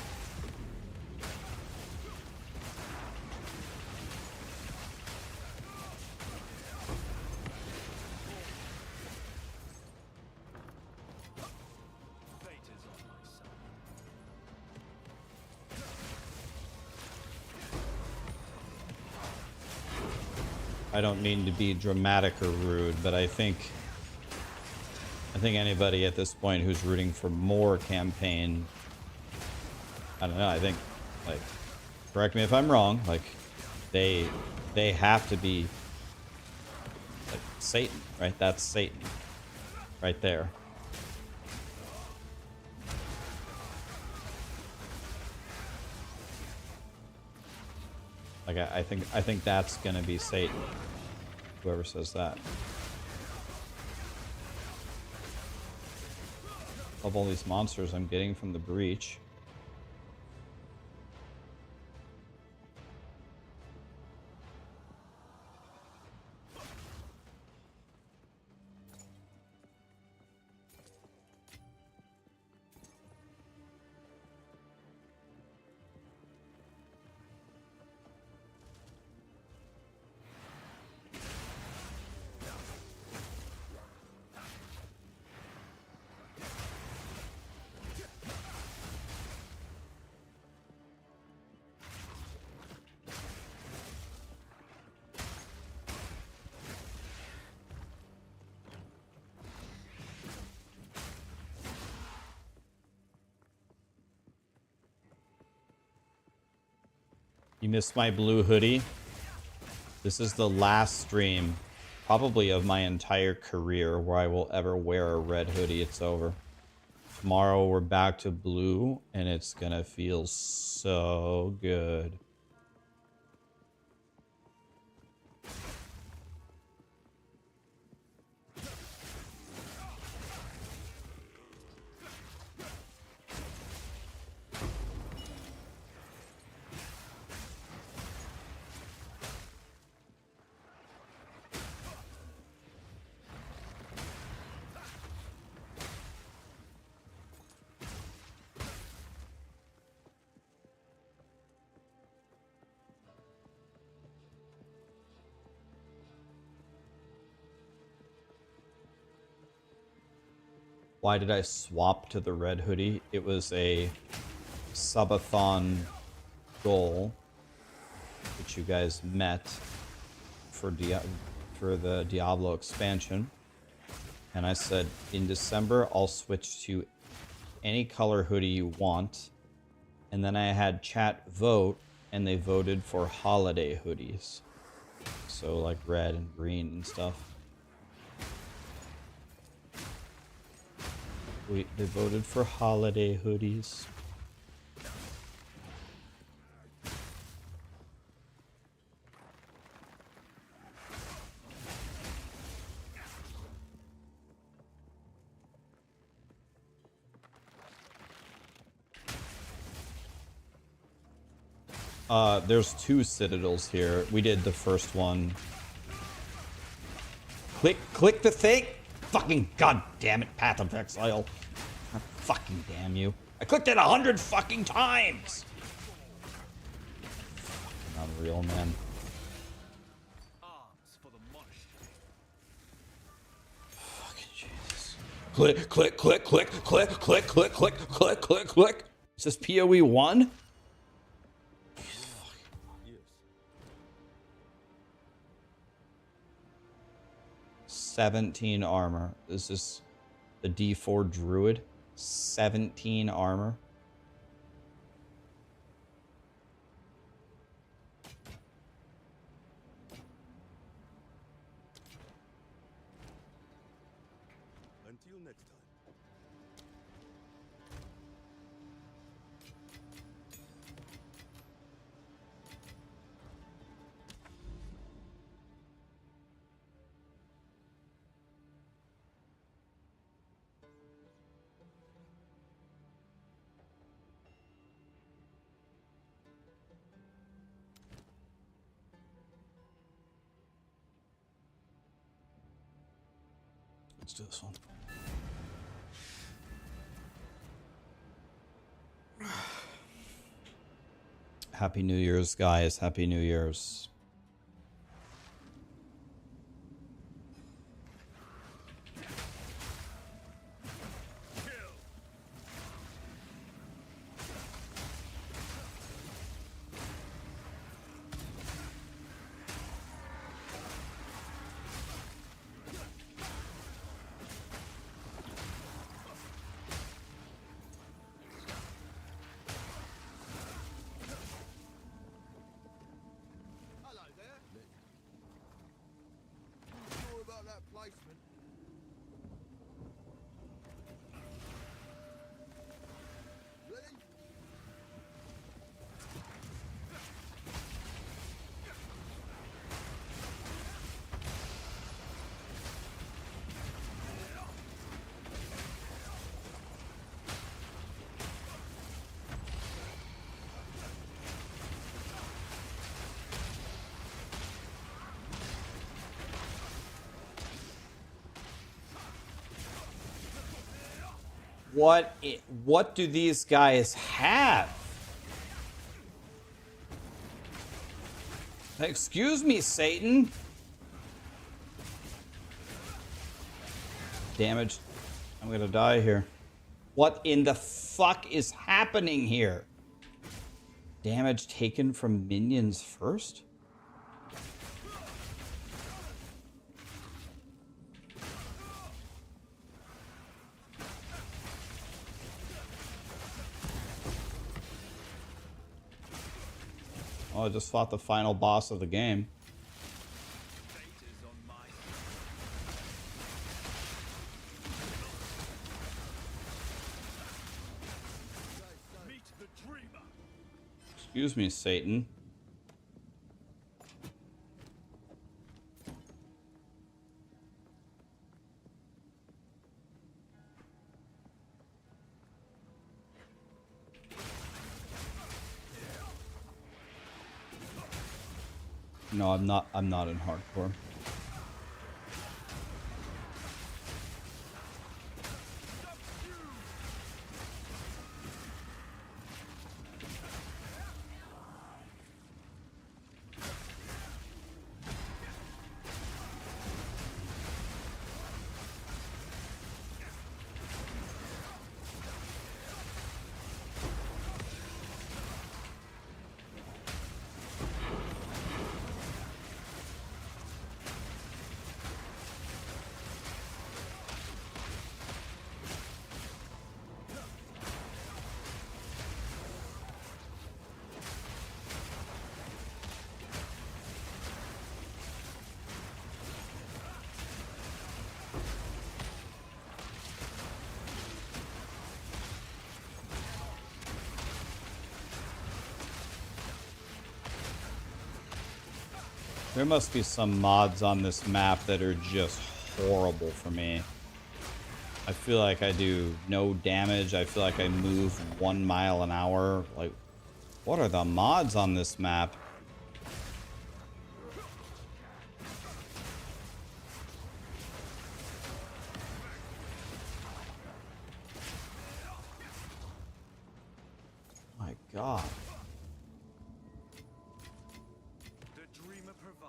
I don't mean to be dramatic or rude, but I think anybody at this point who's rooting for more campaign, I don't know, I think, like, correct me if I'm wrong, like, they have to be, like, Satan, right? That's Satan right there. Like, I think that's gonna be Satan. Whoever says that. Of all these monsters I'm getting from the breach. You missed my blue hoodie. This is the last stream, probably of my entire career, where I will ever wear a red hoodie. It's over. Tomorrow we're back to blue, and it's gonna feel so good. Why did I swap to the red hoodie? It was a subathon goal, which you guys met for the Diablo expansion. And I said, in December, I'll switch to any color hoodie you want. And then I had chat vote, and they voted for holiday hoodies. So like red and green and stuff. They voted for holiday hoodies. There's 2 citadels here. We did the first one. Click the thing! Fucking goddamn it, Path of Exile. Fucking damn you. I clicked it 100 fucking times! Fucking unreal, man. Arms for the monastery. Fucking Jesus. Click, click, click, click, click, click, click, click, click, click, click. Is this POE 1? Yes. 17 armor. This is the D4 Druid. 17 armor. Until next time. Let's do this one. Happy New Year's, guys. Happy New Year's. Hello there. Sure about that placement? Ready? What do these guys have? Excuse me, Satan. Damage. I'm gonna die here. What in the fuck is happening here? Damage taken from minions first? Oh, I just fought the final boss of the game. Fate is on my side. Meet the dreamer. Excuse me, Satan. No, I'm not. I'm not in hardcore. There must be some mods on this map that are just horrible for me. I feel like I do no damage. I feel like I move 1 mile an hour. Like, what are the mods on this map? My God. The dreamer provides.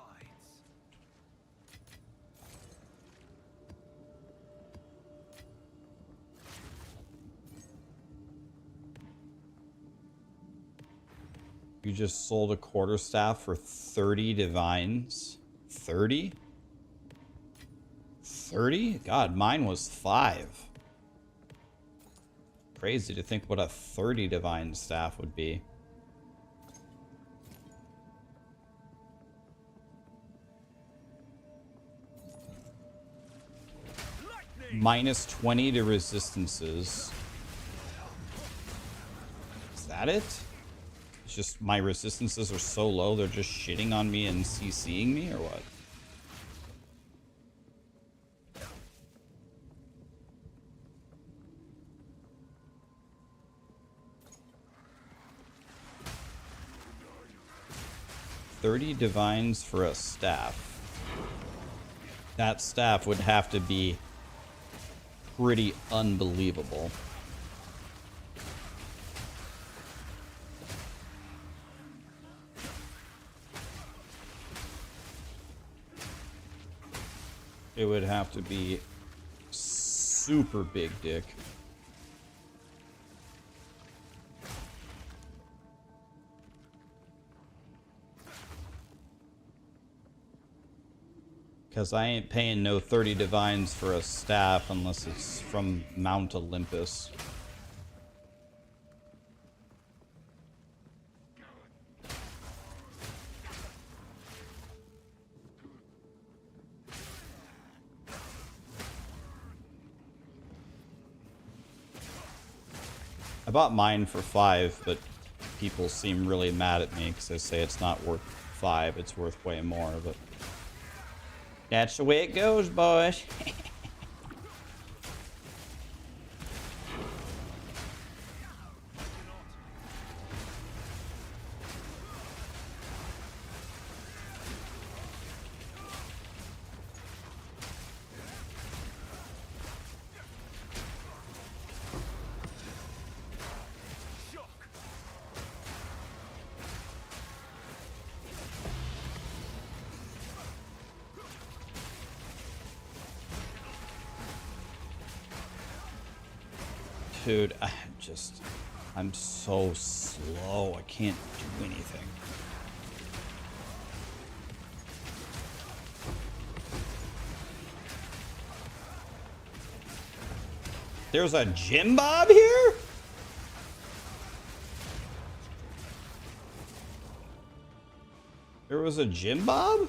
You just sold a quarterstaff for 30 divines? 30? 30? God, mine was 5. Crazy to think what a 30 divine staff would be. Minus 20 to resistances. Is that it? It's just my resistances are so low, they're just shitting on me and CCing me, or what? $30 divines for a staff. That staff would have to be pretty unbelievable. It would have to be super big dick. Because I ain't paying no 30 divines for a staff unless it's from Mount Olympus. I bought mine for 5, but people seem really mad at me because they say it's not worth 5, it's worth way more, but that's the way it goes, boys. Dude, I'm so slow. I can't do anything. There's a Jim Bob here? There was a Jim Bob?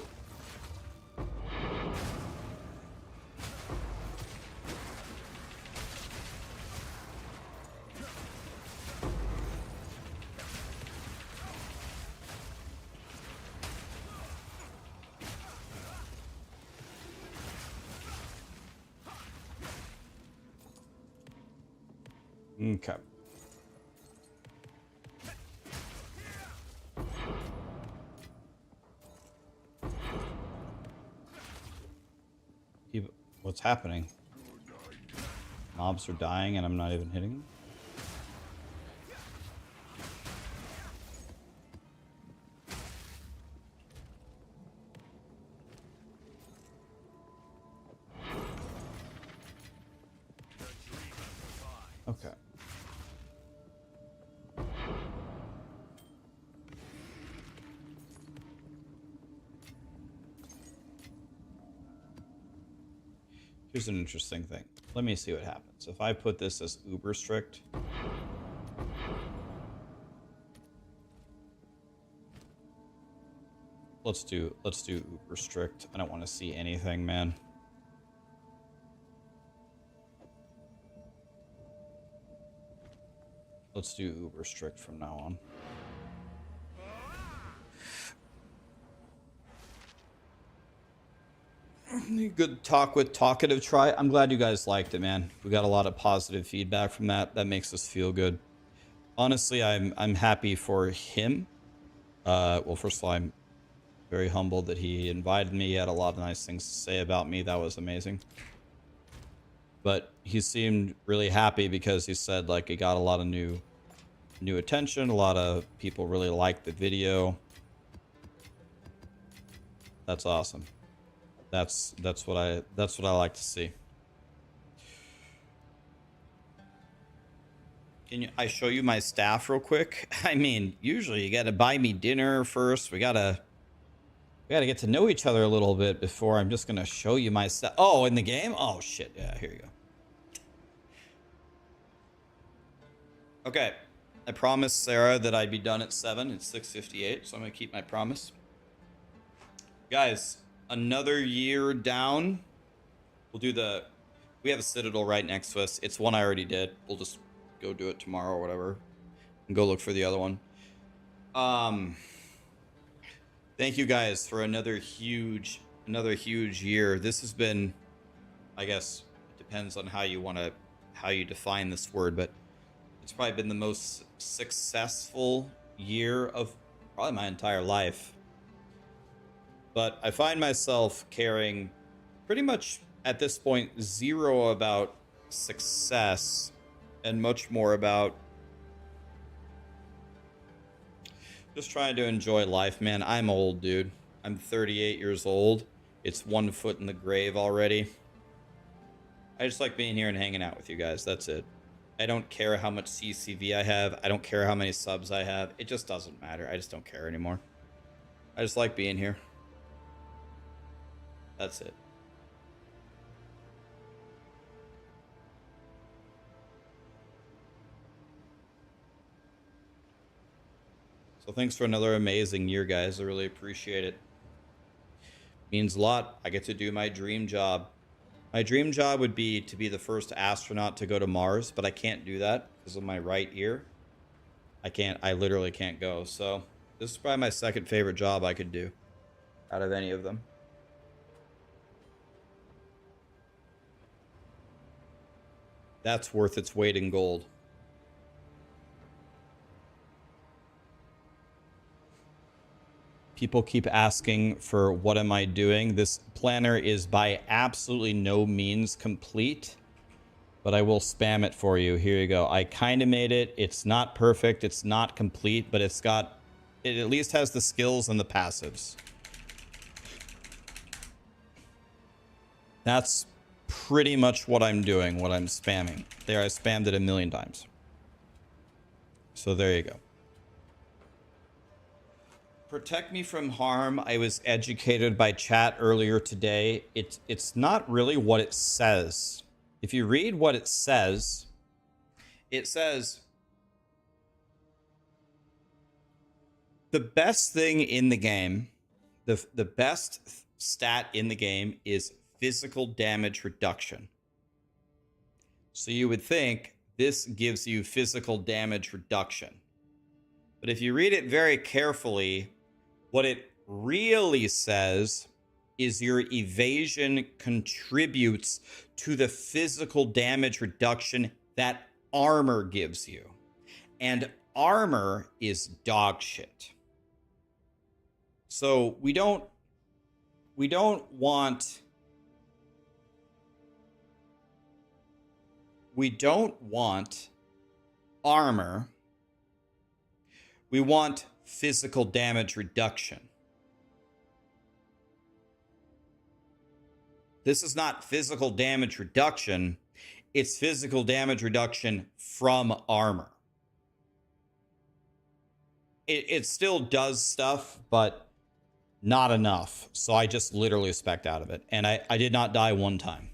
Okay. What's happening? Mobs are dying and I'm not even hitting them? Okay. Here's an interesting thing. Let me see what happens. If I put this as uber strict. Let's do uber strict. I don't want to see anything, man. Let's do uber strict from now on. Good talk with Talkative Try. I'm glad you guys liked it, man. We got a lot of positive feedback from that. That makes us feel good. Honestly, I'm happy for him. Well, first of all, I'm very humbled that he invited me. He had a lot of nice things to say about me. That was amazing. But he seemed really happy because he said like he got a lot of new attention. A lot of people really liked the video. That's awesome. That's what I like to see. Can I show you my staff real quick? I mean, usually you got to buy me dinner first. We gotta get to know each other a little bit before I'm just gonna show you my stuff. Oh, in the game? Oh shit! Yeah, here you go. Okay, I promised Sarah that I'd be done at 7. It's 6:58, so I'm gonna keep my promise. Guys, another year down. We have a Citadel right next to us. It's one I already did. We'll just go do it tomorrow or whatever and go look for the other one. Thank you guys for another huge year. This has been, I guess it depends on how you define this word, but it's probably been the most successful year of probably my entire life. But I find myself caring pretty much at this point zero about success and much more about just trying to enjoy life, man. I'm old, dude. I'm 38 years old. It's 1 foot in the grave already. I just like being here and hanging out with you guys. That's it. I don't care how much CCV I have. I don't care how many subs I have. It just doesn't matter. I just don't care anymore. I just like being here. That's it. So thanks for another amazing year, guys. I really appreciate it. Means a lot. I get to do my dream job. My dream job would be to be the first astronaut to go to Mars, but I can't do that because of my right ear. I literally can't go. So this is probably my second favorite job I could do out of any of them. That's worth its weight in gold. People keep asking for what am I doing? This planner is by absolutely no means complete, but I will spam it for you. Here you go. I kind of made it. It's not perfect. It's not complete, but it at least has the skills and the passives. That's pretty much what I'm doing, what I'm spamming. There, I spammed it 1,000,000 times. So there you go. Protect me from harm. I was educated by chat earlier today. It's not really what it says. If you read what it says the best thing in the game the best stat in the game is physical damage reduction. So you would think this gives you physical damage reduction. But if you read it very carefully, what it really says is your evasion contributes to the physical damage reduction that armor gives you. And armor is dog shit. So we don't want armor. We want physical damage reduction. This is not physical damage reduction. It's physical damage reduction from armor. It still does stuff, but not enough. So I just literally spec'd out of it. And I did not die one time.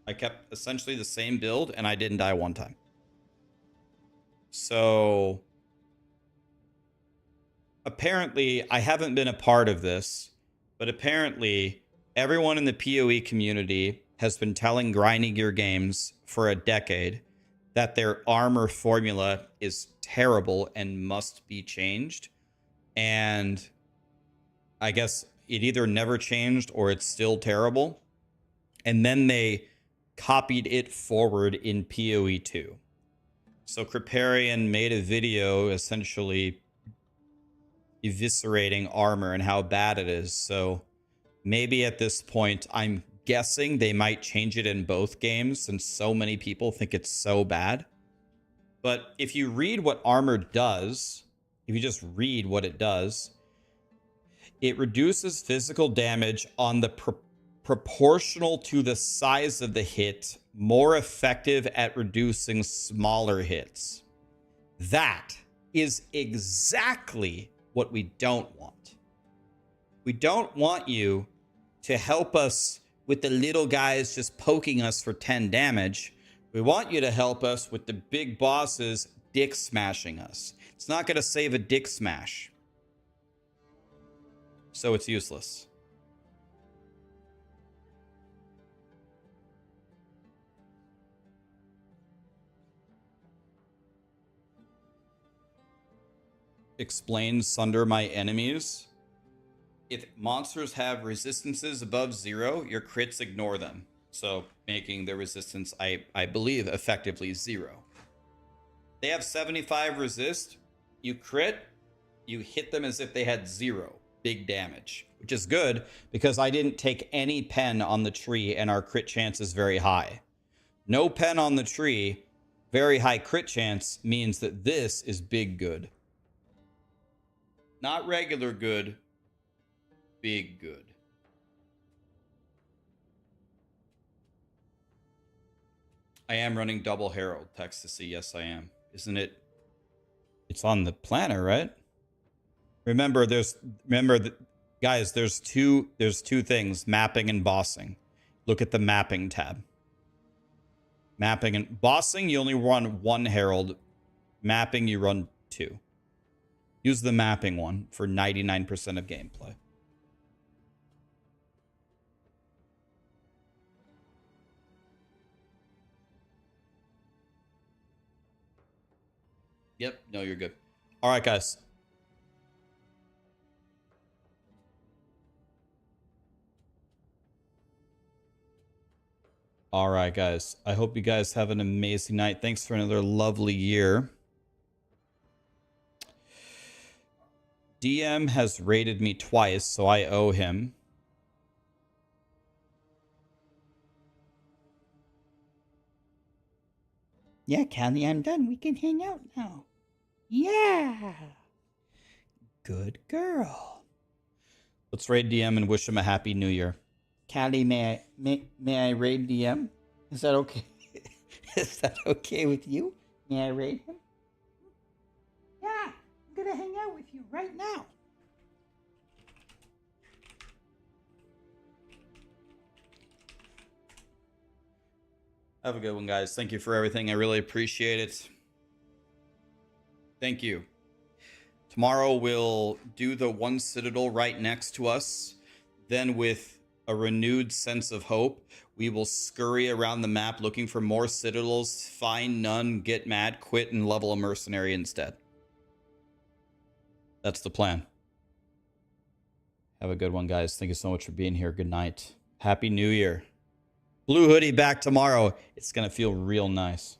I kept essentially the same build and I didn't die one time. So apparently I haven't been a part of this, but apparently everyone in the PoE community has been telling Grinding Gear Games for a decade that their armor formula is terrible and must be changed. And I guess it either never changed or it's still terrible. And then they copied it forward in POE2. So Kripparrian made a video essentially eviscerating armor and how bad it is. So maybe at this point, I'm guessing they might change it in both games since so many people think it's so bad. But if you read what armor does, if you just read what it does, it reduces physical damage on the proportional to the size of the hit, more effective at reducing smaller hits. That is exactly what we don't want. We don't want you to help us with the little guys just poking us for 10 damage. We want you to help us with the big bosses dick smashing us. It's not going to save a dick smash. So it's useless. Explain sunder my enemies. If monsters have resistances above 0, your crits ignore them. So making their resistance, I believe, effectively 0. They have 75 resist. You crit, you hit them as if they had 0 big damage, which is good because I didn't take any pen on the tree and our crit chance is very high. No pen on the tree, very high crit chance means that this is big good. Not regular good, big good. I am running double Herald, text to see. Yes, I am. Isn't it? It's on the planner, right? Remember, guys, there's two things, mapping and bossing. Look at the mapping tab. Mapping and bossing, you only run 1 Herald. Mapping, you run 2. Use the mapping one for 99% of gameplay. Yep, no, you're good. All right, guys. All right, guys. I hope you guys have an amazing night. Thanks for another lovely year. DM has raided me twice, so I owe him. Yeah, Callie, I'm done. We can hang out now. Yeah. Good girl. Let's raid DM and wish him a happy new year. Callie, may I raid DM? Is that okay? Is that okay with you? May I raid him? Yeah, I'm gonna hang out with you right now. Have a good one, guys. Thank you for everything. I really appreciate it. Thank you. Tomorrow we'll do the one citadel right next to us. Then with a renewed sense of hope, we will scurry around the map looking for more citadels, find none, get mad, quit, and level a mercenary instead. That's the plan. Have a good one, guys. Thank you so much for being here. Good night. Happy New Year. Blue hoodie back tomorrow. It's going to feel real nice.